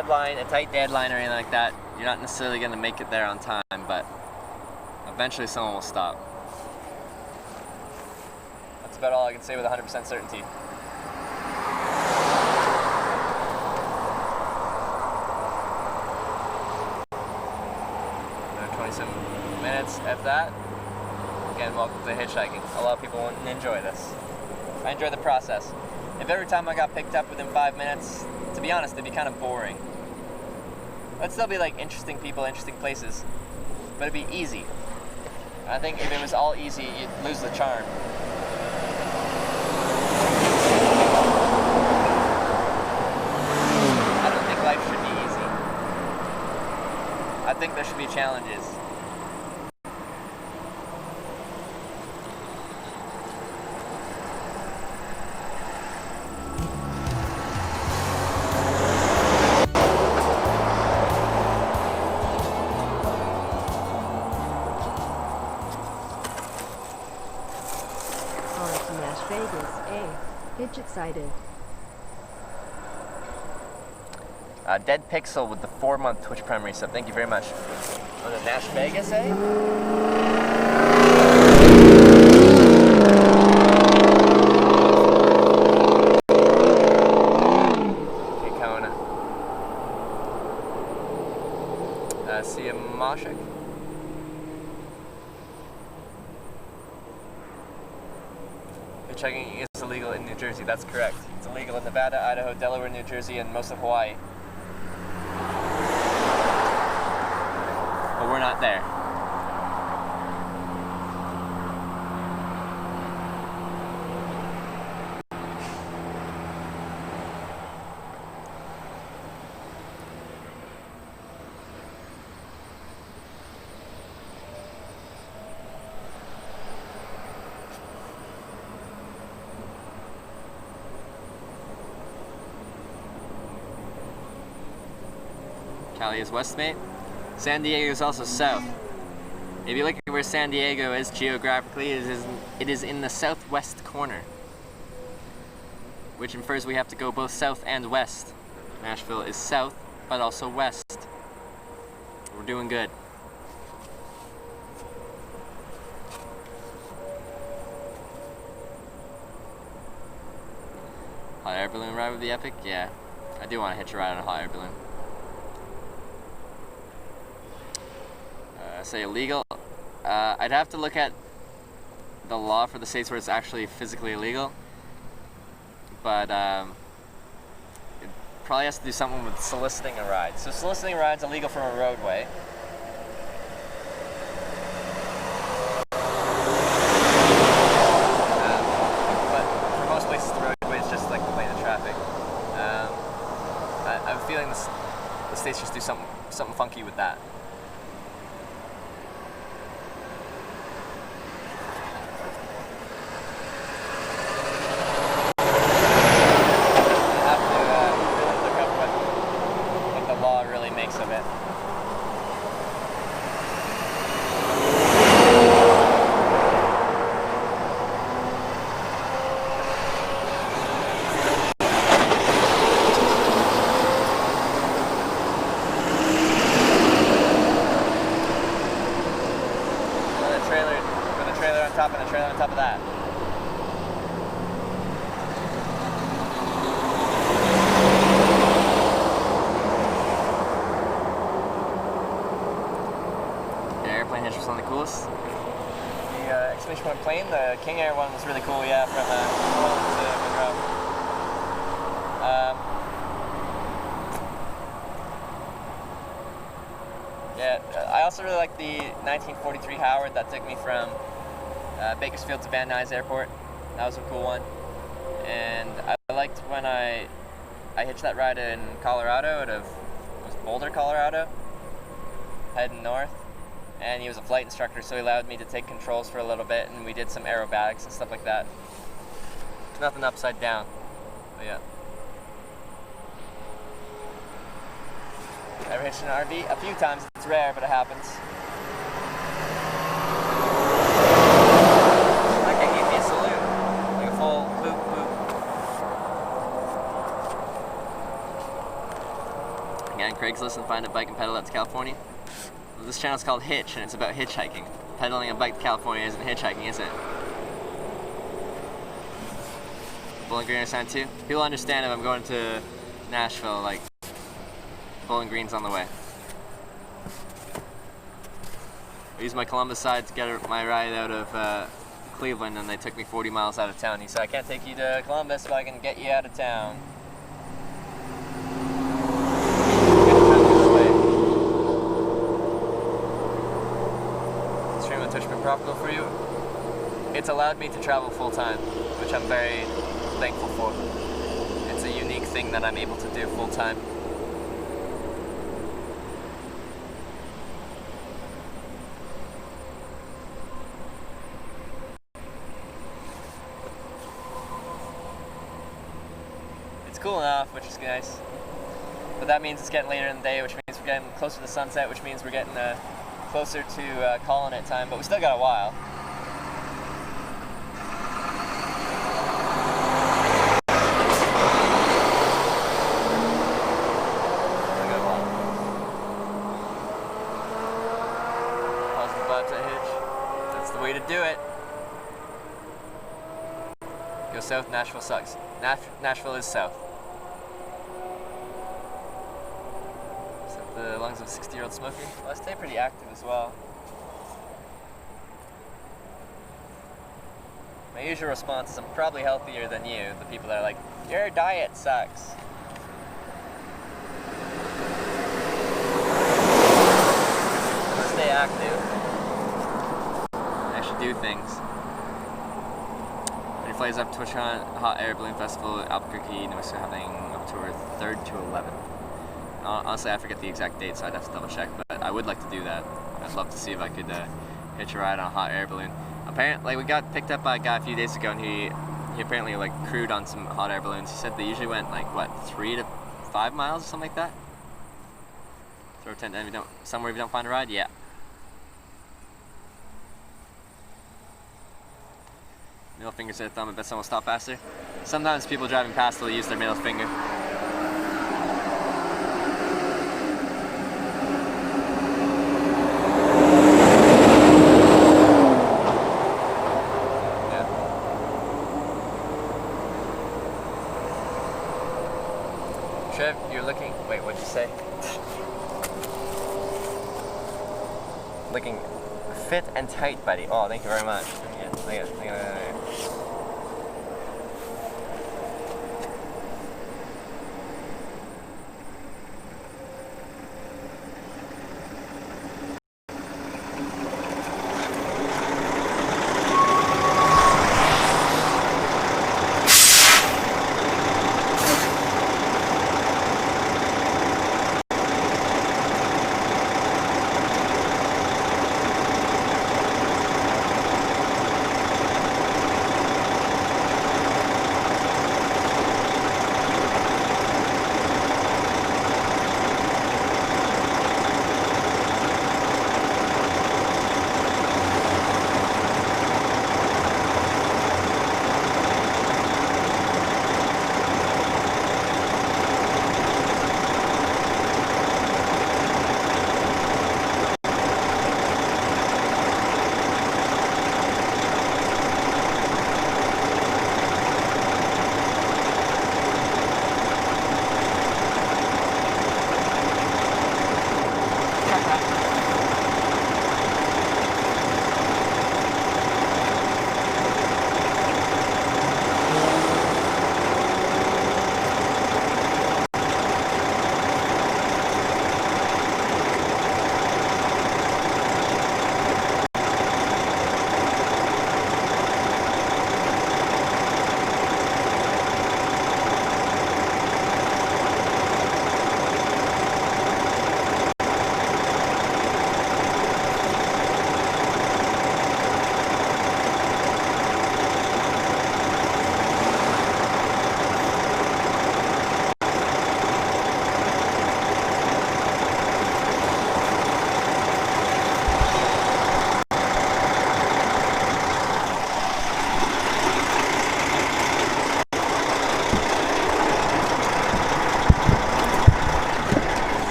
S1: deadline, a tight deadline or anything like that, you're not necessarily going to make it there on time, but eventually someone will stop. That's about all I can say with 100% certainty. Another 27 minutes at that. Again, welcome to Hitchhiking. A lot of people wouldn't enjoy this. I enjoy the process. If every time I got picked up within 5 minutes, to be honest, it'd be kind of boring. It'd still be like interesting people, interesting places, but it'd be easy. I think if it was all easy, you'd lose the charm. I don't think life should be easy. I think there should be challenges.
S11: Hitch excited.
S1: Dead Pixel with the 4-month Twitch Prime resub. Thank you very much. On the Nash Vegas, eh? Okay, Kona. See a Moshik. Hitchhiking is illegal in New Jersey. That's correct. It's illegal in Nevada, Idaho, Delaware, New Jersey, and most of Hawaii. But we're not there. Cali is west, mate. San Diego is also south. If you look at where San Diego is geographically, it is in the southwest corner, which infers we have to go both south and west. Nashville is south, but also west. We're doing good. Hot air balloon ride would be epic? Yeah, I do want to hitch a ride on a hot air balloon. Say illegal. I'd have to look at the law for the states where it's actually physically illegal, but it probably has to do something with soliciting a ride. So soliciting a ride is illegal from a roadway. But for most places the roadway is just like the lane of traffic. I'm feeling the states just do something funky with that. I also really like the 1943 Howard that took me from Bakersfield to Van Nuys Airport. That was a cool one. And I liked when I hitched that ride in Colorado out of Boulder, Colorado, heading north. And he was a flight instructor, so he allowed me to take controls for a little bit, and we did some aerobatics and stuff like that. Nothing upside down, but yeah. Ever hitched an RV? A few times. It's rare, but it happens. That guy gave me a salute. Like a full boop boop. Craigslist and find a bike and pedal out to California. Well, this channel is called Hitch, and it's about hitchhiking. Pedaling a bike to California isn't hitchhiking, is it? Bowling Green sign too. People understand if I'm going to Nashville, like Bowling Green's on the way. I used my Columbus side to get my ride out of Cleveland, and they took me 40 miles out of town. He said, I can't take you to Columbus, but I can get you out of town. Stream on Twitch been profitable for you? It's allowed me to travel full time, which I'm very thankful for. It's a unique thing that I'm able to do full time. It's cool enough, which is nice. But that means it's getting later in the day, which means we're getting closer to sunset, which means we're getting closer to calling it time, but we still got a while. Way to do it. Go south, Nashville sucks. Nashville is south. Is that the lungs of a 60-year-old smoker? Well, I stay pretty active as well. My usual response is I'm probably healthier than you, the people that are like, your diet sucks. I stay active. Do things. It flies up TwitchCon Hot Air Balloon Festival at Albuquerque, New Mexico, happening October 3rd to 11th. Honestly, I forget the exact date, so I'd have to double check, but I would like to do that. I'd love to see if I could hitch a ride on a hot air balloon. Apparently, we got picked up by a guy a few days ago, and he apparently like crewed on some hot air balloons. He said they usually went like what, 3 to 5 miles or something like that. Throw a tent down somewhere if you don't find a ride. Yeah. Middle finger to the thumb, I bet someone will stop faster. Sometimes people driving past will use their middle finger. Yeah. Trev, you're looking, wait, what'd you say? Looking fit and tight, buddy. Oh, thank you very much. Yeah.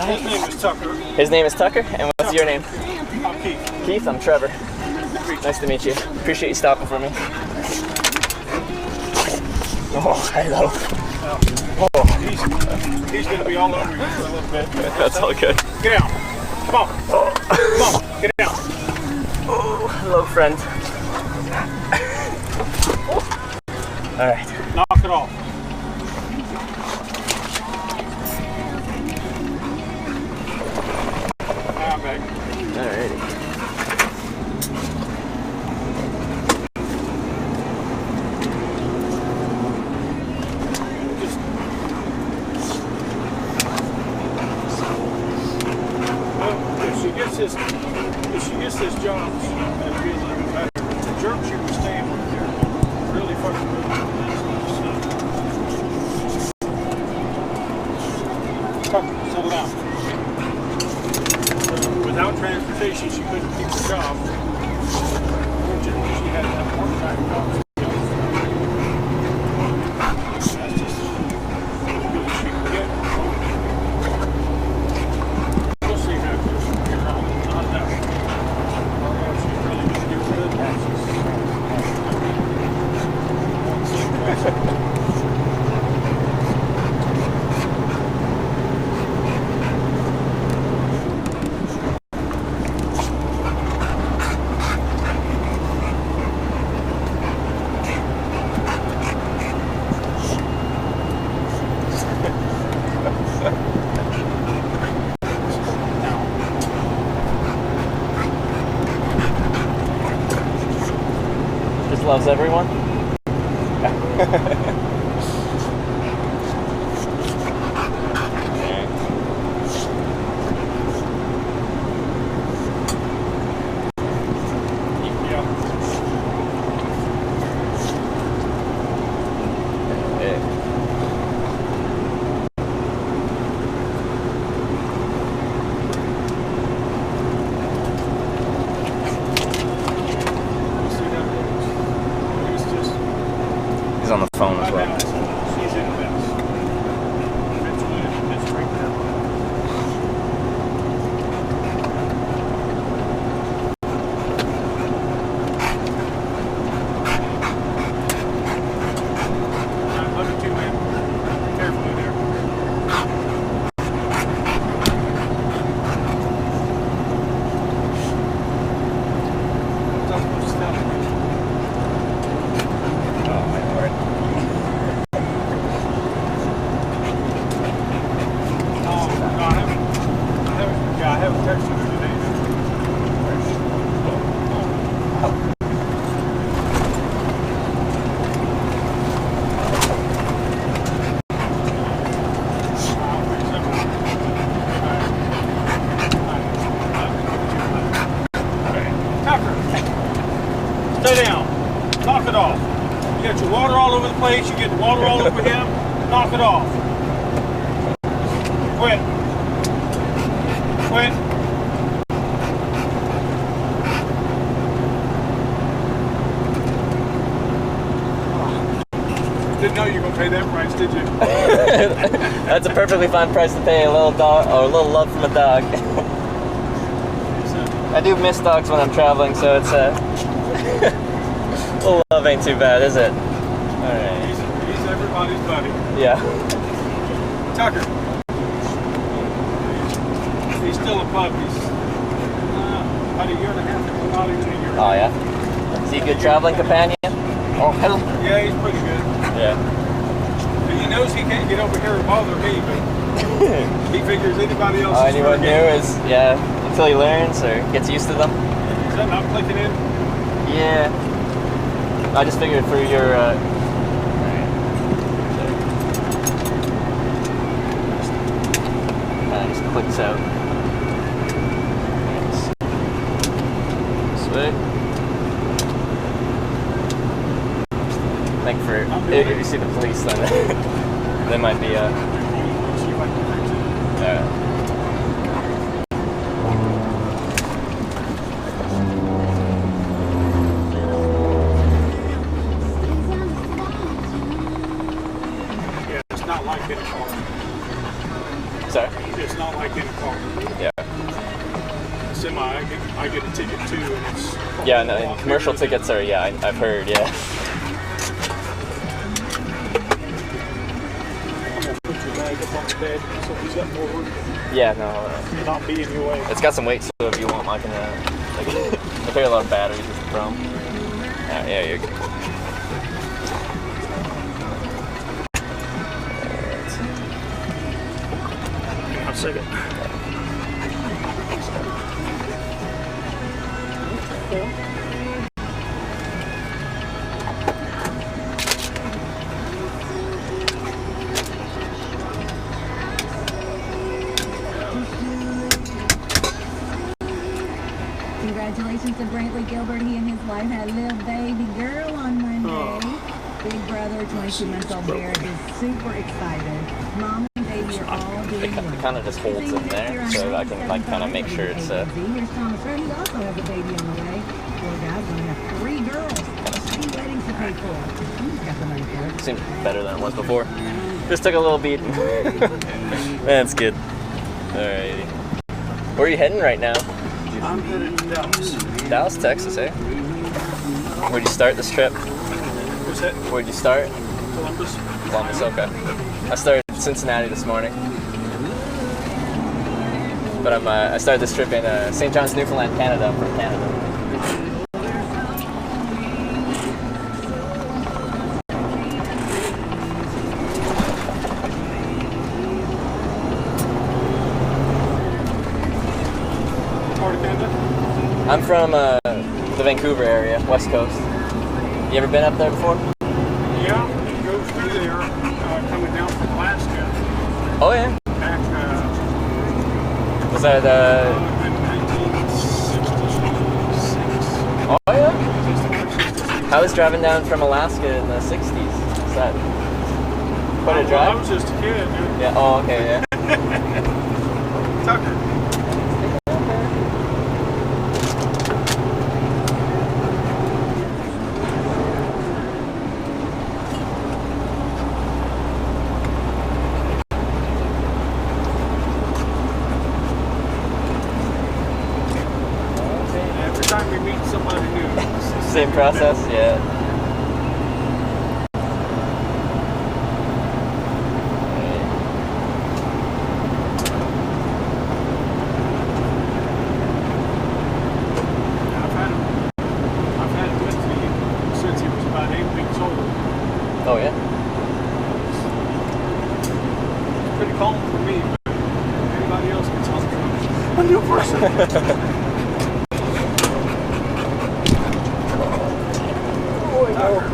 S2: His name is Tucker.
S8: His name is Tucker, and what's your name?
S2: I'm Keith.
S8: Keith, I'm Trevor. Nice to meet you. Appreciate you stopping for me. Oh, hello.
S2: Oh, he's going to be all over you for a little bit.
S8: That's all good.
S2: Get out. Come on. Come on. Get out.
S8: Oh, hello, friend. All right.
S2: Knock it off. I'm back.
S8: Alrighty.
S2: If she gets this job, it'll be a little bit better. The jerk she was staying with there really fucking good. Tucker, settle down. Without transportation, she couldn't keep the job. Fortunately, she had that part-time job. That's just as good as she could get. We'll see how it goes from here on. Not that one. I don't know if she's really going to do good.
S8: Just loves everyone. He's on the phone as well.
S2: She's in this. It's right there. Look at you, man. Carefully there. What's I supposed to tell you?
S8: Oh my lord.
S2: I haven't texted her today. Tucker, stay down. Knock it off. You got your water all over the place. You get the water all over him. Knock it off. Quit. Quit. Didn't know you were going to pay that price, did you?
S8: That's a perfectly fine price to pay a little dog or a little love from a dog. I do miss dogs when I'm traveling, so it's a little love ain't too bad, is it? All right.
S2: He's everybody's buddy.
S8: Yeah.
S2: Tucker. He's still a pup. He's about a year and a half. Not even a year.
S8: Oh yeah. Is he a good traveling companion? Oh hell.
S2: Yeah, he's pretty good.
S8: Yeah.
S2: And he knows he can't get over here and bother me, but he figures anybody else.
S8: All anyone new is until he learns or gets used to them.
S2: Is that not clicking in?
S8: Yeah. I just figured for your. Just clicks out. Sweet. I think for if you see the police, then they might be
S2: Yeah, it's not like any car.
S8: Sorry?
S2: It's not like any car.
S8: Yeah.
S2: Semi, I get a ticket too, and it's
S8: Yeah, no, and commercial tickets are, yeah, I've heard, yeah.
S2: I'm gonna put your bag up on the bed so he's got more room
S8: Yeah, no.
S2: to not be in your way.
S8: It's got some weight, so if you want, I can, like, I carry a lot of batteries, is the problem. Yeah, you're good.
S2: Hang on a second.
S12: Congratulations to Brantley Gilbert. He and his wife had a little baby girl on Monday. Big brother, 22 months old bear, is super excited. Mom and baby are all doing well.
S8: It kind of just holds in there, so I can like kind of make sure it's.
S12: Here's Thomas Fred. He also has a baby on the way. Poor guy's gonna have 3 girls. 3 weddings to pay for. He's got the money for it.
S8: Seems better than it was before. Just took a little beat. That's good. Alrighty. Where are you heading right now?
S2: I'm headed to Dallas.
S8: Dallas, Texas, eh? Where'd you start this trip?
S2: What's that?
S8: Where'd you start?
S2: Columbus.
S8: Columbus, okay. I started in Cincinnati this morning. But I started this trip in St. John's, Newfoundland, Canada. I'm from Canada.
S2: Part of Canada?
S8: I'm from the Vancouver area, West Coast. You ever been up there before?
S2: Yeah, it goes through there, coming down from Alaska.
S8: Oh yeah.
S2: Back,
S8: Was that
S2: in 1966.
S8: Oh yeah. How was driving down from Alaska in the '60s? Is that quite a drive?
S2: I was just a kid, dude.
S8: Yeah. Oh, okay. Yeah.
S2: Tucker. Every time we meet somebody new, it's the
S8: Same process. Yeah.
S2: I've had him with me since he was about 8 weeks old.
S8: Oh yeah.
S2: It's pretty calm for me, but anybody else can tell me a new person.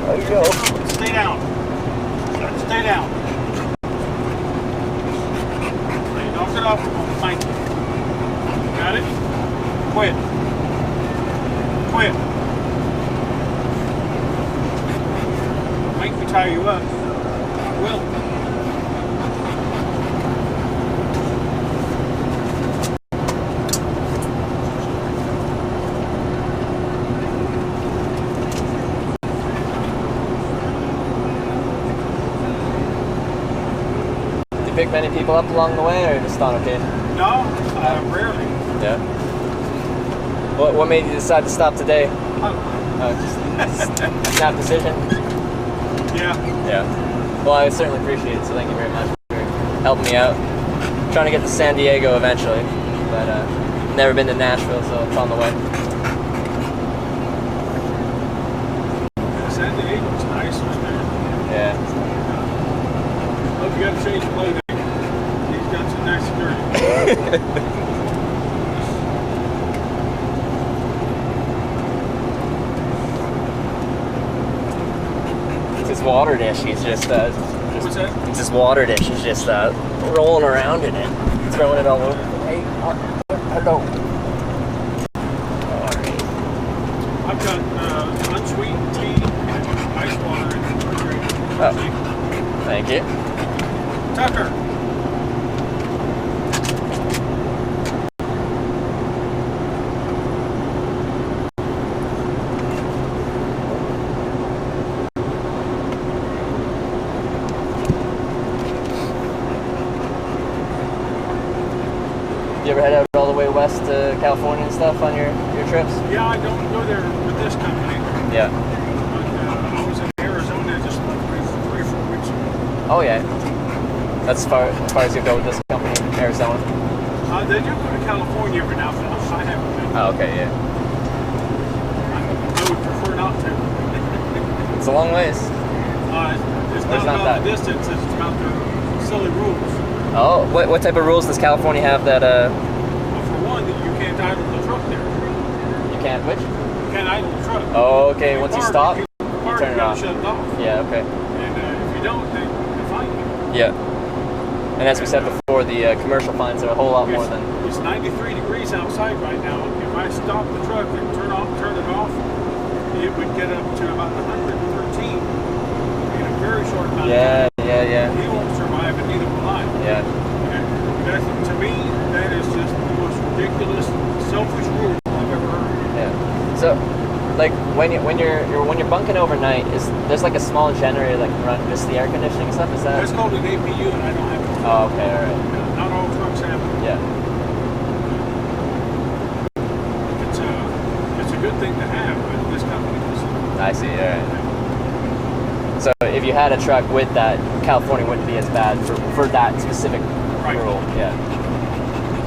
S8: There you go.
S2: Stay down. Stay down. Now you knock it off. Thank you. Got it? Quit. Quit. Make me tie you up. I will.
S8: Did you pick many people up along the way, or just on occasion?
S2: No, rarely.
S8: Yeah. What made you decide to stop today? Just snap decision.
S2: Yeah.
S8: Yeah. Well, I certainly appreciate it. So thank you very much for helping me out. Trying to get to San Diego eventually, but never been to Nashville, so it's on the way.
S2: San Diego's nice right there.
S8: Yeah.
S2: Hope you got to change the plate. He's got some nice security.
S8: His water dish, he's just
S2: What's that?
S8: it's his water dish, he's just rolling around in it, throwing it all over. Hey, hello.
S2: I've got unsweetened tea and ice water in the refrigerator.
S8: Oh, thank you.
S2: Tucker.
S1: you ever head out all the way west to California and stuff on your trips?
S2: Yeah, I don't go there with this company.
S1: Yeah.
S2: But I was in Arizona just like three or 4 weeks ago.
S1: Oh yeah. That's as far as you go with this company, Arizona.
S2: They do go to California every now and then. I haven't been.
S1: Oh, okay, yeah.
S2: I would prefer not to.
S1: It's a long ways.
S2: It's
S1: Or it's
S2: not
S1: not
S2: about
S1: that?
S2: the distance, it's about the silly rules.
S1: Oh, what type of rules does California have that
S2: Well, for one, that you can't idle the truck there.
S1: you can't which?
S2: You can't idle the truck.
S1: Oh, okay. Once you
S2: park,
S1: stop,
S2: you
S1: you
S2: park,
S1: turn it
S2: you gotta
S1: off.
S2: shut it off.
S1: Yeah, okay.
S2: And if you don't, they fine you.
S1: Yeah. And as we said before, the commercial fines are a whole lot more than.
S2: It's 93 degrees outside right now. If I stop the truck and turn it off, it would get up to about 113 in a very short amount of time.
S1: Yeah.
S2: He won't survive, and neither will I.
S1: Yeah.
S2: And to me, that is just the most ridiculous, selfish rule I've ever heard.
S1: Yeah. So, like when you're bunking overnight, there's like a small generator that can run just the air conditioning stuff? Is that?
S2: That's called an APU, and I don't have it.
S1: Oh, okay, all right.
S2: Not all trucks have it.
S1: Yeah.
S2: It's a good thing to have, but this company doesn't.
S1: I see. All right. So if you had a truck with that, California wouldn't be as bad for that specific rule. Yeah.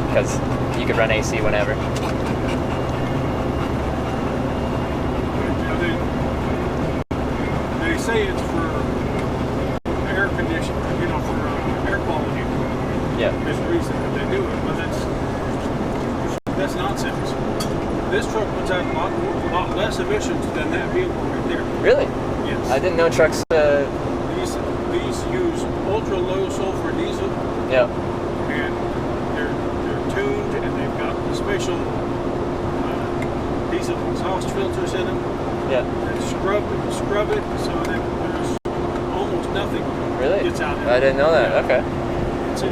S1: Because you could run AC whenever.
S2: They say it's for air conditioning, for air quality.
S1: Yeah.
S2: There's a reason that they do it, but that's nonsense. This truck puts out a lot less emissions than that vehicle right there.
S1: Really?
S2: Yes.
S1: I didn't know trucks.
S2: These use ultra low sulfur diesel.
S1: Yeah.
S2: And they're tuned, and they've got special diesel exhaust filters in them.
S1: Yeah.
S2: And scrub it so that there's almost nothing
S1: Really?
S2: gets out of it.
S1: I didn't know that.
S2: Yeah.
S1: Okay.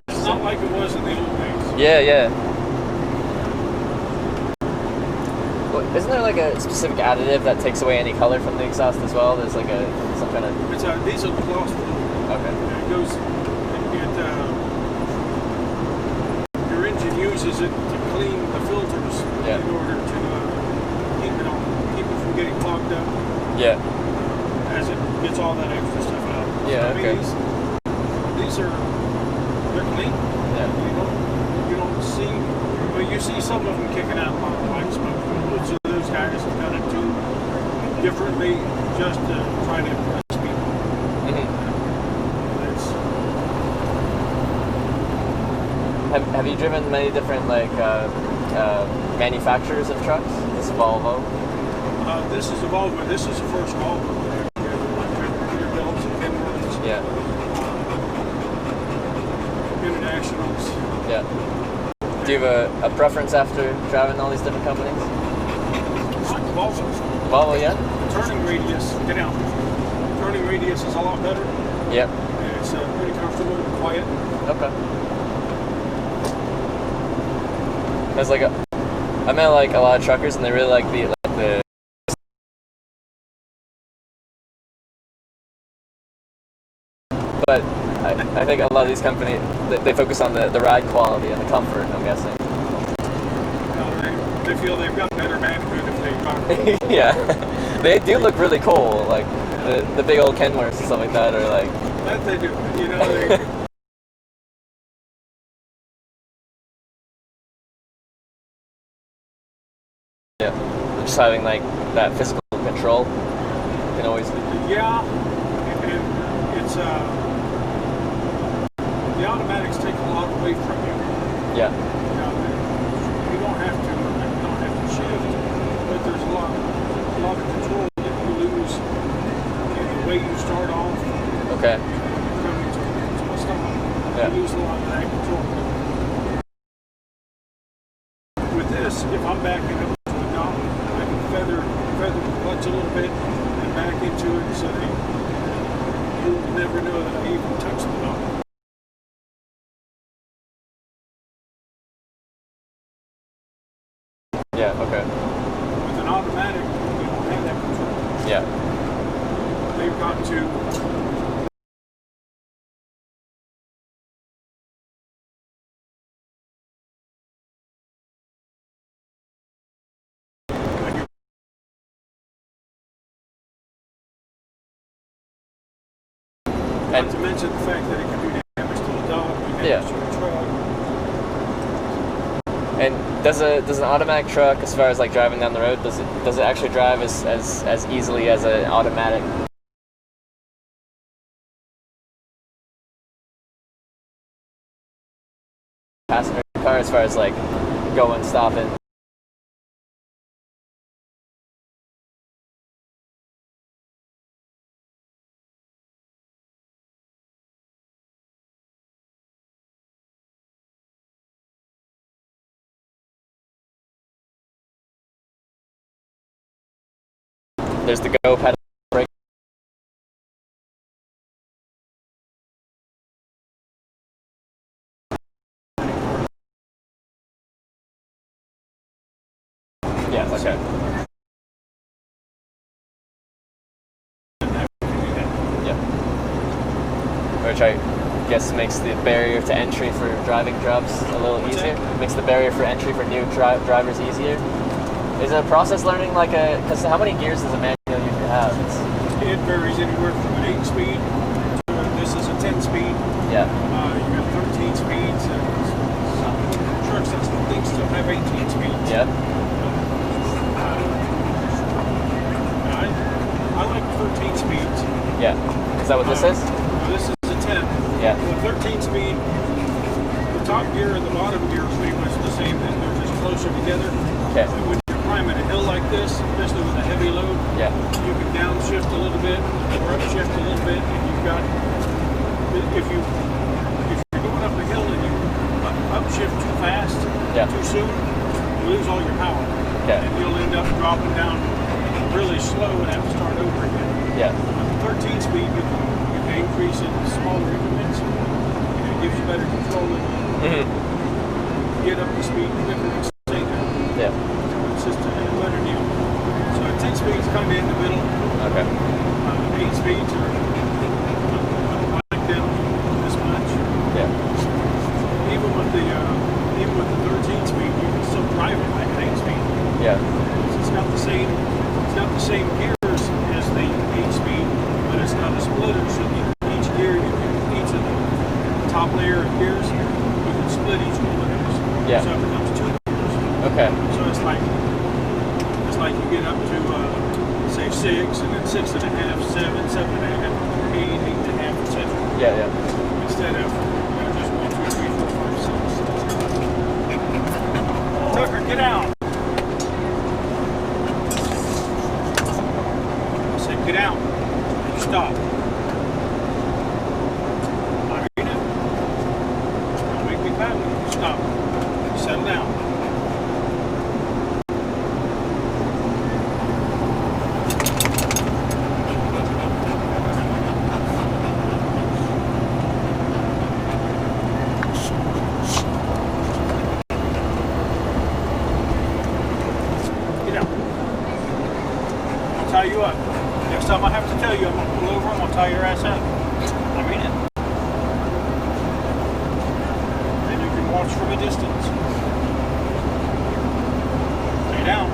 S2: It's not like it was in the old days.
S1: Yeah. Well, isn't there like a specific additive that takes away any color from the exhaust as well? There's like some kind of.
S2: It's a diesel exhaust fluid.
S1: Okay.
S2: It goes. Your engine uses it to clean the filters in order to keep it from getting clogged up.
S1: Yeah.
S2: As it gets all that extra stuff out.
S1: Yeah.
S2: I mean, they're clean.
S1: Yeah.
S2: You don't see. Well, you see some of them kicking out a lot of white smoke. Most of those guys have done it too differently just to try to impress people.
S1: Have you driven many different manufacturers of trucks? This is Volvo.
S2: This is a Volvo. This is the first Volvo. Peterbilts and Kenworths.
S1: Yeah.
S2: Internationals.
S1: Yeah. Do you have a preference after driving all these different companies?
S2: Volvo.
S1: Volvo, yeah.
S2: Turning radius. Get out. Turning radius is a lot better.
S1: Yep.
S2: And it's pretty comfortable and quiet.
S1: Okay. There's I met like a lot of truckers, and they really like the but I think a lot of these companies they focus on the ride quality and the comfort, I'm guessing.
S2: They feel they've got better manhood if they talk.
S1: Yeah. They do look really cool, like the big old Kenworths and stuff like that are like
S2: That they do. They
S1: yeah. Just having like that physical control can always
S2: Yeah, and it's the automatics take a lot away from you.
S1: Yeah.
S2: You don't have to shift, but there's a lot of control that you lose in the way you start off.
S1: Okay.
S2: Coming to a stop.
S1: Yeah.
S2: You lose a lot of that control. With this, if I'm backing up to the knob, I can feather the clutch a little bit and back into it so that you'll never know that I even touched the knob.
S1: Yeah, okay.
S2: With an automatic, you don't have that control.
S1: Yeah.
S2: They've got to Not to mention the fact that it can do damage to the dog, do damage to the truck.
S1: And does an automatic truck, as far as like driving down the road, does it actually drive as easily as an automatic? Passenger car, as far as like going, stopping? There's the go pedal brake. Yeah, okay. Yeah. Which I guess makes the barrier to entry for driving jobs a little easier. Makes the barrier for entry for new drivers easier. Is it a process learning like because how many gears does a manual usually have?
S2: It varies anywhere from an 8-speed to this is a 10-speed.
S1: Yeah.
S2: You got 13 speeds, and some trucks I think still have 18 speeds.
S1: Yeah.
S2: I like 13 speeds.
S1: Yeah. Is that what this is?
S2: This is a 10.
S1: Yeah.
S2: The 13 speed, the top gear and the bottom gear are pretty much the same, and they're just closer together.
S1: Okay.
S2: And when you're climbing a hill like this, especially with a heavy load,
S1: yeah,
S2: you can downshift a little bit or upshift a little bit, and you've got, if you're going up a hill and you upshift too fast, too soon, you lose all your power.
S1: Okay.
S2: And you'll end up dropping down really slow and have to start over again.
S1: Yeah.
S2: With the 13 speed, you can increase in smaller increments, and it gives you better control and get up to speed quicker and stay there.
S1: Yeah.
S2: So it's just a better deal. So 10 speeds kind of in the middle.
S1: Okay.
S2: 8 speeds are, I don't like them this much.
S1: Yeah.
S2: Even with the 13 speed, you can still drive it like an 8 speed.
S1: Yeah.
S2: It's not the same gears as the 8 speed, but it's not a splitter. So each gear, each of the top layer of gears, you can split each one of those.
S1: Yeah.
S2: So it becomes 2 gears.
S1: Okay.
S2: So it's like you get up to say 6, and then 6.5, 7, 7.5, 8, 8.5, etc.
S1: Yeah, yeah.
S2: Instead of just 1, 2, 3, 4, 5, 6. Tucker, get out. Get out. Stop. Marina. Don't make me paddle. Stop. Settle down. Get out. I'll tie you up. Next time I have to tell you, I'm going to pull over, I'm going to tie your ass up. I mean it. Then you can watch from a distance. Stay down.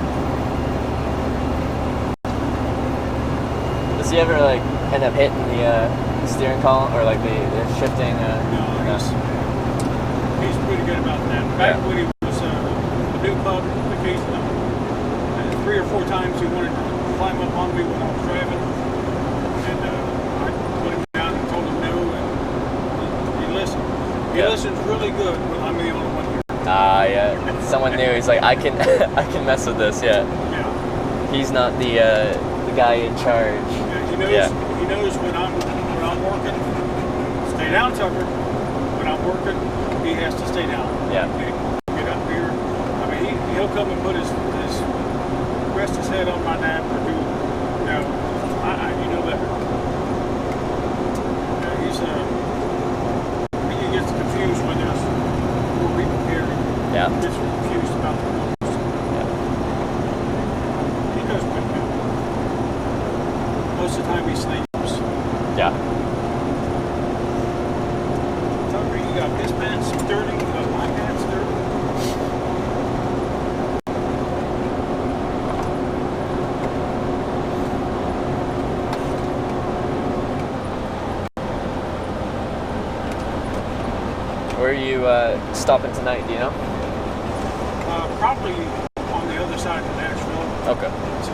S1: Does he ever like end up hitting the steering column or like the shifting?
S2: No, he's pretty good about that. Back when he was a new pup, occasionally, 3 or 4 times he wanted to climb up on me when I was driving, and I put him down and told him no, and he listened. He listens really good when I'm the only one here.
S1: Ah, yeah. Someone new. He's like, I can mess with this. Yeah.
S2: Yeah.
S1: He's not the guy in charge.
S2: Yeah, he knows when I'm working. Stay down, Tucker. When I'm working, he has to stay down.
S1: Yeah.
S2: Okay? Get up here. I mean, he'll come and put his rest his head on my nap or do, you know better. He gets confused when there's more people here.
S1: Yeah.
S2: He gets confused about the rules.
S1: Yeah.
S2: He knows what to do. Most of the time he sleeps.
S1: Yeah.
S2: Tucker, you got his pants dirty, you got my pants dirty.
S8: Where are you stopping tonight? Do you know?
S2: Probably on the other side of Nashville.
S8: Okay.
S2: So,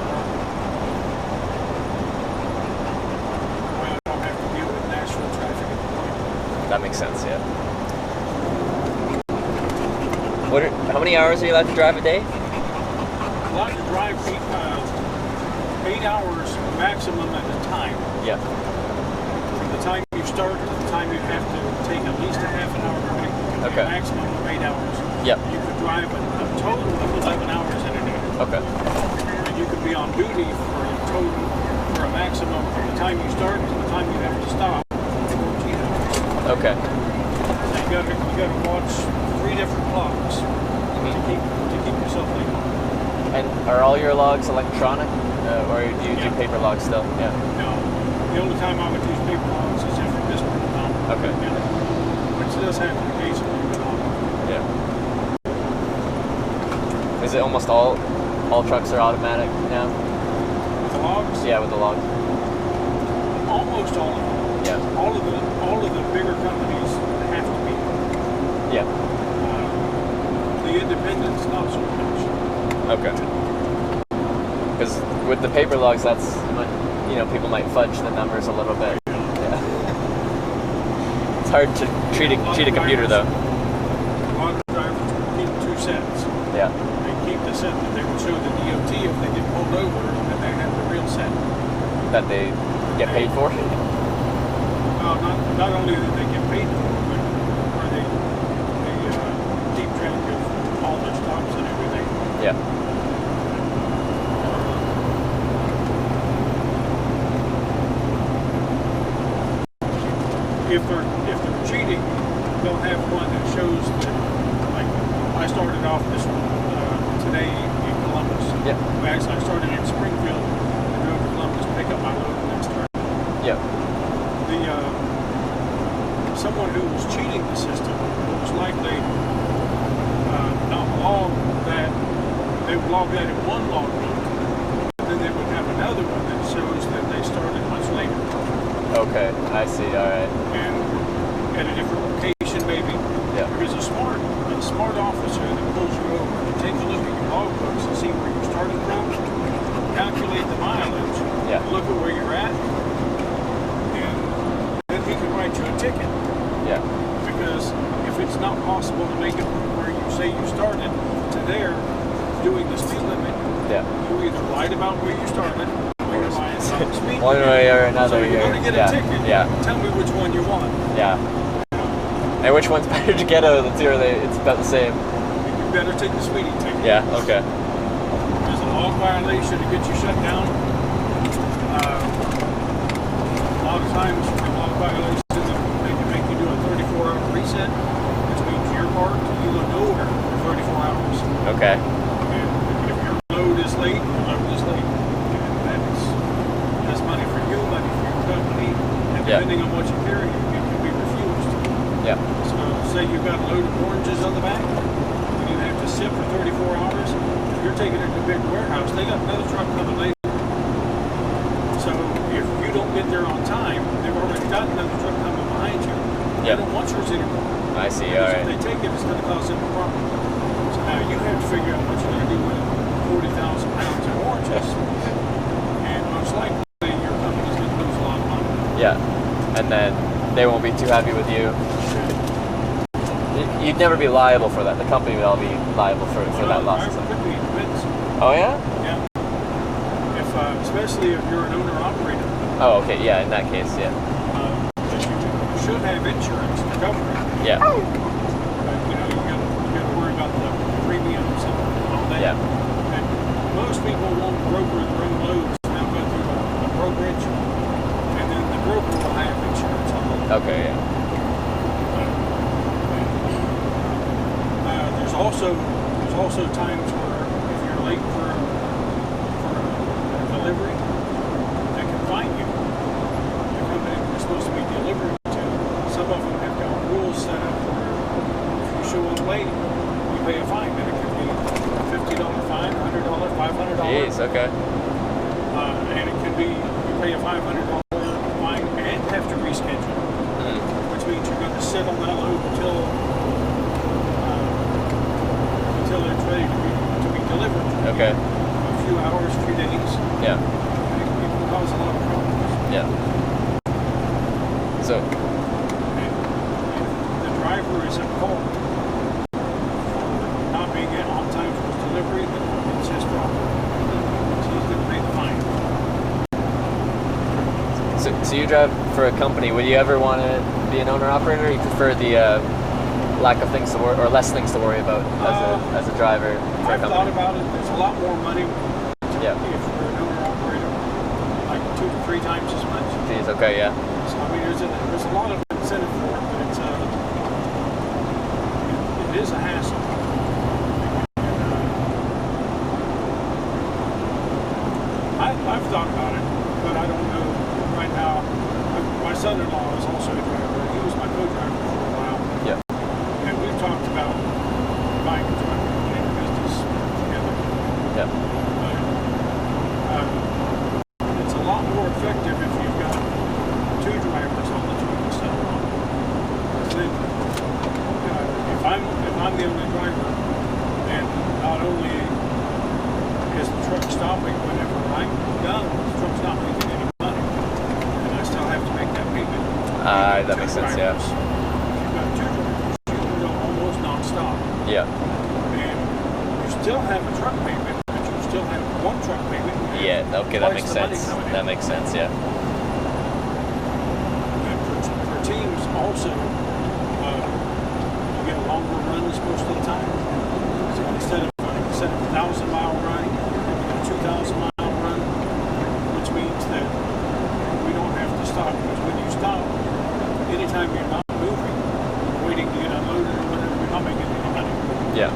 S2: well, I don't have to deal with Nashville traffic at the point.
S8: That makes sense. Yeah. How many hours are you allowed to drive a day?
S2: Allowed to drive 8 hours maximum at a time.
S8: Yeah.
S2: From the time you start to the time you have to take at least a half an hour break.
S8: Okay.
S2: A maximum of 8 hours.
S8: Yep.
S2: You could drive a total of 11 hours in a day.
S8: Okay.
S2: And you could be on duty for a maximum from the time you start to the time you have to stop, 14 hours.
S8: Okay.
S2: So you gotta watch 3 different clocks to keep yourself legal.
S8: And are all your logs electronic, or do you do paper logs still? Yeah.
S2: No. The only time I would use paper logs is if you're missing the number.
S8: Okay.
S2: Yeah. Which does happen occasionally, but
S8: Yeah. Is it almost all trucks are automatic now?
S2: with the logs,
S8: Yeah, with the log.
S2: almost all of them.
S8: Yeah.
S2: All of the bigger companies have to be.
S8: Yeah.
S2: The independents, not so much.
S8: Okay. Because with the paper logs, that's people might fudge the numbers a little bit. Yeah. It's hard to cheat a computer though.
S2: A lot of drivers keep 2 sets.
S8: Yeah.
S2: They keep the set that they would show the DOT if they get pulled over, and they have the real set.
S8: That they get paid for.
S2: Well, not only that they get paid for, but where they keep track of all their stops and everything.
S8: Yeah.
S2: If they're cheating, they'll have one that shows that, like, I started off this today in Columbus.
S8: Yeah.
S2: Actually, I started in Springfield and drove to Columbus to pick up my load and then started.
S8: Yeah.
S2: Someone who was cheating the system was likely not log that. They would log that in one logbook, and then they would have another one that shows that they started much later.
S8: Okay, I see. All right.
S2: And at a different location, maybe.
S8: Yeah.
S2: There's a smart officer that pulls you over to take a look at your logbooks and see where you're starting from, calculate the mileage,
S8: Yeah.
S2: look at where you're at, and then he can write you a ticket.
S8: Yeah.
S2: Because if it's not possible to make it where you say you started to there doing the speed limit,
S8: Yeah.
S2: you either lied about where you started or you're lying about the speed
S8: One
S2: limit.
S8: way or another.
S2: So you're going to get a ticket.
S8: Yeah.
S2: Tell me which one you want.
S8: Yeah. And which one's better to get out of the two? It's about the same.
S2: You better take the speeding ticket.
S8: Yeah. Okay.
S2: There's a log violation to get you shut down. A lot of times for log violations, they can make you do a 34-hour reset, which means your part, you go nowhere for 34 hours.
S8: Okay.
S2: And if your load is late, your load is late. And that's money for you, money for your company, and depending on what you carry, it can be refused.
S8: Yeah.
S2: So say you've got a load of oranges on the back, and you have to sit for 34 hours. If you're taking it to a big warehouse, they got another truck coming later. So if you don't get there on time, they've already got another truck coming behind you. They don't want yours anymore.
S8: I see.
S2: Because
S8: All right.
S2: if they take it, it's going to cause them a problem. So now you have to figure out what you're going to do with 40,000 pounds of oranges. And most likely your company's going to lose a lot of money.
S8: Yeah. And then they won't be too happy with you. You'd never be liable for that. The company would all be liable for that loss.
S2: Could be, depends.
S8: Oh yeah?
S2: Yeah. If especially if you're an owner-operator.
S8: Oh, okay. Yeah, in that case, yeah.
S2: You should have insurance to cover it.
S8: Yeah.
S2: But, you got to worry about the premiums and all that.
S8: Yeah.
S2: And most people won't broker their own loads. They'll go through a brokerage, and then the broker will have insurance on it.
S8: Okay, yeah.
S2: There's also times where if you're late for a delivery, they can fine you. The company you're supposed to be delivering to, some of them have got rules set up where if you show up late, you pay a fine. And it could be a $50 fine, $100, $500.
S8: Jeez, okay.
S2: And it can be you pay a $500 fine and have to reschedule, which means you're going to sit on that load until
S8: Okay.
S2: A few hours, a few days.
S8: Yeah.
S2: It can cause a lot of problems.
S8: Yeah. So.
S2: The driver is at fault for not being on time for his delivery. It's his problem. He's going to pay the fine.
S8: So you drive for a company. Would you ever want to be an owner-operator? Or you prefer the lack of things to worry, or less things to worry about as a driver for a company?
S2: I've thought about it. There's a lot more money.
S8: Yeah.
S2: If you're an owner-operator, like 2 to 3 times as much.
S8: Jeez. Okay. Yeah.
S2: So I mean, there's a lot of incentive for it, but it is a hassle. I've thought about it, but I don't know right now. My son-in-law is also a driver. He was my co-driver for a while.
S8: Yeah.
S2: And we've talked about buying a truck and getting a business together.
S8: Yeah.
S2: It's a lot more effective if you've got 2 drivers on the truck instead of 1. Then, if I'm the only driver, and not only is the truck stopping whenever I'm done, the truck's not making any money, and I still have to make that payment.
S8: That makes sense. Yeah.
S2: If you've got 2 drivers, you can go almost non-stop.
S8: Yeah.
S2: And you still have a truck payment, but you still have 1 truck payment.
S8: Yeah. Okay. That makes sense. That makes sense. Yeah.
S2: And for teams also, you get longer runs most of the time. So instead of a 1,000-mile run, you get a 2,000-mile run, which means that we don't have to stop. Because when you stop, anytime you're not moving, waiting to get unloaded or whatever, you're not making any money.
S8: Yeah.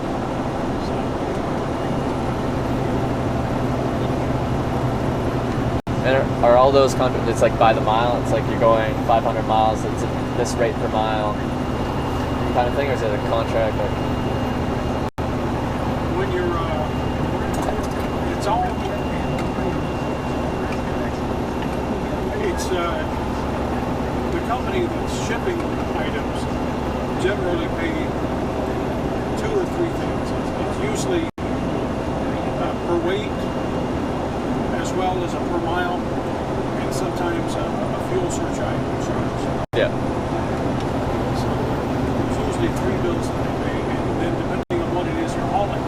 S8: And are all those contracts? It's like by the mile. It's like you're going 500 miles. It's at this rate per mile, kind of thing, or is it a contract? Or?
S2: When you're, it's all. It's the company that's shipping items generally pay 2 or 3 things. It's usually per weight, as well as a per mile, and sometimes a fuel surcharge.
S8: Yeah.
S2: So there's usually 3 bills that they pay, and then depending on what it is you're hauling,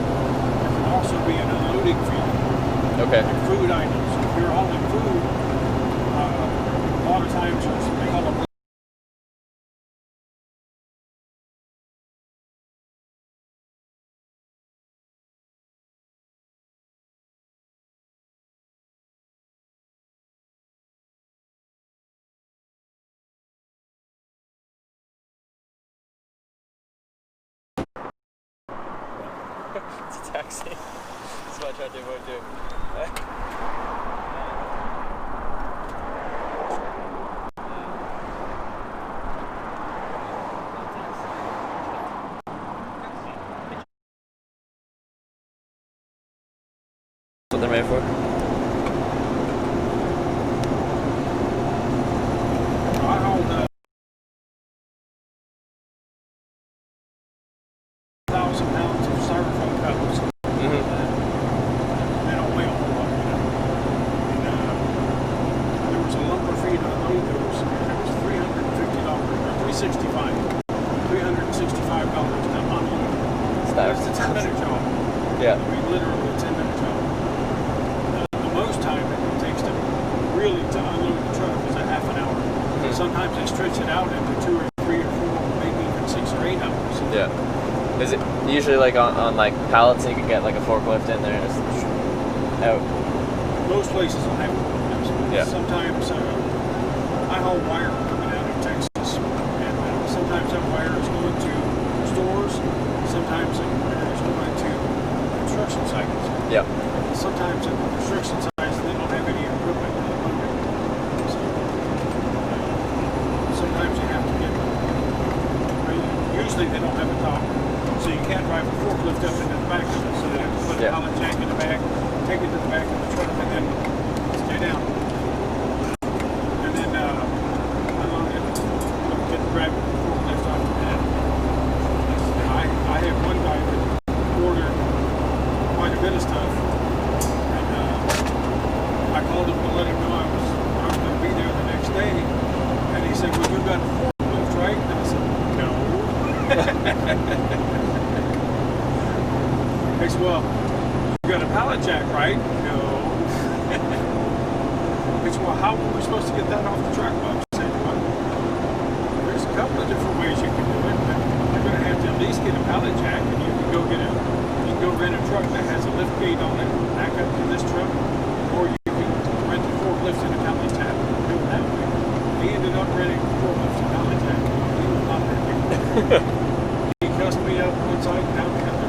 S2: there can also be an unloading fee.
S8: Okay.
S2: Like food items. If you're hauling food, a lot of times there's they call them.
S1: It's a taxi. That's what I tried to avoid doing.
S8: What they're made for?
S2: I hauled 1,000 pounds of styrofoam pebbles. They don't weigh a whole lot, And there was a lumber fee to unload those, and it was $350 or $365. $365 to unload. That's a 10-minute job.
S8: Yeah.
S2: I mean, literally a 10-minute job. The most time it takes to really to unload the truck is a half an hour. Sometimes they stretch it out into 2 or 3 or 4, maybe even 6 or 8 hours.
S8: Yeah. Is it usually like on like pallets? You can get like a forklift in there and just out.
S2: Most places will have forklifts.
S8: Yeah.
S2: Sometimes I haul wire coming out of Texas, and sometimes that wire is going to stores. Sometimes that wire is going to construction sites.
S8: Yeah.
S2: Sometimes at the construction sites they don't have any equipment to unload it. So sometimes you have to get. Usually they don't have a top, so you can't drive a forklift up into the back of it. So they have to put a pallet jack in the back, take it to the back of the truck, and then stay down. And then unload it, grab the forklift off the bed. I have one guy that ordered quite a bit of stuff They said, well, you got a pallet jack, right? No. They said, well, how were we supposed to get that off the truck? I said, well, there's a couple of different ways you can do it, but you're going to have to at least get a pallet jack, and you can go rent a truck that has a lift gate on it, back up to this truck, or you can rent a forklift and a pallet jack and do it that way. He ended up renting a forklift and a pallet jack. He was not happy. He cussed me up one side and down the other.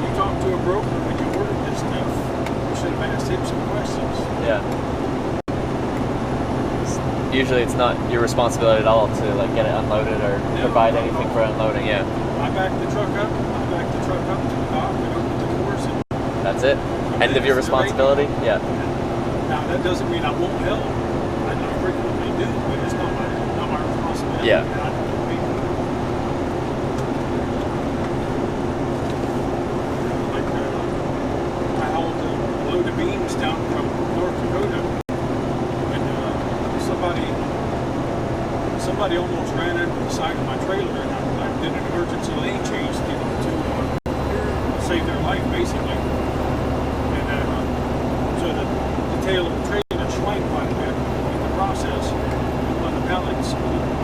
S2: You talk to a broker when you ordered this stuff. You should have asked him some questions.
S1: Yeah. Usually it's not your responsibility at all to like get it unloaded or provide anything for unloading. Yeah.
S2: I backed the truck up. To the dock and opened the doors. And
S1: That's it. End of your responsibility. Yeah.
S2: now that doesn't mean I won't help. I frequently do, but it's not my responsibility.
S1: Yeah.
S2: And I don't know people. Like I hauled a load of beams down from North Dakota, and somebody almost ran into the side of my trailer, and I did an emergency lane change to save their life, basically. And so the tail of the trailer swung quite a bit in the process. When the pallets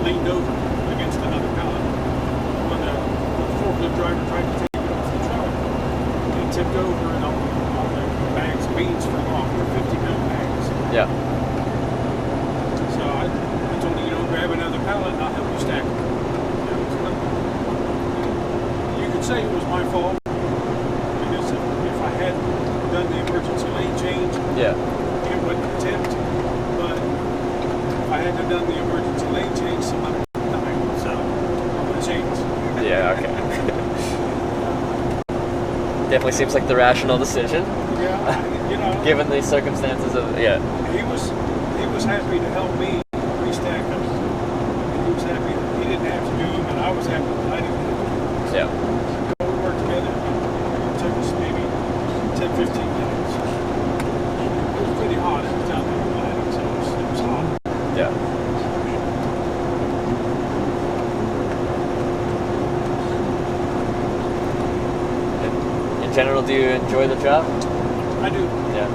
S2: leaned over against another pallet, when the forklift driver tried to take it off the truck, it tipped over, and all the bags of beans fell off. They're 50-pound bags.
S1: Yeah.
S2: So I told him, grab another pallet and I'll help you stack it. You could say it was my fault, because if I hadn't done the emergency lane change, it wouldn't have tipped. But if I hadn't done the emergency lane change, somebody would have died. So I'm going to change.
S1: Yeah, okay. Definitely seems like the rational decision.
S2: Yeah,
S1: given the circumstances of,
S2: He was happy to help me restack them. He was happy that he didn't have to do them, and I was happy that I didn't have to do them.
S1: Yeah.
S2: So we worked together. It took us maybe 10, 15 minutes. It was pretty hot at the time we were landing, so it was hot.
S1: Yeah. In general, do you enjoy the job?
S2: I do.
S1: Yeah.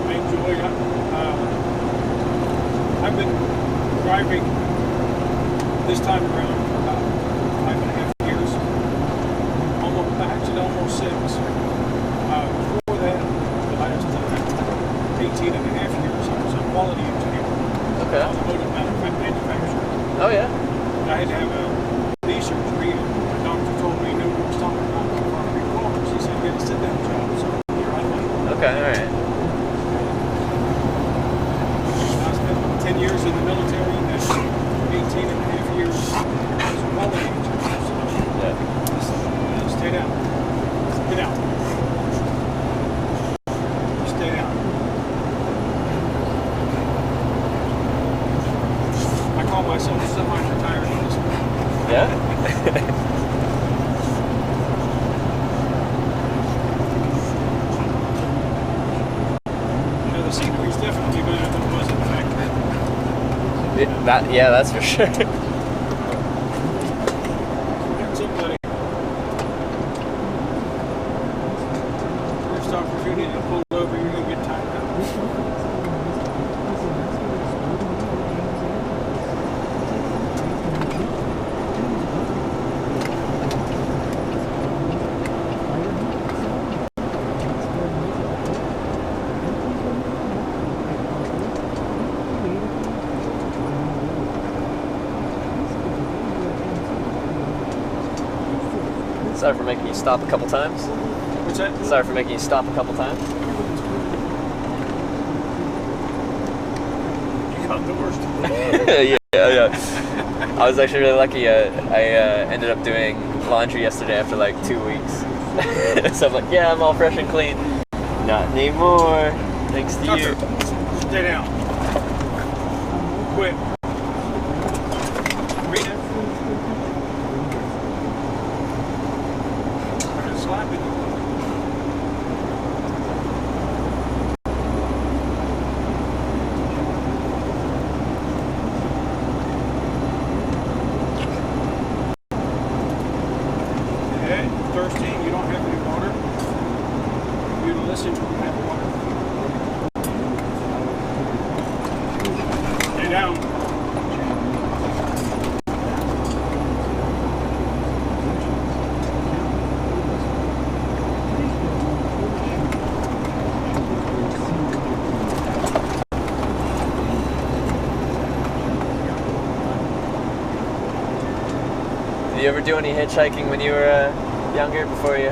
S2: I enjoy it. I've been driving this time around for about 5.5 years. Almost 6. Before that, the last 18 and a half years, I was a quality engineer.
S1: Okay.
S2: Automotive manufacturer.
S1: Oh, yeah.
S2: I had to have a knee surgery, and the doctor told me no more stopping about concrete floors. He said, get a sit-down job. So here I am.
S1: Okay, all right.
S2: I spent 10 years in the military, and then 18 and a half years as a quality engineer. So stay down. Get out. Stay down. I call myself semi-retired on this one.
S1: Yeah?
S2: The scenery's definitely better than it was in the factory.
S1: That's for sure.
S2: Somebody. First opportunity to pull over, you're going to get tired of it.
S1: Sorry for making you stop a couple times.
S2: What's that?
S1: Sorry for making you stop a couple times.
S2: You got the worst.
S1: yeah. I was actually really lucky. I ended up doing laundry yesterday after like 2 weeks. So I'm like, yeah, I'm all fresh and clean. Not anymore. Thanks to you.
S2: Stay down. Quit. Read it. I'm going to slap it.
S1: you ever do any hitchhiking when you were younger before you?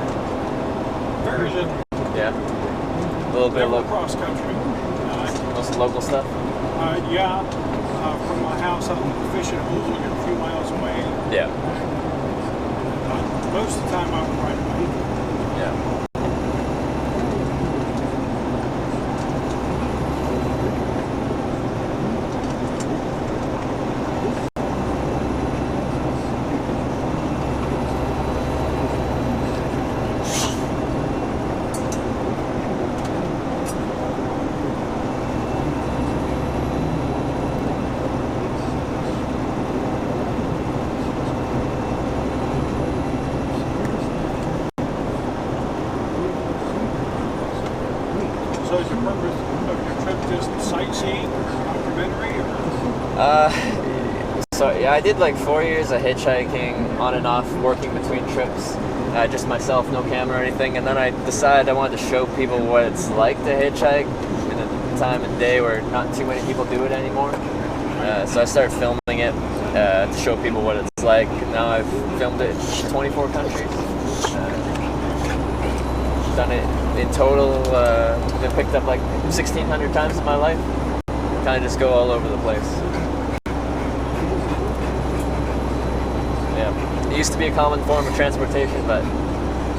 S2: Very little.
S1: Yeah. A little bit of local
S2: cross country.
S1: most local stuff.
S2: Yeah. From my house up in the fishing hole, a few miles away.
S1: Yeah.
S2: Most of the time I would ride a bike.
S1: Yeah.
S2: So is the purpose of your trip just sightseeing or documentary?
S1: So yeah, I did like 4 years of hitchhiking on and off, working between trips, just myself, no camera or anything. And then I decided I wanted to show people what it's like to hitchhike in a time and day where not too many people do it anymore. So I started filming it to show people what it's like. Now I've filmed it in 24 countries. Done it in total. Been picked up like 1,600 times in my life. Kind of just go all over the place. Yeah, it used to be a common form of transportation, but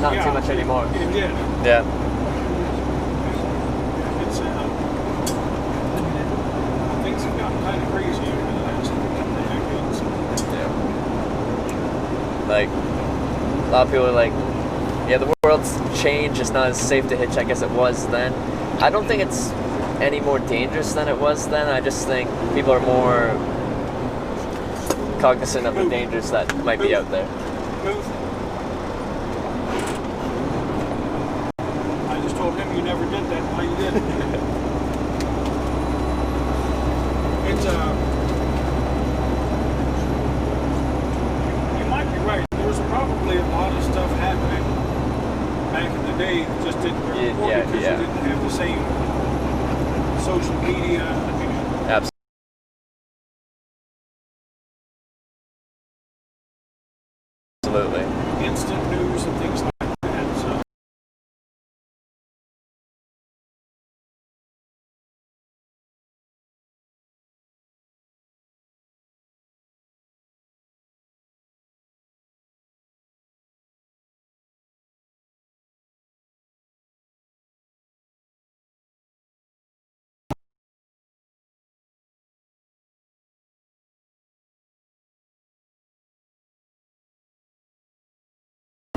S1: not too much anymore.
S2: It did.
S1: Yeah.
S2: It's things have gotten kind of crazy over the last couple of decades.
S1: Yeah. Like a lot of people are like, yeah, the world's changed. It's not as safe to hitchhike as it was then. I don't think it's any more dangerous than it was then. I just think people are more cognizant of the dangers that might be out there.
S2: I just told him you never did that. Why you did? It's you might be right. There was probably a lot of stuff happening back in the day that just didn't report because you didn't have the same social media.
S1: Absolutely. Absolutely.
S2: Instant news and things like that. So.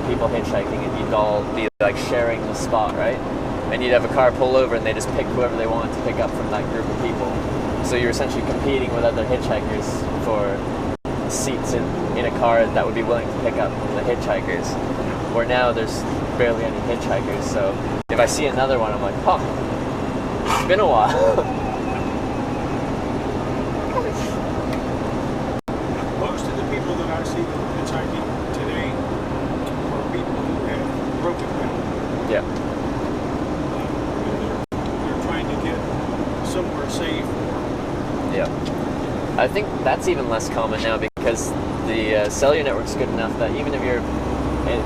S1: People hitchhiking and you'd all be like sharing the spot, right? And you'd have a car pull over and they just pick whoever they wanted to pick up from that group of people. So you're essentially competing with other hitchhikers for seats in a car that would be willing to pick up the hitchhikers. Where now there's barely any hitchhikers, so if I see another one, I'm like, oh, it's been a while.
S2: Most of the people that I see hitchhiking today are people who have broken down.
S1: Yeah.
S2: They're trying to get somewhere safe.
S1: Yeah. I think that's even less common now because the cellular network's good enough that even if you're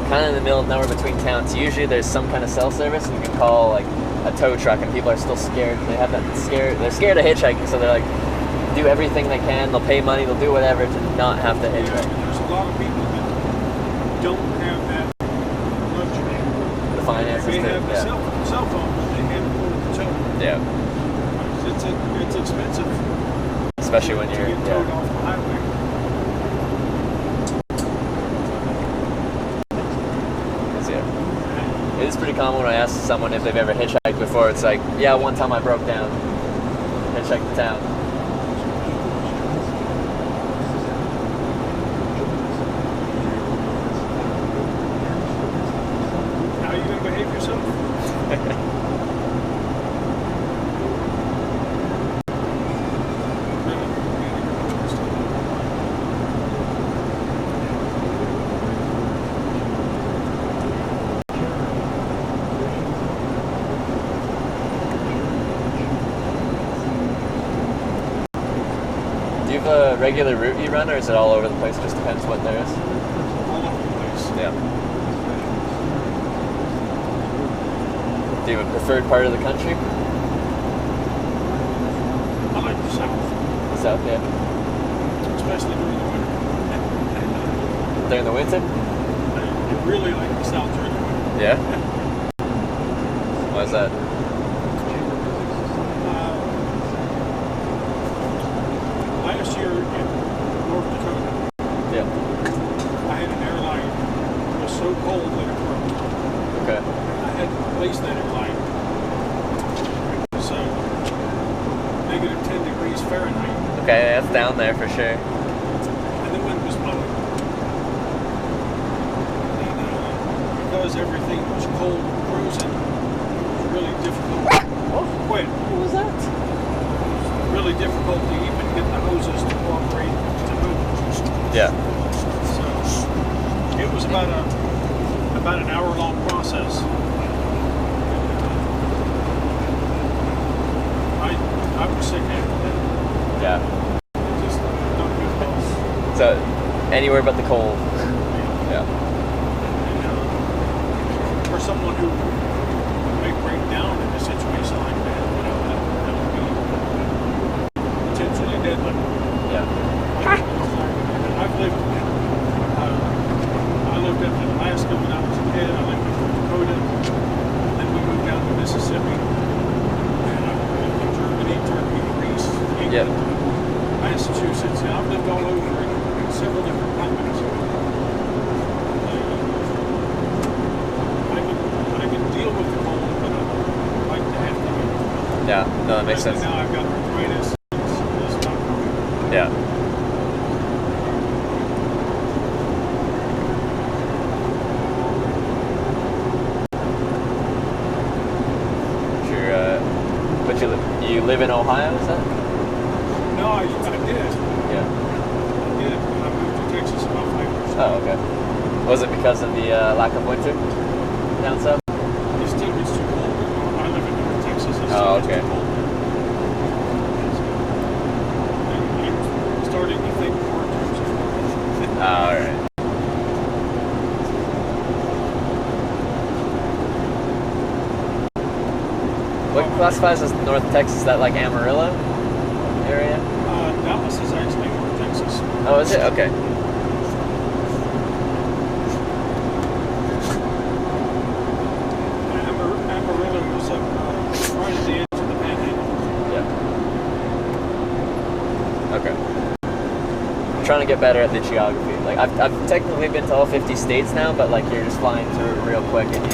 S1: kind of in the middle of nowhere between towns, usually there's some kind of cell service and you can call like a tow truck and people are still scared. They have that they're scared of hitchhiking, so they're like, do everything they can, they'll pay money, they'll do whatever to not have to hitchhike.
S2: Yeah, there's a lot of people that don't have that luxury.
S1: The finances
S2: they
S1: too.
S2: have a cell phone, but they can't afford the tow.
S1: Yeah.
S2: It's expensive.
S1: Especially when you're
S2: to get towed off the highway.
S1: It is pretty common when I ask someone if they've ever hitchhiked before. It's like, yeah, one time I broke down, hitchhiked the town.
S2: How are you going to behave yourself?
S1: Do you have a regular route you run, or is it all over the place? Just depends what there is.
S8: Yeah. Do you have a preferred part of the country?
S2: I like the South.
S8: The South, yeah.
S2: Especially during the winter.
S8: During the winter?
S2: I really like the South during the winter.
S8: Yeah? Why is that?
S2: Last year in North Dakota,
S8: Yeah.
S2: I had an airline that was so cold that it broke.
S8: Okay.
S2: I had to replace that airline. It was negative 10 degrees Fahrenheit.
S8: Okay, that's down there for sure.
S2: And the wind was blowing. And because everything was cold and frozen, it was really difficult.
S8: Oh,
S2: Wait,
S8: what was that?
S2: really difficult to even get the hoses to cooperate to move.
S8: Yeah.
S2: So it was about an hour-long process. I was sick after that.
S8: Yeah.
S2: Just not good health.
S8: So, anywhere but the cold. Yeah.
S2: And, for someone who may break down in a situation like that, that would be potentially deadly.
S8: Yeah.
S2: I've lived up in Alaska when I was a kid. I lived in North Dakota. And then we moved down to Mississippi. And I lived in Germany, Turkey, Greece, England, Massachusetts. And I've lived all over in several different climates. I can deal with the cold, but I don't like to have to.
S8: Yeah, no, that makes sense.
S2: Now I've got arthritis. It's not working.
S8: Yeah. Sure, but you live in Ohio, is that?
S2: No, I did.
S8: Yeah.
S2: I did when I moved to Texas about 5 years ago.
S8: Oh, okay. Was it because of the lack of winter down south?
S2: It still gets too cold. I live in North Texas. It still
S8: Oh,
S2: gets
S8: okay.
S2: too cold. I'm starting to think more in terms of
S8: All right. What classifies as North Texas? Is that like Amarillo area?
S2: Dallas is actually North Texas.
S8: Oh, is it? Okay.
S2: Amarillo was up right at the edge of the Panhandle.
S8: Yeah. Okay. I'm trying to get better at the geography. Like I've technically been to all 50 states now, but like you're just flying through it real quick and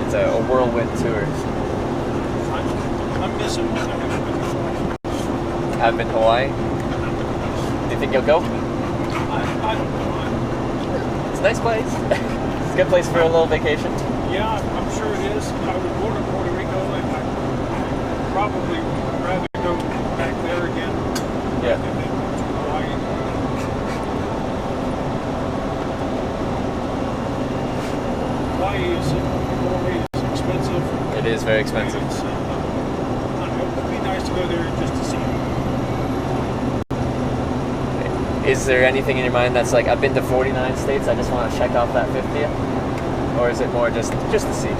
S8: it's a whirlwind tour.
S2: I'm missing one. I haven't been to
S8: Haven't
S2: Hawaii.
S8: been to Hawaii? Do you think you'll go?
S2: I don't know.
S8: It's a nice place. It's a good place for a little vacation.
S2: Yeah, I'm sure it is. I was born in Puerto Rico, and I probably would rather go back there again
S8: Yeah.
S2: than to Hawaii. Hawaii is expensive.
S8: It is very expensive.
S2: It's, I don't know, it would be nice to go there just to see it.
S8: Is there anything in your mind that's like, I've been to 49 states, I just want to check off that 50th? Or is it more just to see?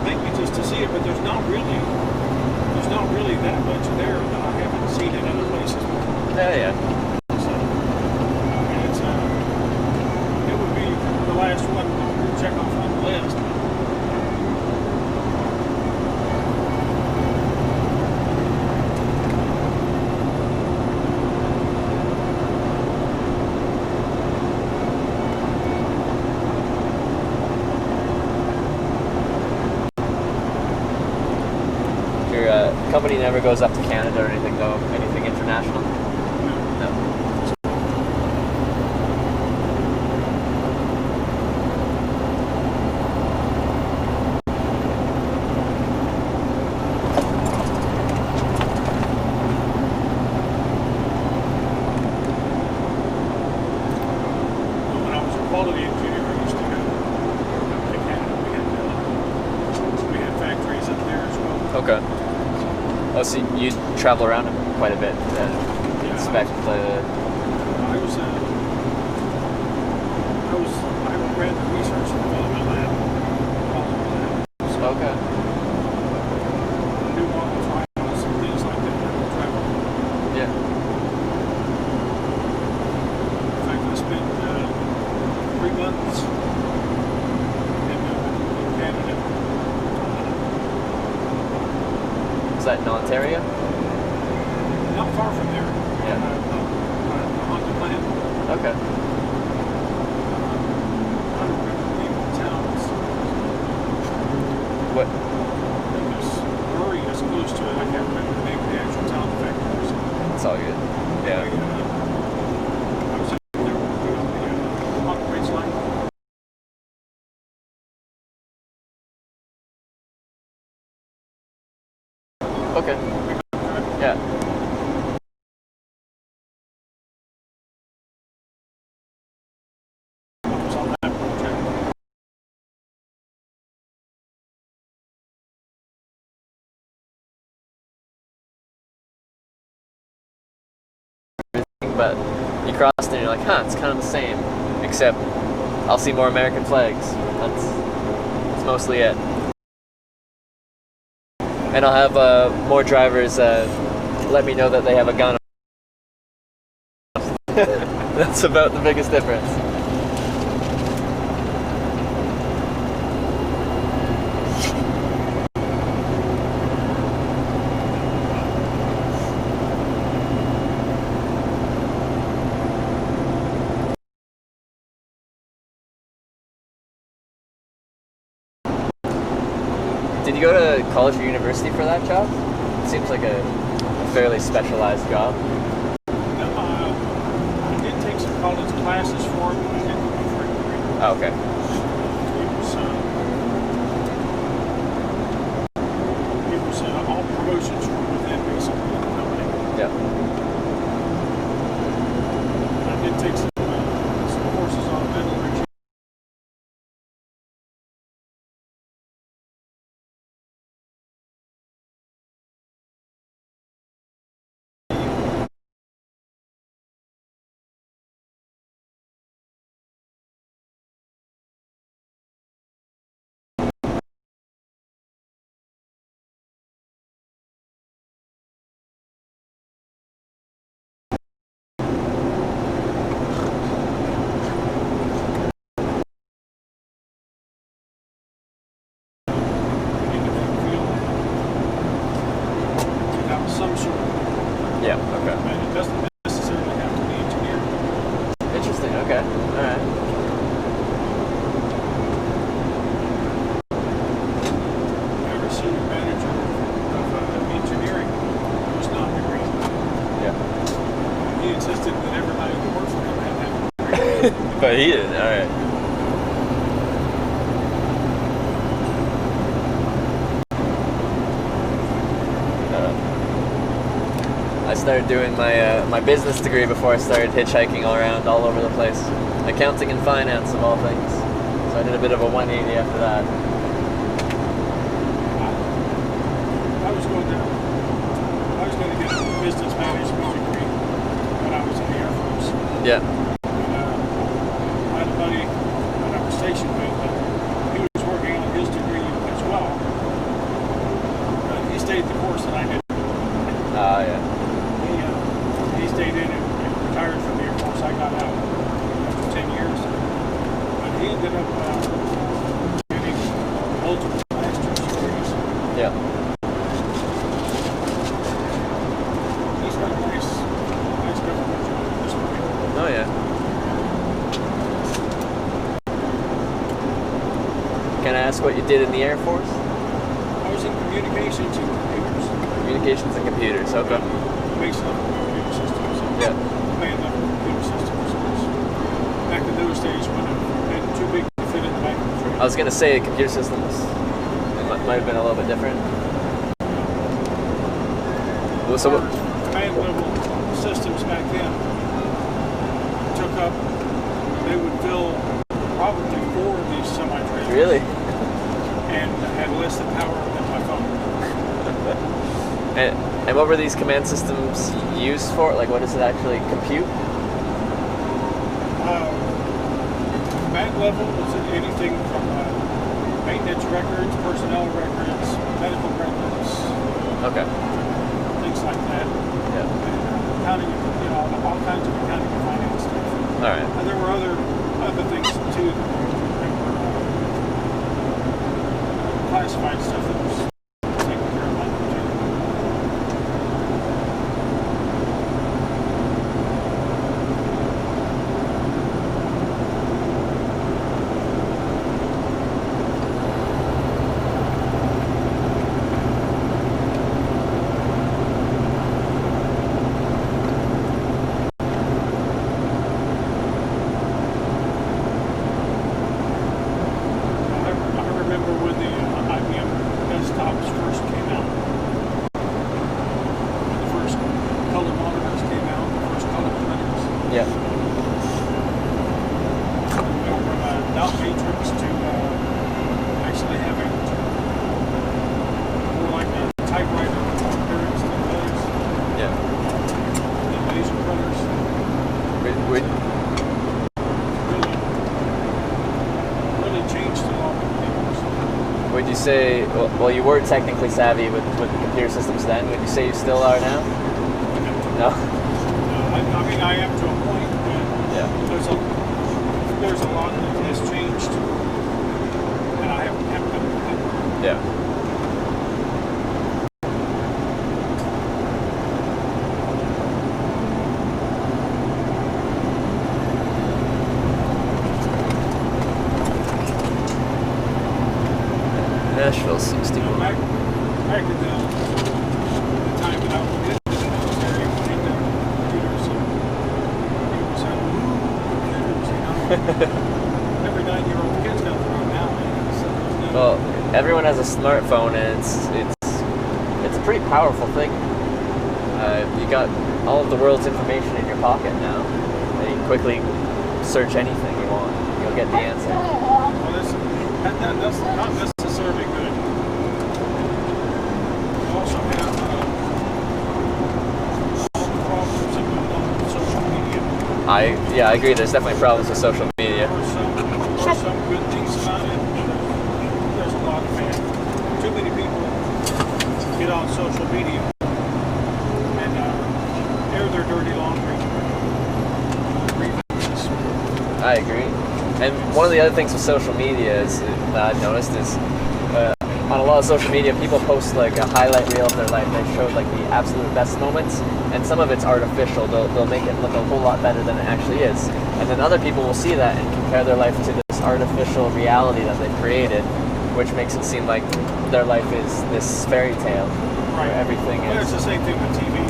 S2: Maybe just to see it, but there's not really that much there that I haven't seen in other places before.
S8: Yeah.
S2: So, it's, it would be the last one to check off on the list.
S8: Your company never goes up to Canada or anything, though? Anything international? No.
S2: When I was a quality engineer, I used to go to Canada. We had factories up there as well.
S8: Okay. Oh, so you travel around quite a bit and inspect the...
S2: I was ran the research and development lab.
S8: Okay.
S2: Do model trials and things like that. Travel.
S8: Yeah.
S2: In fact, I spent 3 months in Canada.
S8: Is that in Ontario?
S2: Not far from there.
S8: Yeah.
S2: On the plan.
S8: Okay.
S2: I don't remember the name of the town.
S8: What?
S2: It's Murray is close to it. I can't remember the name of the actual town. In fact,
S8: It's all good. Yeah.
S2: I was in there on the ridge line.
S8: Okay. Yeah.
S2: I was on that project.
S8: But you cross and you're like, huh, it's kind of the same, except I'll see more American flags. That's mostly it. And I'll have more drivers let me know that they have a gun. That's about the biggest difference. Did you go to college or university for that job? It seems like a fairly specialized job.
S2: I did take some college classes for it, but I didn't go for a degree.
S8: Oh, okay.
S2: It was all promotions from within basically the company.
S8: Yeah.
S2: I did take some courses on metallurgy. Some sort of.
S8: Yeah, okay.
S2: And it doesn't necessarily have to be engineering.
S8: Interesting, okay. Alright.
S2: I was senior manager of engineering who was not degree.
S8: Yeah.
S2: He insisted that everybody who worked for him had that degree.
S8: But he did, alright. I started doing my business degree before I started hitchhiking all over the place. Accounting and finance of all things. So I did a bit of a 180 after that.
S2: I was going to get a business management degree when I was in the Air Force.
S8: Yeah.
S2: I had a buddy that I was stationed with. He was working on his degree as well. He stayed the course that I did.
S8: Yeah.
S2: He stayed in and retired from the Air Force. I got out after 10 years. But he ended up getting multiple master's degrees.
S8: Yeah.
S2: He's got a nice government job at this point.
S8: Oh yeah. Can I ask what you did in the Air Force?
S2: I was in communications and computers.
S8: Communications and computers, okay.
S2: Base level computer systems.
S8: Yeah.
S2: Command level computer systems. Back in those days when it had too big to fit in the back of the truck.
S8: I was gonna say computer systems might have been a little bit different. Well, so what?
S2: Command level systems back then took up, they would fill probably 4 of these semi-trailers.
S8: Really?
S2: And had less than power than my phone.
S8: And what were these command systems used for? Like, what does it actually compute?
S2: bag level is anything from maintenance records, personnel records, medical records,
S8: Okay.
S2: things like that.
S8: Yeah.
S2: Accounting, all kinds of accounting and finance stuff.
S8: All right.
S2: And there were other things too that were classified stuff that was taken care of.
S8: Would you say, well, you were technically savvy with computer systems then, would you say you still are now? No?
S2: I mean, I am to a point, but there's a lot that has changed, and I haven't kept up with it.
S8: Yeah. Nashville 60.
S2: Back in the time that I was in the military, when I did computers, people said, "Ooh, computers," Every 9-year-old kid's got one now.
S8: Well, everyone has a smartphone, and it's a pretty powerful thing. You got all of the world's information in your pocket now, and you can quickly search anything you want. You'll get the answer.
S2: Well, that's not necessarily good. You also have problems with social media.
S8: I agree. There's definitely problems with social media.
S2: There are some good things about it. There's a lot of bad. Too many people get on social media and air their dirty laundry.
S8: I agree. And one of the other things with social media is that I've noticed is on a lot of social media, people post like a highlight reel of their life. They show like the absolute best moments, and some of it's artificial. They'll make it look a whole lot better than it actually is. And then other people will see that and compare their life to this artificial reality that they've created, which makes it seem like their life is this fairy tale where everything is.
S2: Well, it's the same thing with TV.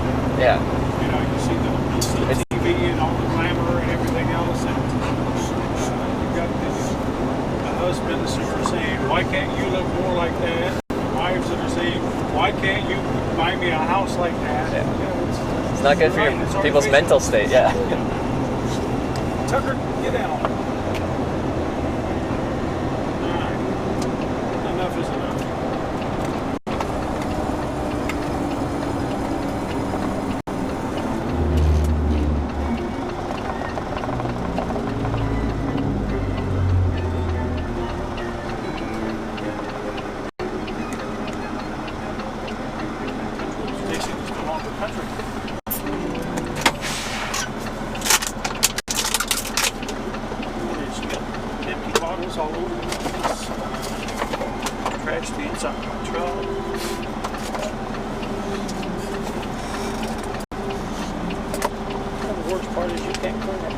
S8: Yeah.
S2: You know, you see the TV and all the glamour and everything else, and you've got the husbands that are saying, "Why can't you look more like that?" Wives that are saying, "Why can't you buy me a house like that?"
S8: Yeah.
S2: You know,
S8: It's not good for people's mental state. Yeah.
S2: Tucker, get down. All right. Enough is enough. All over the place. Trash the inside of my truck. The worst part is you can't clean it.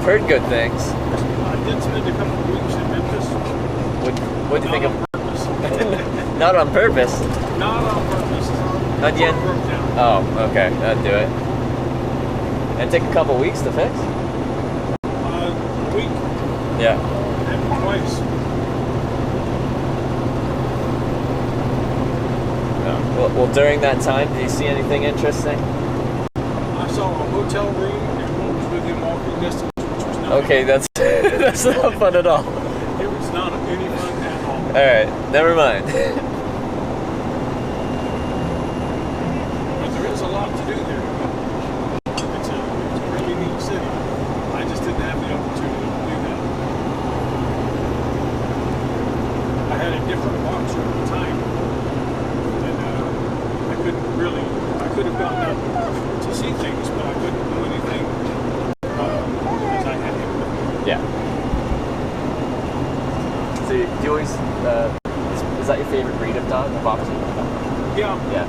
S8: I've heard good things.
S2: I did spend a couple of weeks in Memphis.
S8: What do you think of? Not on purpose.
S2: Not on purpose.
S8: Not yet.
S2: Broke down.
S8: Oh, okay, that'd do it. It took a couple weeks to fix.
S2: A week.
S8: Yeah.
S2: And twice.
S8: Well, during that time, did you see anything interesting?
S2: I saw a hotel room and one was within walking distance, which was not.
S8: Okay, that's that's not fun at all.
S2: It was not any fun at all.
S8: All right, never mind.
S2: But there is a lot to do there. It's a really neat city. I just didn't have the opportunity to do that. I had a different watch at the time. I could have gone out to see things, but I couldn't do anything because I had him.
S8: Yeah. So do you always, is that your favorite breed of dog, the boxer?
S2: Yeah.
S8: Yeah.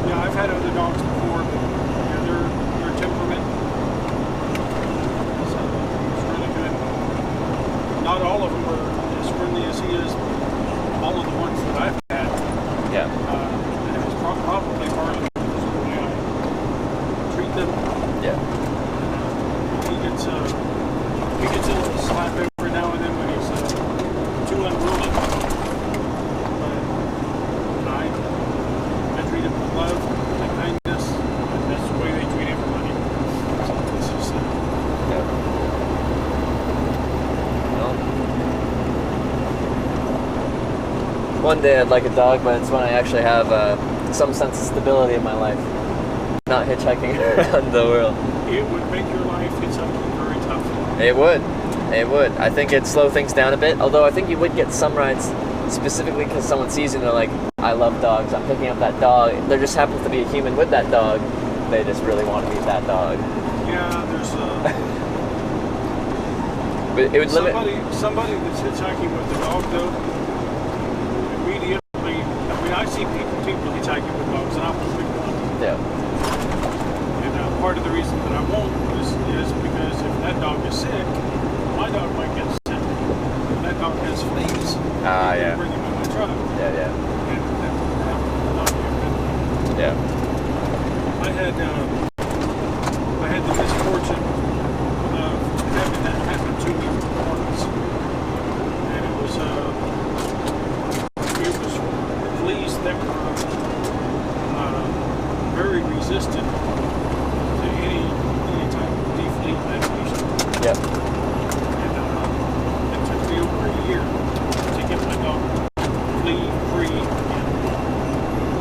S2: Yeah, I've had other dogs before, but yeah, their temperament is really good. Not all of them are as friendly as he is. All of the ones that I've had.
S8: Yeah.
S2: And it was probably partly because of the way I treat them.
S8: Yeah.
S2: He gets a little slap every now and then when he's too unruly. But I treat him with love and kindness. And that's the way they treat everybody. So it's just
S8: Yeah. Well, one day I'd like a dog, but it's when I actually have some sense of stability in my life. Not hitchhiking around the world.
S2: it would make your life hitchhiking very tough.
S8: It would. It would. I think it'd slow things down a bit. Although I think you would get some rides specifically because someone sees you and they're like, I love dogs. I'm picking up that dog. There just happens to be a human with that dog. They just really want to meet that dog.
S2: Yeah, there's
S8: But it would limit.
S2: Somebody that's hitchhiking with the dog though, immediately. I mean, I see people hitchhiking with dogs, and I won't pick one.
S8: Yeah.
S2: And part of the reason that I won't is because if that dog is sick, my dog might get sick. If that dog has fleas, I
S8: Yeah.
S2: can bring him in my truck.
S8: Yeah.
S2: And that would not be a good thing.
S8: Yeah.
S2: I had the misfortune of having that happen to me once, and it was fleas that were very resistant to any type of defleet medication.
S8: Yep.
S2: And it took me over a year to get my dog flea free again.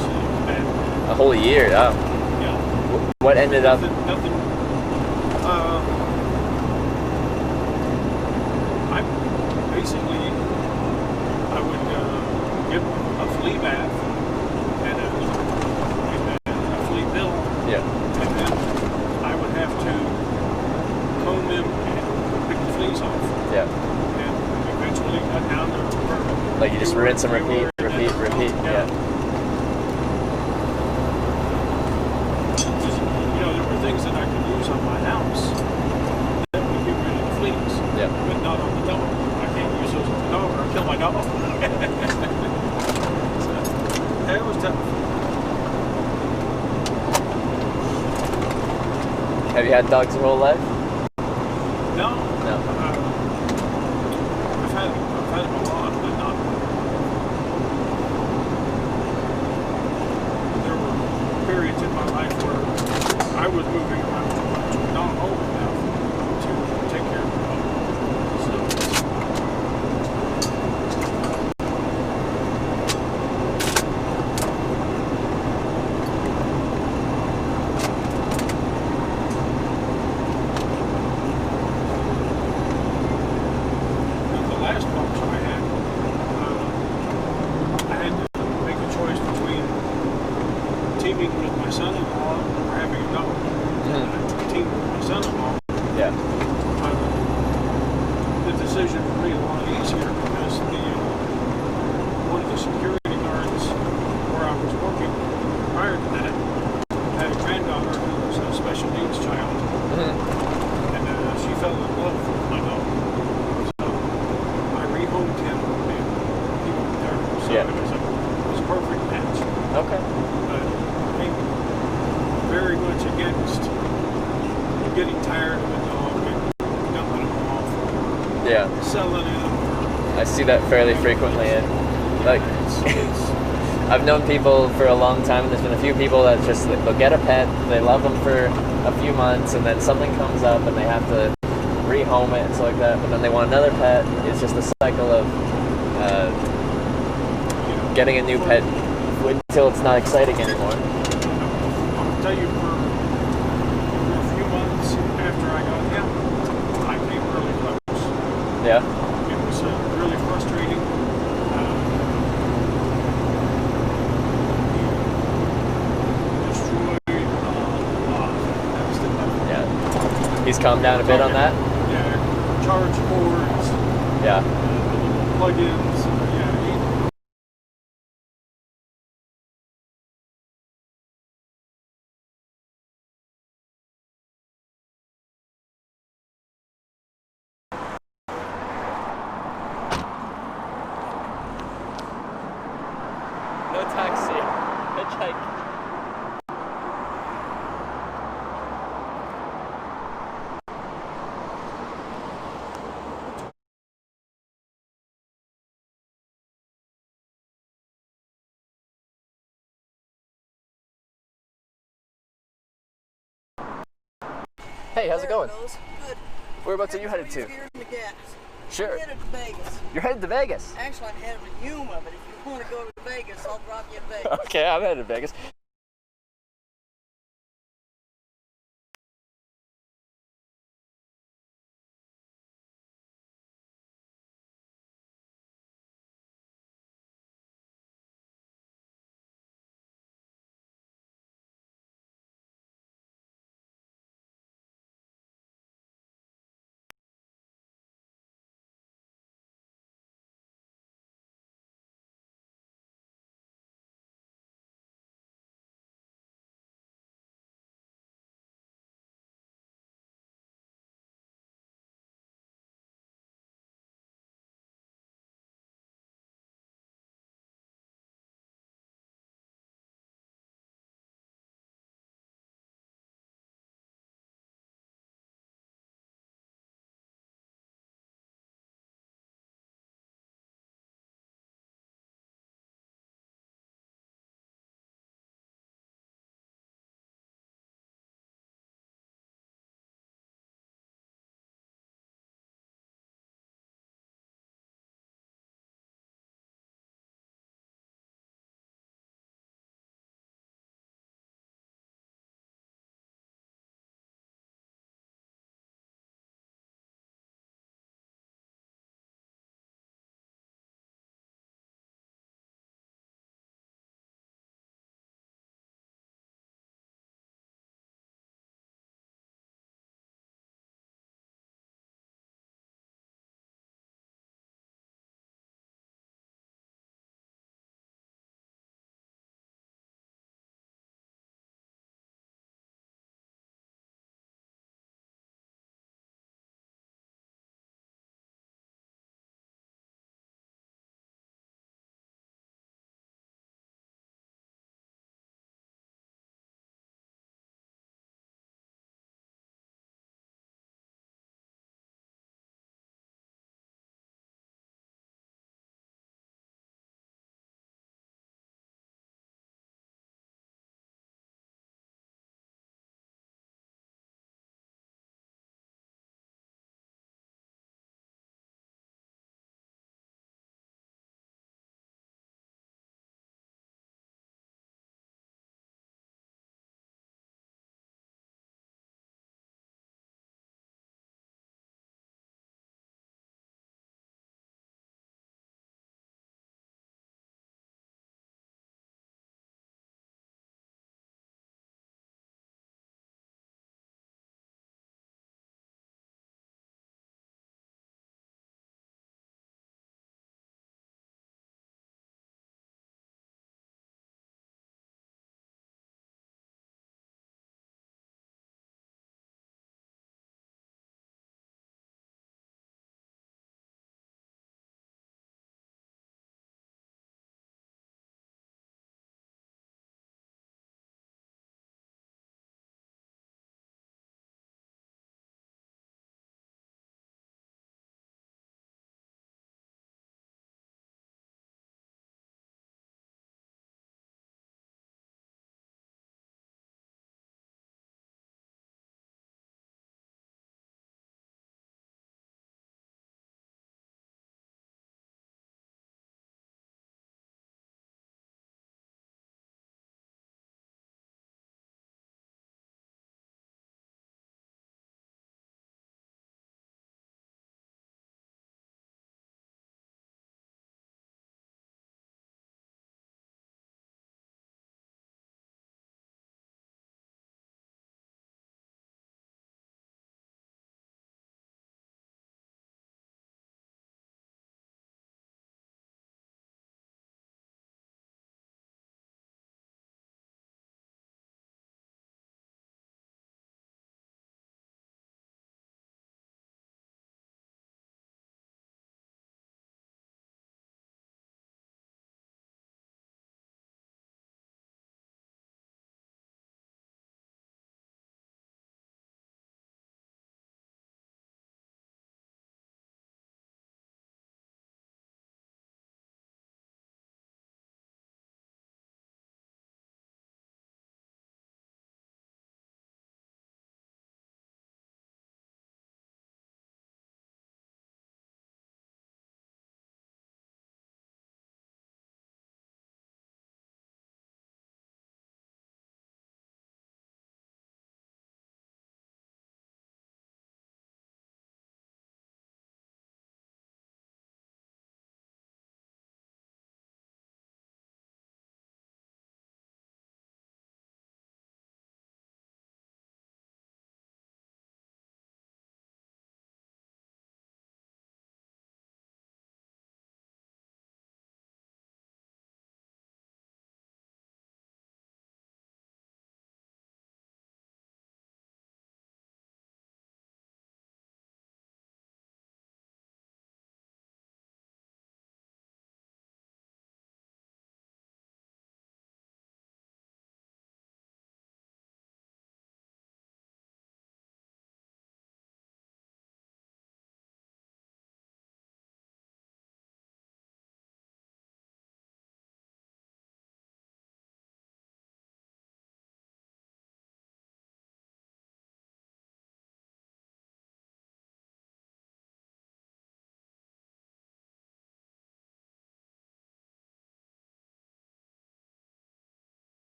S2: So bad.
S8: A whole year. Oh.
S2: Yeah.
S8: What ended up?
S2: Nothing. I would get a flea bath and a flea bill.
S8: Yeah.
S2: And then I would have to comb them and pick the fleas off.
S8: Yeah.
S2: And eventually cut down to where
S8: Like you just rinse and repeat. Yeah.
S2: There were things that I could use on my house that would get rid of the fleas.
S8: Yeah.
S2: But not on the dog. I can't use those on the dog or I'll kill my dog. So, it was tough.
S8: Have you had dogs your whole life?
S2: No.
S8: No.
S2: I've had them a lot, but not. There were periods in my life where I was moving around too much, not old enough to take care of the dog. So
S8: Yeah.
S2: it was a perfect match.
S8: Okay.
S2: But I'm very much against getting tired of a dog and dumping them off,
S8: Yeah.
S2: selling them.
S8: I see that fairly frequently, and like I've known people for a long time, and there's been a few people that just they'll get a pet, they love them for a few months, and then something comes up and they have to rehome it and stuff like that, but then they want another pet. It's just a cycle of getting a new pet until it's not exciting anymore.
S2: I'll tell you, for a few months after I got him, I came really close.
S8: Yeah.
S2: It was really frustrating. He destroyed a lot of stuff.
S8: Yeah. He's calmed down a bit on that?
S2: Yeah, charge cords,
S8: Yeah.
S2: plugins. Yeah,
S8: No taxi. Hitchhike. Hey, how's it going?
S13: Good.
S8: Whereabouts are you headed to? Sure.
S13: I'm headed to Vegas.
S8: You're headed to Vegas?
S13: Actually, I'm headed to Yuma, but if you want to go to Vegas, I'll drop you in Vegas.
S8: Okay, I'm headed to Vegas.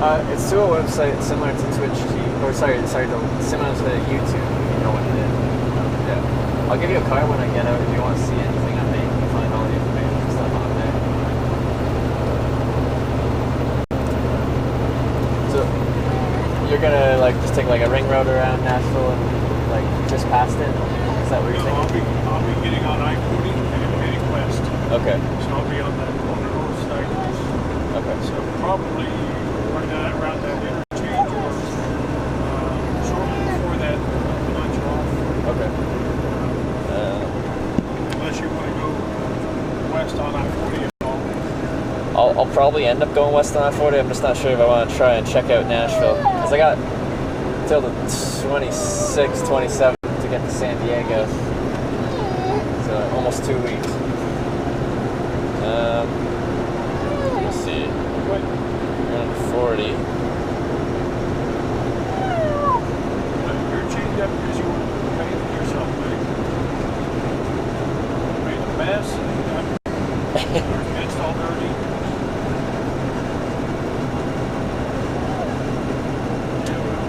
S1: It's to a website similar to Twitch, similar to YouTube. You know what it is. Yeah. I'll give you a card when I get out if you want to see anything I make. You can find all the information and stuff on there. So you're gonna like just take like a ring road around Nashville and like just past it? Is that what you're thinking?
S2: I'll be getting on I-40 and heading west.
S1: Okay.
S2: So I'll be on the north side.
S1: Okay.
S2: So probably around that interchange or shortly before that lunch off.
S1: Okay.
S2: Unless you want to go west on I-40 at all.
S1: I'll probably end up going west on I-40. I'm just not sure if I want to try and check out Nashville. Because I got till the 26th, 27th to get to San Diego. So almost 2 weeks. Let's see. Around 40.
S2: You're chained up because you want to pay for yourself, buddy. Made a mess and it's all dirty. Yeah, well,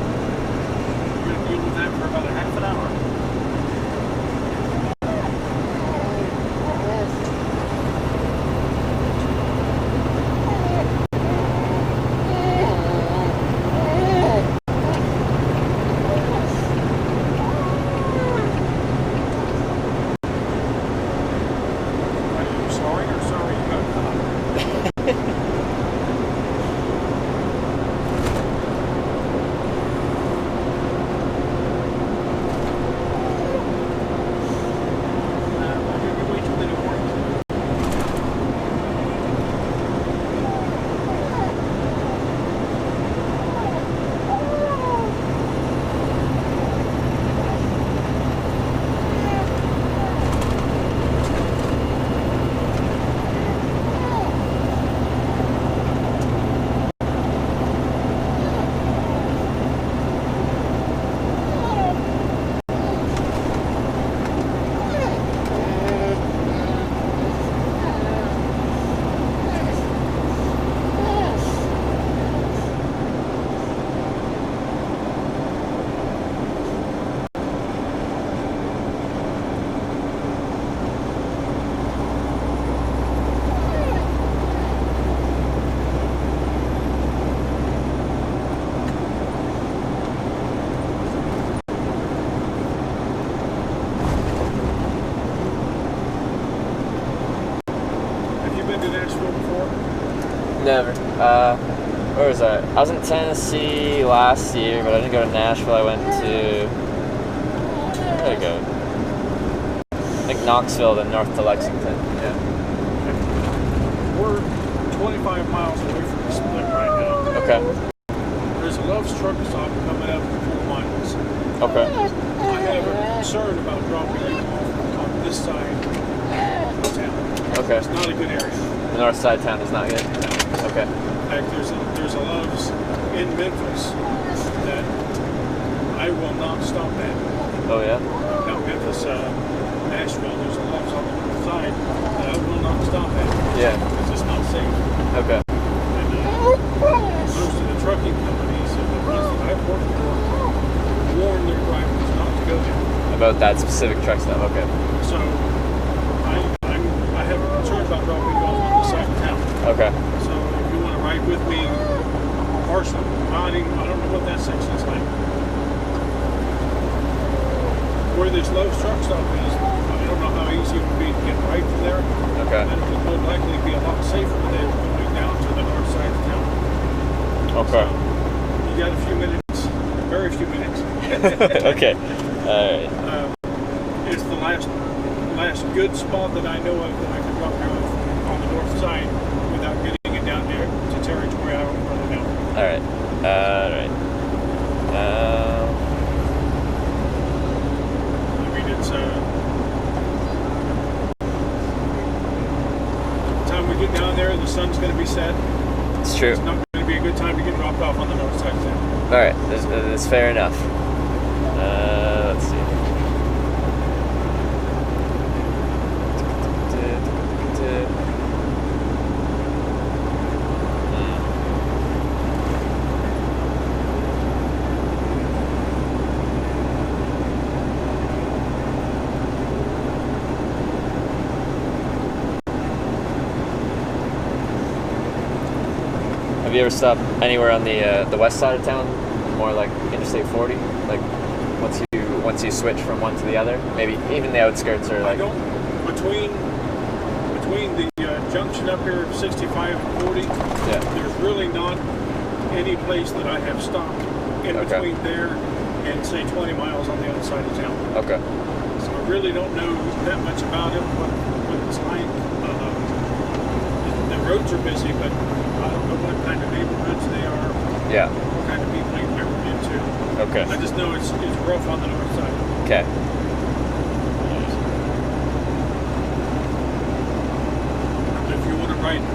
S2: you're going to deal with that for about a half an hour.
S1: Never. Where was I? I was in Tennessee last year, but I didn't go to Nashville. I went to... Where did I go? I think Knoxville, then north to Lexington. Yeah.
S2: We're 25 miles away from the split right now.
S1: Okay.
S2: There's a Love's truck stop coming up in 4 miles.
S1: Okay.
S2: I have a concern about dropping you off on this side of town.
S1: Okay.
S2: It's not a good area.
S1: The north side of town is not good? Okay.
S2: In fact, there's a Love's in Memphis that I will not stop at.
S1: Oh, yeah?
S2: Not Memphis, Nashville. There's a Love's on the north side that I will not stop at.
S1: Yeah.
S2: Because it's not safe.
S1: Okay.
S2: And most of the trucking companies and the ones that I've worked for warn their drivers not to go there.
S1: About that specific truck stop, okay.
S2: So I have a concern about dropping you off on the side of town.
S1: Okay.
S2: So if you want to ride with me, partially, I don't know what that section's like. Where this Lowe's truck stop is, I don't know how easy it would be to get right from there.
S1: Okay.
S2: And it would likely be a lot safer than going down to the north side of town.
S1: Okay.
S2: So you got a few minutes, very few minutes.
S1: Okay. Alright.
S2: It's the last good spot that I know of that I can drop you off on the north side without getting it down there to territory I don't really know.
S1: Alright. Alright.
S2: I mean, it's the time we get down there, the sun's going to be set.
S1: It's true.
S2: It's not going to be a good time to get dropped off on the north side of town.
S1: Alright, that's fair enough. Let's see.
S8: Have you ever stopped anywhere on the west side of town, more like Interstate 40? Like once you switch from one to the other, maybe even the outskirts or like.
S2: I don't. Between the junction up here of 65 and 40, there's really not any place that I have stopped in between there and say 20 miles on the other side of town.
S8: Okay.
S2: So I really don't know that much about it, what it's like. The roads are busy, but I don't know what kind of neighborhoods they are.
S8: Yeah.
S2: What kind of people you've ever been to.
S8: Okay.
S2: I just know it's rough on the north side.
S8: Okay.
S2: If you want to ride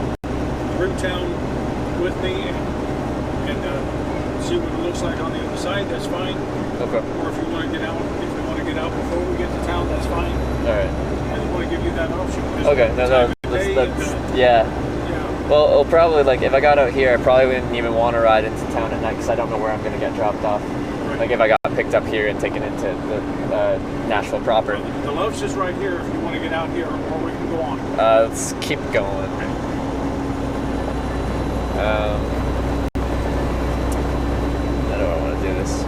S2: through town with me and see what it looks like on the other side, that's fine.
S8: Okay.
S2: Or if you want to get out before we get to town, that's fine.
S8: All right.
S2: I just want to give you that option.
S8: Okay. No. That's yeah. Well, it'll probably, like, if I got out here, I probably wouldn't even want to ride into town at night because I don't know where I'm going to get dropped off. Right. Like, if I got picked up here and taken into the Nashville proper.
S2: The Love's just right here if you want to get out here, or we can go on.
S8: Let's keep going. How do I want to do this?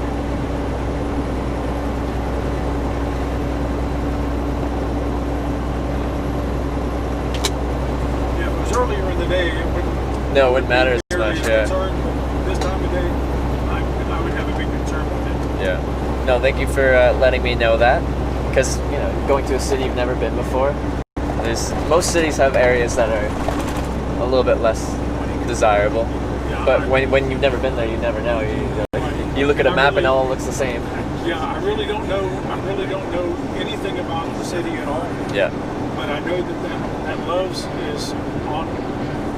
S2: Earlier in the day, it wouldn't
S8: matter as much,
S2: this time of day, I would have a big concern with it.
S8: Yeah. No, thank you for letting me know that. Because, going to a city you've never been before, most cities have areas that are a little bit less desirable.
S2: Yeah,
S8: but when you've never been there, you never know. You look at a map and all looks the same.
S2: Yeah, I really don't know anything about the city at all.
S8: Yeah.
S2: But I know that Love's is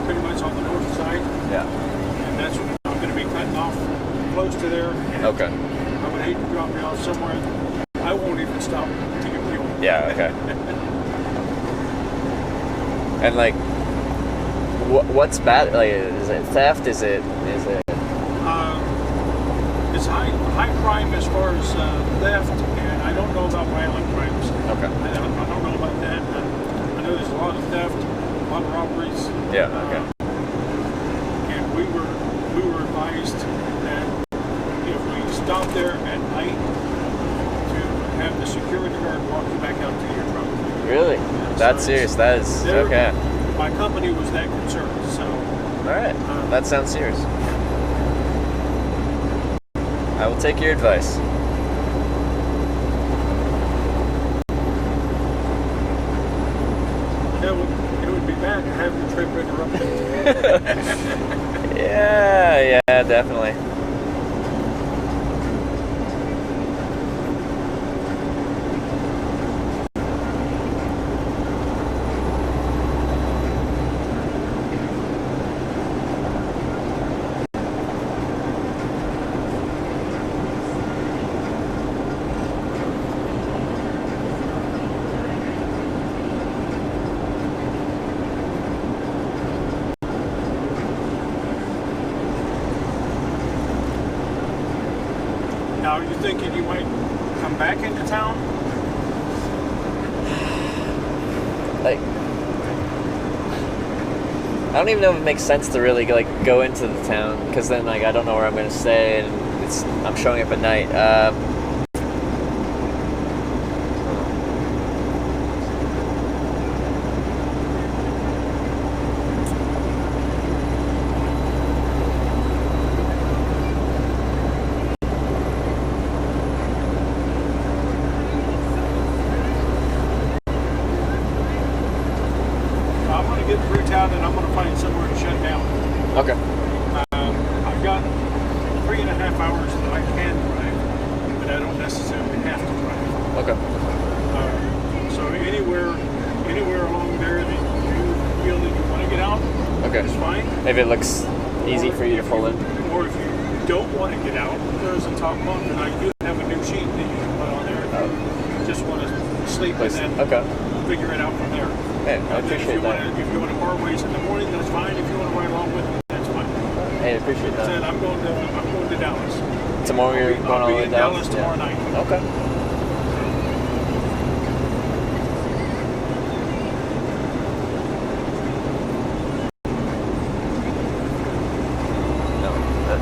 S2: pretty much on the north side.
S8: Yeah.
S2: And that's what I'm going to be cutting off close to there.
S8: Okay.
S2: I would hate to drop me off somewhere. I won't even stop to get fuel.
S8: Yeah, okay. And like, what's bad? Like, is it theft? Is it?
S2: It's high crime as far as theft, and I don't know about violent crimes.
S8: Okay.
S2: I don't know about that. I know there's a lot of theft, a lot of robberies.
S8: Yeah. Okay.
S2: And we were advised that if we stop there at night, to have the security guard walk you back out to your truck.
S8: Really? That's serious. That is okay.
S2: My company was that concerned, so.
S8: All right. That sounds serious. I will take your advice.
S2: It would be bad to have your trip interrupted.
S8: Yeah, definitely.
S2: Now, are you thinking you might come back into town?
S8: Like, I don't even know if it makes sense to really go into the town because then I don't know where I'm going to stay and I'm showing up at night.
S2: And I'm going to find somewhere to shut down.
S8: Okay.
S2: I've got 3.5 hours that I can drive, but I don't necessarily have to drive.
S8: Okay.
S2: So anywhere along there that you feel that you want to get out, is fine.
S8: If it looks easy for you to pull in.
S2: Or if you don't want to get out, there's a top bunk, and I do have a new sheet that you can put on there if you just want to sleep and then figure it out from there.
S8: Hey, I appreciate that.
S2: If you want to bar ways in the morning, that's fine. If you want to ride along with me, that's fine.
S8: Hey, I appreciate that.
S2: Said I'm going to Dallas.
S8: Tomorrow you're going all the way to
S2: Dallas tomorrow night.
S8: Okay.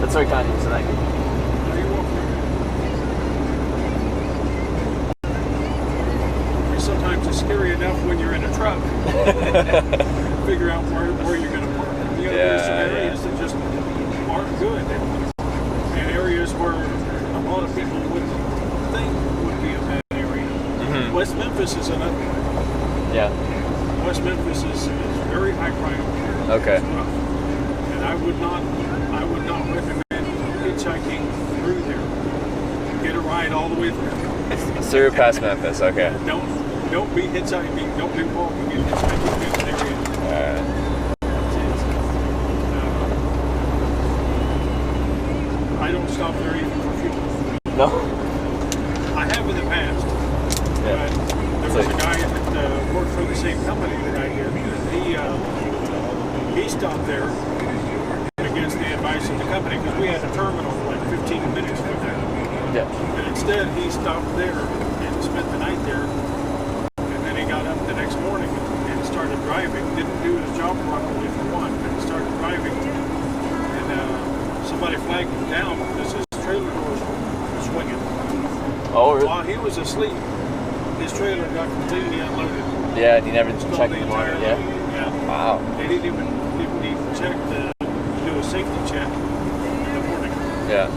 S8: That's very kind of you, so thank you.
S2: You're welcome. Sometimes it's scary enough when you're in a truck. Figure out where you're going to park. You know, there's some areas that just aren't good. And areas where a lot of people wouldn't think would be a bad area.
S8: Mm-hmm.
S2: West Memphis is another one.
S8: Yeah.
S2: West Memphis is very high crime.
S8: Okay.
S2: And I would not recommend hitchhiking through there. Get a ride all the way through.
S8: Through past Memphis, okay.
S2: Don't be hitchhiking. Don't be walking in hitchhiking in an area. I don't stop there even for fuel.
S8: No.
S2: I have in the past.
S8: Yeah.
S2: There was a guy that worked for the same company that I did. He stopped there against the advice of the company because we had a terminal like 15 minutes from there.
S8: Yeah.
S2: And instead, he stopped there and spent the night there. And then he got up the next morning and started driving. Didn't do his job properly for one, but he started driving. And somebody flagged him down because his trailer doors were swinging.
S8: Oh, really?
S2: While he was asleep, his trailer got completely unloaded.
S8: Yeah, and you never checked the morning, yeah?
S2: Yeah.
S8: Wow.
S2: They didn't even check to do a safety check in the morning.
S8: Yeah.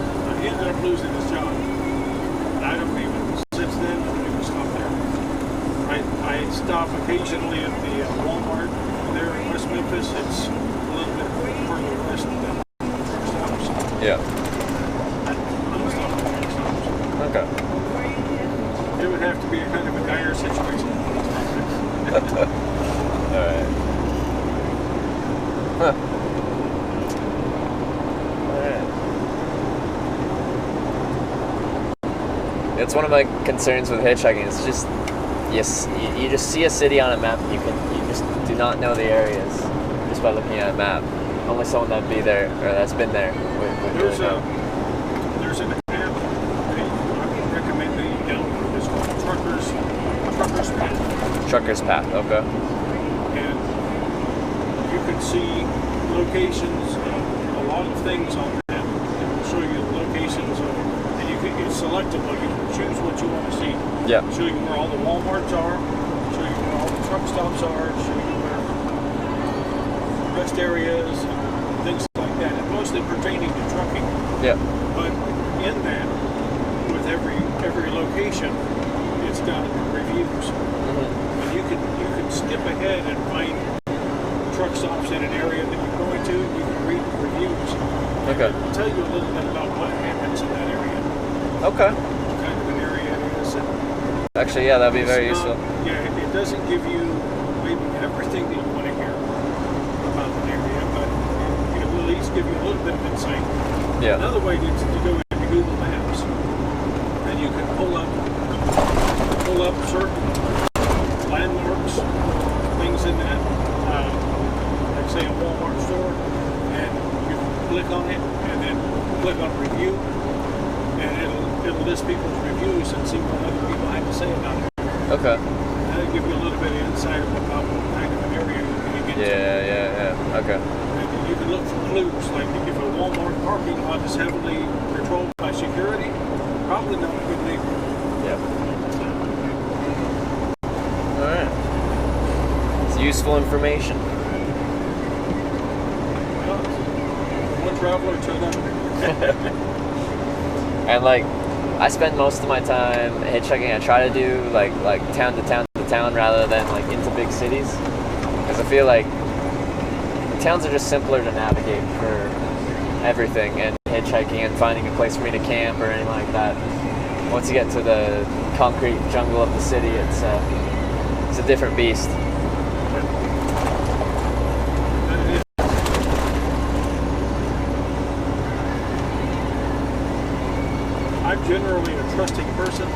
S2: He ended up losing his job. And I don't even, since then, I don't even stop there. I stop occasionally at the Walmart there in West Memphis. It's a little bit further west than the truck stops.
S8: Yeah.
S2: I don't stop at truck stops.
S8: Okay.
S2: It would have to be a kind of a dire situation.
S8: Alright. Huh. It's one of my concerns with hitchhiking. It's just you just see a city on a map. You just do not know the areas just by looking at a map. Only someone that'd be there or that's been there would really know.
S2: There's an app I would recommend that you download. It's called Trucker's Path.
S8: Trucker's Path. Okay.
S2: And you can see locations of a lot of things on that. It will show you the locations of, and it's selectable. You can choose what you want to see.
S8: Yeah.
S2: Show you where all the Walmarts are. Show you where all the truck stops are. Show you where rest areas and things like that. And mostly pertaining to trucking.
S8: Yeah.
S2: But in that, with every location, it's got reviews.
S8: Mm-hmm.
S2: And you can skip ahead and find truck stops in an area that you're going to. You can read the reviews.
S8: Okay.
S2: It'll tell you a little bit about what happens in that area.
S8: Okay.
S2: What kind of an area it is. And
S8: actually, yeah, that'd be very useful.
S2: Yeah, it doesn't give you maybe everything that you want to hear about an area, but it will at least give you a little bit of insight.
S8: Yeah.
S2: Another way to go into Google Maps, and you can pull up certain landmarks, things in that, like say a Walmart store, and you click on it, and then click on review, and it'll list people's reviews and see what other people have to say about it.
S8: Okay.
S2: That'll give you a little bit of insight about what kind of an area you're going to get to.
S8: Yeah. Okay.
S2: And you can look for clues, like if a Walmart parking lot is heavily patrolled by security, probably not a good neighborhood.
S8: Yep. Alright. It's useful information.
S2: Well, one traveler to another.
S8: And like, I spend most of my time hitchhiking. I try to do like town to town to town rather than like into big cities, because I feel like towns are just simpler to navigate for everything, and hitchhiking and finding a place for me to camp or anything like that. Once you get to the concrete jungle of the city, it's a different beast.
S2: I'm generally a trusting person,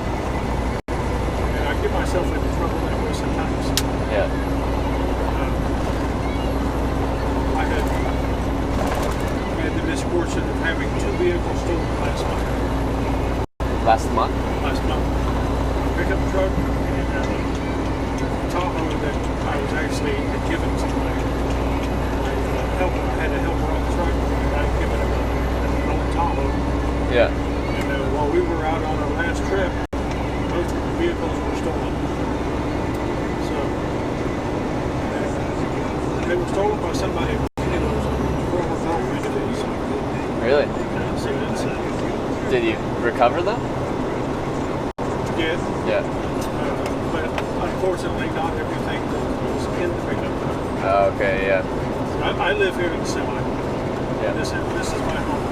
S2: and I get myself into trouble that way sometimes.
S8: Yeah.
S2: I had the misfortune of having 2 vehicles stolen last month.
S8: Last month?
S2: Last month. A pickup truck and a Tahoe that I was actually given to my helper. I had a helper on the truck, and I'd given him an old
S8: Yeah.
S2: And while we were out on our last trip, both vehicles were stolen. So they were stolen by somebody who was a former girlfriend of his.
S8: Really?
S2: So it's,
S8: did you recover them?
S2: Yeah.
S8: Yeah.
S2: But unfortunately, not everything was in the pickup truck.
S8: Okay, yeah.
S2: I live here in the semi.
S8: Yeah.
S2: This is my home.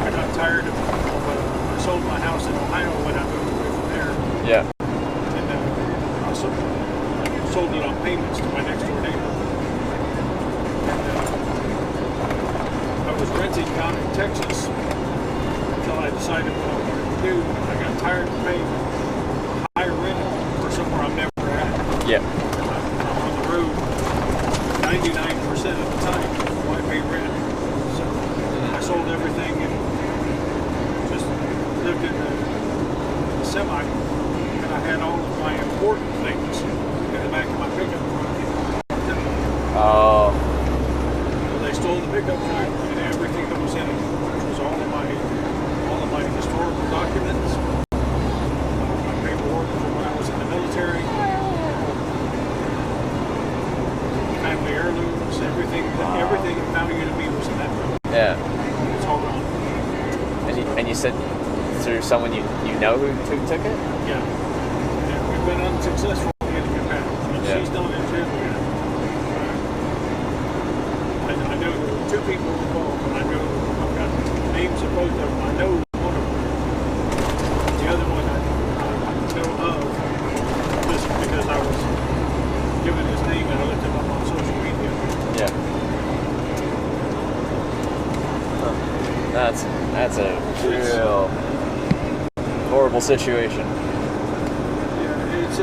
S2: I got tired of I sold my house in Ohio when I moved away from there.
S8: Yeah.
S2: And I sold it on payments to my next door neighbor. And I was renting down in Texas until I decided what I wanted to do. I got tired of paying higher rent for somewhere I'm never at.
S8: Yeah.
S2: I'm on the road 99% of the time. Why pay rent? So I sold everything and just lived in the semi. And I had all of my important things in the back of my pickup truck.
S8: Oh.
S2: They stole the pickup truck and everything that was in it, which was all of my historical documents, my paperwork from when I was in the military, family heirlooms, everything of value to me was in that truck.
S8: Yeah.
S2: It's all gone.
S8: And you said through someone you know who took it?
S2: Yeah. And we've been unsuccessful in getting it back.
S8: Yeah.
S2: She's done it too. I know there were 2 people involved, and I know I've got names of both of them. I know one of them. The other one I know of just because I was given his name and I looked him up on social media.
S8: Yeah. That's a real horrible situation.
S2: Yeah, it's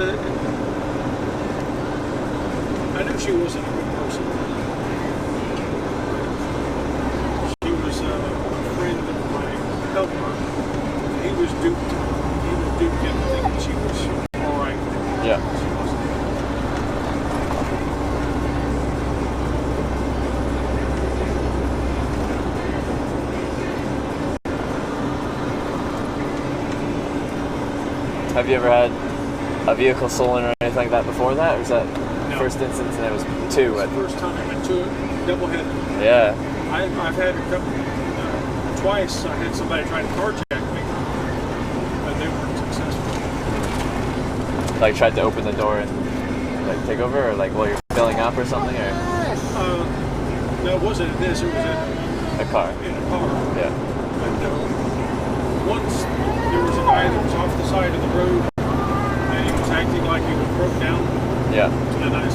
S2: I knew she wasn't a good person. She was a friend of my helper. He was duped. He was duped into thinking she was all right.
S8: Yeah.
S2: She wasn't.
S8: Have you ever had a vehicle stolen or anything like that before that? Or was that the
S2: No.
S8: first instance and it was 2?
S2: It's the first time I went to it, doubleheader.
S8: Yeah.
S2: I've had a couple, twice I had somebody try to carjack me, but they weren't successful.
S8: Like tried to open the door and like take over, or like while you're filling up or something, or
S2: No, it wasn't in this, it was in
S8: a car.
S2: a car.
S8: Yeah.
S2: But once there was a guy that was off the side of the road and he was acting like he was broke down.
S8: Yeah.
S2: And I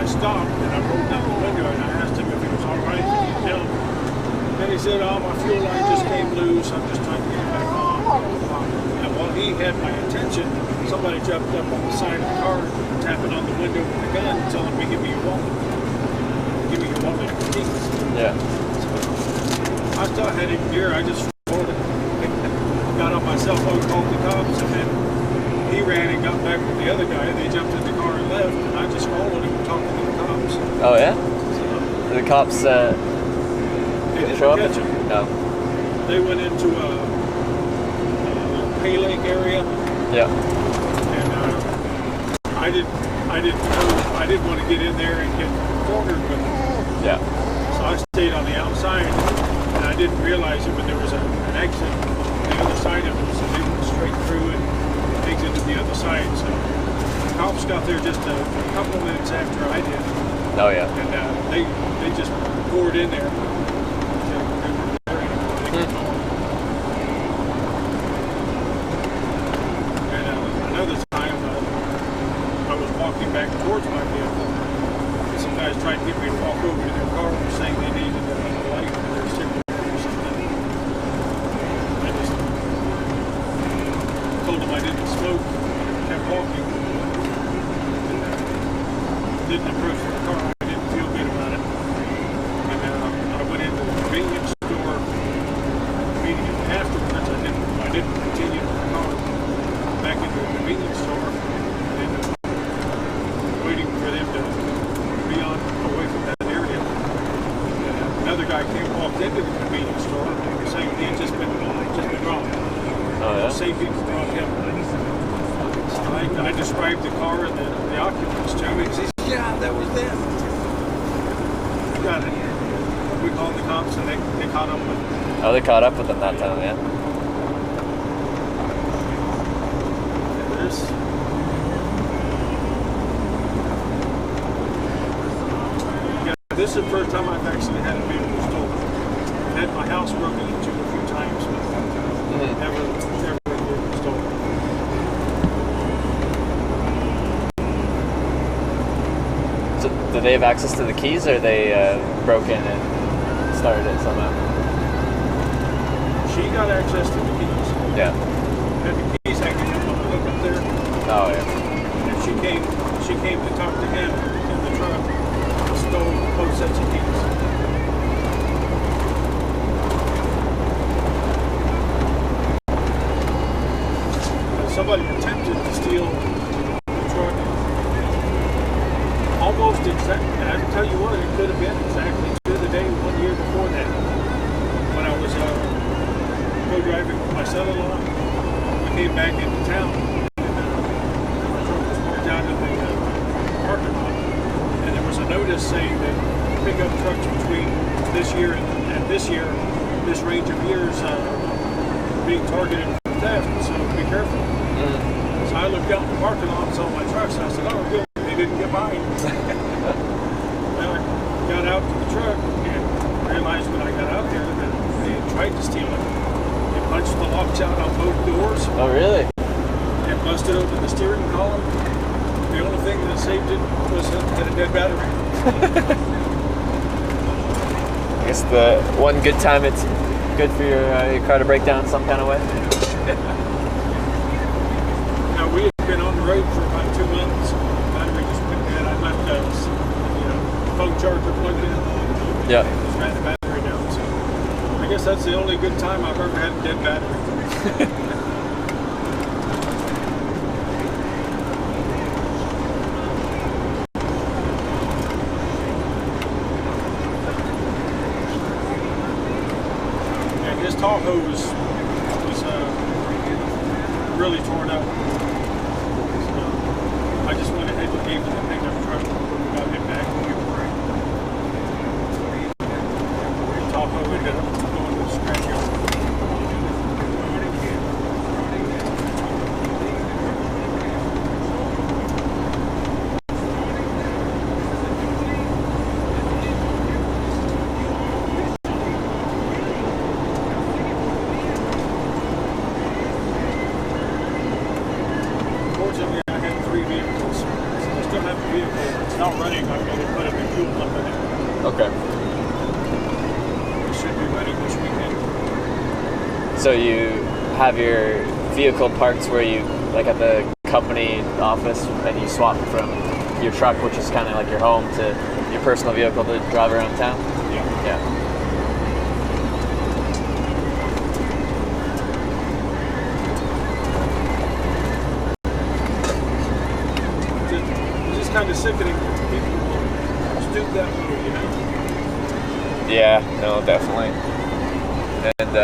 S2: stopped and I rolled down the window and I asked him if he was all right. And he said, "Oh, my fuel line just came loose. I'm just trying to get it back on." And while he had my attention, somebody jumped up on the side of the car, tapping on the window with a gun, telling me, "Give me your wallet. Give me your wallet and keys."
S8: Yeah.
S2: I still had it in gear. I just rolled it. Got on my cell phone, called the cops, and then he ran and got back with the other guy. They jumped in the car and left, and I just followed him talking to the cops.
S8: Oh yeah.
S2: So,
S8: The cops
S2: they didn't
S8: show up?
S2: catch him.
S8: No.
S2: They went into a Pay Lake area,
S8: Yeah.
S2: and I didn't want to get in there and get cornered with them.
S8: Yeah.
S2: So I stayed on the outside, and I didn't realize it when there was an exit on the other side of it, so they went straight through and exited the other side. So the cops got there just a couple minutes after I did,
S8: Oh yeah.
S2: and they just poured in there. And another time, I was walking back towards my vehicle, and some guys tried to get me to walk over to their car, saying they needed a light for their cigarette or something. I just told them I didn't smoke, kept walking, and didn't approach their car. I didn't feel good about it. And I went in guy walked into the convenience store saying he had just been robbed.
S8: Oh yeah.
S2: Safety robbed him. So I described the car and the occupants to him. He says, "Yeah, that was them." Got it. We called the cops and they caught up with them.
S8: Oh, they caught up with them that time, yeah.
S2: This is the first time I've actually had a vehicle stolen. I've had my house broken into a few times, but never a vehicle stolen.
S8: So, do they have access to the keys, or they broke in and started it somehow?
S2: She got access to the keys.
S8: Yeah.
S2: Had the keys hanging up on the hook up there.
S8: Oh yeah.
S2: And she came to talk to him in the truck. Stole both sets of keys. Somebody attempted to steal the truck. Almost exactly, and I can tell you what, it could have been exactly to the day 1 year before that. When I was co-driving with my son-in-law, we came back into town. And my truck was parked out in the parking lot. A notice saying that pickup trucks between this year and this year, this range of years, being targeted for theft, so be careful. So I looked out in the parking lot and saw my trucks, and I said, "Oh, good, they didn't get mine." Well, I got out to the truck and realized when I got out there that they had tried to steal it. They punched the locks out on both doors.
S8: Oh, really?
S2: And busted open the steering column. The only thing that saved it was it had a dead battery.
S8: I guess the one good time it's good for your car to break down some kind of way.
S2: Now we had been on the road for about 2 months. Battery just went dead. I left phone charger plugged in.
S8: Yeah.
S2: Just ran the battery down. So I guess that's the only good time I've ever had a dead battery. Tahoe was really torn up. So I just went ahead and gave him the pickup truck when we got him back. Tahoe ended up going to the scrapyard.
S8: So you have your vehicle parked where you, like at the company office, and you swap from your truck, which is kind of like your home, to your personal vehicle to drive around town? Yeah.
S2: It's just kind of sickening that people stoop that low, you know?
S8: Yeah, no, definitely. And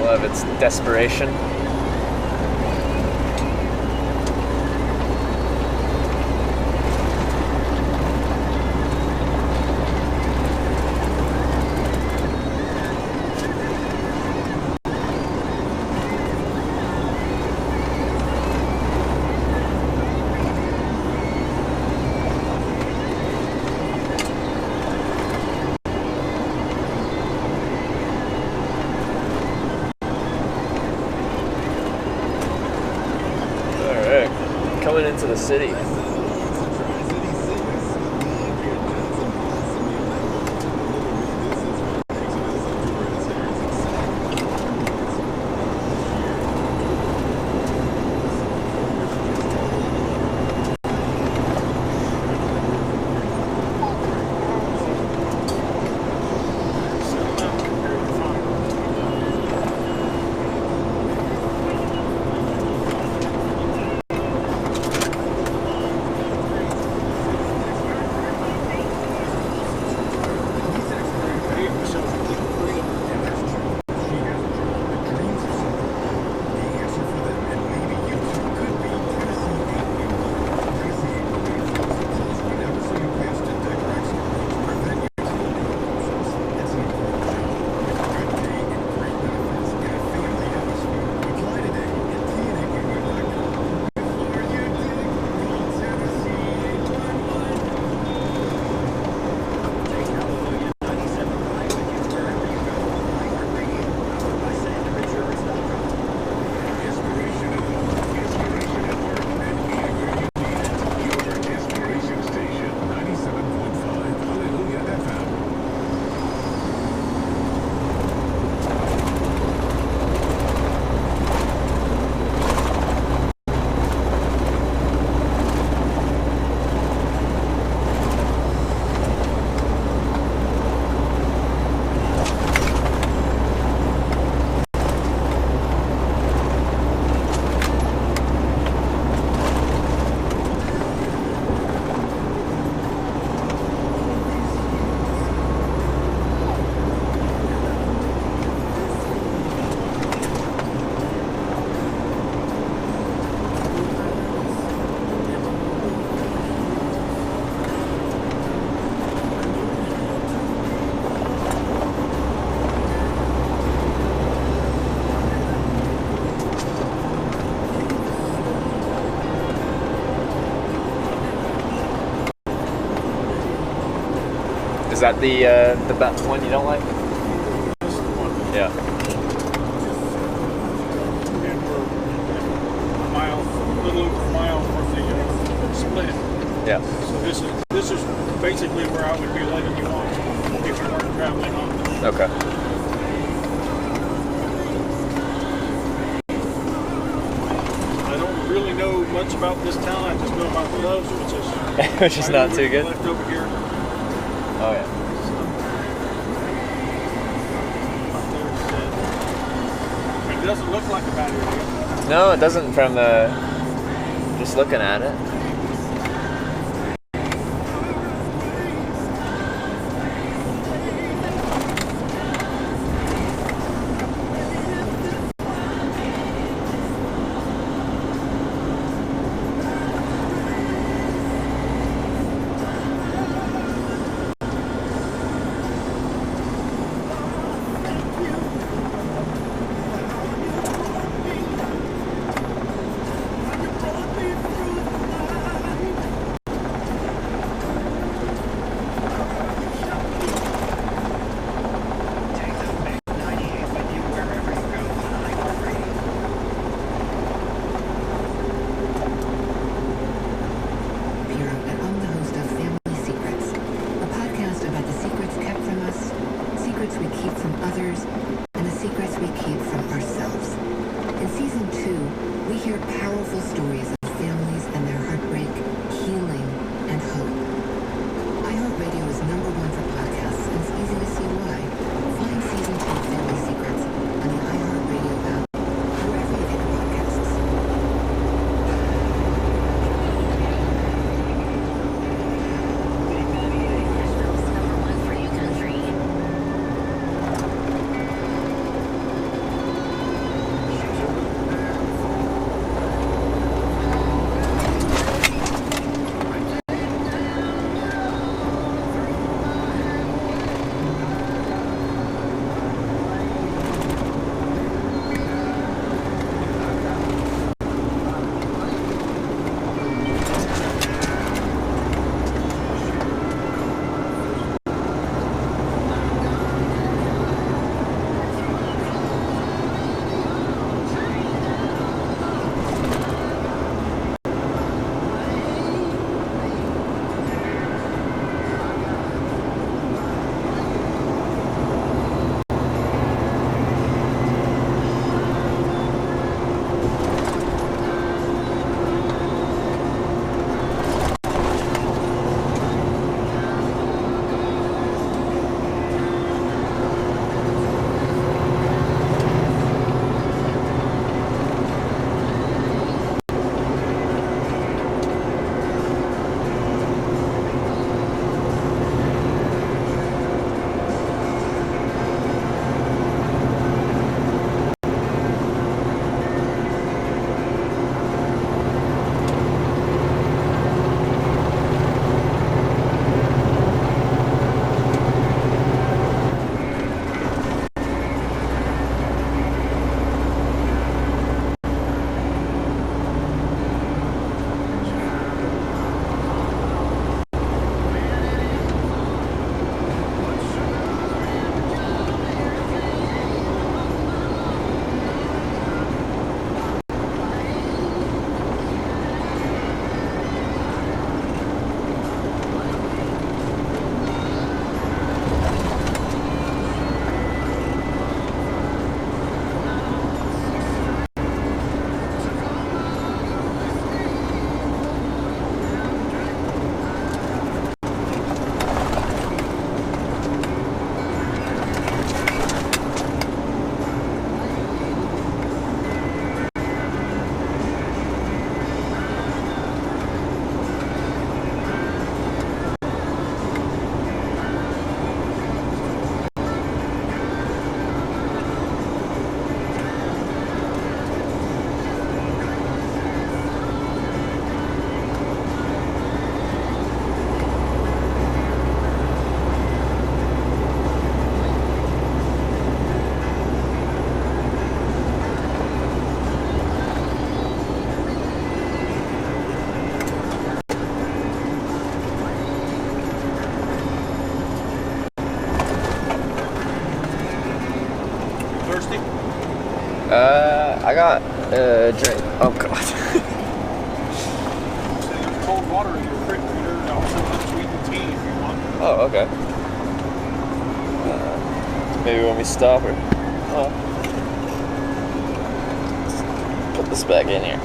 S8: of its desperation. Into the city. Is that the one you don't like?
S2: This is the one.
S8: Yeah.
S2: And we're a little over a mile from the split.
S8: Yeah.
S2: So this is basically where I would be letting you on if you weren't traveling on.
S8: Okay.
S2: I don't really know much about this town. I just know about the Loves,
S8: which is not too good.
S2: Left over here.
S8: Oh yeah.
S2: It doesn't look like a bad area.
S8: No, it doesn't from the just looking at it.
S1: got a drink. Oh god.
S2: There's cold water in the refrigerator and also unsweetened tea if you want.
S1: Oh, okay. Maybe when we stop or... Oh. Put this back in here.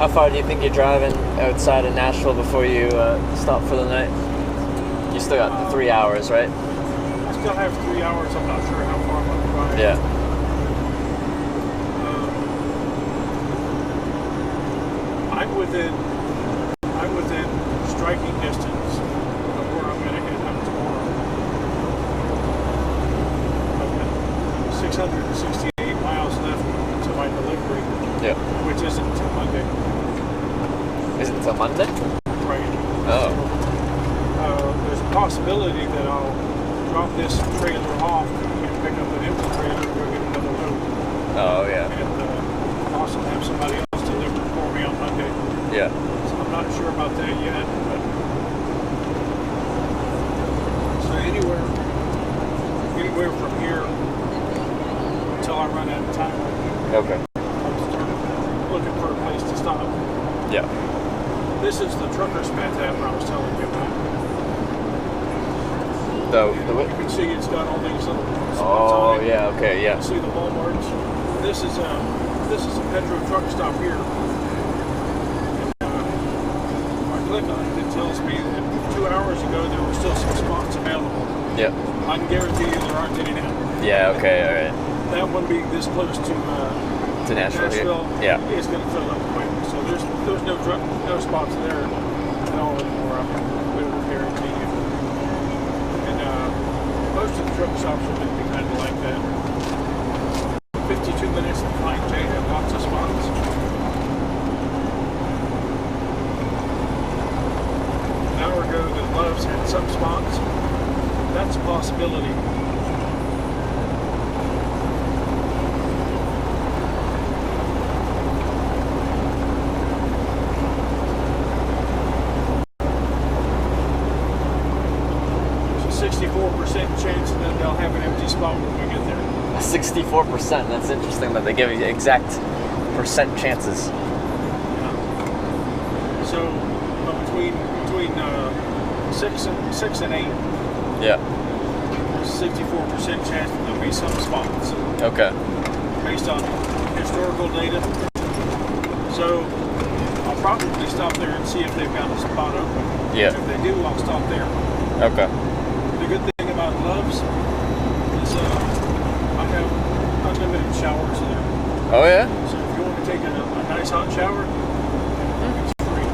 S1: How far do you think you're driving outside of Nashville before you stop for the night? You still got 3 hours, right?
S2: I still have 3 hours. I'm not sure how far I'm going to drive.
S1: Yeah.
S2: I'm within striking distance of where I'm going to head up tomorrow. I've got 668 miles left to my delivery.
S1: Yeah.
S2: Which isn't until Monday.
S1: Isn't until Monday?
S2: Right.
S1: Oh.
S2: There's a possibility that I'll drop this trailer off and pick up an empty trailer and go get another load.
S1: Oh, yeah.
S2: And also have somebody else deliver for me on Monday.
S1: Yeah.
S2: So I'm not sure about that yet. But so anywhere from here until I run out of time.
S1: Okay.
S2: Looking for a place to stop.
S1: Yeah.
S2: This is the trucker's path app I was telling you about. You can see it's got all these little spots on it.
S1: Yeah, okay, yeah.
S2: You see the Walmarts. This is a Petro truck stop here. And, if I click on it, it tells me that 2 hours ago there were still some spots available.
S1: Yeah.
S2: I can guarantee you there aren't any now.
S1: Yeah, okay, alright.
S2: That one being this close to
S1: Nashville here? Yeah.
S2: is going to fill up quick. So there's no spots there at all anymore. I will guarantee you. And most of the truck stops are going to be kind of like that. 52 minutes to Flying J have lots of spots. 50-50 spot when we get there.
S8: 64%. That's interesting that they give you exact percent chances.
S2: Yeah. So between 6 and 8.
S8: Yeah.
S2: There's a 64% chance that there'll be some spots.
S8: Okay.
S2: Based on historical data. So I'll probably stop there and see if they've got a spot open.
S8: Yeah.
S2: If they do, I'll stop there.
S8: Okay.
S2: The good thing about Love's is I have unlimited showers there.
S8: Oh yeah?
S2: So if you want to take a nice hot shower, it's free.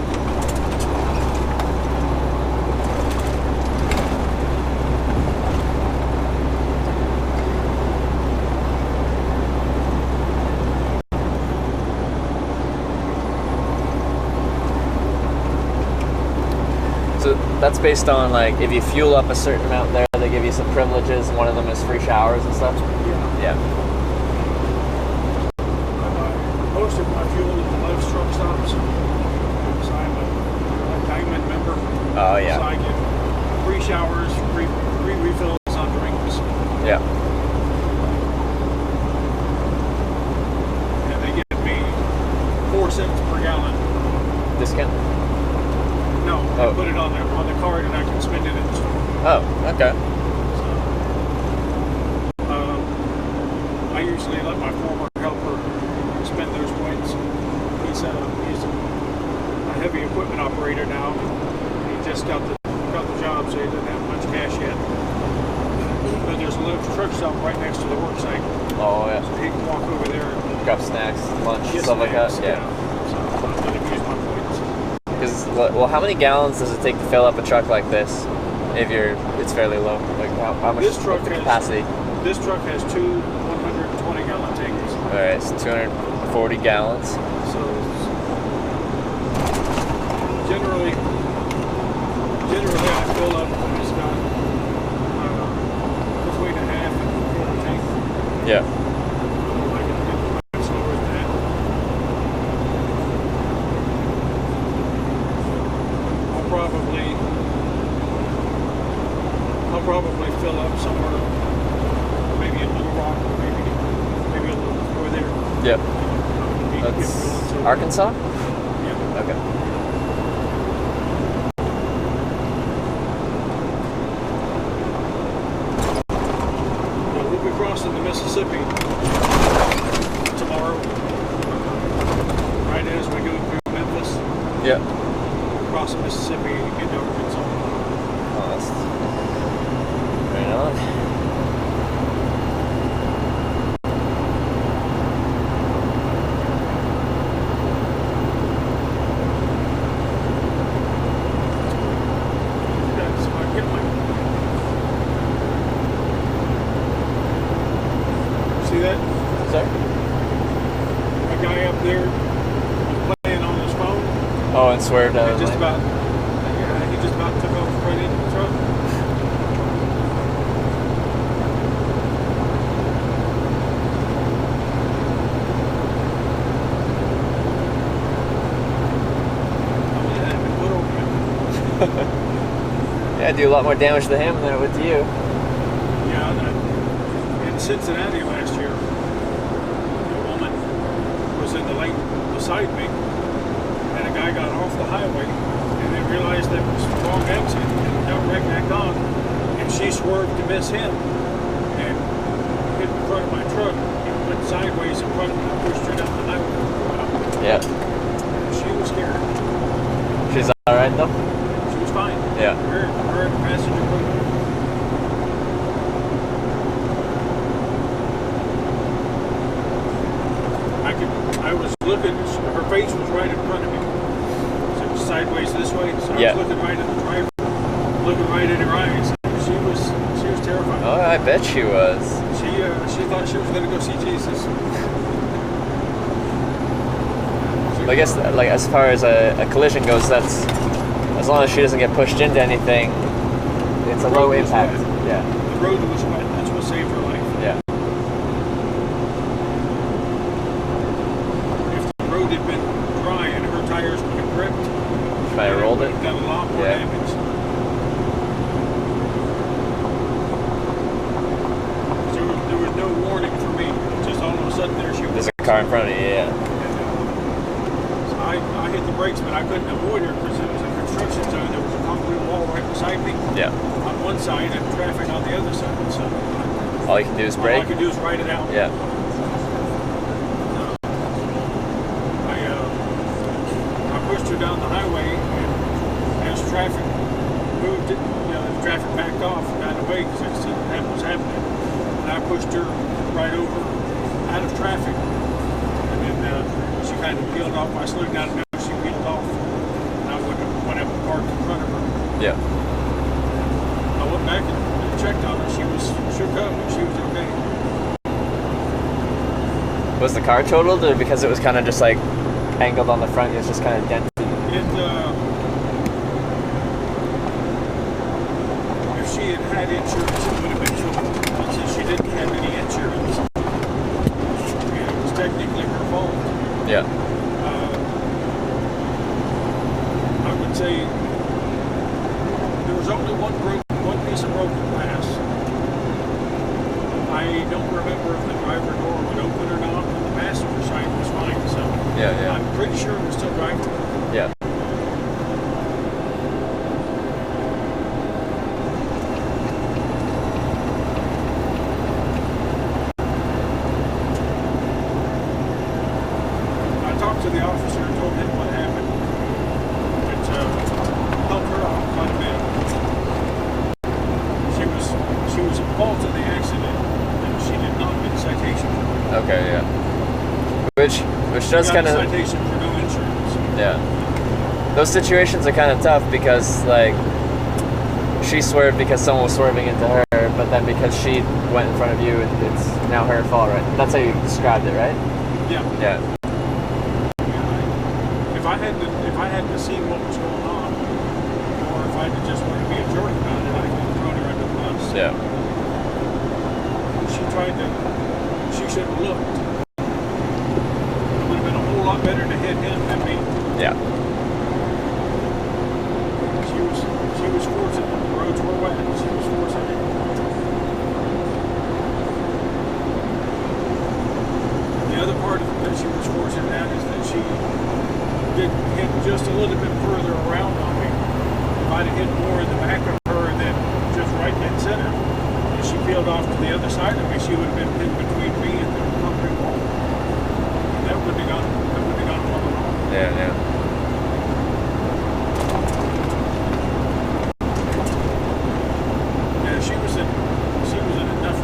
S8: So that's based on like if you fuel up a certain amount there, they give you some privileges. And one of them is free showers and stuff.
S2: Yeah.
S8: Yeah.
S2: Most of my fuel at the Love's truck stops. So I'm a Diamond member.
S8: Oh yeah.
S2: So I get free showers, free refills on drinks.
S8: Yeah.
S2: And they give me 4 cents per gallon.
S8: Discount?
S2: No, I
S8: Oh.
S2: put it on the card and I can spend it in the store.
S8: Oh, okay.
S2: I usually let my former helper spend those points. He's a heavy equipment operator now. He just got the job, so he doesn't have much cash yet. But there's a little truck stop right next to the work site.
S8: Oh yeah.
S2: So he can walk over there and
S8: grab snacks, lunch,
S2: get
S8: stuff like that.
S2: snacks,
S8: Yeah.
S2: So I'm going to use my points.
S8: Because well, how many gallons does it take to fill up a truck like this? If it's fairly low, like how much?
S2: This truck
S8: what's the
S2: has-
S8: capacity?
S2: This truck has 2 120-gallon tanks.
S8: All right, it's 240 gallons.
S2: So generally I fill up just about between a half and a quarter tank.
S8: Yeah.
S2: I can get much slower than that. I'll probably fill up somewhere, maybe in Little Rock, or maybe a little before there.
S8: Yep. That's Arkansas?
S2: Yeah.
S8: Okay.
S2: We'll be crossing the Mississippi tomorrow, right as we go through Memphis.
S8: Yep.
S2: Cross the Mississippi into Arkansas.
S8: Oh, that's right on.
S2: See that?
S8: Sorry?
S2: A guy up there playing on his phone.
S8: Oh, and swerved out of the
S2: He
S8: lane.
S2: he just about took off right into the truck.
S8: Yeah, I do a lot more damage to him than it would to you.
S2: Yeah, in Cincinnati last year, a woman was in the lane beside me, and a guy got off the highway and then realized that it was the wrong exit and got right back on, and she swerved to miss him and hit in front of my truck and went sideways in front of me and pushed her down the highway.
S8: Yeah.
S2: She was scared.
S8: She's alright though?
S2: She was fine.
S8: Yeah.
S2: Her and the passenger boat. I was looking, her face was right in front of me. So it was sideways this way, so I
S8: Yeah.
S2: was looking right at the driver, looking right in her eyes. She was terrified.
S8: Oh, I bet she was.
S2: She thought she was going to go see Jesus.
S8: I guess, like, as far as a collision goes, that's as long as she doesn't get pushed into anything, it's a low impact. Yeah.
S2: The road was wet. That's what saved her life.
S8: Yeah.
S2: If the road had been dry and her tires would have gripped,
S8: She might have rolled it.
S2: done a lot more
S8: Yeah.
S2: damage.
S8: car in front of you, yeah.
S2: So I hit the brakes, but I couldn't avoid her because it was a construction zone. There was a concrete wall right beside me.
S8: Yeah.
S2: On one side and traffic on the other side. So
S8: all you can do is brake?
S2: All I could do is ride it out.
S8: Yeah.
S2: I pushed her down the highway, and as traffic moved, the traffic backed off and got away because I see that was happening. And I pushed her right over out of traffic. And then she kind of peeled off. I slowed down and she peeled off. And I went up and parked in front of her.
S8: Yeah.
S2: I went back and checked on her. She was shook up, but she was okay.
S8: Was the car totaled, or because it was kind of just like angled on the front, it was just kind of dented?
S2: If she had had insurance, it would have been totaled. But since she didn't have any insurance, it was technically her fault.
S8: Yeah.
S2: I would say there was only one piece of broken glass. I don't remember if the driver door would open or not, but the passenger side was fine. So
S8: yeah.
S2: I'm pretty sure it was still driving.
S8: Yeah.
S2: I talked to the officer and told him what happened. It helped her out quite a bit. She was at fault in the accident, and she did not get a citation.
S8: Okay, yeah. Which does kind of
S2: citation for no insurance.
S8: Yeah. Those situations are kind of tough because like she swerved because someone was swerving into her, but then because she went in front of you, it's now her fault, right? That's how you described it, right?
S2: Yeah.
S8: Yeah.
S2: If I hadn't seen what was going on, or if I'd just wanted to be a jerk about it, I could have thrown her under the bus.
S8: Yeah.
S2: She should have looked. It would have been a whole lot better to hit him than me.
S8: Yeah.
S2: She was fortunate. The roads were wet. She was fortunate. The other part that she was fortunate at is that she did hit just a little bit further around on me. If I'd have hit more in the back of her than just right dead center, and she peeled off to the other side of me, she would have been in between me and the concrete wall. That would have gone wrong.
S8: Yeah, yeah.
S2: Yeah, she was in enough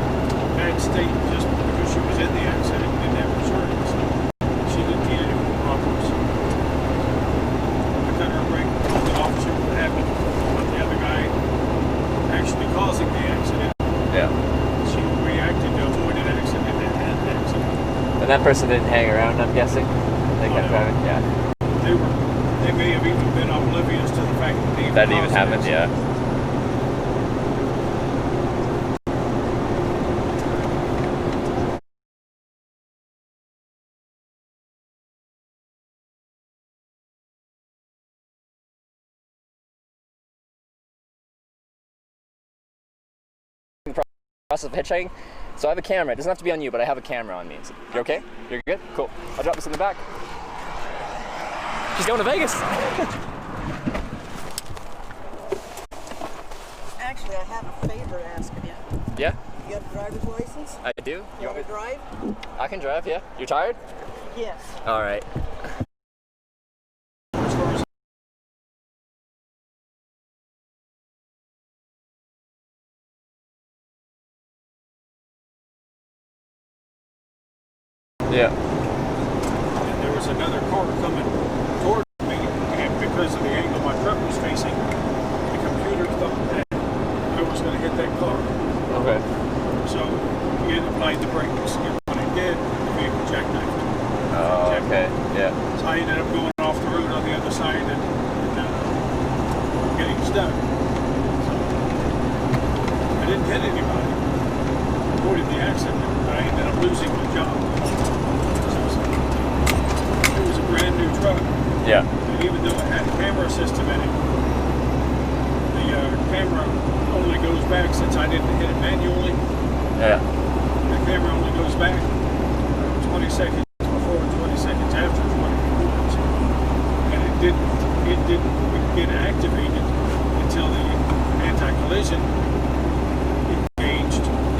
S2: bad state just because she was in the accident and didn't have insurance. She didn't need any more problems. I cut her a break, told the officer what happened, but the other guy actually causing the accident.
S8: Yeah.
S2: She reacted to avoid an accident and had an accident.
S8: And that person didn't hang around, I'm guessing? They kept driving? Yeah.
S2: They may have even been oblivious to the fact that
S8: even happened, yeah. Process of hitchhiking. So I have a camera. It doesn't have to be on you, but I have a camera on me. You okay? You're good? Cool. I'll drop this in the back. She's going to Vegas.
S13: Actually, I have a favor to ask of you.
S8: Yeah?
S13: You have a driver's license?
S8: I do.
S13: You want to drive?
S8: I can drive, yeah. You're tired?
S13: Yes.
S8: All right. Yeah.
S2: And there was another car coming towards me, and because of the angle my truck was facing, the computer thought that I was going to hit that car.
S8: Okay.
S2: So it applied the brakes, and when it did, the vehicle jackknifed.
S8: Oh, okay. Yeah.
S2: So I ended up going off the road on the other side and getting stuck. So I didn't hit anybody. Avoided the accident, but I ended up losing my job. It was a brand new truck.
S8: Yeah.
S2: And even though it had a camera system in it, the camera only goes back, since I didn't hit it manually.
S8: Yeah.
S2: The camera only goes back 20 seconds before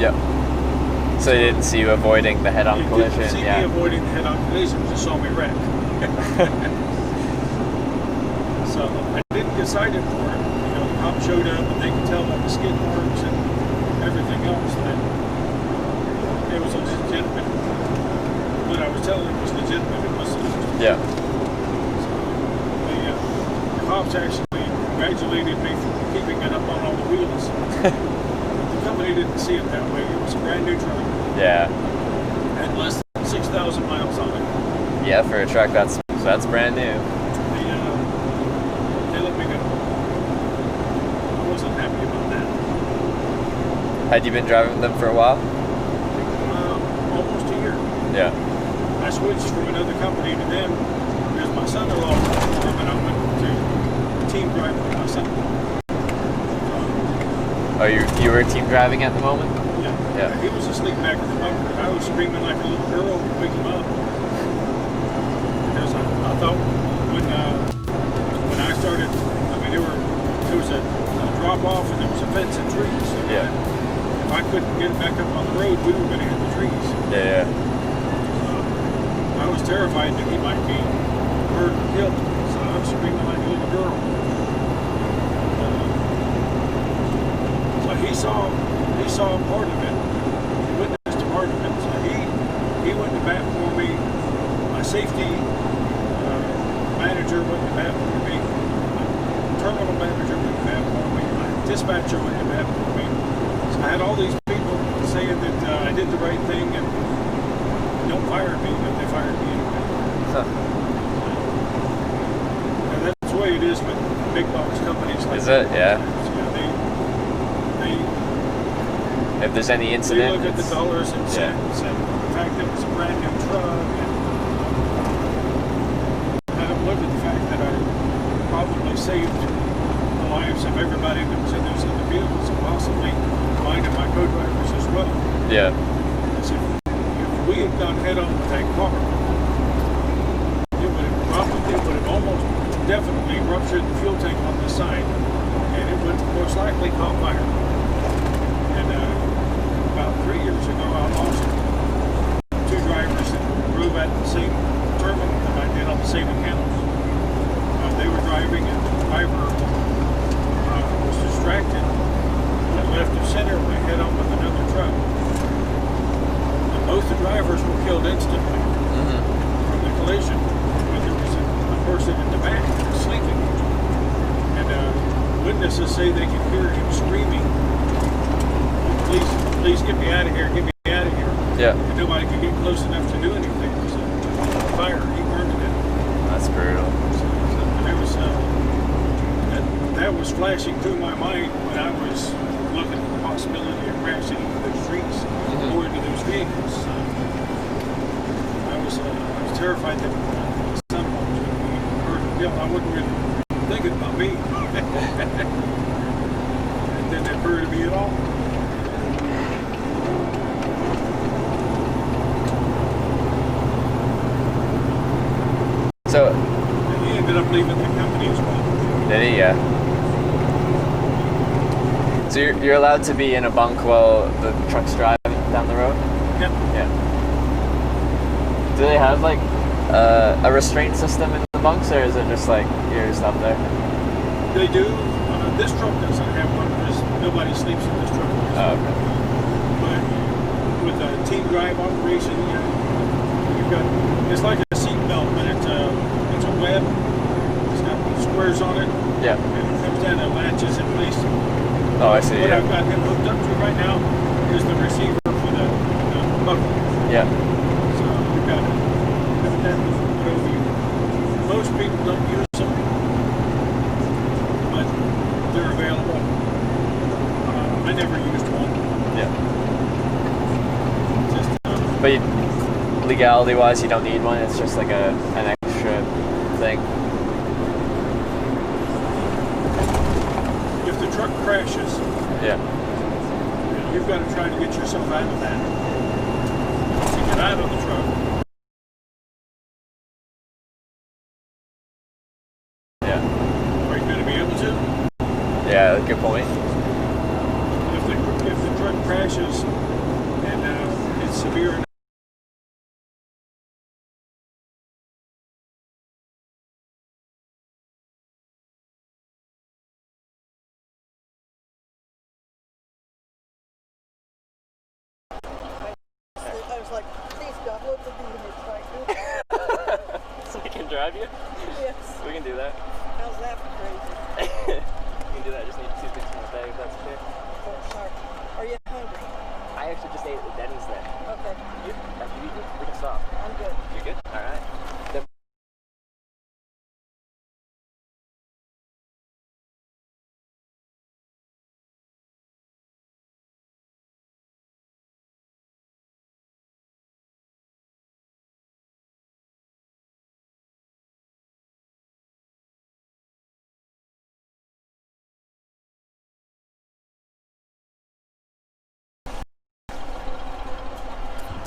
S1: Yep. So they didn't see you avoiding the head-on collision?
S2: Didn't see me avoiding the head-on collision, just saw me wreck. So I didn't get cited for it. You know, the cop showed up and they could tell by the skid marks and everything else that it was legitimate. What I was telling them was legitimate. It was
S1: Yeah.
S2: So the cops actually congratulated me for keeping it up on all the wheels. The company didn't see it that way. It was a brand new truck.
S1: Yeah.
S2: Had less than 6,000 miles on it.
S1: Yeah, for a truck that's brand new.
S2: They let me go. I wasn't happy about that.
S1: Had you been driving them for a while?
S2: Almost a year.
S1: Yeah.
S2: I switched from another company to them because my son-in-law worked for them, and I went to team driving with my son.
S1: Oh, you were team driving at the moment?
S2: Yeah. He was asleep back in the bunker. I was screaming like a little girl to wake him up. Because I thought when I started, I mean, there was a drop off and there was a fence and trees. So
S1: yeah.
S2: If I couldn't get back up on the road, we were going to hit the trees.
S1: Yeah.
S2: I was terrified that he might be hurt or killed. So I was screaming like a little girl. So he saw part of it. He witnessed a part of it. So he went to bat for me. My safety manager went to bat for me. My terminal manager went to bat for me. My dispatcher went to bat for me. So I had all these people saying that I did the right thing and don't fire me, but they fired me anyway. And that's the way it is with big box companies like
S1: Is it? Yeah. If there's any incident,
S2: they look at the dollars and cents and the fact that it was a brand new truck, and I don't look at the fact that I probably saved the lives of everybody that was in those other vehicles and possibly mine and my co-drivers as well.
S1: Yeah.
S2: Because if we had gone head on with that car, it would have almost definitely ruptured the fuel tank on the side, and it would most likely caught fire. And about 3 years ago, I lost 2 drivers that drove at the same terminal that I did on the same account. They were driving, and the driver was distracted and left of center and went head on with another truck. And both the drivers were killed instantly from the collision. But there was a person in the back that was sleeping. And witnesses say they could hear him screaming, please get me out of here, get me out of here.
S1: Yeah.
S2: And nobody could get close enough to do anything. It was a fire, he burned it.
S1: That's brutal.
S2: So there was, that was flashing through my mind when I was looking at the possibility of crashing into those trees or into those vehicles. I was terrified that my son was going to be hurt or killed. I wasn't really thinking about me. It didn't occur to me at all.
S1: So
S2: and he ended up leaving the company as well.
S1: Did he? Yeah. So you're allowed to be in a bunk while the truck's driving down the road?
S2: Yep.
S1: Yeah. Do they have like a restraint system in the bunks, or is it just like you're just up there?
S2: They do. This truck doesn't have one because nobody sleeps in this truck.
S1: Oh, okay.
S2: But with a team drive operation, you've got, it's like a seat belt, but it's a web. It's got squares on it.
S1: Yeah.
S2: And it comes down and latches in place.
S1: Oh, I see.
S2: What
S1: Yeah.
S2: I've got him hooked up to right now is the receiver for the buckle.
S1: Yeah.
S2: So you've got that put over you. Most people don't use them, but they're available. I never used one.
S1: Yeah.
S2: Just,
S1: but legality-wise, you don't need one. It's just like an extra thing.
S2: if the truck crashes,
S1: yeah,
S2: you've got to try to get yourself out of that. To get out of the truck.
S1: Yeah.
S2: Are you going to be able to?
S1: Yeah, good point.
S2: If the truck crashes severe enough.
S13: I was like, please God, let the be hitchhiker.
S1: So we can drive you?
S13: Yes.
S1: We can do that.
S13: How's that for crazy?
S1: We can do that. I just need 2 things from the bag, if that's okay.
S13: Oh, sorry. Are you hungry?
S1: I actually just ate at Denny's there.
S13: Okay.
S1: You? After you eat, we can stop.
S13: I'm good.
S1: You good? Alright.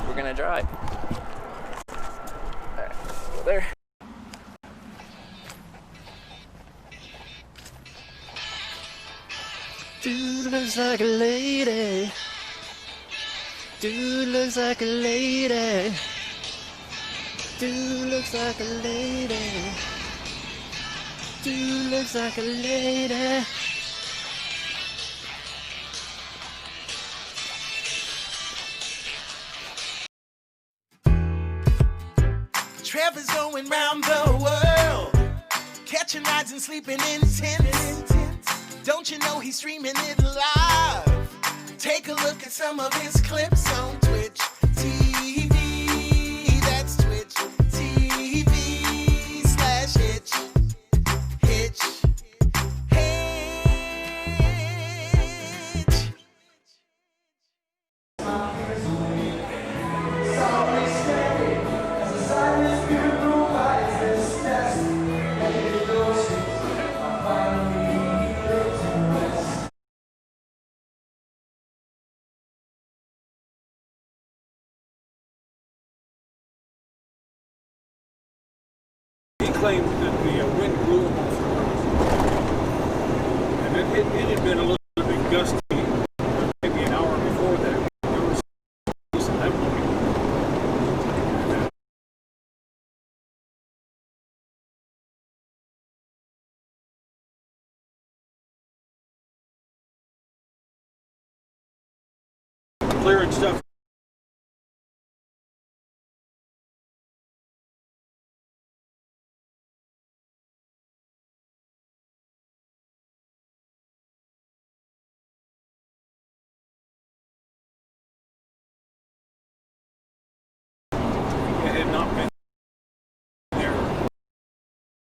S1: We're gonna drive. Alright, go there. Dude looks like a lady. Dude looks like a lady. Dude looks like a lady. Dude looks like a lady.
S14: Trevor's going round the world, catching rides and sleeping in tents. Don't you know he's streaming it live? Take a look at some of his clips on Twitch TV. That's Twitch TV/Hitch. Hitch.
S2: He claimed that the wind blew him off the road. And it had been a little bit gusty, maybe an hour before that. There was some that morning. Clearing stuff. It had not been there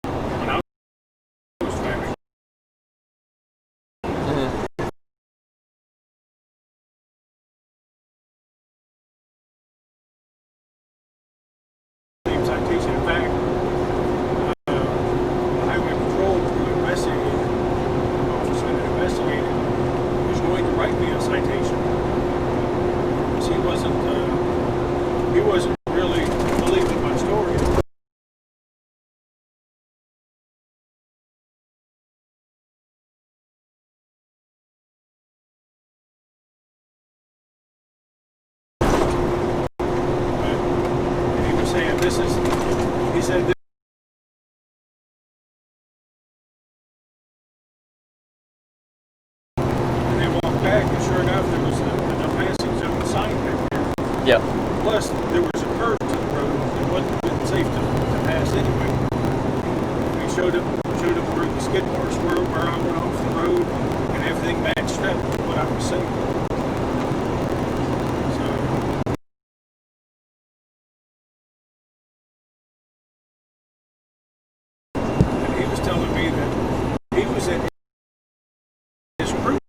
S2: when I was driving. Citation. In fact, Highway Patrol who investigated, officer that investigated, was going to write me a citation. Because he wasn't really believing my story. He was saying he said this. And they walked back, and sure enough, there was a passing zone sign back there.
S1: Yep.
S2: Plus, there was a curve to the road that wasn't safe to pass anyway. We showed him where the skid marks were, where I went off the road, and everything matched up with what I was saying. And he was telling me that he was at his group.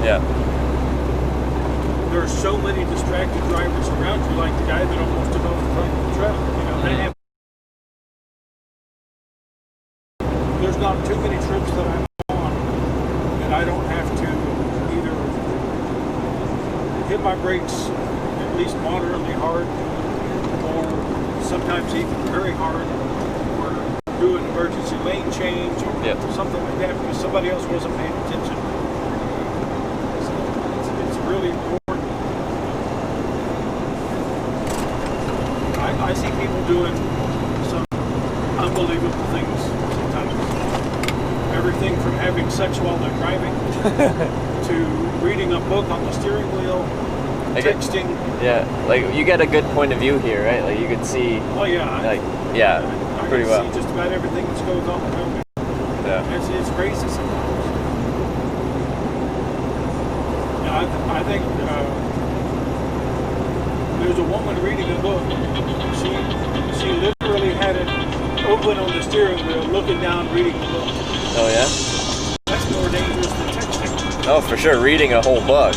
S1: Yeah.
S2: There are so many distracted drivers around you, like the guy that almost took off the front of the truck. You know, there's not too many trips that I'm on that I don't have to either hit my brakes at least moderately hard, or sometimes even very hard, or do an emergency lane change or something like that because somebody else wasn't paying attention. So it's really important. I see people doing some unbelievable things sometimes. Everything from having sex while they're driving to reading a book on the steering wheel, texting.
S1: Yeah, like you get a good point of view here, right? Like you can see.
S2: Oh yeah.
S1: I pretty
S2: can
S1: well.
S2: see just about everything that goes on around me.
S1: Yeah.
S2: It's crazy sometimes. And I think there's a woman reading a book. She literally had it open on the steering wheel, looking down, reading the book.
S1: Oh yeah?
S2: That's more dangerous than texting.
S1: Oh, for sure. Reading a whole book.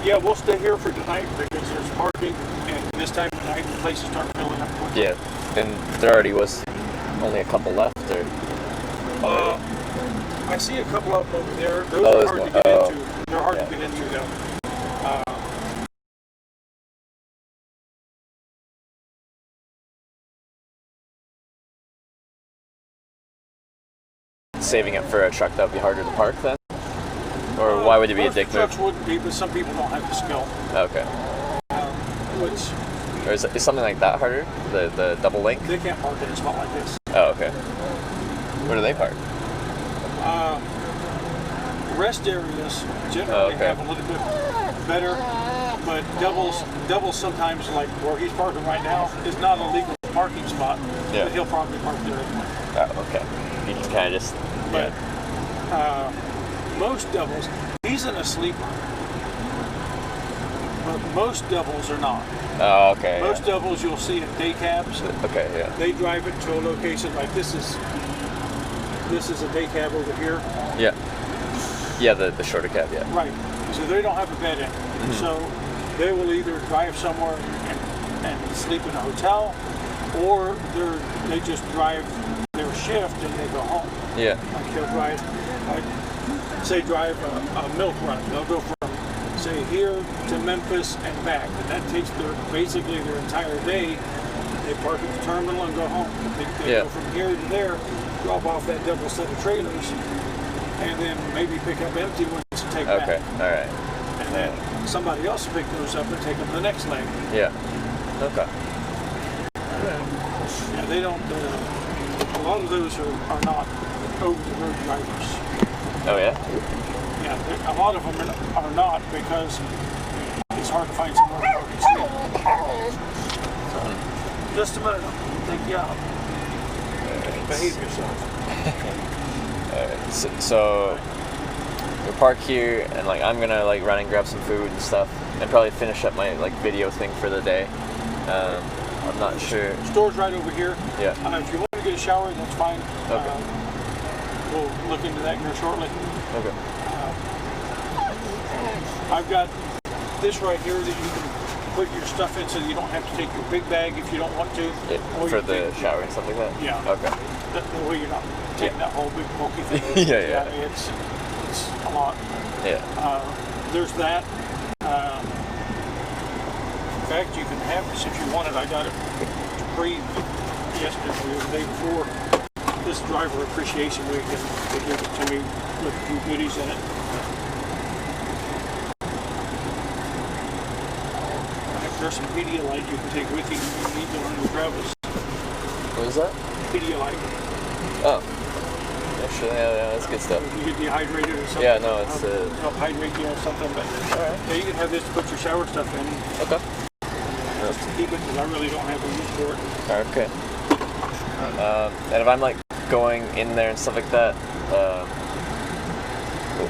S2: Yeah, we'll stay here for tonight because there's parking, and this time of night the places start filling up quickly.
S8: Yeah, and there already was only a couple left, or?
S2: I see a couple of them over there. Those
S8: Oh,
S2: are hard to get into. They're hard to get into though.
S8: Saving it for a truck that would be harder to park then? Or why would it be a dick move?
S2: Trucks wouldn't be, but some people don't have the skill.
S8: Okay. Or is something like that harder? The double link?
S2: They can't park in a spot like this.
S8: Oh, okay. Where do they park?
S2: Rest areas generally have a little bit better, but doubles sometimes, like where he's parking right now, is not a legal parking spot.
S8: Yeah.
S2: But he'll probably park there anyway.
S8: Oh, okay. You can kind of just.
S2: But most doubles, he's in a sleeper. But most doubles are not.
S8: Oh, okay.
S2: Most doubles you'll see in day cabs.
S8: Okay, yeah.
S2: They drive it to a location like this is a day cab over here.
S8: Yeah. Yeah, the shorter cab, yeah.
S2: Right. So they don't have a bed in.
S8: Mm-hmm.
S2: So they will either drive somewhere and sleep in a hotel, or they just drive their shift and they go home.
S8: Yeah.
S2: Like they'll drive, drive a milk run. They'll go from, say, here to Memphis and back. And that takes basically their entire day. They park at the terminal and go home. They go from here to there, drop off that double set of trailers, and then maybe pick up empty ones to take back.
S8: Okay, all right.
S2: And then somebody else will pick those up and take them the next leg.
S8: Yeah. Okay.
S2: Yeah, they don't. A lot of those are not over-the-road drivers.
S8: Oh yeah.
S2: Yeah, a lot of them are not because it's hard to find somewhere to park and sleep. So, just a minute, I'll take you out. Behave yourself.
S8: So we park here, and like I'm gonna like run and grab some food and stuff, and probably finish up my like video thing for the day. I'm not sure.
S2: Store's right over here.
S8: Yeah.
S2: If you want to get a shower, that's fine.
S8: Okay.
S2: We'll look into that here shortly.
S8: Okay.
S2: I've got this right here that you can put your stuff in, so you don't have to take your big bag if you don't want to.
S8: Yeah, for the shower and stuff like that.
S2: Yeah.
S8: Okay.
S2: That way you're not taking that whole big bulky thing.
S8: Yeah.
S2: It's a lot.
S8: Yeah.
S2: There's that. In fact, you can have this if you want it. I got it pre yesterday or the day before. This driver appreciation week, and they gave it to me with a few goodies in it. There's some Pedialyte you can take with you if you need to on your travels.
S8: What is that?
S2: Pedialyte.
S8: Oh. Actually, yeah, that's good stuff.
S2: If you get dehydrated or something.
S8: Yeah, no, it's
S2: help hydrate you or something. But yeah, you can have this to put your shower stuff in.
S8: Okay.
S2: Just to keep it, because I really don't have a use for it.
S8: Okay. And if I'm like going in there and stuff like that,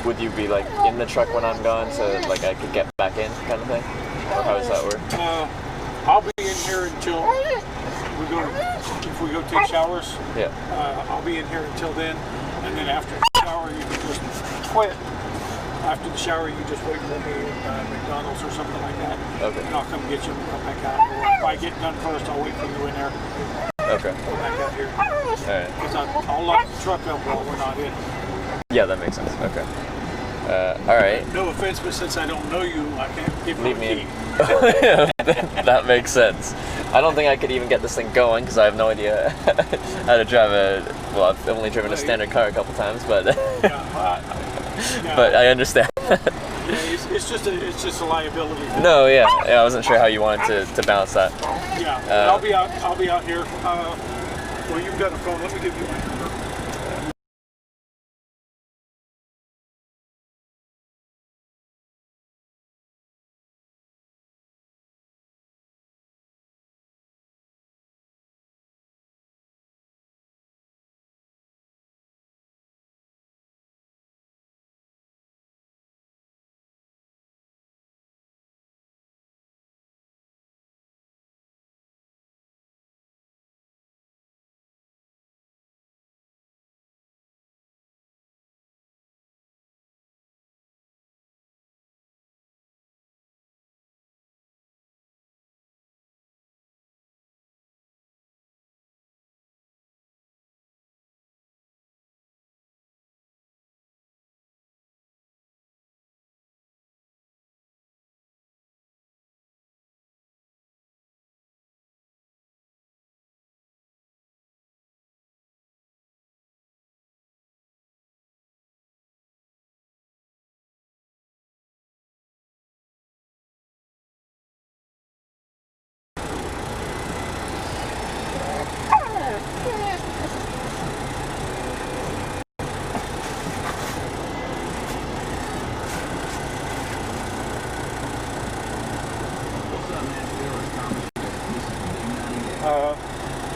S8: would you be like in the truck when I'm gone, so like I could get back in, kind of thing? Or how does that work?
S2: I'll be in here until if we go take showers.
S8: Yeah.
S2: I'll be in here until then, and then after the shower you can just quit. After the shower you just wait for me at McDonald's or something like that.
S8: Okay.
S2: And I'll come get you and come back out. Or if I get done first, I'll wait for you in there.
S8: Okay.
S2: Come back out here.
S8: Alright.
S2: Because I'll lock the truck up while we're not in.
S8: Yeah, that makes sense. Okay. Alright.
S2: No offense, but since I don't know you, I can't give you
S8: Leave
S2: a
S8: me
S2: key.
S8: in. That makes sense. I don't think I could even get this thing going because I have no idea how to drive well, I've only driven a standard car a couple times, but but I understand.
S2: It's just a liability.
S8: No, yeah, I wasn't sure how you wanted to balance that.
S2: Yeah, I'll be out here. Well, you've got a phone. Let me give you my number.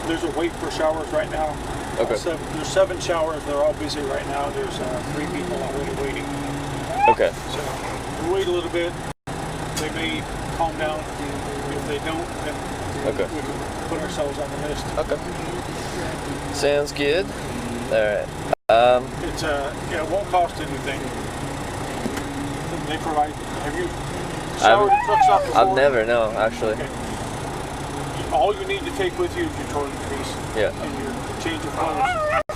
S2: There's a wait for showers right now.
S8: Okay.
S2: There's 7 showers. They're all busy right now. There's 3 people already waiting.
S8: Okay.
S2: So we wait a little bit. They may calm down. If they don't, then we can put ourselves on the list.
S8: Okay. Sounds good. All right.
S2: It's it won't cost anything. They provide. Have you showered in truck stop before?
S8: I've never, no, actually.
S2: Okay. All you need to take with you is your toiletries.
S8: Yeah.
S2: And your change of clothes.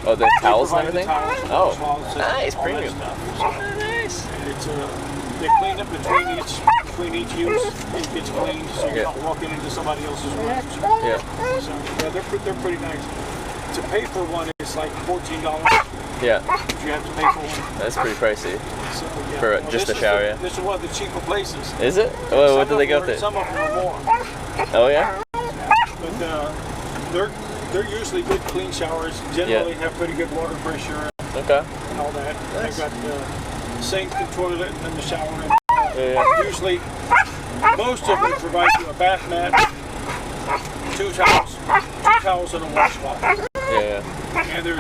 S8: Oh, the towels and everything?
S2: Towels,
S8: Oh, nice, premium.
S2: Nice. And it's they clean up between each use. It gets cleaned, so you're not walking into somebody else's room.
S8: Yeah.
S2: So they're pretty nice. To pay for one, it's like $14.
S8: Yeah.
S2: If you have to pay for one.
S8: That's pretty pricey.
S2: So, yeah.
S8: For just a shower, yeah.
S2: This is one of the cheaper places.
S8: Is it? Oh, what do they go through?
S2: Some of them are more.
S8: Oh, yeah?
S2: But they're usually good, clean showers. Generally have pretty good water pressure.
S8: Okay.
S2: And all that.
S8: Nice.
S2: They've got the sink, the toilet, and then the shower. Usually, most of them provide you a bath mat, 2 towels, and a washcloth.
S8: Yeah.
S2: And there's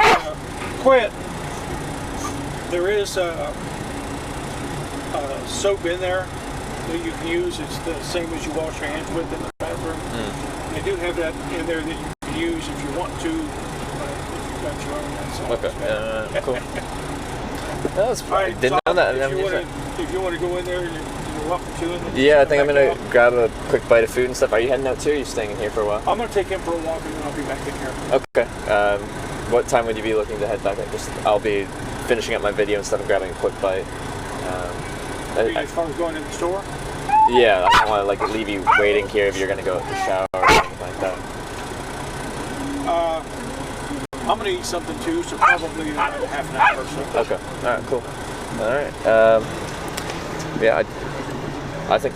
S2: there is soap in there that you can use. It's the same as you wash your hands with in the bathroom. They do have that in there that you can use if you want to, if you've got your own. That's
S8: cool. That was fun. Didn't know that.
S2: If you want to go in there, you're welcome to it.
S8: Yeah, I think I'm going to grab a quick bite of food and stuff. Are you heading out too, or are you staying in here for a while?
S2: I'm going to take him for a walk and then I'll be back in here.
S8: Okay. What time would you be looking to head back? I'll be finishing up my video and stuff and grabbing a quick bite.
S2: As far as going in the store?
S8: Yeah, I don't want to leave you waiting here if you're going to go to the shower or anything like that.
S2: I'm going to eat something too, so probably half an hour or so.
S8: Okay. All right, cool. All right. Yeah, I think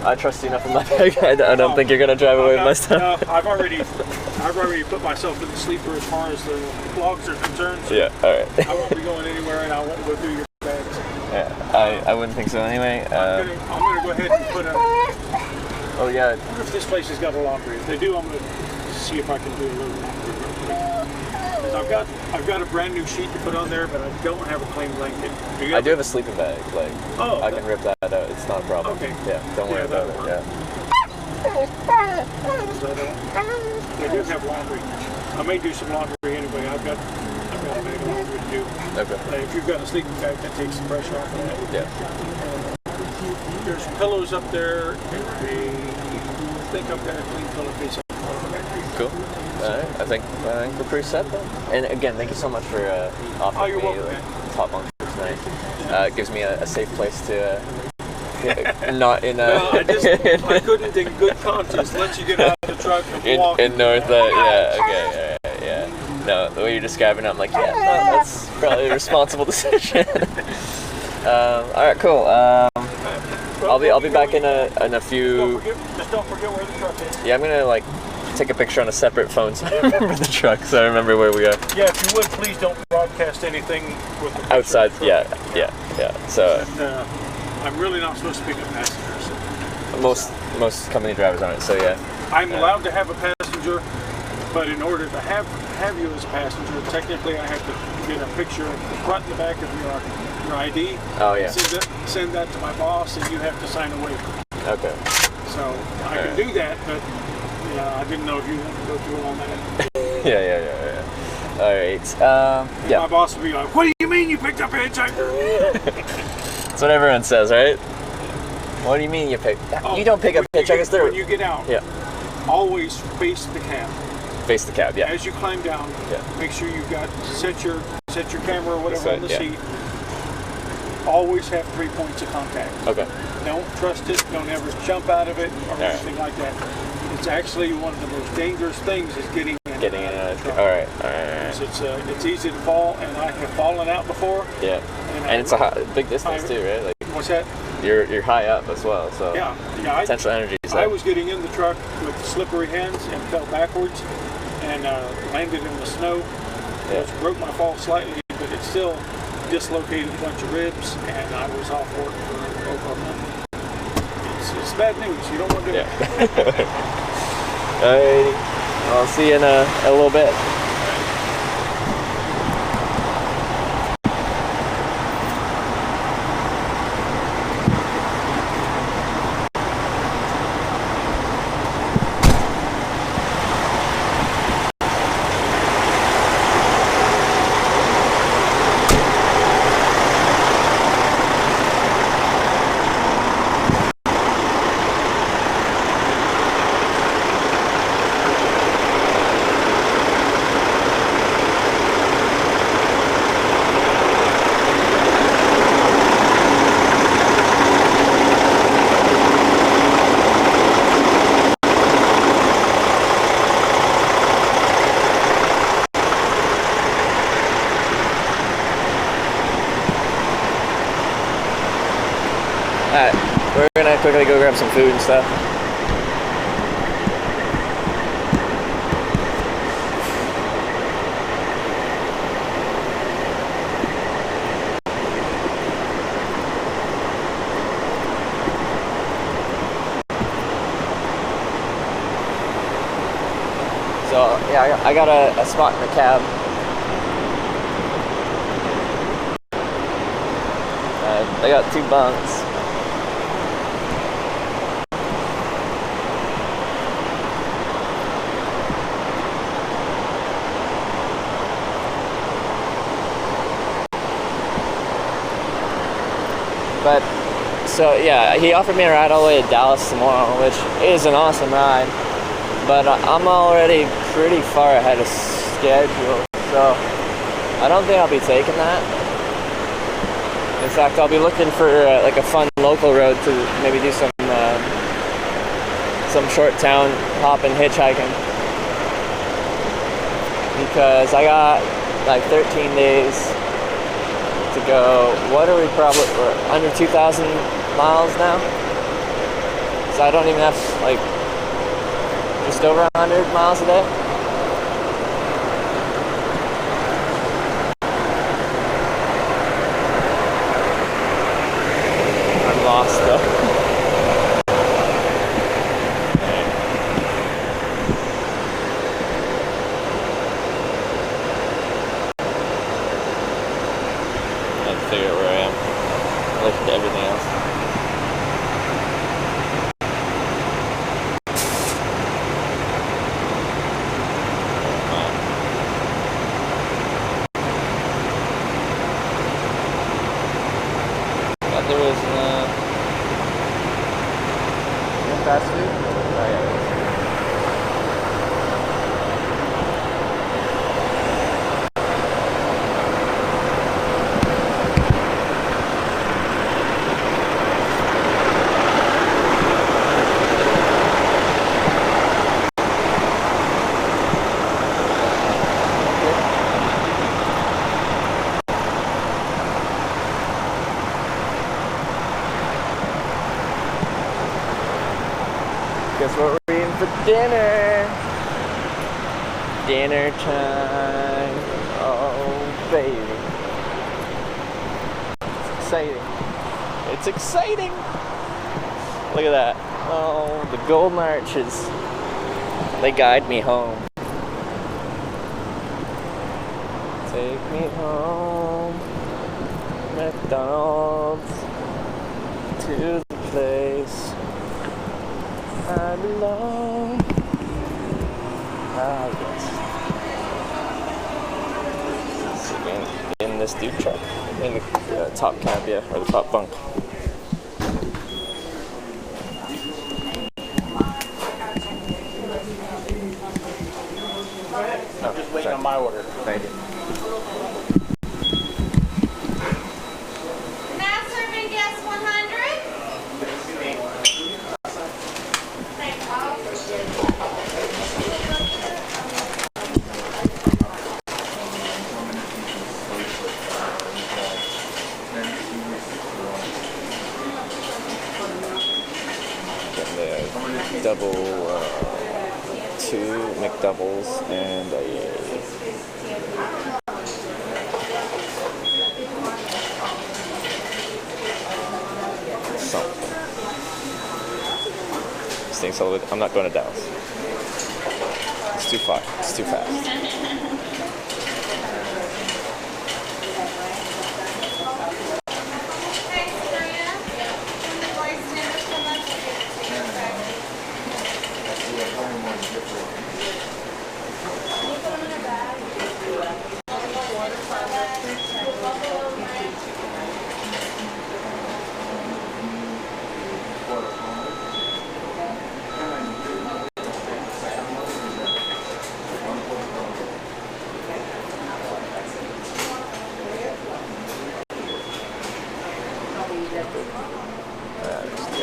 S8: I trust you enough in my bag. I don't think you're going to drive away with my stuff.
S2: No, I've already put myself in the sleeper as far as the logs are concerned. So
S8: yeah, all right.
S2: I won't be going anywhere and I won't go through your bags.
S8: Yeah, I wouldn't think so anyway.
S2: I'm gonna go ahead and put a...
S8: Oh yeah.
S2: I wonder if this place has got a laundry. If they do, I'm gonna see if I can do a little laundry real quick. I've got a brand new sheet to put on there, but I don't have a clean blanket.
S8: I do have a sleeping bag. I can rip that out. It's not a problem.
S2: Okay.
S8: Yeah, don't worry about it. Yeah.
S2: They do have laundry. I may do some laundry anyway. I've got a bag of laundry to do.
S8: Okay.
S2: If you've got a sleeping bag, that takes the pressure off of it.
S8: Yeah.
S2: There's pillows up there. I think I've got a clean pillowcase up there.
S8: Cool. Alright, I think we're pretty set then. And again, thank you so much for offering me top bunk for tonight. It gives me a safe place to not in
S2: I couldn't in good conscience let you get out of the truck and walk.
S8: In North, yeah, okay, yeah. No, the way you're describing it, I'm like, yeah, no, that's probably a responsible decision. Alright, cool. I'll be back in a few.
S2: Just don't forget where the truck is.
S8: Yeah, I'm gonna take a picture on a separate phone so I remember the truck, so I remember where we are.
S2: Yeah, if you would, please don't broadcast anything with the
S8: outside. Yeah. So
S2: I'm really not supposed to pick up passengers.
S8: Most company drivers aren't. So yeah.
S2: I'm allowed to have a passenger, but in order to have you as a passenger, technically I have to get a picture of the front and the back of your ID.
S8: Oh yeah.
S2: Send that to my boss, and you have to sign a waiver.
S8: Okay.
S2: So I can do that, but. I didn't know if you wanted to go through all that.
S8: Yeah. All right. Yeah.
S2: My boss would be like, "What do you mean you picked up a hitchhiker?"
S8: That's what everyone says, right? What do you mean you pick? You don't pick up hitchhikers through.
S2: When you get out, always face the cab.
S8: Face the cab, yeah.
S2: As you climb down, make sure you've got set your camera or whatever on the seat. Always have 3 points of contact. Okay. Don't trust it. Don't ever jump out of it or anything like that. It's actually one of the most dangerous things is getting in and out of the truck. All right. It's easy to fall, and I have fallen out before. Yeah. And it's a big distance too, right? What's that? You're high up as well, so potential energy. So. I was getting in the truck with slippery hands and fell backwards and landed in the snow, which broke my fall slightly, but it still dislocated a bunch of ribs, and I was off work for over a month. It's bad news. You don't want to do it.
S8: Alrighty.
S1: I'll see you in a little bit. Alright, we're gonna quickly go grab some food and stuff. So, yeah, I got a spot in the cab. I got 2 bunks. But, so yeah, he offered me a ride all the way to Dallas tomorrow, which is an awesome ride. But I'm already pretty far ahead of schedule, so I don't think I'll be taking that. In fact, I'll be looking for like a fun local road to maybe do some short town hopping, hitchhiking. Because I got like 13 days to go. What are we we're under 2,000 miles now? So I don't even have like just over 100 miles a day. I'm lost though. Figure out where I am. I looked at everything else. Thought there was fast food? Oh yeah. Guess what we're eating for dinner? Dinner time. Oh, baby. It's exciting. It's exciting. Look at that. Oh, the golden arches. They guide me home. Take me home. McDonald's. To the place I belong. Ah, yes. So in this dude truck, in the top cab, yeah, or the top bunk.
S10: I'm just waiting on my order.
S1: Thank you.
S9: Now serving guest 100.
S1: Double 2 McDoubles and a something. This thing's a little bit, I'm not going to Dallas. It's
S8: It's too far. It's too fast.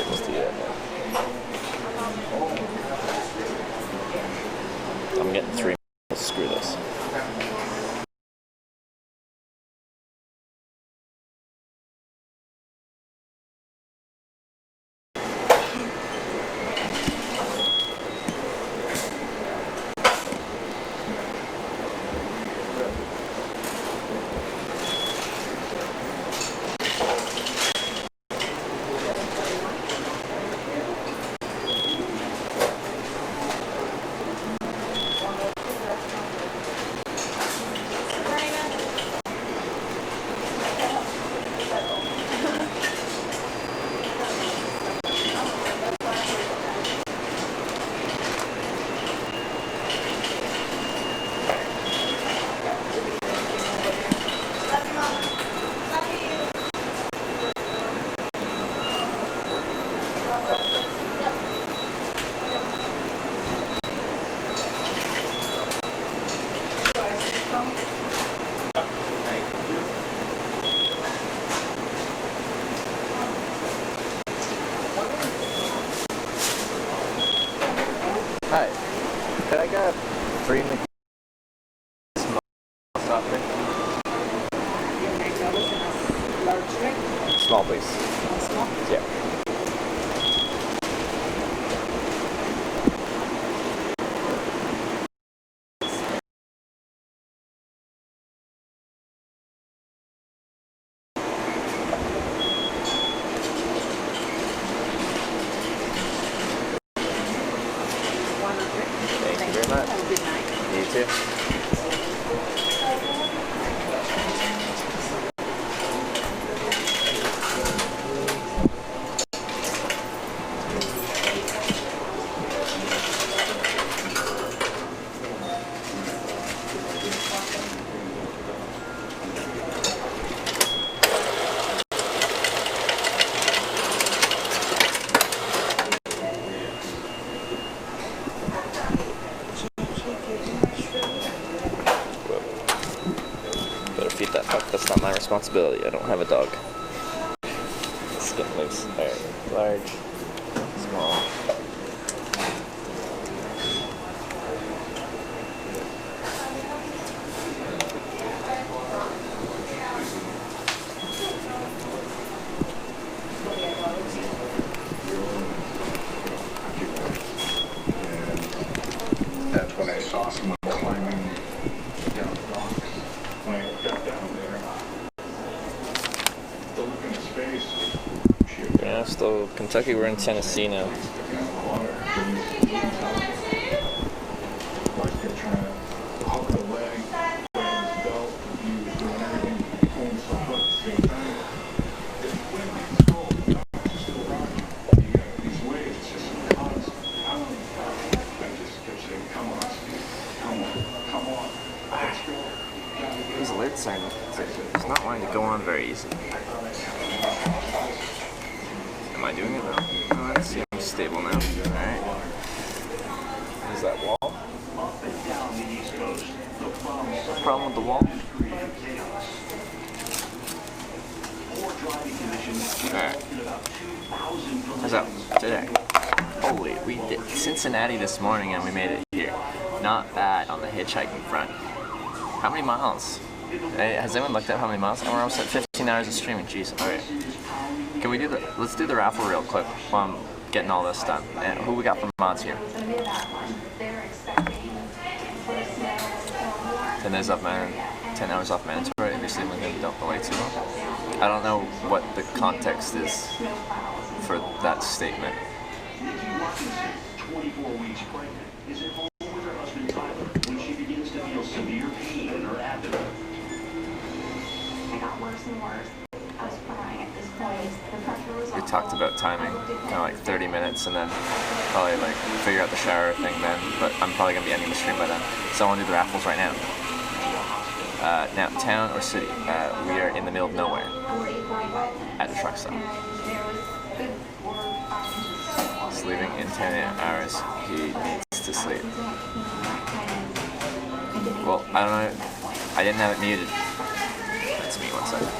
S8: Let's do that. I'm getting 3. Screw this. Hi. Could I get a free small soft drink? Small, please.
S4: Small?
S8: Yeah. Thank you very much.
S4: Have a good night.
S8: You too. Better feed that pup. That's not my responsibility. I don't have a dog. Let's get loose. Alright. Large. Small.
S2: That's when I saw someone climbing down the rock. When I got down there, the look in his face.
S8: Yeah, still Kentucky. We're in Tennessee now. These lids are it's not wanting to go on very easily. Am I doing it now? Oh, that seems stable now. Alright. Is that wall? Problem with the wall? Alright. How's that today? Holy, we did Cincinnati this morning and we made it here. Not bad on the hitchhiking front. How many miles? Hey, has anyone looked at how many miles? And we're almost at 15 hours of streaming. Jeez. Alright. Can we do the? Let's do the raffle real quick while I'm getting all this done. And who we got for mods here? $10 hours off mandatory. Obviously, we're gonna don't delay too long. I don't know what the context is for that statement. We talked about timing, kind of like 30 minutes, and then probably like figure out the shower thing then. But I'm probably gonna be ending the stream by then, so I want to do the raffles right now. Now, town or city? We are in the middle of nowhere at the truck stop. Sleeping in 10 hours. He needs to sleep. Well, I don't know. I didn't have it muted. That's me. 1 second.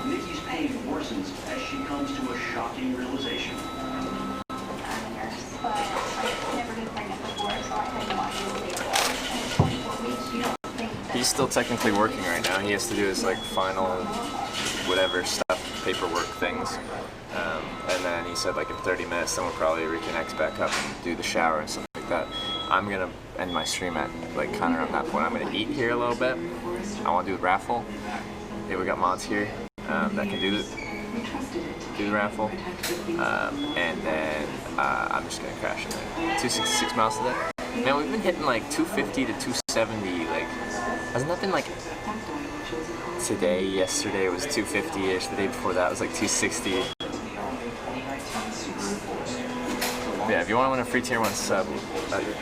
S15: Nikki's pain worsens as she comes to a shocking realization.
S8: He's still technically working right now. He has to do his like final whatever stuff, paperwork things. And then he said like in 30 minutes then we'll probably reconnect back up and do the shower and stuff like that. I'm gonna end my stream at like kind of around that point. I'm gonna eat here a little bit. I want to do the raffle. Yeah, we got mods here that can do the raffle. And then I'm just gonna crash in there. 266 miles today. Man, we've been hitting like 250 to 270. Like, hasn't that been like today? Yesterday it was 250-ish. The day before that was like 260. Yeah, if you want to win a free tier 1 sub,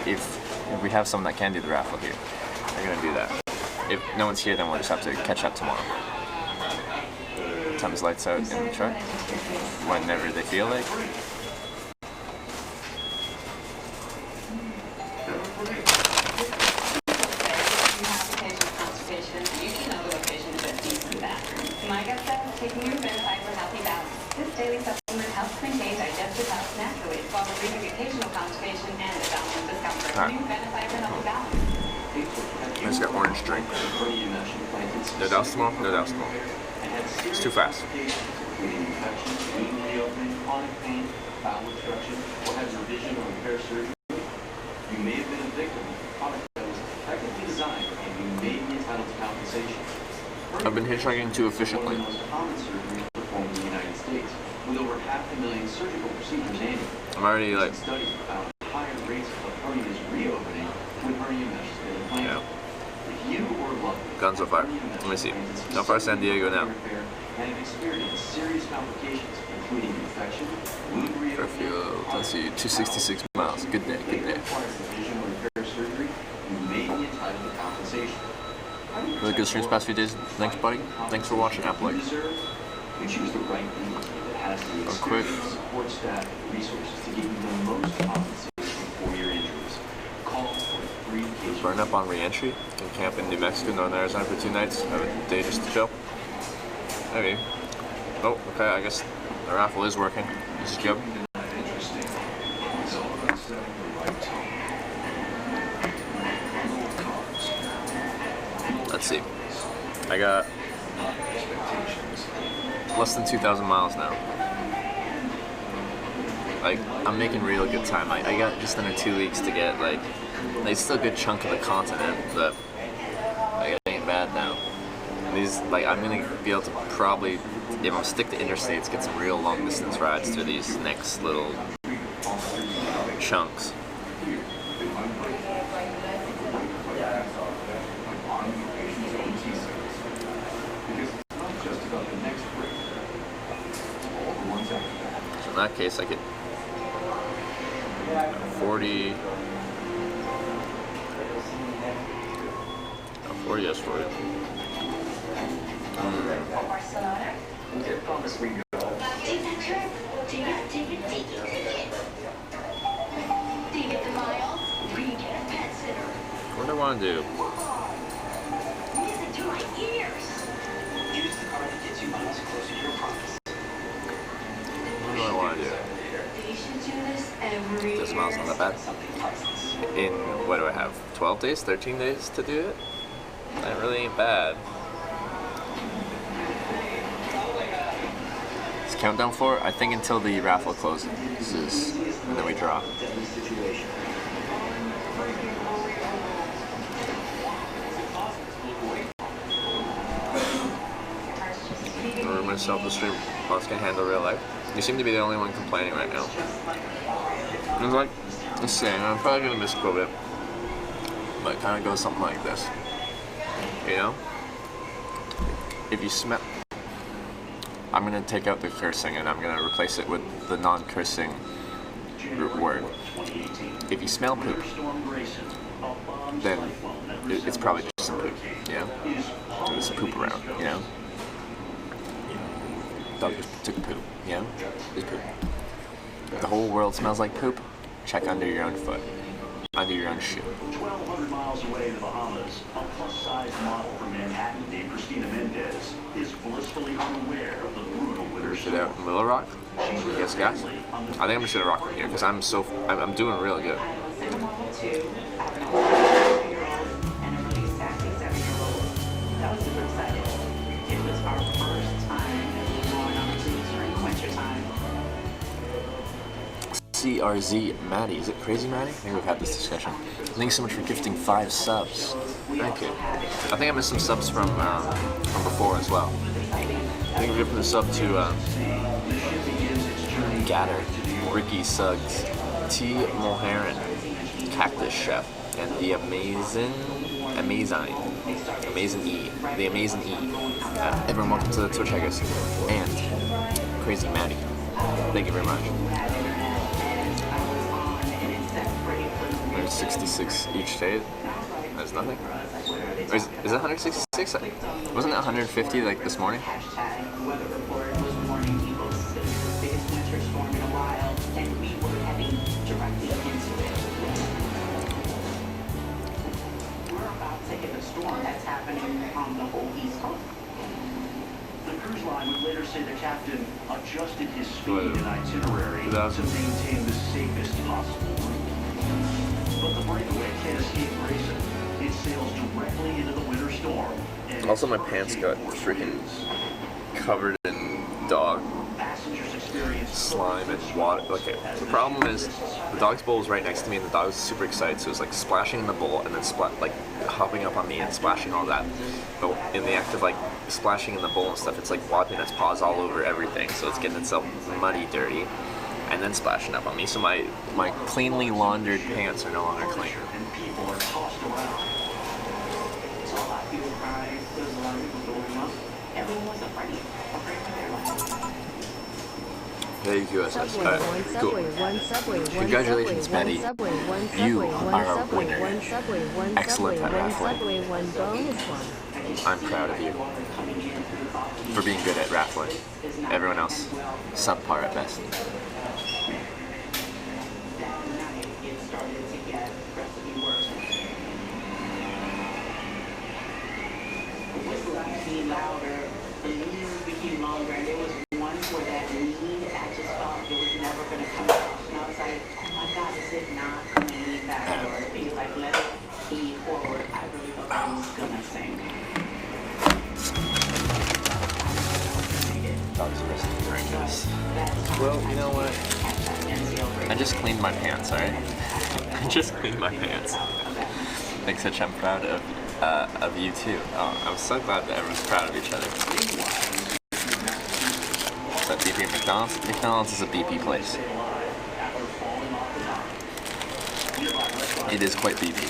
S8: if we have someone that can do the raffle here, we're gonna do that. If no one's here, then we'll just have to catch up tomorrow. Time's lights out in the truck whenever they feel like.
S16: This daily supplement helps maintain digestive health naturally while relieving occasional constipation and abdominal discomfort. New Benefiber Healthy Balance.
S8: I just got orange drink. No Dalstamol? No Dalstamol. It's too fast.
S15: You may have been a victim of a product that was effectively designed and you may be entitled to compensation.
S8: I've been hitchhiking too efficiently.
S15: Performed in the United States, with over 500,000 surgical procedures annually.
S8: I'm already like.
S15: Studies found higher rates of hernias reopening with hernia meshes than implanted. If you or a loved one
S8: Guns on fire. Let me see. How far is San Diego now?
S15: and have experienced serious complications, including infection, wound
S8: Fairfield. Let's see. 266 miles. Good day. Good day.
S15: revision or repair surgery, you may be entitled to compensation.
S8: Really good streams past few days. Thanks, buddy. Thanks for watching, Apple.
S15: You choose the right lead that has the experience, support staff, and resources to give you the most compensation for your injuries. Call for a free case.
S8: Burn up on re-entry. Can camp in New Mexico, Northern Arizona for 2 nights. Have a day just to chill. Maybe. Oh, okay. I guess the raffle is working. This is good.
S15: Interesting. It's all about setting the right tone.
S8: Let's see. I got less than 2,000 miles now. Like, I'm making real good time. I got just under 2 weeks to get, like, it's still a good chunk of the continent, but, like, it ain't bad now. And these, like, I'm gonna be able to probably, if I stick to interstates, get some real long distance rides through these next little chunks. So in that case, I could 40. 40, yes, 40. What do I want to do?
S15: Music to my ears. Use the card that gets you miles closer to your promise.
S8: What do I want to do? This miles not that bad. In, what do I have? 12 days? 13 days to do it? That really ain't bad. It's countdown for, I think, until the raffle closes, and then we draw. Or myself, the stream boss can handle real life. You seem to be the only one complaining right now. I was like, let's see, I'm probably gonna misquote it. but it kind of goes something like this. You know? If you smell... I'm going to take out the cursing and I'm going to replace it with the non-cursing word. If you smell poop, then it's probably just some poop, you know? There's poop around, you know? Dog just took a poop, you know? There's poop. If the whole world smells like poop, check under your own foot. Under your own shoe.
S15: 1,200 miles away in the Bahamas, a plus-sized model from Manhattan named Christina Mendez is blissfully unaware of the brutal winter
S8: Should out in Little Rock? Yes, guys? I think I'm just gonna rock from here because I'm doing really good.
S16: That was super exciting. It was our first time going on a cruise during wintertime.
S8: CRZ Maddie. Is it Crazy Maddie? I think we've had this discussion. Thanks so much for gifting 5 subs. Thank you. I think I missed some subs from before as well. I think we're giving the sub to Gatter, Ricky Suggs, T. Mulheron, Cactus Chef, and the Amazing E. Everyone, welcome to the Twitch Hackers and Crazy Maddie. Thank you very much. There's 66 each day. That's nothing. Or is it 166? Wasn't it 150 like this morning?
S16: That's happening on the whole East Coast.
S15: The cruise line would later say the captain adjusted his speed and itinerary to maintain the safest possible route. But the breakaway can't escape Grayson. It sails directly into the winter storm.
S8: Also, my pants got freaking covered in dog slime and water. Okay, the problem is the dog's bowl was right next to me and the dog was super excited, so it was like splashing in the bowl and then like hopping up on me and splashing all that. But in the act of like splashing in the bowl and stuff, it's like wiping its paws all over everything, so it's getting itself muddy, dirty, and then splashing up on me. So my cleanly laundered pants are no longer clean.
S15: And people are tossed around.
S16: So a lot of people cried. There was a lot of people going up. Everyone was afraid for their lives.
S8: Hey, USS. Alright, cool. Congratulations, Maddie. You are a winner. Excellent at raffling. I'm proud of you for being good at raffling. Everyone else, subpar at best.
S16: Louder, the leads became longer, and there was one where that lead, I just felt it was never going to come out. And I was like, oh my God, is it not going to lead backward? He was like, let it lead forward. I really thought I was going to sing.
S8: Dog's resting during this. Well, you know what? I just cleaned my pants, alright? I just cleaned my pants. Thanks, Hitch. I'm proud of you too. Oh, I'm so glad that everyone's proud of each other. Is that BP at McDonald's? McDonald's is a BP place. It is quite BP.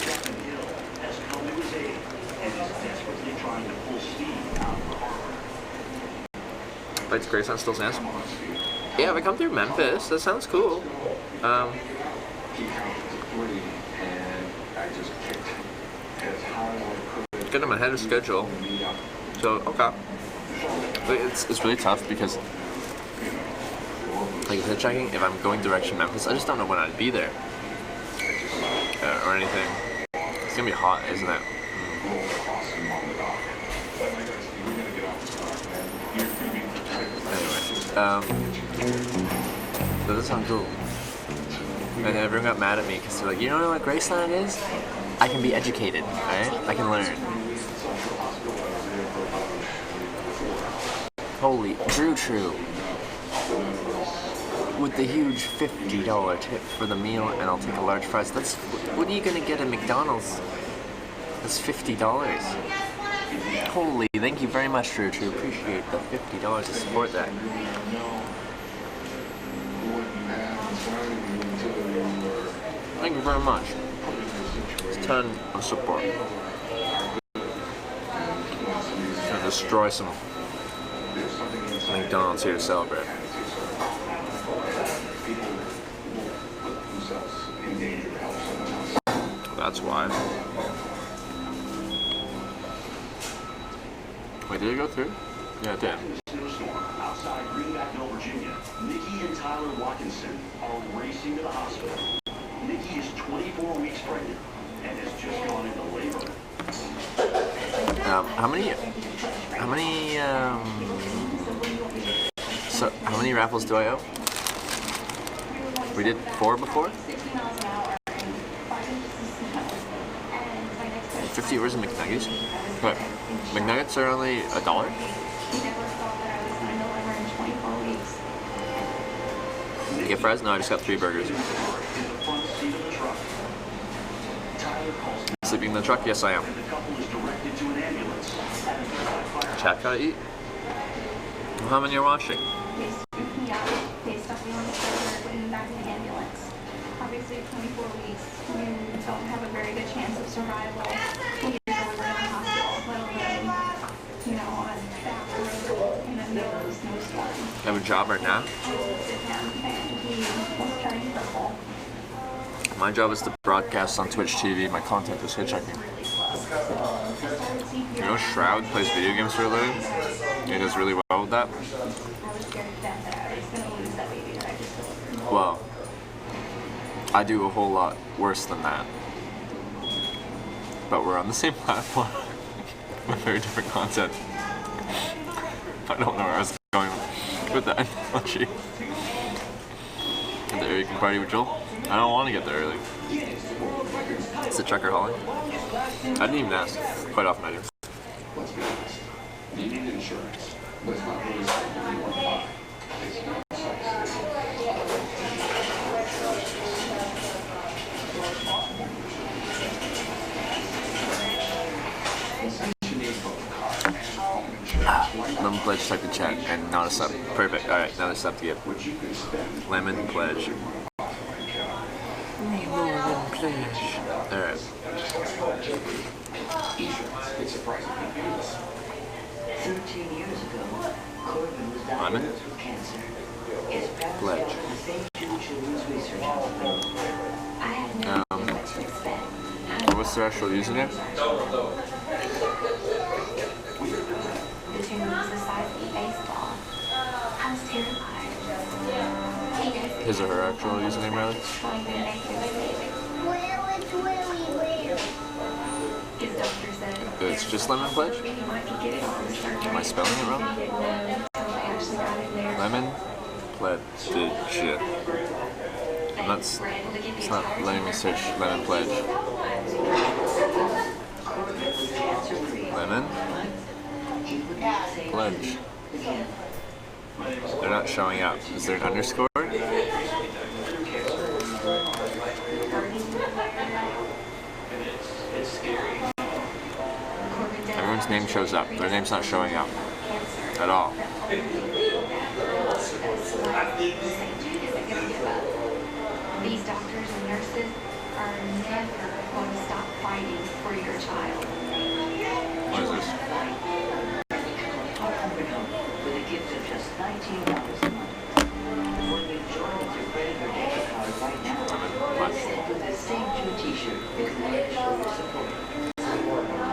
S8: Lights Grayson still stands? Yeah, if I come through Memphis, that sounds cool. Get them ahead of schedule. So, okay. But it's really tough because, like, hitchhiking, if I'm going direction Memphis, I just don't know when I'd be there. Or anything. It's gonna be hot, isn't it? Anyway. Does it sound cool? And everyone got mad at me because they're like, you don't know what Graceland is? I can be educated, alright? I can learn. Holy, true. With the huge $50 tip for the meal, and I'll take a large fries. That's, what are you gonna get at McDonald's? That's $50. Holy, thank you very much, True. Appreciate the $50 to support that. Thank you very much. It's a ton of support. Gonna destroy some McDonald's here to celebrate. That's why. Wait, did it go through? Yeah, it did.
S15: Snowstorm outside Greenbackville, Virginia. Nikki and Tyler Watkinson are racing to the hospital. Nikki is 24 weeks pregnant and has just gone into labor.
S8: How many raffles do I owe? We did 4 before? 50 euros in McNuggets? What? McNuggets are only $1? Did you get fries? No, I just got 3 burgers. Sleeping in the truck? Yes, I am. Chat gotta eat. How many are watching?
S17: Obviously, 24 weeks, you don't have a very good chance of survival when you're delivered in the hospital, let alone, you know, on a back road in the middle of a snowstorm.
S8: You have a job right now? My job is to broadcast on Twitch TV. My content is hitchhiking. You know, Shroud plays video games for a living. He does really well with that. Well, I do a whole lot worse than that. But we're on the same platform with very different content. I don't know where I was going with that analogy. Get there, you can party with Joel. I don't want to get there early. Is it trucker hauling? I didn't even ask. Quite often I do.
S15: Let's be honest. You need insurance, but it's not really something you want to buy.
S8: Lemon pledge, type the chat, and not a sub. Perfect. Alright, another sub to give. Lemon pledge. Lemon pledge. Alright.
S16: 13 years ago, Corbin was
S8: Lemon?
S16: diagnosed with cancer. His
S8: Pledge.
S16: children's research hospital. I had no idea what to expect.
S8: What's the actual username?
S17: The tumor was the size of a baseball. I was terrified.
S8: His or her actual username, rather?
S17: His doctor said
S8: It's just Lemon Pledge?
S17: he might be getting all the surgery.
S8: Am I spelling it wrong?
S17: He didn't know until they actually got in there.
S8: Lemon Pledge. It's not letting me search Lemon Pledge. Lemon Pledge. They're not showing up. Is there an underscore? Everyone's name shows up. Their name's not showing up at all.
S17: These doctors and nurses are never going to stop fighting for your child.
S8: What is this?
S16: With a gift of just $19 a month. When you join with your credit or debit card right now, instead with the same June t-shirt, you can really show your support.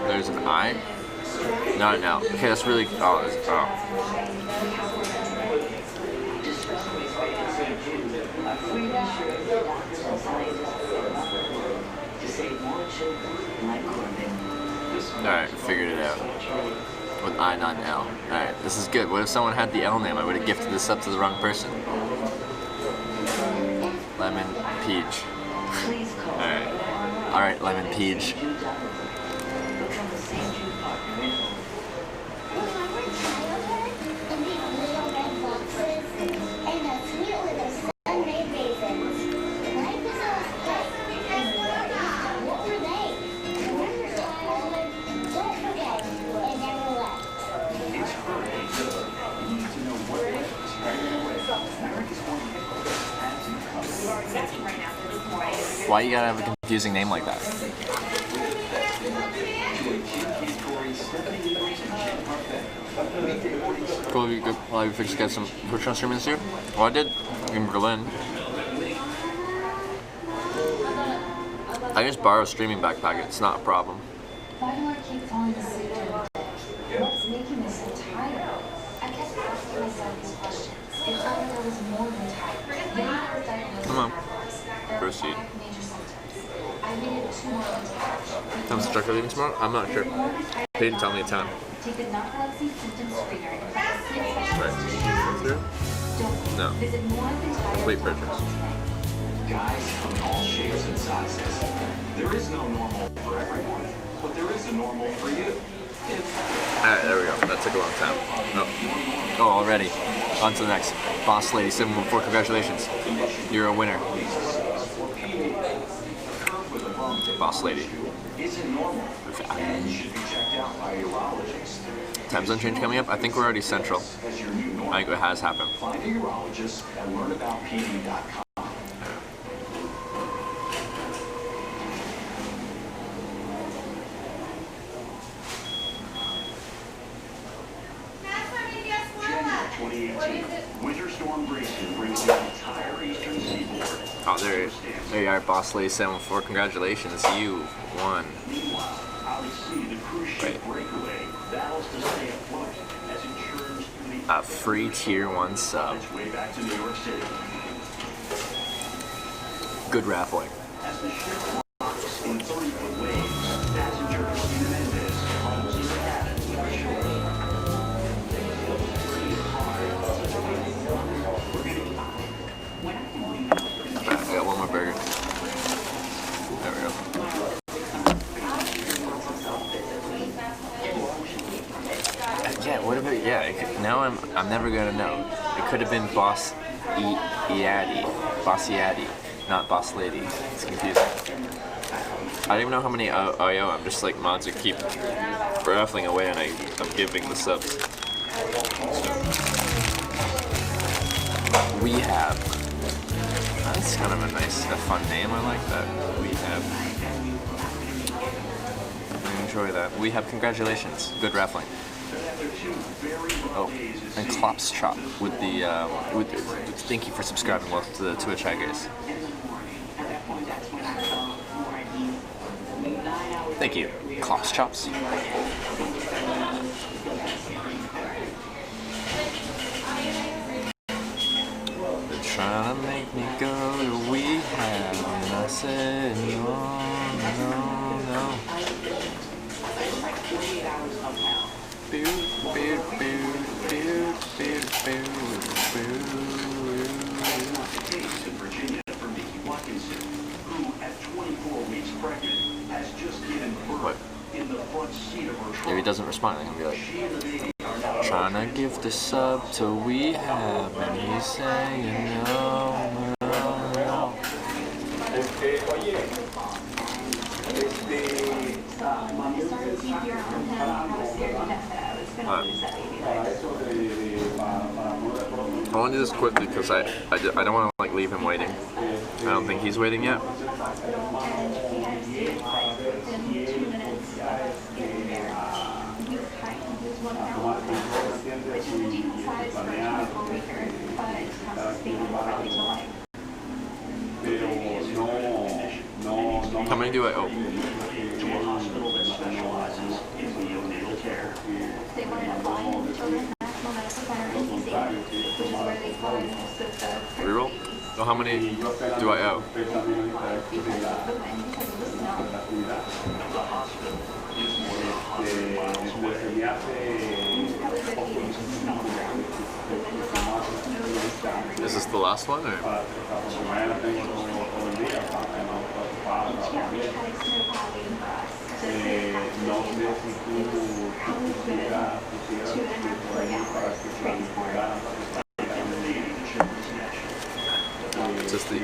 S8: There's an I? Not an L. Okay, that's really. Oh, it's oh. Alright, figured it out. With I, not an L. Alright, this is good. What if someone had the L name? I would have gifted this up to the wrong person. Lemon Peach. Alright. Alright, Lemon Peach. Why you gotta have a confusing name like that? Cool, you could probably fix get some TwitchCon streaming this year. Well, I did in Berlin. I just borrow a streaming backpack. It's not a problem.
S18: Why do I keep falling asleep? What's making me so tired? I kept asking myself these questions. It felt like I was more than tired. Then I was diagnosed
S8: Come on.
S18: with
S8: Proceed.
S18: major symptoms. I needed 2 more antibiotics.
S8: Time to start leaving tomorrow? I'm not sure. They didn't tell me a time.
S18: Take the narcolepsy symptom screener and find a sleep
S8: Right.
S18: specialist.
S8: Through?
S18: Don't
S8: No.
S18: visit more than tired.
S8: Wait, purchase.
S15: Guys come in all shapes and sizes. There is no normal for everyone, but there is a normal for you.
S8: Alright, there we go. That took a long time. Oh, already. On to the next. Boss Lady 714, congratulations. You're a winner. Boss Lady.
S15: Isn't normal and should be checked out by a urologist.
S8: Time zone change coming up? I think we're already central. I think it has happened.
S15: Find a urologist and learn about PD.com. January 2018. Winter storm Grayson brings the entire eastern seaboard.
S8: Oh, there you are, Boss Lady 714. Congratulations, you won.
S15: Meanwhile, Ali C, the cruise ship breakaway, battles to stay afloat as it churns through the
S8: A free tier 1 sub.
S15: its way back to New York City.
S8: Good raffling.
S15: As the ship rocks in 30-foot waves, passenger Stephen Mendes calls his cabin to the shore.
S8: I got one more burger. There we go. Yeah, what about, yeah, now I'm never gonna know. It could have been Boss Yaddy, not Boss Lady. It's confusing. I don't even know how many I owe. I'm just like mods that keep raffling away and I'm giving the subs. We have. That's kind of a fun name. I like that. We have. I enjoy that. We have. Congratulations. Good raffling. Oh, and Klops Chop with the thank you for subscribing. Welcome to the Twitch, hi guys. Thank you, Klops Chops. They're trying to make me go to we have, and I said no.
S15: Case in Virginia for Mickey Watkinson, who at 24 weeks pregnant has just given birth in the front seat of her truck.
S8: If he doesn't respond, I'm gonna be like, trying to give the sub to we have, and he's saying no. I want to do this quickly because I don't want to like leave him waiting. I don't think he's waiting yet. How many do I owe?
S15: To a hospital that specializes in neonatal care.
S17: They wanted to find children's national medical center in DC, which is where they find most of the
S8: Reroll? So how many do I owe?
S15: The hospital is more than 100 miles away.
S8: Is this the last one or? Just the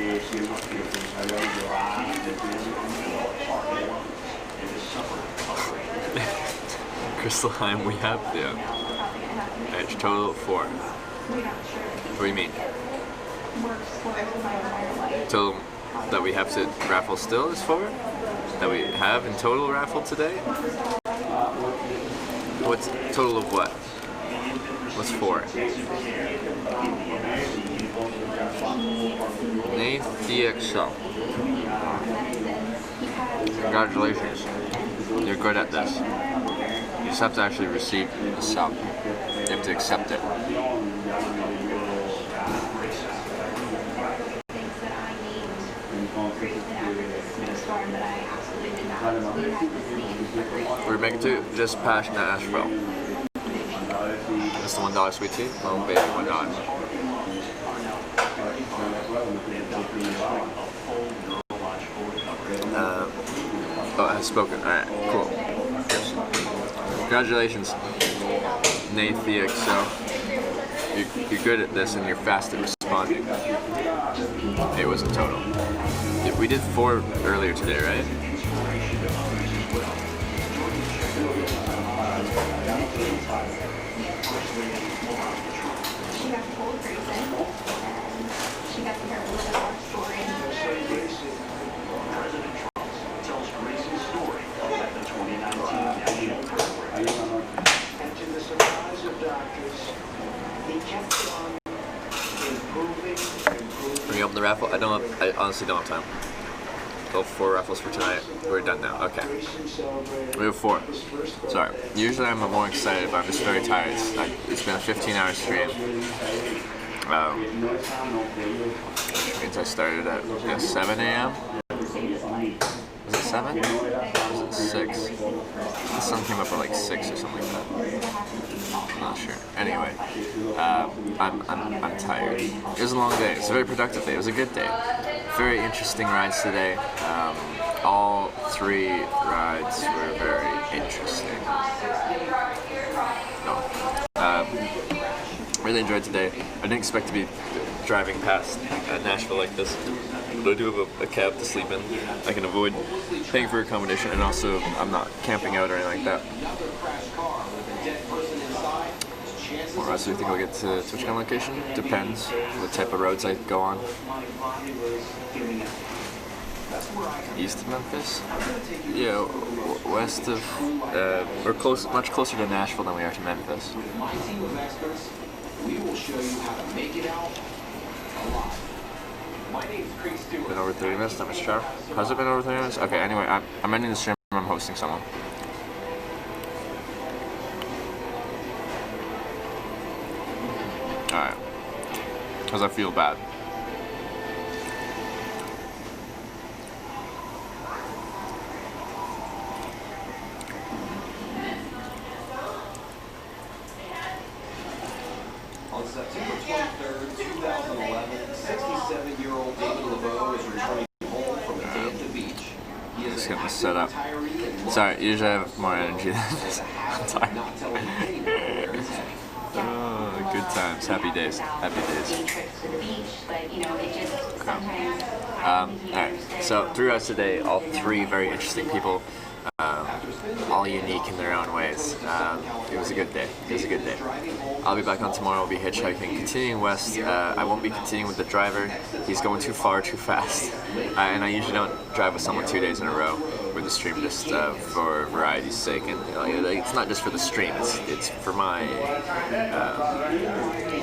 S8: Crystal Heim we have, yeah. Edge total 4. What do you mean?
S17: works for my entire life.
S8: Total that we have to raffle still is 4? That we have in total raffle today? What's total of what? What's 4? DXL. Congratulations. You're good at this. You just have to actually receive the sub. You have to accept it. We're making two just past Nashville. That's the $1 sweet tea. Oh baby, $1. Oh, I have spoken. Alright, cool. Yes. Congratulations, Nathan. So you're good at this and you're fast at responding. It was a total. We did 4 earlier today, right?
S17: She got told Grayson, and she got to hear a little bit of our story.
S15: President Trump tells Grayson's story at the 2019 National Parade. And to the surprise of doctors, he kept on improving.
S8: Can we open the raffle? I honestly don't have time. Go 4 raffles for tonight. We're done now. Okay. We have 4. Sorry. Usually I'm more excited, but I'm just very tired. It's been a 15-hour stream. Which means I started at 7 a.m. Was it 7? Was it 6? The sun came up at like 6 or something like that. I'm not sure. Anyway, I'm tired. It was a long day. It's a very productive day. It was a good day. Very interesting rides today. All 3 rides were very interesting. No. Really enjoyed today. I didn't expect to be driving past Nashville like this. But I do have a cab to sleep in. I can avoid paying for accommodation, and also I'm not camping out or anything like that. What else do you think I'll get to TwitchCon location? Depends what type of roads I go on. East of Memphis? Yeah, west of, we're much closer to Nashville than we are to Memphis.
S19: My team of experts, we will show you how to make it out alive. My name's Chris Stewart.
S8: Been over 30 minutes, that much Char. Has it been over 30 minutes? Okay, anyway, I'm ending the stream. I'm hosting someone. Alright. Because I feel bad.
S19: On September 23rd, 2011, 67-year-old David LeBeau is returning home from Atlanta Beach. He is
S8: Just getting this set up. Sorry, usually I have more energy than this. I'm tired. Oh, good times. Happy days. Happy days. Alright, so throughout today, all 3 very interesting people, all unique in their own ways. It was a good day. It was a good day. I'll be back on tomorrow. I'll be hitchhiking, continuing west. I won't be continuing with the driver. He's going too far, too fast. And I usually don't drive with someone 2 days in a row with the stream, just for variety's sake. And it's not just for the stream. It's for my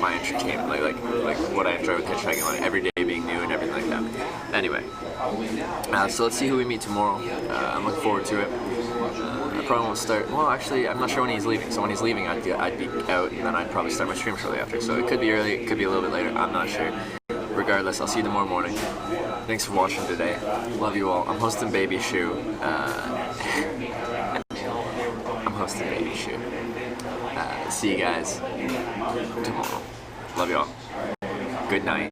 S8: my entertainment. Like what I enjoy with hitchhiking, like every day being new and everything like that. Anyway, so let's see who we meet tomorrow. I'm looking forward to it. I probably won't start. Well, actually, I'm not sure when he's leaving. So when he's leaving, I'd be out, and then I'd probably start my stream shortly after. So it could be early, it could be a little bit later. I'm not sure. Regardless, I'll see you tomorrow morning. Thanks for watching today. Love you all. I'm hosting Baby Shoe. I'm hosting Baby Shoe. See you guys tomorrow. Love you all. Good night.